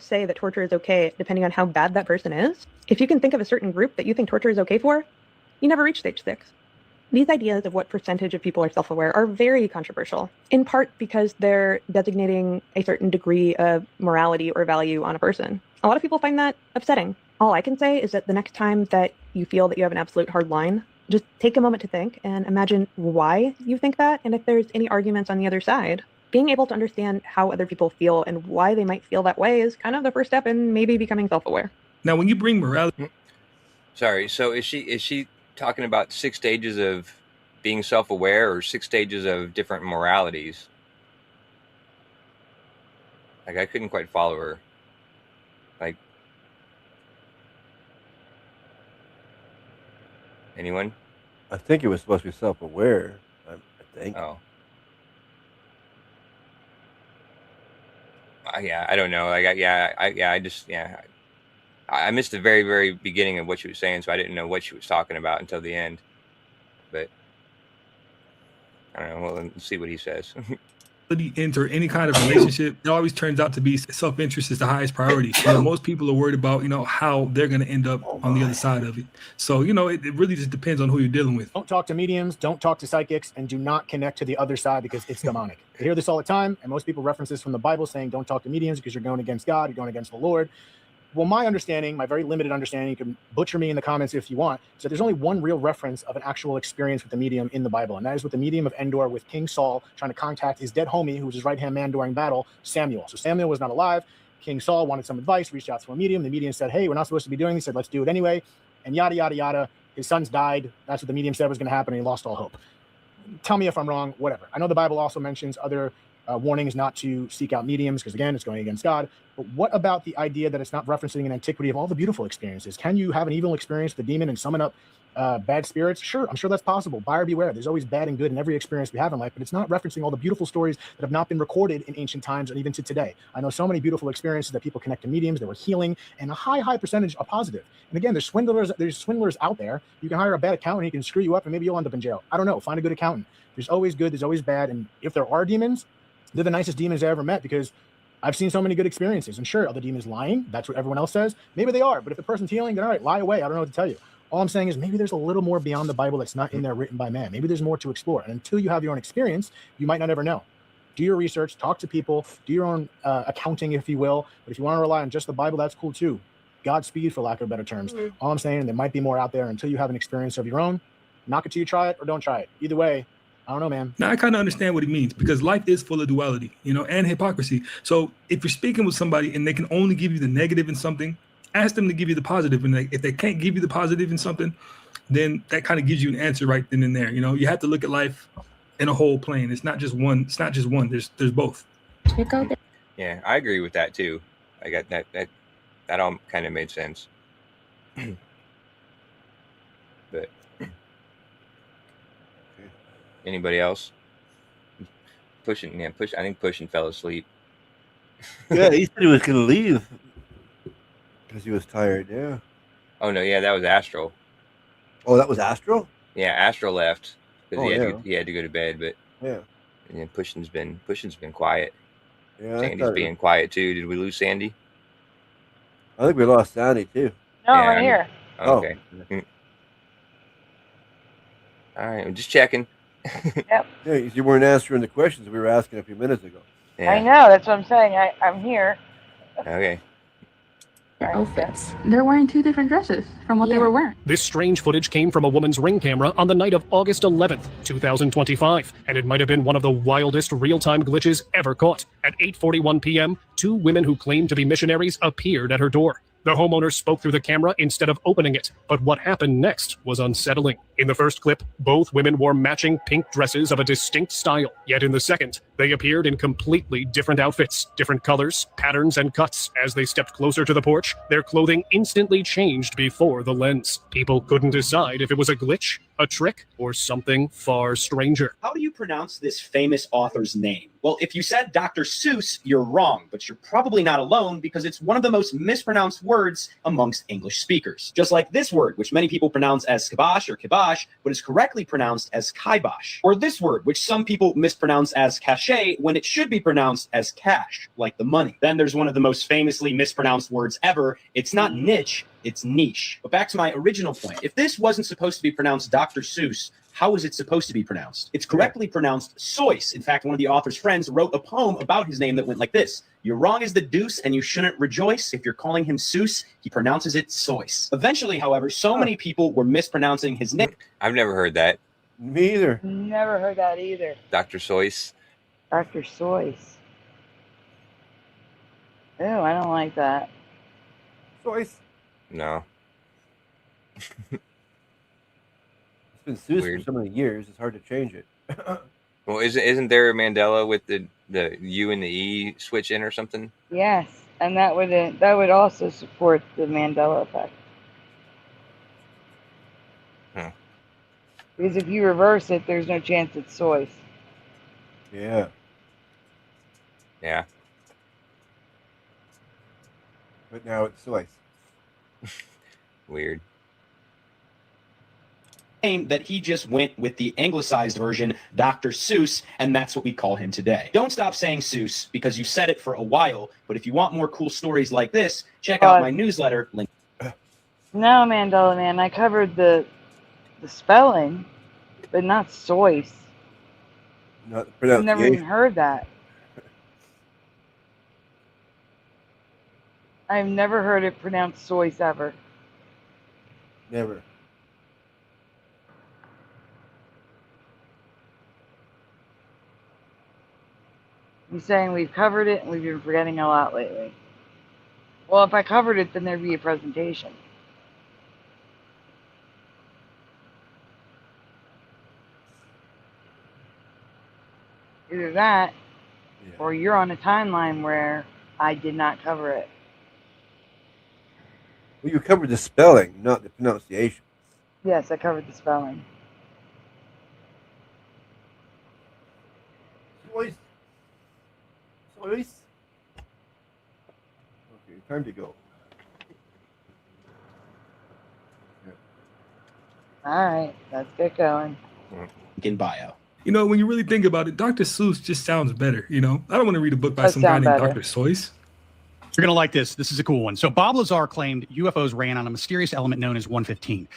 K: say that torture is okay, depending on how bad that person is? If you can think of a certain group that you think torture is okay for, you never reach stage 6. These ideas of what percentage of people are self-aware are very controversial, in part because they're designating a certain degree of morality or value on a person. A lot of people find that upsetting. All I can say is that the next time that you feel that you have an absolute hard line, just take a moment to think and imagine why you think that, and if there's any arguments on the other side. Being able to understand how other people feel and why they might feel that way is kind of the first step in maybe becoming self-aware.
M: Now, when you bring morality...
L: Sorry, so is she talking about 6 stages of being self-aware or 6 stages of different moralities? Like, I couldn't quite follow her. Like, anyone?
F: I think it was supposed to be self-aware. I think.
L: Oh. Yeah, I don't know. Like, I missed the very, very beginning of what she was saying, so I didn't know what she was talking about until the end. But I don't know. Well, let's see what he says.
M: Enter any kind of relationship, it always turns out to be self-interest is the highest priority. Most people are worried about, how they're going to end up on the other side of it. So, it really just depends on who you're dealing with.
N: Don't talk to mediums, don't talk to psychics, and do not connect to the other side because it's demonic. I hear this all the time, and most people reference this from the Bible saying don't talk to mediums because you're going against God, you're going against the Lord. Well, my understanding, my very limited understanding, you can butcher me in the comments if you want, is that there's only one real reference of an actual experience with the medium in the Bible, and that is with the medium of Endor with King Saul trying to contact his dead homie, who was his right-hand man during battle, Samuel. So Samuel was not alive. King Saul wanted some advice, reached out to a medium. The medium said, hey, we're not supposed to be doing this. He said, let's do it anyway, and yada, yada, yada. His sons died. That's what the medium said was going to happen, and he lost all hope. Tell me if I'm wrong, whatever. I know the Bible also mentions other warnings not to seek out mediums because, again, it's going against God. But what about the idea that it's not referencing an antiquity of all the beautiful experiences? Can you have an evil experience with a demon and summon up bad spirits? Sure, I'm sure that's possible. Buyer beware. There's always bad and good in every experience we have in life, but it's not referencing all the beautiful stories that have not been recorded in ancient times and even to today. I know so many beautiful experiences that people connect to mediums that were healing, and a high percentage are positive. And again, there's swindlers out there. You can hire a bad accountant, he can screw you up, and maybe you'll end up in jail. I don't know. Find a good accountant. There's always good, there's always bad, and if there are demons, they're the nicest demons I ever met because I've seen so many good experiences. And sure, are the demons lying? That's what everyone else says. Maybe they are, but if the person's healing, then all right, lie away. I don't know what to tell you. All I'm saying is maybe there's a little more beyond the Bible that's not in there written by man. Maybe there's more to explore. And until you have your own experience, you might not ever know. Do your research, talk to people, do your own accounting, if you will. But if you want to rely on just the Bible, that's cool too. Godspeed, for lack of better terms. All I'm saying, there might be more out there. Until you have an experience of your own, knock it till you try it or don't try it. Either way, I don't know, man.
M: Now I kind of understand what he means because life is full of duality, and hypocrisy. So if you're speaking with somebody and they can only give you the negative in something, ask them to give you the positive. And if they can't give you the positive in something, then that kind of gives you an answer right then and there. You have to look at life in a whole plane. It's not just one. It's not just one. There's both.
L: Yeah, I agree with that too. I got that all kind of made sense. But anybody else? I think Pushing fell asleep.
F: Yeah, he said he was going to leave because he was tired. Yeah.
L: Oh no, yeah, that was Astral.
F: Oh, that was Astral?
L: Yeah, Astral left because
F: Oh,
L: he had to go to bed. But
F: yeah,
L: and then Pushing's been quiet.
F: Yeah,
L: Sandy's being quiet too. Did we lose Sandy?
F: I think we lost Sandy too.
C: No,
L: Yeah,
C: right here.
L: Okay. All right, I'm just checking.
C: Yep.
F: Yeah, you weren't answering the questions we were asking a few minutes ago.
C: I know. That's what I'm saying. I'm here.
L: Okay.
O: Outfits. They're wearing two different dresses from what they were wearing.
P: This strange footage came from a woman's Ring camera on the night of August 11th, 2025, and it might have been one of the wildest real-time glitches ever caught. At 8:41 p.m., two women who claimed to be missionaries appeared at her door. The homeowner spoke through the camera instead of opening it, but what happened next was unsettling. In the first clip, both women wore matching pink dresses of a distinct style, yet in the second, they appeared in completely different outfits, different colors, patterns, and cuts. As they stepped closer to the porch, their clothing instantly changed before the lens. People couldn't decide if it was a glitch, a trick, or something far stranger.
Q: How do you pronounce this famous author's name? Well, if you said Dr. Seuss, you're wrong, but you're probably not alone because it's one of the most mispronounced words amongst English speakers. Just like this word, which many people pronounce as kibosh or kibosh, but is correctly pronounced as kibosh. Or this word, which some people mispronounce as cachet when it should be pronounced as cash, like the money. Then there's one of the most famously mispronounced words ever. It's not niche, it's niche. But back to my original point. If this wasn't supposed to be pronounced Dr. Seuss, how is it supposed to be pronounced? It's correctly pronounced Seuss. In fact, one of the author's friends wrote a poem about his name that went like this. You're wrong as the deuce and you shouldn't rejoice. If you're calling him Seuss, he pronounces it Seuss. Eventually, however, so many people were mispronouncing his name.
L: I've never heard that.
F: Me either.
C: Never heard that either.
L: Dr. Seuss.
C: Dr. Seuss. Ew, I don't like that.
F: Seuss.
L: No.
F: It's been Seuss for so many years, it's hard to change it.
L: Well, isn't there a Mandela with the U and the E switch in or something?
C: Yes, and that would also support the Mandela effect.
L: Huh.
C: Because if you reverse it, there's no chance it's Seuss.
F: Yeah.
L: Yeah.
F: But now it's Seuss.
L: Weird.
Q: That he just went with the anglicized version, Dr. Seuss, and that's what we call him today. Don't stop saying Seuss because you said it for a while, but if you want more cool stories like this, check out my newsletter link.
C: No, Mandela man, I covered the spelling, but not Seuss.
F: Not the
C: I've
F: pronunciation.
C: never even heard that. I've never heard it pronounced Seuss ever.
F: Never.
C: You're saying we've covered it and we've been forgetting a lot lately. Well, if I covered it, then there'd be a presentation. Either that, Or you're on a timeline where I did not cover it.
F: Well, you covered the spelling, not the pronunciation.
C: Yes, I covered the spelling.
F: Choice. Okay, time to go.
C: All right, let's get going.
Q: In bio.
M: You know, when you really think about it, Dr. Seuss just sounds better. You know, I don't want to read a book by
C: Does
M: some guy
C: sound
M: named
C: better.
M: Dr. Seuss.
B: You're going to like this. This is a cool one. So Bob Lazar claimed UFOs ran on a mysterious element known as 115.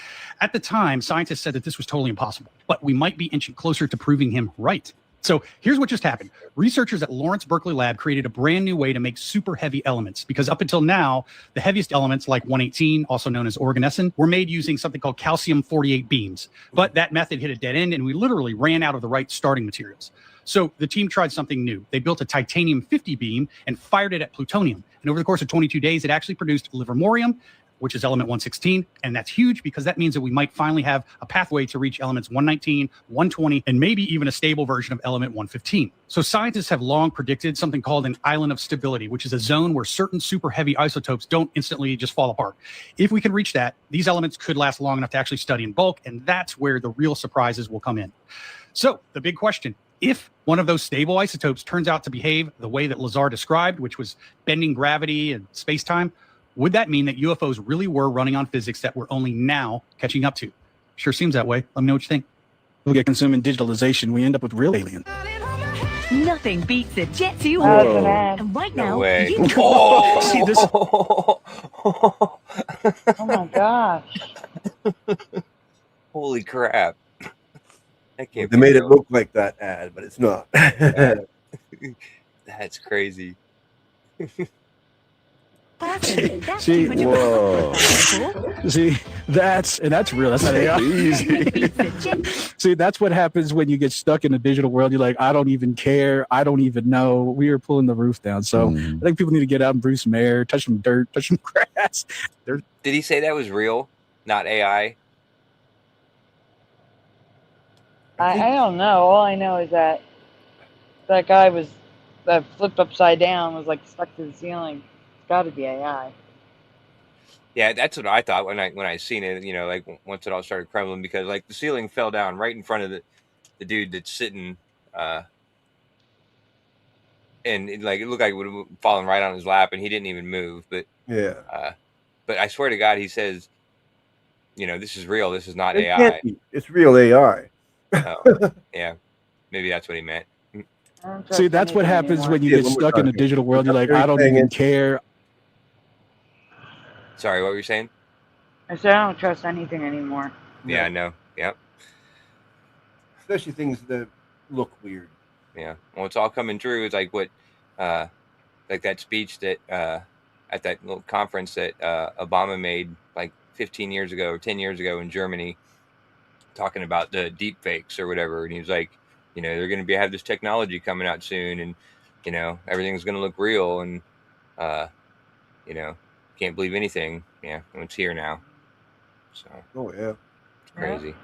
B: At the time, scientists said that this was totally impossible, but we might be inching closer to proving him right. So here's what just happened. Researchers at Lawrence Berkeley Lab created a brand new way to make super heavy elements, because up until now, the heaviest elements like 118, also known as organesson, were made using something called calcium-48 beams. But that method hit a dead end, and we literally ran out of the right starting materials. So the team tried something new. They built a titanium-50 beam and fired it at plutonium. And over the course of 22 days, it actually produced livermorium, which is element 116. And that's huge because that means that we might finally have a pathway to reach elements 119, 120, and maybe even a stable version of element 115. So scientists have long predicted something called an island of stability, which is a zone where certain super heavy isotopes don't instantly just fall apart. If we can reach that, these elements could last long enough to actually study in bulk, and that's where the real surprises will come in. So the big question, if one of those stable isotopes turns out to behave the way that Lazar described, which was bending gravity and space-time, would that mean that UFOs really were running on physics that we're only now catching up to? Sure seems that way. Let me know what you think.
J: We get consuming digitalization, we end up with real aliens.
R: Nothing beats a jet to
C: And
R: right
L: No
R: now,
L: way.
R: you can
L: Oh!
J: See this?
C: Oh my gosh.
L: Holy crap. That can't
F: They
L: be
F: made it
L: real.
F: look like that ad, but it's not.
L: That's crazy.
J: See, whoa. See, that's real. That's not AI. See, that's what happens when you get stuck in the digital world. You're like, I don't even care. I don't even know. We are pulling the roof down. So I think people need to get out and breathe some air, touch some dirt, touch some grass.
L: Did he say that was real, not AI?
C: I don't know. All I know is that that guy was that flipped upside down was like stuck to the ceiling. It's got to be AI.
L: Yeah, that's what I thought when I seen it. You know, like once it all started crumbling, because like the ceiling fell down right in front of the dude that's sitting, and it looked like it would have fallen right on his lap, and he didn't even move. But
F: yeah,
L: but I swear to God, he says, you know, this is real. This is not
F: It
L: AI.
F: can't be. It's real AI.
L: Oh, yeah, maybe that's what he meant.
J: See, that's what happens when you get stuck in the digital world. You're like, I don't even care.
L: Sorry, what were you saying?
C: I said I don't trust anything anymore.
L: Yeah, I know. Yep.
F: Especially things that look weird.
L: Yeah. Well, it's all coming true. It's like what, like that speech that at that little conference that Obama made like 15 years ago or 10 years ago in Germany, talking about the deep fakes or whatever. And he was like, you know, they're going to have this technology coming out soon, and you know, everything's going to look real, and you know, can't believe anything. Yeah, and it's here now. So.
F: Oh yeah.
L: It's crazy.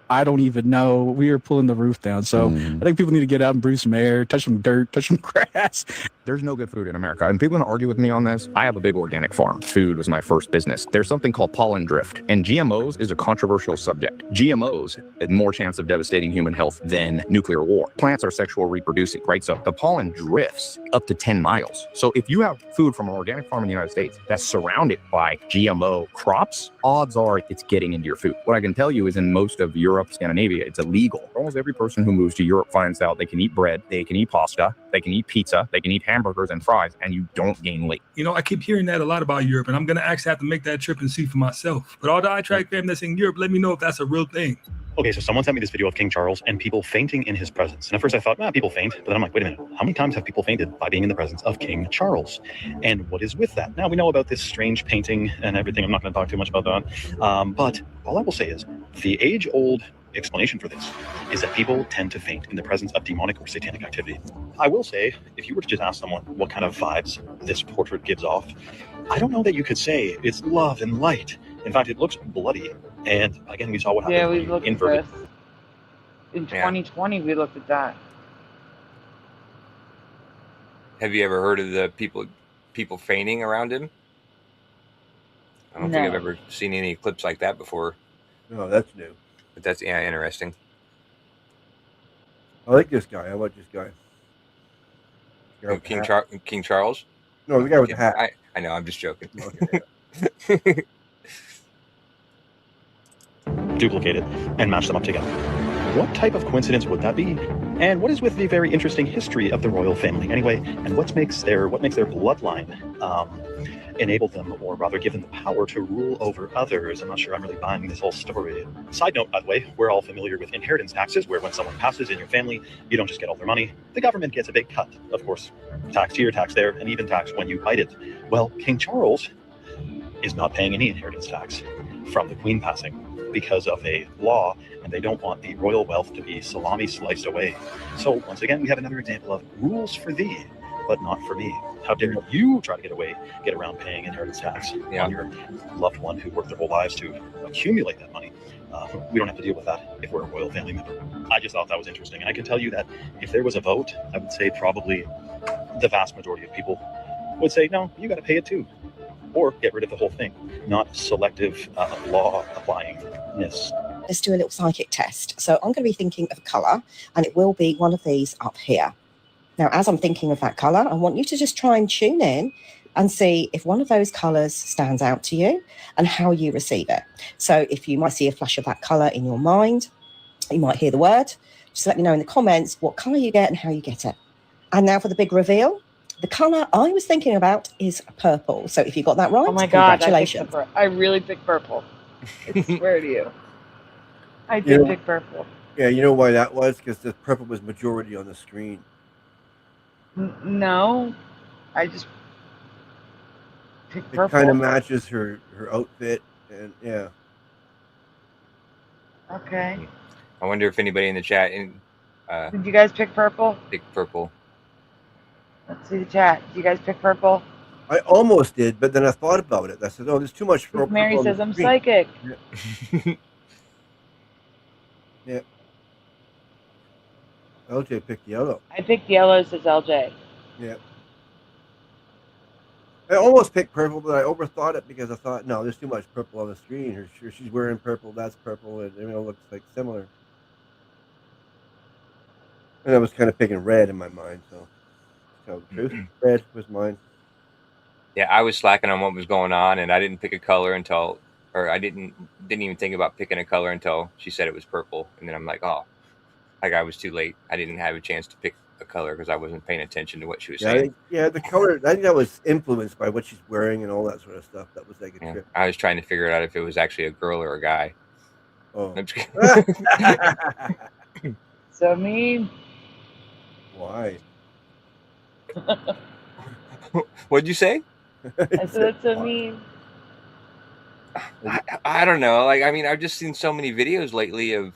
J: I don't even know. We are pulling the roof down. So I think people need to get out and breathe some air, touch some dirt, touch some grass.
V: There's no good food in America. And people want to argue with me on this. I have a big organic farm. Food was my first business. There's something called pollen drift, and GMOs is a controversial subject. GMOs have more chance of devastating human health than nuclear war. Plants are sexual reproducing, right? So the pollen drifts up to 10 miles. So if you have food from an organic farm in the United States that's surrounded by GMO crops, odds are it's getting into your food. What I can tell you is in most of Europe, Scandinavia, it's illegal. Almost every person who moves to Europe finds out they can eat bread, they can eat pasta, they can eat pizza, they can eat hamburgers and fries, and you don't gain weight.
M: You know, I keep hearing that a lot about Europe, and I'm going to actually have to make that trip and see for myself. But all the eye-track fam that's in Europe, let me know if that's a real thing.
W: Okay, so someone sent me this video of King Charles and people fainting in his presence. And at first I thought, people faint. But then I'm like, wait a minute, how many times have people fainted by being in the presence of King Charles? And what is with that? Now, we know about this strange painting and everything. I'm not going to talk too much about that. But all I will say is the age-old explanation for this is that people tend to faint in the presence of demonic or satanic activity. I will say, if you were to just ask someone what kind of vibes this portrait gives off, I don't know that you could say it's love and light. In fact, it looks bloody. And again, we saw what happened.
C: Yeah, we looked at
W: inverted.
C: this. In 2020, we looked at that.
L: Have you ever heard of the people fainting around him? I don't think I've ever seen any clips like that before.
F: No, that's new.
L: But that's interesting.
F: I like this guy. I like this guy.
L: Oh, King Charles?
F: No, the guy with the hat.
L: I know. I'm just joking.
F: Okay.
W: Duplicate it and match them up together. What type of coincidence would that be? And what is with the very interesting history of the royal family anyway? And what makes their bloodline enable them, or rather give them the power to rule over others? I'm not sure I'm really buying this whole story. Side note, by the way, we're all familiar with inheritance taxes, where when someone passes in your family, you don't just get all their money. The government gets a big cut. Of course, tax here, tax there, and even tax when you hide it. Well, King Charles is not paying any inheritance tax from the Queen passing because of a law, and they don't want the royal wealth to be salami sliced away. So once again, we have another example of rules for thee, but not for me. How dare you try to get around paying inheritance tax on your loved one who worked their whole lives to accumulate that money. We don't have to deal with that if we're a royal family member. I just thought that was interesting. And I can tell you that if there was a vote, I would say probably the vast majority of people would say, no, you got to pay it too. Or get rid of the whole thing, not selective law applyingness.
H: Let's do a little psychic test. So I'm going to be thinking of a colour, and it will be one of these up here. Now, as I'm thinking of that colour, I want you to just try and tune in and see if one of those colours stands out to you and how you receive it. So if you might see a flash of that colour in your mind, you might hear the word. Just let me know in the comments what colour you get and how you get it. And now for the big reveal. The colour I was thinking about is purple. So if you got that right,
C: Oh my God,
H: congratulations.
C: I really picked purple. I swear to you. I did pick purple.
F: Yeah, you know why that was? Because the purple was majority on the screen.
C: No, I just picked
F: It
C: purple.
F: kind of matches her outfit, and yeah.
C: Okay.
L: I wonder if anybody in the chat
C: Did you guys pick purple?
L: picked purple.
C: Let's see the chat. Did you guys pick purple?
F: I almost did, but then I thought about it. I said, "Oh, there's too much purple."
C: Mary
F: on the
C: says I'm
F: screen."
C: psychic.
F: Yeah. Yeah. LJ picked yellow.
C: I picked yellow, says LJ.
F: Yeah. I almost picked purple, but I overthought it because I thought, no, there's too much purple on the screen. She's wearing purple, that's purple, and it looks like similar. And I was kind of picking red in my mind, so to tell the truth, red was mine.
L: Yeah, I was slacking on what was going on, and I didn't pick a color until, or I didn't even think about picking a color until she said it was purple, and then I'm like, oh, like I was too late. I didn't have a chance to pick a color because I wasn't paying attention to what she was saying.
F: The color. I think that was influenced by what she's wearing and all that sort of stuff. That was like a trip.
L: I was trying to figure out if it was actually a girl or a guy.
F: Oh.
L: I'm just kidding.
C: So mean.
F: Why?
L: What'd you say?
C: I said that's so mean.
L: I don't know. Like, I mean, I've just seen so many videos lately of,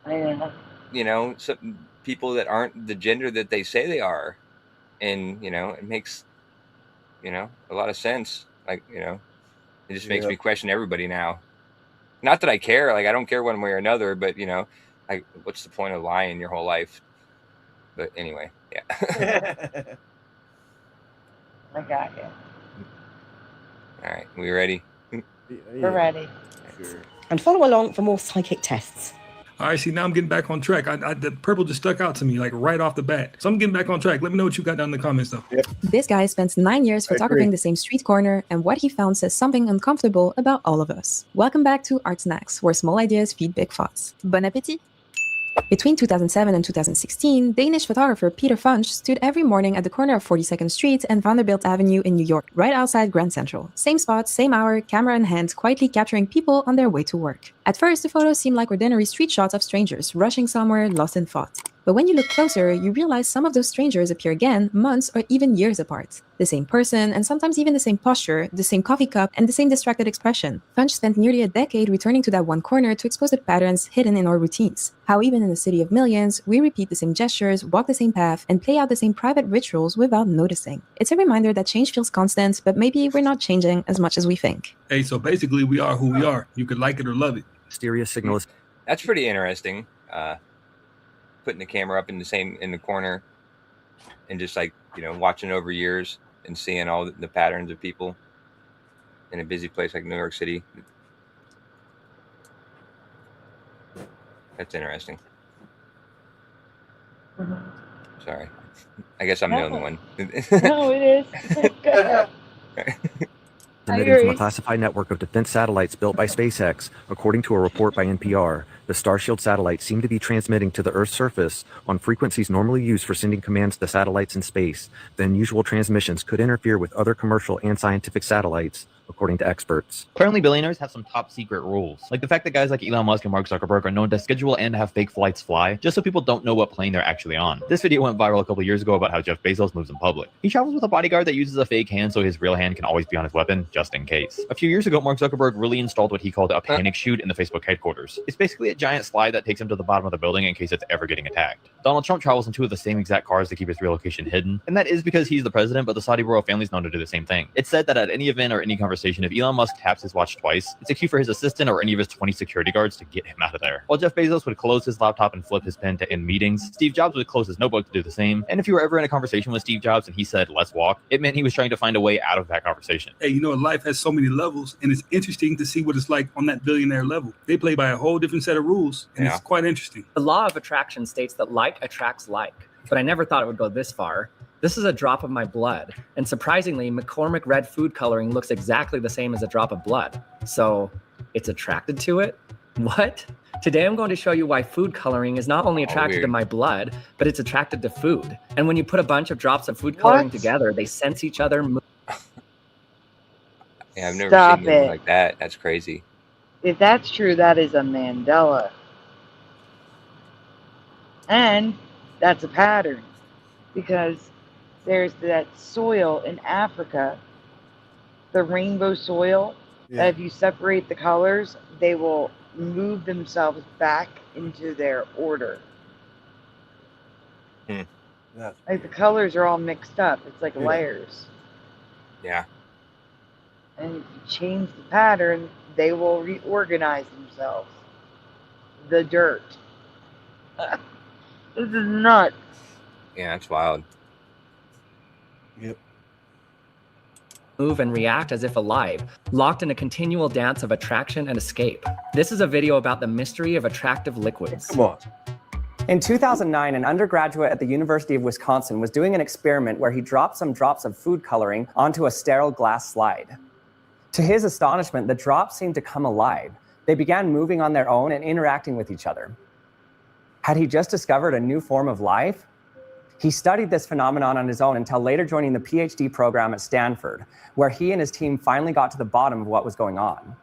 C: I know.
L: some people that aren't the gender that they say they are. And, it makes, a lot of sense. Like, it just makes me question everybody now. Not that I care. Like, I don't care one way or another, but, like, what's the point of lying your whole life? But anyway, yeah.
C: I got you.
L: All right. We ready?
C: We're ready.
F: Sure.
H: And follow along for more psychic tests.
M: All right, see, now I'm getting back on track. The purple just stuck out to me, like right off the bat. So I'm getting back on track. Let me know what you got down in the comments, though.
F: Yep.
I: This guy spent 9 years photographing the same street corner, and what he found says something uncomfortable about all of us. Welcome back to Art Snacks, where small ideas feed big thoughts. Bon appétit! Between 2007 and 2016, Danish photographer Peter Funch stood every morning at the corner of 42nd Street and Vanderbilt Avenue in New York, right outside Grand Central. Same spot, same hour, camera in hand, quietly capturing people on their way to work. At first, the photos seemed like ordinary street shots of strangers rushing somewhere, lost in thought. But when you look closer, you realize some of those strangers appear again months or even years apart. The same person, and sometimes even the same posture, the same coffee cup, and the same distracted expression. Funch spent nearly a decade returning to that one corner to expose the patterns hidden in our routines. How even in a city of millions, we repeat the same gestures, walk the same path, and play out the same private rituals without noticing. It's a reminder that change feels constant, but maybe we're not changing as much as we think.
M: Hey, so basically we are who we are. You could like it or love it.
A: Mysterious signals.
L: That's pretty interesting. Putting the camera up in the corner. and just like, watching over years and seeing all the patterns of people in a busy place like New York City. That's interesting. Sorry. I guess I'm the only one.
C: No, it is. Go ahead.
S: Emitting from a classified network of defense satellites built by SpaceX, according to a report by NPR, the Starshield satellites seem to be transmitting to the Earth's surface on frequencies normally used for sending commands to satellites in space. The unusual transmissions could interfere with other commercial and scientific satellites, according to experts.
T: Apparently, billionaires have some top secret rules, like the fact that guys like Elon Musk and Mark Zuckerberg are known to schedule and have fake flights fly, just so people don't know what plane they're actually on. This video went viral a couple years ago about how Jeff Bezos moves in public. He travels with a bodyguard that uses a fake hand so his real hand can always be on his weapon, just in case. A few years ago, Mark Zuckerberg really installed what he called a panic chute in the Facebook headquarters. It's basically a giant slide that takes him to the bottom of the building in case it's ever getting attacked. Donald Trump travels in 2 of the same exact cars to keep his real location hidden, and that is because he's the president, but the Saudi royal family is known to do the same thing. It's said that at any event or any conversation, if Elon Musk taps his watch twice, it's a cue for his assistant or any of his 20 security guards to get him out of there. While Jeff Bezos would close his laptop and flip his pen to end meetings, Steve Jobs would close his notebook to do the same. And if you were ever in a conversation with Steve Jobs and he said, "Let's walk," it meant he was trying to find a way out of that conversation.
M: Hey, life has so many levels, and it's interesting to see what it's like on that billionaire level. They play by a whole different set of rules, and it's quite interesting.
U: The law of attraction states that like attracts like, but I never thought it would go this far. This is a drop of my blood, and surprisingly, McCormick red food coloring looks exactly the same as a drop of blood. So it's attracted to it? What? Today I'm going to show you why food coloring is not only attracted to my blood, but it's attracted to food. And when you put a bunch of drops of food coloring together, they sense each other.
L: Yeah, I've never
C: Stop
L: seen anything
C: it.
L: like that. That's crazy.
C: If that's true, that is a Mandela. And that's a pattern. Because there's that soil in Africa, the rainbow soil, that if you separate the colors, they will move themselves back into their order. Like the colors are all mixed up. It's like layers.
L: Yeah.
C: And if you change the pattern, they will reorganize themselves. The dirt. This is nuts.
L: Yeah, that's wild.
F: Yep.
U: Move and react as if alive, locked in a continual dance of attraction and escape. This is a video about the mystery of attractive liquids.
F: Come on.
X: In 2009, an undergraduate at the University of Wisconsin was doing an experiment where he dropped some drops of food coloring onto a sterile glass slide. To his astonishment, the drops seemed to come alive. They began moving on their own and interacting with each other. Had he just discovered a new form of life? He studied this phenomenon on his own until later joining the PhD program at Stanford, where he and his team finally got to the bottom of what was going on.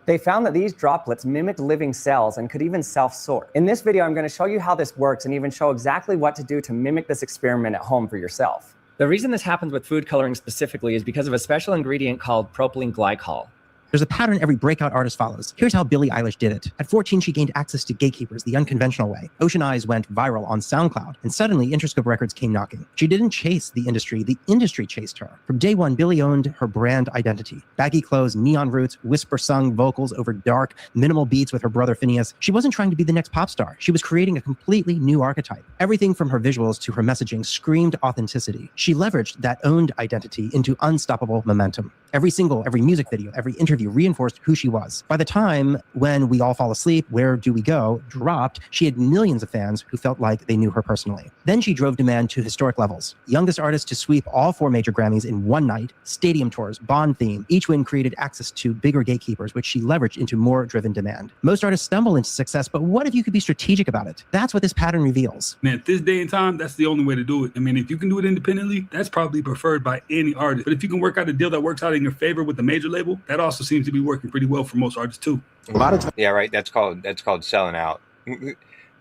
X: They found that these droplets mimicked living cells and could even self-sort. In this video, I'm going to show you how this works and even show exactly what to do to mimic this experiment at home for yourself.
U: The reason this happens with food coloring specifically is because of a special ingredient called propylene glycol.
Y: There's a pattern every breakout artist follows. Here's how Billie Eilish did it. At 14, she gained access to gatekeepers the unconventional way. Ocean Eyes went viral on SoundCloud, and suddenly Interscope Records came knocking. She didn't chase the industry chased her. From day one, Billie owned her brand identity. Baggy clothes, neon roots, whisper-sung vocals over dark, minimal beats with her brother Phineas. She wasn't trying to be the next pop star. She was creating a completely new archetype. Everything from her visuals to her messaging screamed authenticity. She leveraged that owned identity into unstoppable momentum. Every single, every music video, every interview reinforced who she was. By the time When We All Fall Asleep, Where Do We Go dropped, she had millions of fans who felt like they knew her personally. Then she drove demand to historic levels. Youngest artist to sweep all 4 major Grammys in one night, stadium tours, Bond theme. Each win created access to bigger gatekeepers, which she leveraged into more driven demand. Most artists stumble into success, but what if you could be strategic about it? That's what this pattern reveals.
M: Man, at this day and time, that's the only way to do it. I mean, if you can do it independently, that's probably preferred by any artist. But if you can work out a deal that works out in your favor with the major label, that also seems to be working pretty well for most artists too.
L: A lot of times. Yeah, right. That's called selling out.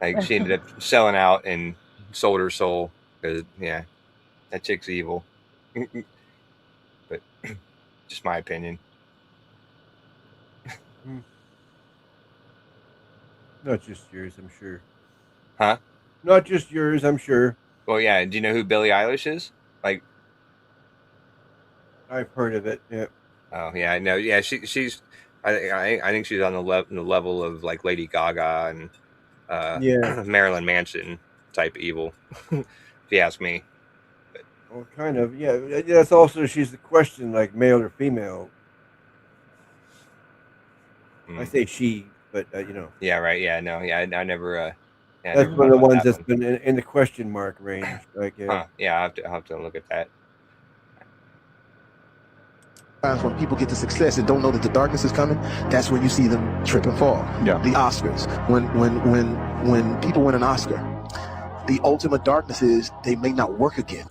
L: Like she ended up selling out and sold her soul because that chick's evil. But just my opinion.
F: Not just yours, I'm sure.
L: Huh?
F: Not just yours, I'm sure.
L: Well, yeah. Do you know who Billie Eilish is? Like,
F: I've heard of it. Yeah.
L: Oh yeah, I know. Yeah, she's. I think she's on the level of like Lady Gaga and Marilyn Manson type evil, if you ask me.
F: Well, kind of, yeah. That's also, she's the question, like male or female. I say she, but
L: Yeah, right. Yeah, no, yeah, I never. Yeah, I
F: that's
L: never
F: one
L: thought
F: of the
L: about
F: ones
L: that
F: that's been in the question mark range. Like,
L: Huh. Yeah, I'll have to look at that.
D: Times when people get to success and don't know that the darkness is coming, that's when you see them trip and fall.
V: Yeah.
D: The Oscars, when people win an Oscar, the ultimate darkness is they may not work again.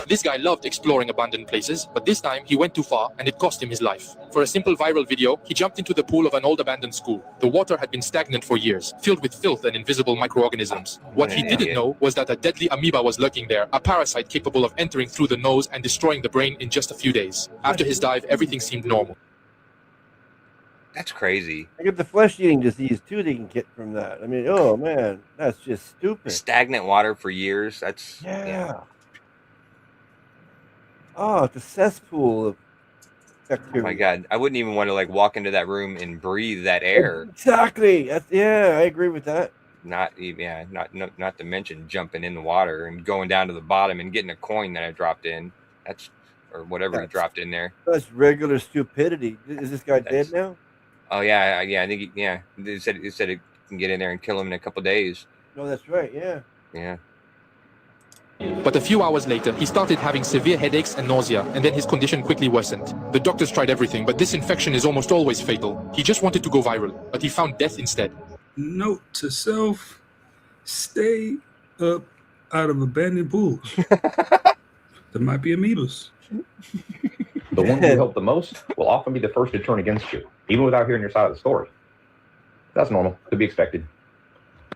E: This guy loved exploring abandoned places, but this time he went too far and it cost him his life. For a simple viral video, he jumped into the pool of an old abandoned school. The water had been stagnant for years, filled with filth and invisible microorganisms. What he didn't know was that a deadly amoeba was lurking there, a parasite capable of entering through the nose and destroying the brain in just a few days. After his dive, everything seemed normal.
L: That's crazy.
F: I get the flesh-eating disease too. They can get from that. I mean, oh man, that's just stupid.
L: Stagnant water for years. That's
F: yeah. Oh, it's a cesspool of bacteria.
L: Oh my God, I wouldn't even want to like walk into that room and breathe that air.
F: Exactly. I agree with that.
L: Not even, not to mention jumping in the water and going down to the bottom and getting a coin that I dropped in. Or whatever he dropped in there.
F: That's regular stupidity. Is this guy dead now?
L: Oh yeah, I think They said it can get in there and kill him in a couple days.
F: No, that's right. Yeah.
L: Yeah.
E: But a few hours later, he started having severe headaches and nausea, and then his condition quickly worsened. The doctors tried everything, but this infection is almost always fatal. He just wanted to go viral, but he found death instead.
M: Note to self, stay up out of abandoned pools. There might be amoebas.
V: The one who helped the most will often be the first to turn against you, even without hearing your side of the story. That's normal, to be expected.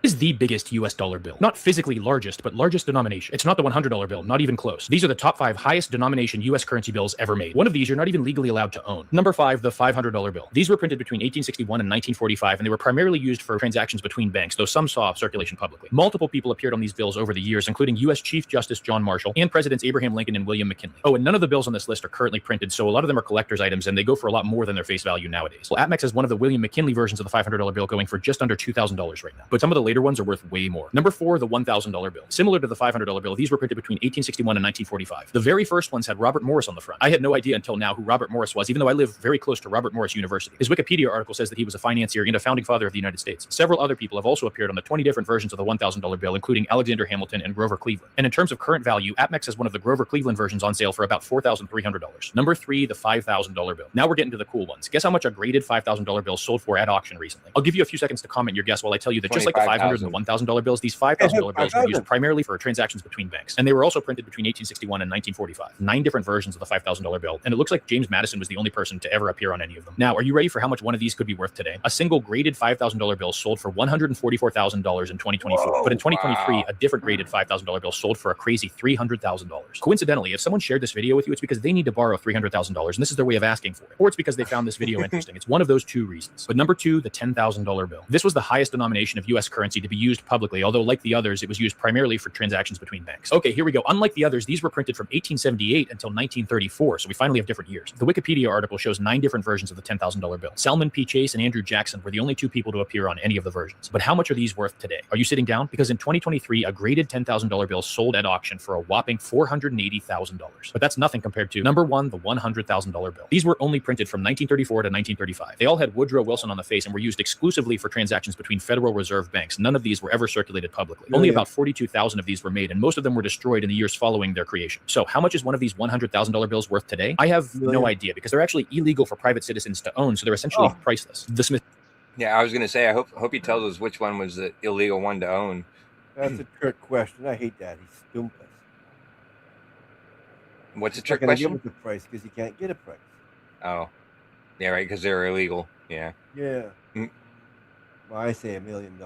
P: Is the biggest US dollar bill. Not physically largest, but largest denomination. It's not the $100 bill, not even close. These are the top 5 highest denomination US currency bills ever made. One of these you're not even legally allowed to own. Number 5, the $500 bill. These were printed between 1861 and 1945, and they were primarily used for transactions between banks, though some saw circulation publicly. Multiple people appeared on these bills over the years, including US Chief Justice John Marshall and Presidents Abraham Lincoln and William McKinley. Oh, and none of the bills on this list are currently printed, so a lot of them are collector's items, and they go for a lot more than their face value nowadays. Well, APMEX has one of the William McKinley versions of the $500 bill going for just under $2,000 right now. But some of the later ones are worth way more. Number 4, the $1,000 bill. Similar to the $500 bill, these were printed between 1861 and 1945. The very first ones had Robert Morris on the front. I had no idea until now who Robert Morris was, even though I live very close to Robert Morris University. His Wikipedia article says that he was a financier and a founding father of the United States. Several other people have also appeared on the 20 different versions of the $1,000 bill, including Alexander Hamilton and Grover Cleveland. And in terms of current value, APMEX has one of the Grover Cleveland versions on sale for about $4,300. Number 3, the $5,000 bill. Now we're getting to the cool ones. Guess how much a graded $5,000 bill sold for at auction recently? I'll give you a few seconds to comment your guess while I tell you that just like the $500 and the $1,000 bills, these $5,000 bills were used primarily for transactions between banks. And they were also printed between 1861 and 1945. 9 different versions of the $5,000 bill. And it looks like James Madison was the only person to ever appear on any of them. Now, are you ready for how much one of these could be worth today? A single graded $5,000 bill sold for $144,000 in 2024. Whoa, but in 2023, wow. A different graded $5,000 bill sold for a crazy $300,000. Coincidentally, if someone shared this video with you, it's because they need to borrow $300,000, and this is their way of asking for it. Or it's because they found this video interesting. It's one of those 2 reasons. But number 2, the $10,000 bill. This was the highest denomination of US currency to be used publicly, although like the others, it was used primarily for transactions between banks. Okay, here we go. Unlike the others, these were printed from 1878 until 1934, so we finally have different years. The Wikipedia article shows 9 different versions of the $10,000 bill. Salmon P. Chase and Andrew Jackson were the only 2 people to appear on any of the versions. But how much are these worth today? Are you sitting down? Because in 2023, a graded $10,000 bill sold at auction for a whopping $480,000. But that's nothing compared to number 1, the $100,000 bill. These were only printed from 1934 to 1935. They all had Woodrow Wilson on the face and were used exclusively for transactions between Federal Reserve banks. None of these were ever circulated publicly. Only about 42,000 of these were made, and most of them were destroyed in the years following their creation. So how much is one of these $100,000 bills worth today? I have no idea, because they're actually illegal for private citizens to own, so they're essentially priceless. The Smith.
L: Yeah, I was going to say, I hope he tells us which one was the illegal one to own.
F: That's a trick question. I hate that. He's stupid.
L: What's a trick
F: Give
L: question?
F: him the price because he can't get a price.
L: Oh, yeah, right, because they're illegal. Yeah.
F: Yeah. Well, I say $1 million.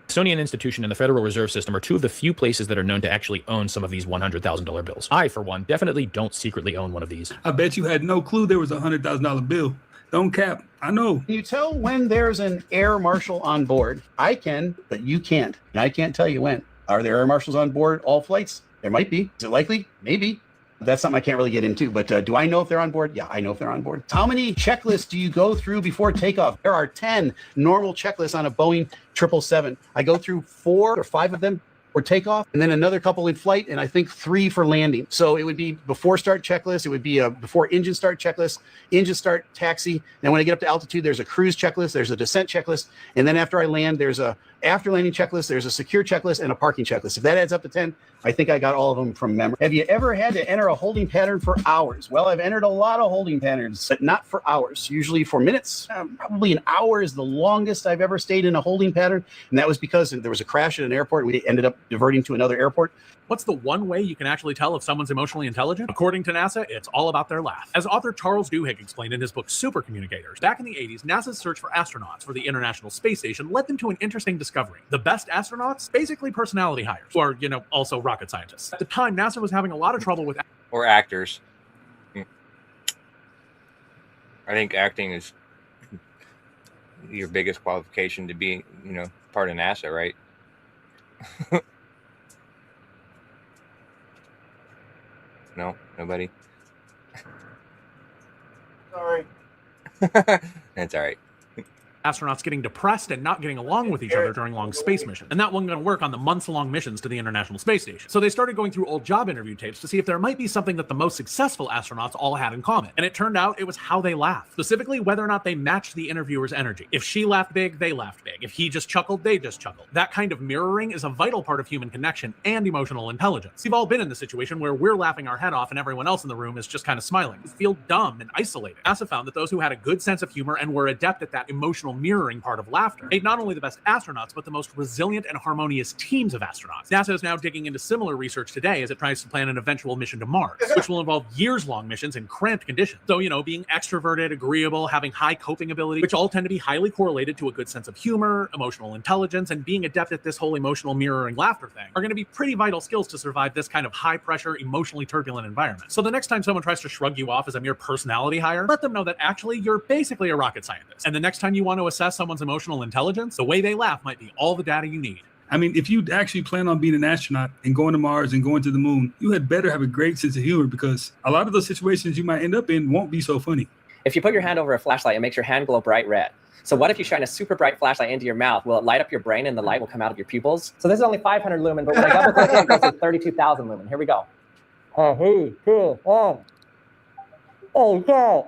P: Smithsonian Institution and the Federal Reserve System are 2 of the few places that are known to actually own some of these $100,000 bills. I, for one, definitely don't secretly own one of these.
M: I bet you had no clue there was a $100,000 bill. Don't cap. I know.
G: Can you tell when there's an air marshal on board? I can, but you can't. And I can't tell you when. Are there air marshals on board all flights? There might be. Is it likely? Maybe. That's something I can't really get into, but do I know if they're on board? Yeah, I know if they're on board. How many checklists do you go through before takeoff? There are 10 normal checklists on a Boeing 777. I go through 4 or 5 of them for takeoff, and then another couple in flight, and I think 3 for landing. So it would be before start checklist. It would be a before engine start checklist, engine start taxi. Then when I get up to altitude, there's a cruise checklist, there's a descent checklist, and then after I land, there's a after landing checklist, there's a secure checklist, and a parking checklist. If that adds up to 10, I think I got all of them from memory. Have you ever had to enter a holding pattern for hours? Well, I've entered a lot of holding patterns, but not for hours. Usually for minutes. Probably an hour is the longest I've ever stayed in a holding pattern, and that was because there was a crash at an airport. We ended up diverting to another airport.
B: What's the one way you can actually tell if someone's emotionally intelligent? According to NASA, it's all about their laugh. As author Charles Duhigg explained in his book Super Communicators, back in the 80s, NASA's search for astronauts for the International Space Station led them to an interesting discovery. The best astronauts, basically personality hires, who are, also rocket scientists. At the time, NASA was having a lot of trouble with...
L: Or actors. I think acting is your biggest qualification to be, part of NASA, right? No, nobody.
F: Sorry.
L: That's all right.
B: Astronauts getting depressed and not getting along with each other during long space missions. And that wasn't going to work on the months-long missions to the International Space Station. So they started going through old job interview tapes to see if there might be something that the most successful astronauts all had in common. And it turned out it was how they laughed. Specifically, whether or not they matched the interviewer's energy. If she laughed big, they laughed big. If he just chuckled, they just chuckled. That kind of mirroring is a vital part of human connection and emotional intelligence. We've all been in the situation where we're laughing our head off and everyone else in the room is just kind of smiling. You feel dumb and isolated. NASA found that those who had a good sense of humor and were adept at that emotional mirroring part of laughter made not only the best astronauts, but the most resilient and harmonious teams of astronauts. NASA is now digging into similar research today as it tries to plan an eventual mission to Mars, which will involve years-long missions in cramped conditions. So, being extroverted, agreeable, having high coping ability, which all tend to be highly correlated to a good sense of humor, emotional intelligence, and being adept at this whole emotional mirroring laughter thing, are going to be pretty vital skills to survive this kind of high-pressure, emotionally turbulent environment. So the next time someone tries to shrug you off as a mere personality hire, let them know that actually you're basically a rocket scientist. And the next time you want to assess someone's emotional intelligence, the way they laugh might be all the data you need.
M: I mean, if you actually plan on being an astronaut and going to Mars and going to the moon, you had better have a great sense of humor, because a lot of those situations you might end up in won't be so funny.
X: If you put your hand over a flashlight, it makes your hand glow bright red. So what if you shine a super bright flashlight into your mouth? Will it light up your brain and the light will come out of your pupils? So this is only 500 lumen, but when I double click it, it goes to 32,000 lumen. Here we go. Oh, hey, cool. Oh, God.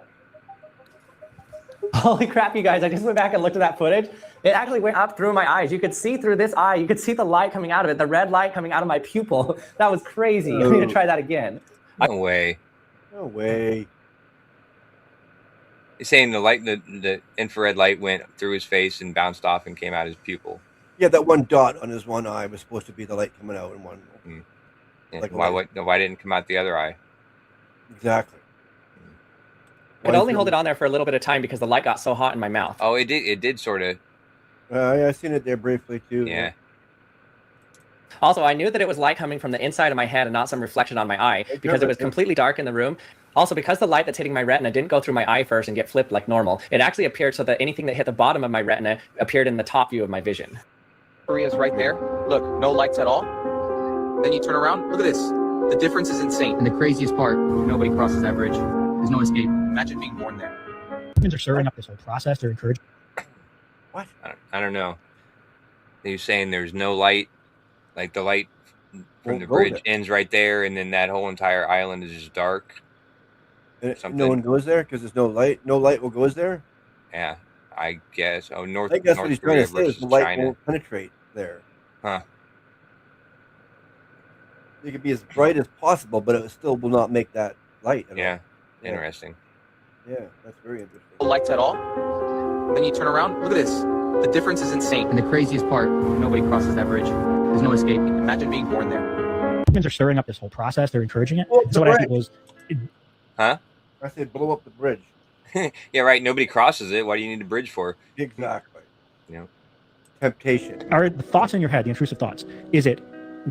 X: Holy crap, you guys. I just went back and looked at that footage. It actually went up through my eyes. You could see through this eye. You could see the light coming out of it, the red light coming out of my pupil. That was crazy. I'm going to try that again.
L: No way.
F: No way.
L: You're saying the infrared light went through his face and bounced off and came out his pupil.
F: Yeah, that one dot on his one eye was supposed to be the light coming out in one.
L: Yeah.
F: Like
L: why didn't it come out the other eye?
F: Exactly.
X: I could only hold it on there for a little bit of time because the light got so hot in my mouth.
L: Oh, it did sort of.
F: Yeah, I seen it there briefly too.
L: Yeah.
X: Also, I knew that it was light coming from the inside of my head and not some reflection on my eye because it was completely dark in the room. Also, because the light that's hitting my retina didn't go through my eye first and get flipped like normal, it actually appeared so that anything that hit the bottom of my retina appeared in the top view of my vision.
K: Korea's right there. Look, no lights at all. Then you turn around. Look at this. The difference is insane. And the craziest part, nobody crosses that bridge. There's no escape. Imagine being born there.
G: Humans are stirring up this whole process. They're encouraging.
F: What?
L: I don't know. You're saying there's no light, like the light from the bridge ends right there, and then that whole entire island is just dark.
F: No one goes there because there's no light. No light will goes there.
L: Yeah, I guess. Oh, North.
F: I guess
L: North
F: what he's
L: Korea
F: trying to say is
L: versus
F: the light
L: China.
F: won't penetrate there.
L: Huh.
F: It could be as bright as possible, but it still will not make that light. At
L: Yeah.
F: all. Yeah.
L: Interesting.
F: Yeah, that's very interesting.
K: No lights at all. Then you turn around. Look at this. The difference is insane. And the craziest part, nobody crosses that bridge. There's no escape. Imagine being born there.
G: Humans are stirring up this whole process. They're encouraging it. So what I think was,
L: Huh?
F: I said blow up the bridge.
L: Yeah, right. Nobody crosses it. Why do you need a bridge for?
F: Exactly.
L: You know.
F: Temptation.
G: are the thoughts in your head, the intrusive thoughts, is it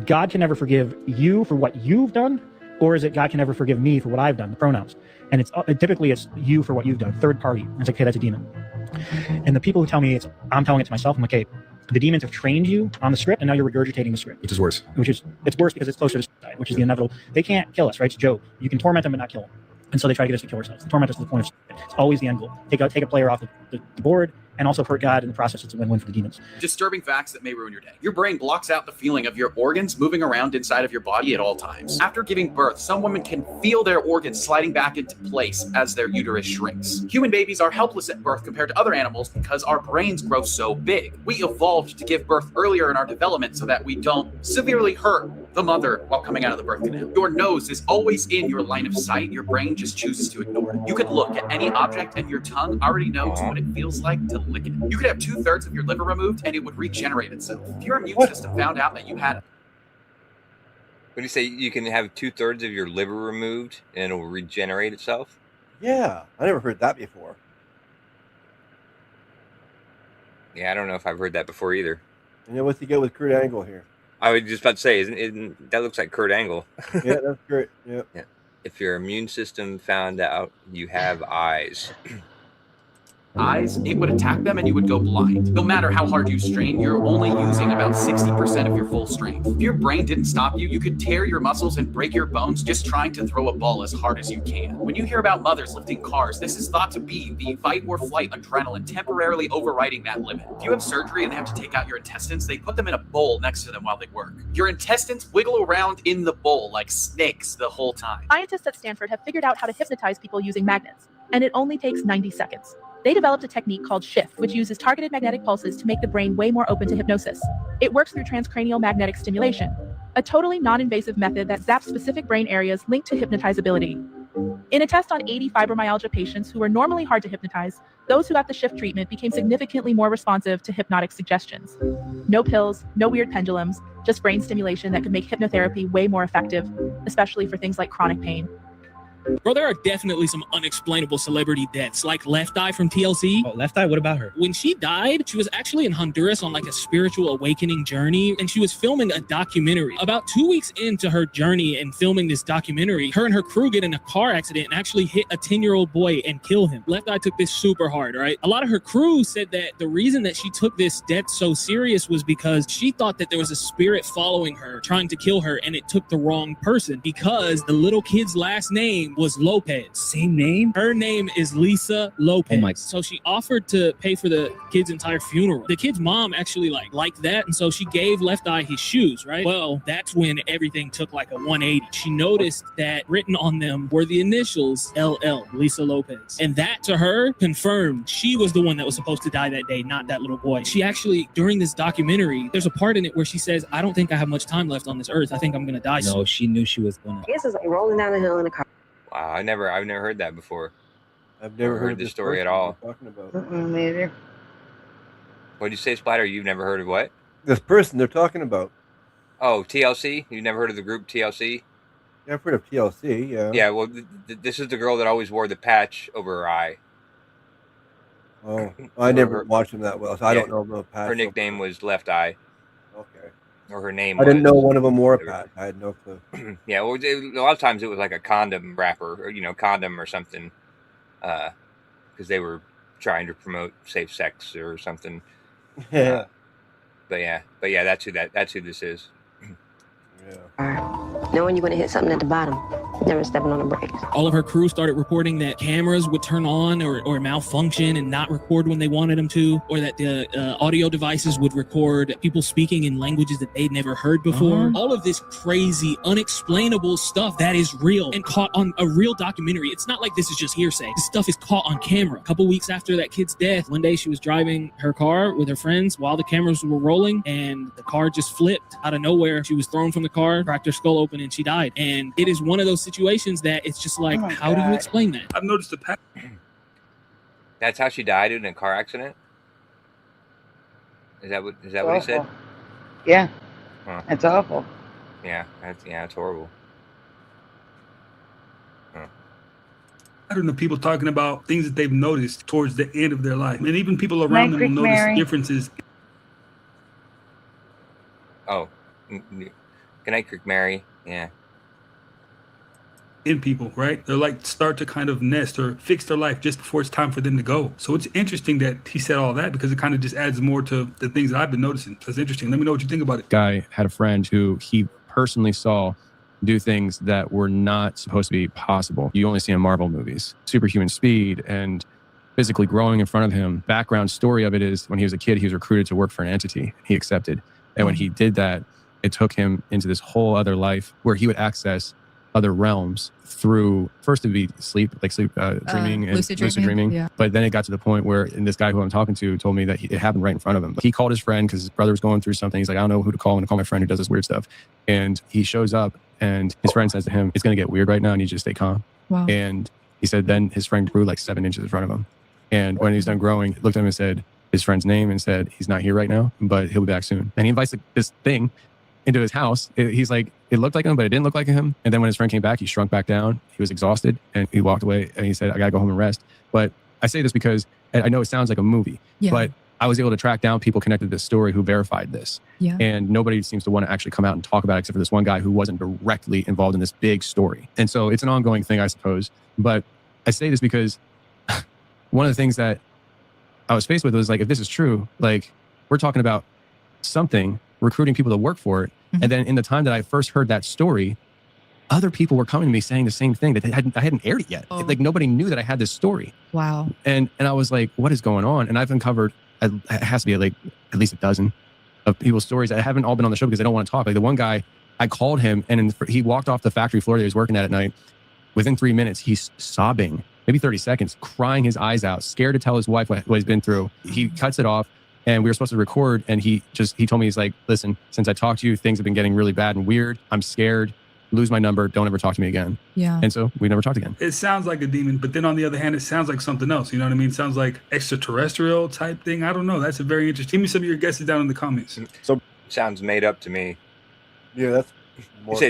G: God can never forgive you for what you've done, or is it God can never forgive me for what I've done, the pronouns? And it's typically it's you for what you've done, third party. And it's like, okay, that's a demon. And the people who tell me I'm telling it to myself, I'm like, okay, the demons have trained you on the script, and now you're regurgitating the script.
N: Which is worse.
G: It's worse because it's closer to suicide, which is the inevitable. They can't kill us, right? It's Job. You can torment them but not kill them. And so they try to get us to kill ourselves. Torment us to the point of suicide. It's always the end goal. Take a player off the board,
J: and also for God in the process. It's a win-win for the demons.
N: Disturbing facts that may ruin your day. Your brain blocks out the feeling of your organs moving around inside of your body at all times. After giving birth, some women can feel their organs sliding back into place as their uterus shrinks. Human babies are helpless at birth compared to other animals because our brains grow so big. We evolved to give birth earlier in our development so that we don't severely hurt the mother while coming out of the birth canal. Your nose is always in your line of sight. Your brain just chooses to ignore it. You could look at any object and your tongue already knows what it feels like to lick it. You could have 2/3 of your liver removed and it would regenerate itself. If your immune system found out that you had...
L: What do you say? You can have 2/3 of your liver removed and it'll regenerate itself?
F: Yeah, I never heard that before.
L: Yeah, I don't know if I've heard that before either.
F: And then what's he get with Kurt Angle here?
L: I was just about to say, isn't that looks like Kurt Angle?
F: Yeah, that's great. Yeah.
L: Yeah. If your immune system found out you have eyes.
N: eyes, it would attack them and you would go blind. No matter how hard you strain, you're only using about 60% of your full strength. If your brain didn't stop you, you could tear your muscles and break your bones just trying to throw a ball as hard as you can. When you hear about mothers lifting cars, this is thought to be the fight or flight adrenaline temporarily overriding that limit. If you have surgery and they have to take out your intestines, they put them in a bowl next to them while they work. Your intestines wiggle around in the bowl like snakes the whole time.
O: Scientists at Stanford have figured out how to hypnotize people using magnets, and it only takes 90 seconds. They developed a technique called Shift, which uses targeted magnetic pulses to make the brain way more open to hypnosis. It works through transcranial magnetic stimulation, a totally non-invasive method that zaps specific brain areas linked to hypnotizability. In a test on 80 fibromyalgia patients who were normally hard to hypnotize, those who got the Shift treatment became significantly more responsive to hypnotic suggestions. No pills, no weird pendulums, just brain stimulation that could make hypnotherapy way more effective, especially for things like chronic pain.
Q: Bro, there are definitely some unexplainable celebrity deaths, like Left Eye from TLC.
J: Oh, Left Eye? What about her?
Q: When she died, she was actually in Honduras on like a spiritual awakening journey, and she was filming a documentary. About 2 weeks into her journey and filming this documentary, her and her crew get in a car accident and actually hit a 10-year-old boy and kill him. Left Eye took this super hard, right? A lot of her crew said that the reason that she took this death so serious was because she thought that there was a spirit following her, trying to kill her, and it took the wrong person because the little kid's last name was Lopez.
J: Same name?
Q: Her name is Lisa Lopez.
J: Oh my.
Q: So she offered to pay for the kid's entire funeral. The kid's mom actually liked that, and so she gave Left Eye his shoes, right? Well, that's when everything took like a 180. She noticed that written on them were the initials LL, Lisa Lopez. And that to her confirmed she was the one that was supposed to die that day, not that little boy. She actually, during this documentary, there's a part in it where she says, I don't think I have much time left on this earth. I think I'm gonna die soon.
J: No, she knew she was gonna.
R: This is like rolling down the hill in a car.
L: Wow, I've never heard that before.
F: I've never
L: heard this story at all.
F: Talking about.
C: Neither.
L: What did you say, Splatter? You've never heard of what?
F: This person they're talking about.
L: Oh, TLC? You've never heard of the group TLC?
F: Yeah, I've heard of TLC, yeah.
L: Yeah, well, this is the girl that always wore the patch over her eye.
F: Oh, I never watched them that well, so I don't know the patch.
L: Her nickname was Left Eye.
F: Okay.
L: Or her name
F: I didn't
L: was.
F: know one of them wore a patch. I had no clue.
L: Yeah, well, a lot of times it was like a condom wrapper, or condom or something, because they were trying to promote safe sex or something.
F: Yeah.
L: But yeah, that's who this is.
R: Knowing you're going to hit something at the bottom, never stepping on the brakes.
Q: All of her crew started reporting that cameras would turn on or malfunction and not record when they wanted them to, or that the audio devices would record people speaking in languages that they'd never heard before. All of this crazy, unexplainable stuff that is real and caught on a real documentary. It's not like this is just hearsay. This stuff is caught on camera. A couple weeks after that kid's death, one day she was driving her car with her friends while the cameras were rolling, and the car just flipped out of nowhere. She was thrown from the car, cracked her skull open, and she died. And it is one of those situations that it's just like, how do you explain that?
M: I've noticed the pattern.
L: That's how she died in a car accident? Is that what he said?
C: Yeah.
L: Huh.
C: That's awful.
L: Yeah, it's horrible.
M: I don't know, people talking about things that they've noticed towards the end of their life. And even people around them will notice
C: Mary.
M: differences.
L: Oh, good night, Crick Mary. Yeah.
M: In people, right? They're like start to kind of nest or fix their life just before it's time for them to go. So it's interesting that he said all that because it kind of just adds more to the things that I've been noticing. That's interesting. Let me know what you think about it.
Z: Guy had a friend who he personally saw do things that were not supposed to be possible. You only see in Marvel movies, superhuman speed and physically growing in front of him. Background story of it is when he was a kid, he was recruited to work for an entity. He accepted. And when he did that, it took him into this whole other life where he would access other realms through, first it would be dreaming and lucid dreaming.
A: Yeah.
Z: But then it got to the point where, and this guy who I'm talking to told me that it happened right in front of him. He called his friend because his brother was going through something. He's like, I don't know who to call. I'm going to call my friend who does this weird stuff. And he shows up and his friend says to him, it's going to get weird right now. I need you to stay calm.
A: Wow.
Z: And he said, then his friend grew like 7 inches in front of him. And when he's done growing, he looked at him and said his friend's name and said, he's not here right now, but he'll be back soon. And he invites this thing into his house. He's like, it looked like him, but it didn't look like him. And then when his friend came back, he shrunk back down. He was exhausted and he walked away and he said, I got to go home and rest. But I say this because I know it sounds like a movie, but I was able to track down people connected to this story who verified this. Yeah. And nobody seems to want to actually come out and talk about it except for this one guy who wasn't directly involved in this big story. And so it's an ongoing thing, I suppose. But I say this because one of the things that I was faced with was like, if this is true, like we're talking about something, recruiting people to work for it. Mm-hmm. And then in the time that I first heard that story, other people were coming to me saying the same thing that I hadn't aired it yet. Oh. Like nobody knew that I had this story.
A: Wow.
Z: And I was like, what is going on? And I've uncovered, it has to be like at least a dozen of people's stories that haven't all been on the show because they don't want to talk. Like the one guy, I called him and he walked off the factory floor that he was working at night. Within 3 minutes, he's sobbing, maybe 30 seconds, crying his eyes out, scared to tell his wife what he's been through. He cuts it off. And we were supposed to record, and he told me, he's like, listen, since I talked to you, things have been getting really bad and weird. I'm scared. Lose my number. Don't ever talk to me again. Yeah. And so we never talked again.
M: It sounds like a demon, but then on the other hand, it sounds like something else. You know what I mean? It sounds like extraterrestrial type thing. I don't know. That's a very interesting. Give me some of your guesses down in the comments.
L: So sounds made up to me.
F: Yeah, that's more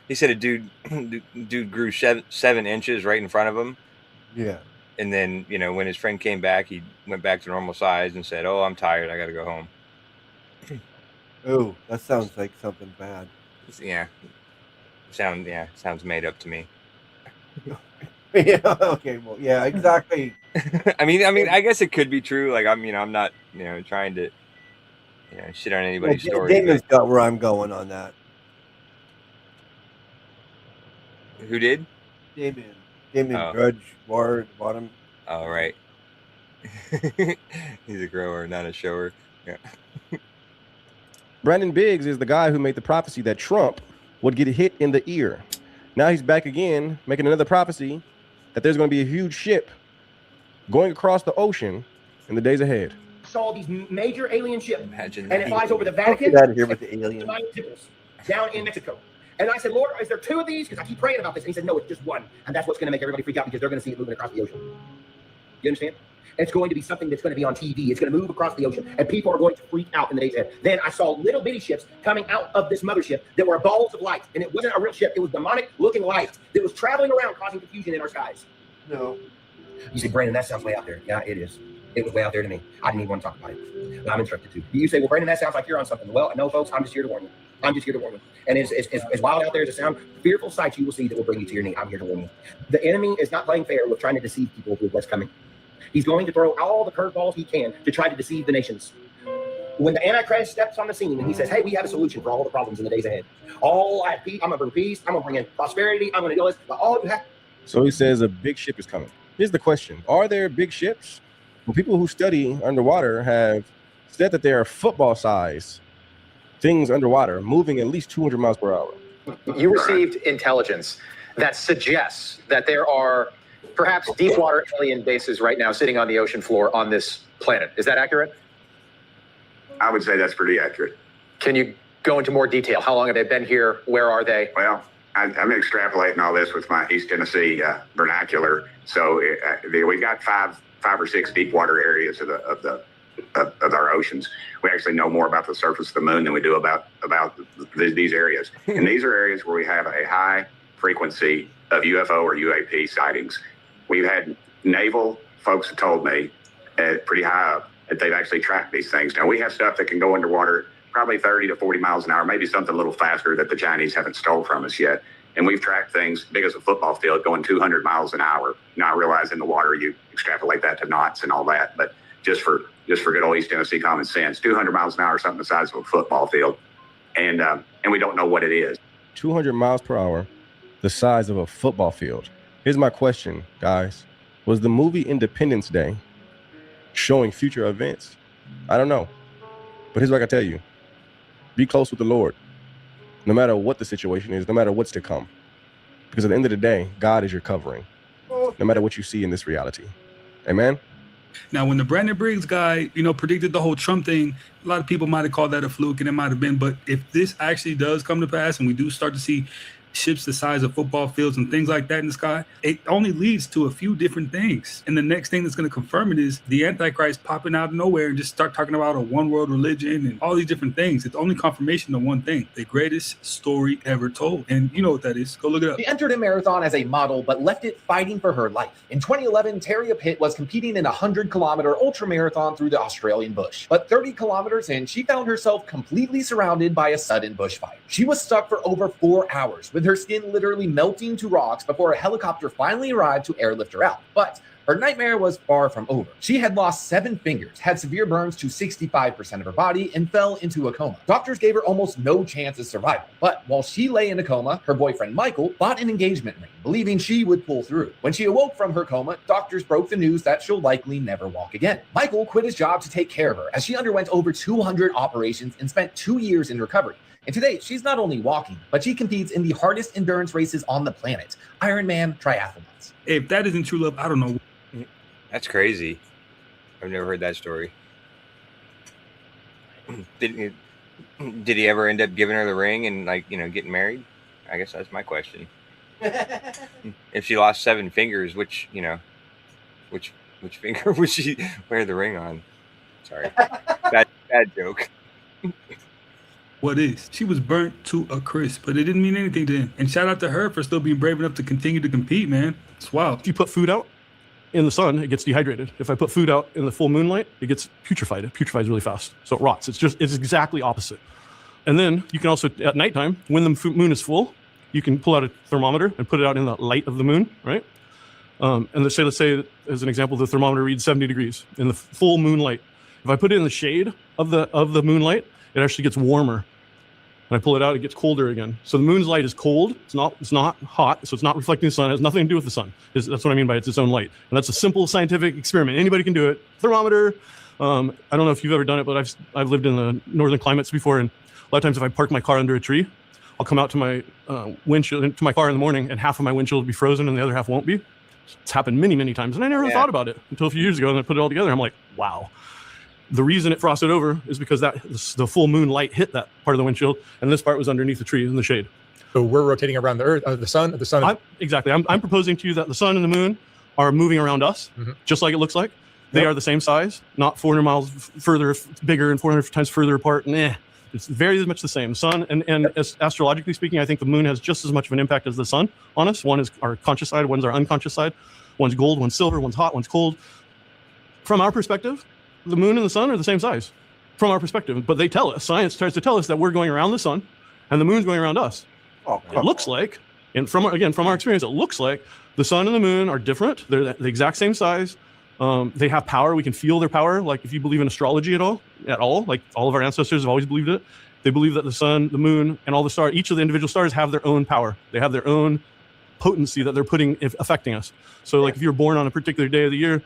L: he said a dude grew 7 inches right in front of him.
F: Yeah.
L: And then, you know, when his friend came back, he went back to normal size and said, oh, I'm tired. I got to go home.
F: Oh, that sounds like something bad.
L: Yeah. Sounds made up to me.
F: Yeah. Okay. Well, yeah, exactly.
L: I mean, I guess it could be true. Like, I'm not, trying to, shit on anybody's story.
F: Damon's got where I'm going on that.
L: Who did?
F: Damon, Grudge, Ward, Bottom.
L: Oh, right. He's a grower, not a shower. Yeah.
H: Brandon Biggs is the guy who made the prophecy that Trump would get hit in the ear. Now he's back again, making another prophecy that there's going to be a huge ship going across the ocean in the days ahead.
I: Saw these major alien ships,
L: Imagine
I: and it flies over the Vatican.
H: Get out of here with the alien.
I: Down in Mexico. And I said, Lord, is there 2 of these? Because I keep praying about this. And he said, no, it's just one. And that's what's going to make everybody freak out because they're going to see it moving across the ocean. You understand? It's going to be something that's going to be on TV. It's going to move across the ocean. And people are going to freak out in the days ahead. Then I saw little bitty ships coming out of this mothership that were balls of light. And it wasn't a real ship. It was demonic looking light that was traveling around causing confusion in our skies.
F: No.
I: You say, Brandon, that sounds way out there. Yeah, it is. It was way out there to me. I didn't even want to talk about it. But I'm instructed to. You say, well, Brandon, that sounds like you're on something. Well, no, folks, I'm just here to warn you. I'm just here to warn you. And as wild out there as it sounds, fearful sights you will see that will bring you to your knee. I'm here to warn you. The enemy is not playing fair with trying to deceive people with what's coming. He's going to throw all the curveballs he can to try to deceive the nations. When the Antichrist steps on the scene and he says, hey, we have a solution for all the problems in the days ahead. I have peace. I'm going to bring peace. I'm going to bring in prosperity. I'm going to do this. But all you have.
H: So he says a big ship is coming. Here's the question. Are there big ships? Well, people who study underwater have said that there are football-sized things underwater moving at least 200 miles per hour.
K: You received intelligence that suggests that there are perhaps deep water alien bases right now sitting on the ocean floor on this planet. Is that accurate?
S: I would say that's pretty accurate.
K: Can you go into more detail? How long have they been here? Where are they?
S: Well, I'm extrapolating all this with my East Tennessee vernacular. So we've got five or six deep water areas of our oceans. We actually know more about the surface of the moon than we do about these areas. And these are areas where we have a high frequency of UFO or UAP sightings. We've had naval folks have told me pretty high up that they've actually tracked these things. Now we have stuff that can go underwater probably 30 to 40 miles an hour, maybe something a little faster that the Chinese haven't stole from us yet. And we've tracked things big as a football field going 200 miles an hour. Not realizing the water, you extrapolate that to knots and all that. But just for good old East Tennessee common sense, 200 miles an hour, something the size of a football field. And we don't know what it is.
H: 200 miles per hour, the size of a football field. Here's my question, guys. Was the movie Independence Day showing future events. I don't know. But here's what I can tell you. Be close with the Lord, no matter what the situation is, no matter what's to come. Because at the end of the day, God is your covering, no matter what you see in this reality. Amen?
M: Now, when the Brandon Briggs guy, predicted the whole Trump thing, a lot of people might have called that a fluke, and it might have been. But if this actually does come to pass and we do start to see ships the size of football fields and things like that in the sky, it only leads to a few different things. And the next thing that's going to confirm it is the Antichrist popping out of nowhere and just start talking about a one world religion and all these different things. It's only confirmation of one thing: the greatest story ever told. And you know what that is. Go look it up.
A: She entered a marathon as a model, but left it fighting for her life. In 2011, Terria Pitt was competing in a 100-kilometer ultra marathon through the Australian bush. But 30 kilometers in, she found herself completely surrounded by a sudden bushfire. She was stuck for over 4 hours, with her skin literally melting to rocks before a helicopter finally arrived to airlift her out. But her nightmare was far from over. She had lost 7 fingers, had severe burns to 65% of her body, and fell into a coma. Doctors gave her almost no chance of survival. But while she lay in a coma, her boyfriend Michael bought an engagement ring, believing she would pull through. When she awoke from her coma, doctors broke the news that she'll likely never walk again. Michael quit his job to take care of her, as she underwent over 200 operations and spent 2 years in recovery. And today, she's not only walking, but she competes in the hardest endurance races on the planet, Ironman triathlons.
M: If that isn't true love, I don't know.
L: That's crazy. I've never heard that story. Did he ever end up giving her the ring and getting married? I guess that's my question. If she lost 7 fingers, which finger would she wear the ring on? Sorry, bad joke.
M: What is? She was burnt to a crisp, but it didn't mean anything to him. And shout out to her for still being brave enough to continue to compete, man. It's wild.
D: If you put food out in the sun, it gets dehydrated. If I put food out in the full moonlight, it gets putrefied. It putrefies really fast, so it rots. It's exactly opposite. And then you can also, at nighttime, when the moon is full, you can pull out a thermometer and put it out in the light of the moon, right? And let's say, as an example, the thermometer reads 70 degrees in the full moonlight. If I put it in the shade of the moonlight, it actually gets warmer. And I pull it out, it gets colder again. So the moon's light is cold. It's not hot, so it's not reflecting the sun. It has nothing to do with the sun. That's what I mean by it's its own light. And that's a simple scientific experiment. Anybody can do it. Thermometer. I don't know if you've ever done it, but I've lived in the northern climates before, and a lot of times if I park my car under a tree, I'll come out to my windshield, to my car in the morning, and half of my windshield will be frozen and the other half won't be. It's happened many, many times, and I never thought about it until a few years ago, and I put it all together. I'm like, wow. The reason it frosted over is because the full moon light hit that part of the windshield, and this part was underneath the tree in the shade.
T: So we're rotating around the Earth, the sun. The sun.
D: Exactly. I'm proposing to you that the sun and the moon are moving around us, just like it looks like. They are the same size, not 400 miles further, bigger, and 400 times further apart. It's very much the same. The sun, and as astrologically speaking, I think the moon has just as much of an impact as the sun on us. One is our conscious side, one's our unconscious side. One's gold, one's silver, one's hot, one's cold. From our perspective, the moon and the sun are the same size from our perspective, but they tell us, science tries to tell us that we're going around the sun and the moon's going around us. It looks like, and from our experience, it looks like the sun and the moon are different. They're the exact same size. They have power. We can feel their power. Like if you believe in astrology at all, like all of our ancestors have always believed it. They believe that the sun, the moon, and all the stars, each of the individual stars have their own power. They have their own potency that they're affecting us. So like if you're born on a particular day of the year,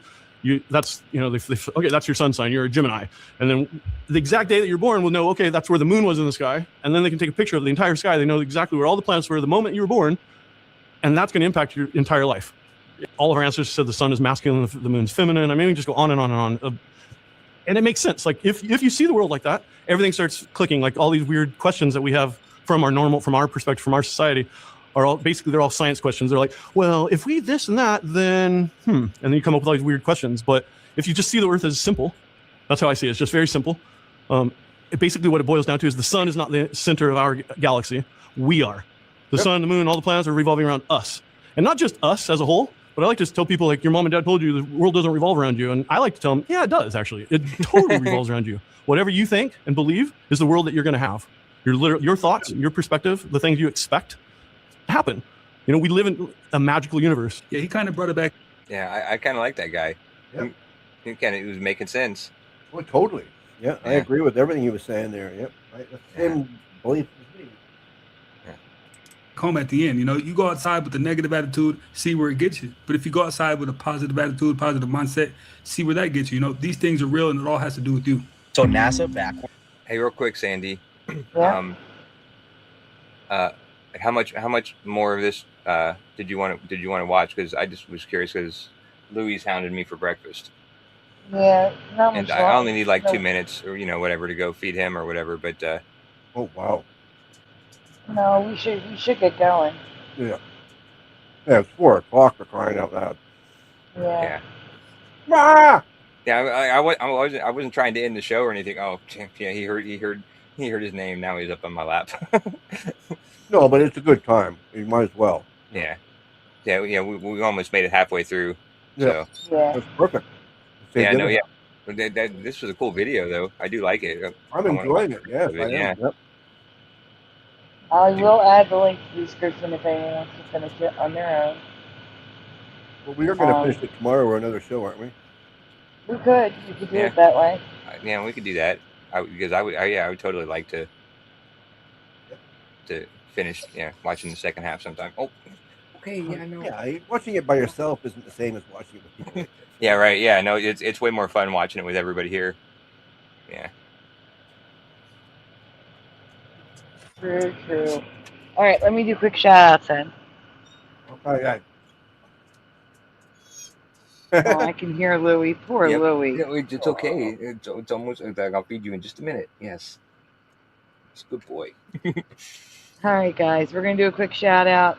D: that's your sun sign, you're a Gemini, and then the exact day that you're born will know, okay, that's where the moon was in the sky, and then they can take a picture of the entire sky. They know exactly where all the planets were the moment you were born, and that's going to impact your entire life. All of our ancestors said the sun is masculine, the moon's feminine. I mean, we can just go on and on and on, and it makes sense. Like if you see the world like that, everything starts clicking. Like all these weird questions that we have from our perspective, from our society, they're all science questions. They're like, well, if we this and that, then and then you come up with all these weird questions. But if you just see the Earth as simple, that's how I see it. It's just very simple. Basically what it boils down to is the sun is not the center of our galaxy. We are. The sun, the moon, all the planets are revolving around us. And not just us as a whole, but I like to tell people, like, your mom and dad told you the world doesn't revolve around you. And I like to tell them, yeah, it does, actually. It totally revolves around you. Whatever you think and believe is the world that you're going to have. Your thoughts, your perspective, the things you expect happen. We live in a magical universe.
M: Yeah, he kind of brought it back.
L: Yeah, I kind of like that guy. Yep. He was making sense.
F: Oh, totally. Yeah, I agree with everything he was saying there. Yep. Right. That's the same belief as me.
M: home at the end. You know, you go outside with a negative attitude, see where it gets you. But if you go outside with a positive attitude, positive mindset, see where that gets you. You know, these things are real, and it all has to do with you.
K: So NASA backward.
L: Hey, real quick, Sandy.
C: Yeah.
L: How much more of this did you want to watch? Because I just was curious because Louis hounded me for breakfast,
C: Yeah, not
L: and
C: much
L: I
C: longer.
L: only need like
C: No.
L: 2 minutes or whatever to go feed him or whatever. But
F: oh wow,
C: No, we should get going.
F: yeah, it's 4 o'clock for crying out loud.
C: Yeah.
F: Ah!
L: Yeah, I wasn't trying to end the show or anything. Oh, yeah, he heard his name. Now he's up on my lap.
F: No, but it's a good time. You might as well.
L: Yeah. We almost made it halfway through.
F: Yeah.
L: So
C: Yeah.
F: That's perfect.
L: yeah, no, yeah. But this was a cool video, though. I do like it.
F: I'm
L: I wanna
F: enjoying
L: watch
F: it. Yes,
L: of
F: I am.
L: Yeah.
F: Yep.
C: I will add the link to the description if anyone wants to finish it on their own.
F: Well, we are going to finish it tomorrow or another show, aren't we?
C: We could do
L: Yeah.
C: it that way.
L: Yeah, we could do that. Because I would totally like to finish watching the second half sometime. Oh, okay, yeah, I know.
F: Yeah, watching it by yourself isn't the same as watching it with people.
L: Yeah, right. Yeah, no, it's way more fun watching it with everybody here. Yeah.
C: True. All right, let me do quick shout outs then.
F: Okay.
C: Oh, I can hear Louie. Poor
L: Yep.
C: Louie.
L: Yeah, it's okay. It's almost. I'll feed you in just a minute. Yes. It's a good boy.
C: All right, guys, we're going to do a quick shout out.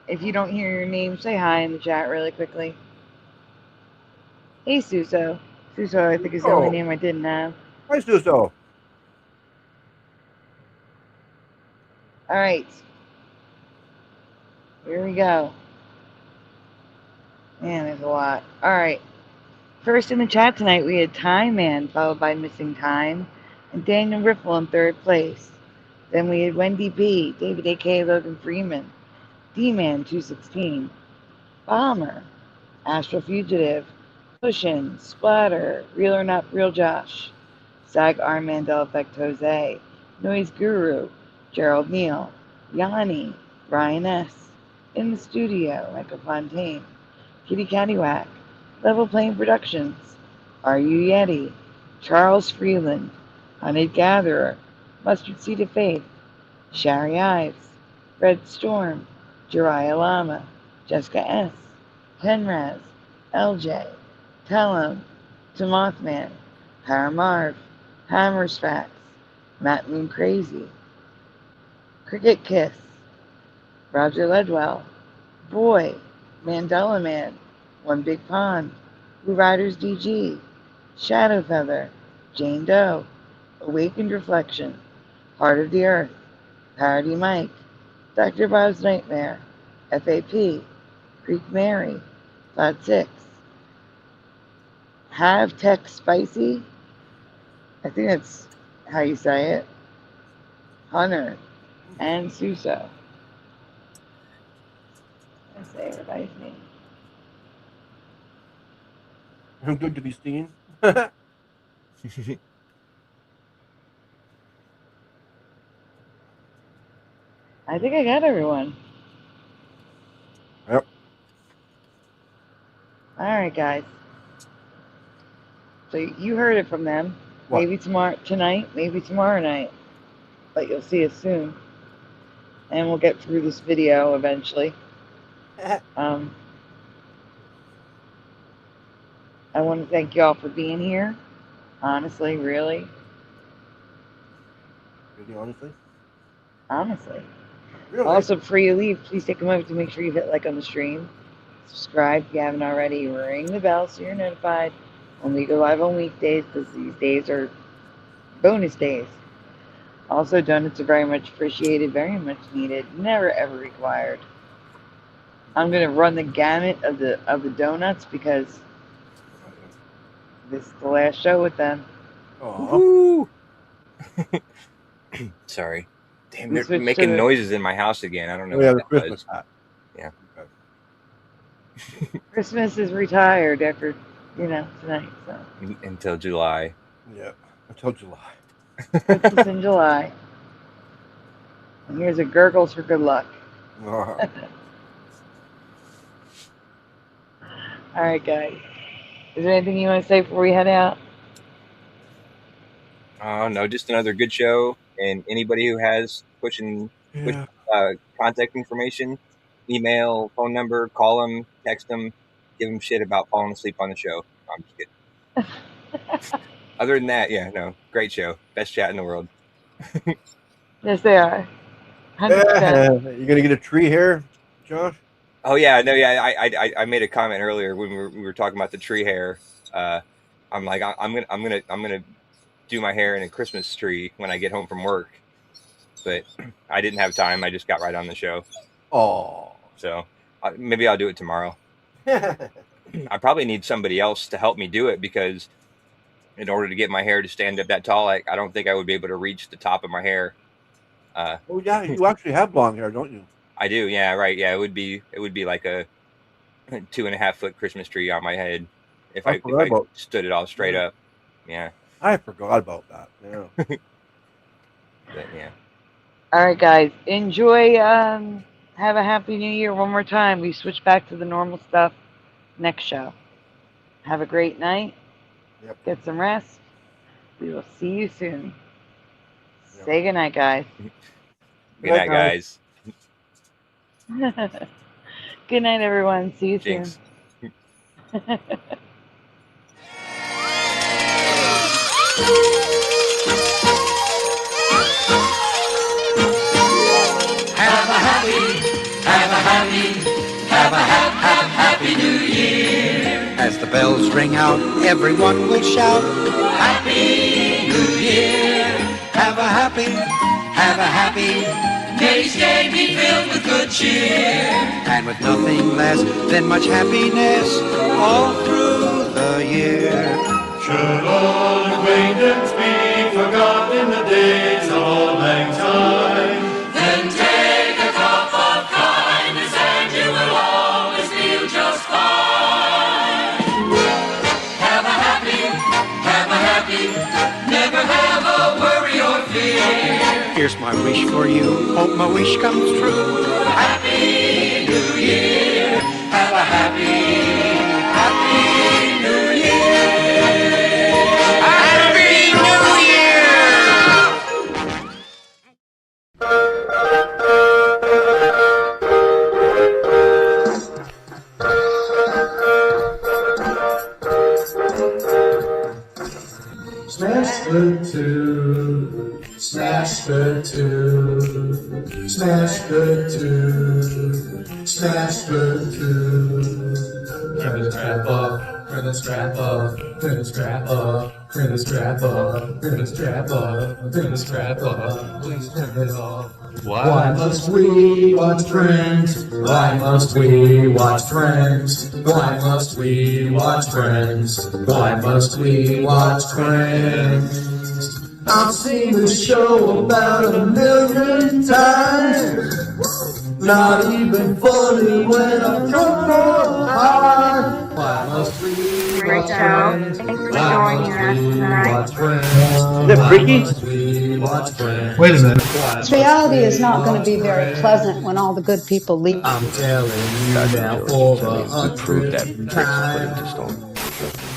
C: If you don't hear your name, say hi in the chat really quickly. Hey, Suso. Suso, I think is the only name I didn't have.
F: Hi, Suso.
C: All right. Here we go. Man, there's a lot. All right. First in the chat tonight, we had Time Man, followed by Missing Time, and Daniel Riffle in third place. Then we had Wendy B, David A.K. Logan Freeman, D-Man 216, Bomber, Astral Fugitive, Pushin, Splatter, Real or Not Real Josh, Sag R. Mandela Effect Jose, Noise Guru, Gerald Neal, Yanni, Ryan S., In the Studio, Michael Fontaine, Kitty Cattywhack, Level Plane Productions, Are You Yeti, Charles Freeland, Hunted Gatherer, Mustard Seed of Faith, Shari Ives, Red Storm, Jariah Lama, Jessica S., Penraz, LJ, Tellum, Tomothman, Paramarv, Hammers Facts, Matt Moon Crazy, Cricket Kiss, Roger Ledwell, Boy, Mandela Man, One Big Pond, Blue Riders DG, Shadow Feather, Jane Doe, Awakened Reflection, Heart of the Earth, Parody Mike, Dr. Bob's Nightmare, FAP, Creek Mary, Cloud 6, Have Tech Spicy, I think that's how you say it, Hunter, and Suso. I say everybody's name.
F: I'm good to be seen.
C: I think I got everyone.
F: Yep.
C: All right, guys. So you heard it from them.
F: What?
C: Maybe tonight, maybe tomorrow night. But you'll see us soon. And we'll get through this video eventually. I want to thank you all for being here. Honestly, really.
F: Really, honestly?
C: Honestly.
F: Really?
C: Also, before you leave, please take a moment to make sure you hit like on the stream. Subscribe if you haven't already. Ring the bell so you're notified when we go live on weekdays, because these days are bonus days. Also, donuts are very much appreciated, very much needed, never ever required. I'm gonna run the gamut of the donuts because this is the last show with them.
L: Woo! Sorry. Damn,
C: We
L: they're
C: switched
L: making
C: to the-
L: noises in my house again. I don't know
F: Oh, yeah,
L: what
F: the
L: that
F: Christmas
L: was.
F: hat.
L: Yeah.
C: Christmas is retired after, tonight. So
L: Until July.
F: Yeah, until July.
C: Christmas in July. And here's a gurgles for good luck. All right, guys. Is there anything you want to say before we head out?
L: No, just another good show. And anybody who has pushing contact information, email, phone number, call them, text them, give them shit about falling asleep on the show. No, I'm just kidding. Other than that, yeah, no, great show. Best chat in the world.
C: Yes, they are. 100%.
F: You gonna get a tree hair, Josh?
L: Oh yeah, no, yeah. I made a comment earlier when we were talking about the tree hair. I'm like, I'm gonna do my hair in a Christmas tree when I get home from work, but I didn't have time. I just got right on the show.
F: Oh,
L: so maybe I'll do it tomorrow. I probably need somebody else to help me do it because in order to get my hair to stand up that tall, I don't think I would be able to reach the top of my hair.
F: Oh yeah, you actually have blonde hair, don't you?
L: I do, yeah, right, yeah. It would be like a 2.5 foot Christmas tree on my head if I stood it all straight up. Yeah,
F: I forgot about that. Yeah.
L: But, yeah.
C: All right, guys. Enjoy. Have a happy new year one more time. We switch back to the normal stuff next show. Have a great night.
F: Yep.
C: Get some rest. We will see you soon. Yep. Say goodnight, guys.
L: Good night, guys.
C: Good night, everyone. See you
L: Jinx.
C: soon.
E: Happy New Year. As the bells ring out, everyone will shout, Happy New Year. Have a happy, may each day be filled with good cheer. And with nothing less than much happiness all through the year.
P: Should old acquaintance be forgotten in the days of old lang syne,
E: Then take a cup of kindness and you will always feel just fine. Have a happy, never have a worry or fear. Here's my wish for you, hope my wish comes true. Happy New Year, have a happy New Year. Happy New Year!
P: smash the two, smash the two, smash the two, smash the two. Gonna scrap up, gonna scrap up, gonna scrap up, gonna scrap up, gonna scrap up, gonna scrap up. Please turn it off. Why must we watch Friends? Why must we watch Friends? Why must we watch Friends? Why must we watch Friends? I've seen this show about 1,000,000 times. Not even funny when I'm drunk or high. Why must we
C: Great
P: watch
C: show.
P: Friends?
C: Thanks for
P: Why
C: joining
P: must
C: us
P: we
C: tonight.
P: watch Friends?
F: Is that freaky?
P: Why must we watch Friends?
T: Wait a minute.
P: Why
U: Reality
P: must
U: is
P: we
U: not going to
P: watch
U: be very
P: Friends?
U: pleasant when all the good people leave.
P: I'm telling you now for the 100th time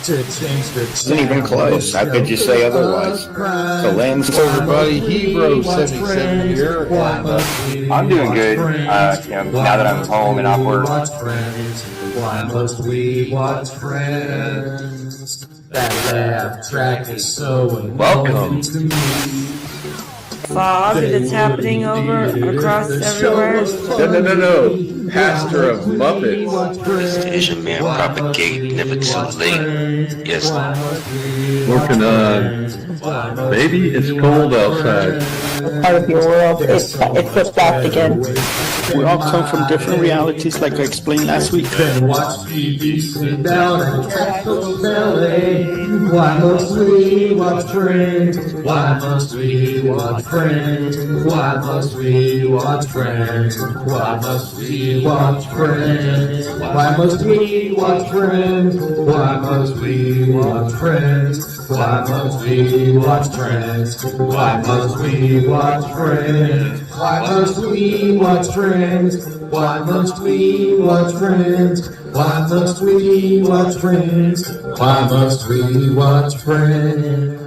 P: to change the
V: Isn't even close. How could you say otherwise? The land's
P: everybody, Hero 77 here.
L: I'm doing good. Now that I'm home and off work.
P: Why must we watch Friends? That laugh track is so welcome to me.
W: Fog that's happening over across everywhere.
P: No. Pastor of Muppets.
Y: Asian man propagate, never too late. Yes.
P: Working on. Baby, it's cold outside.
W: Part of your world, it flips back again. We all come from different realities, like I explained last week.
P: Then watch TV, sit down and Castle Belly. Why must we watch Friends? Why must we watch Friends? Why must we watch Friends? Why must we watch Friends? Why must we watch Friends? Why must we watch Friends? Why must we watch Friends? Why must we watch Friends? Why must we watch Friends? Why must we watch Friends? Why must we watch Friends? Why must we watch Friends?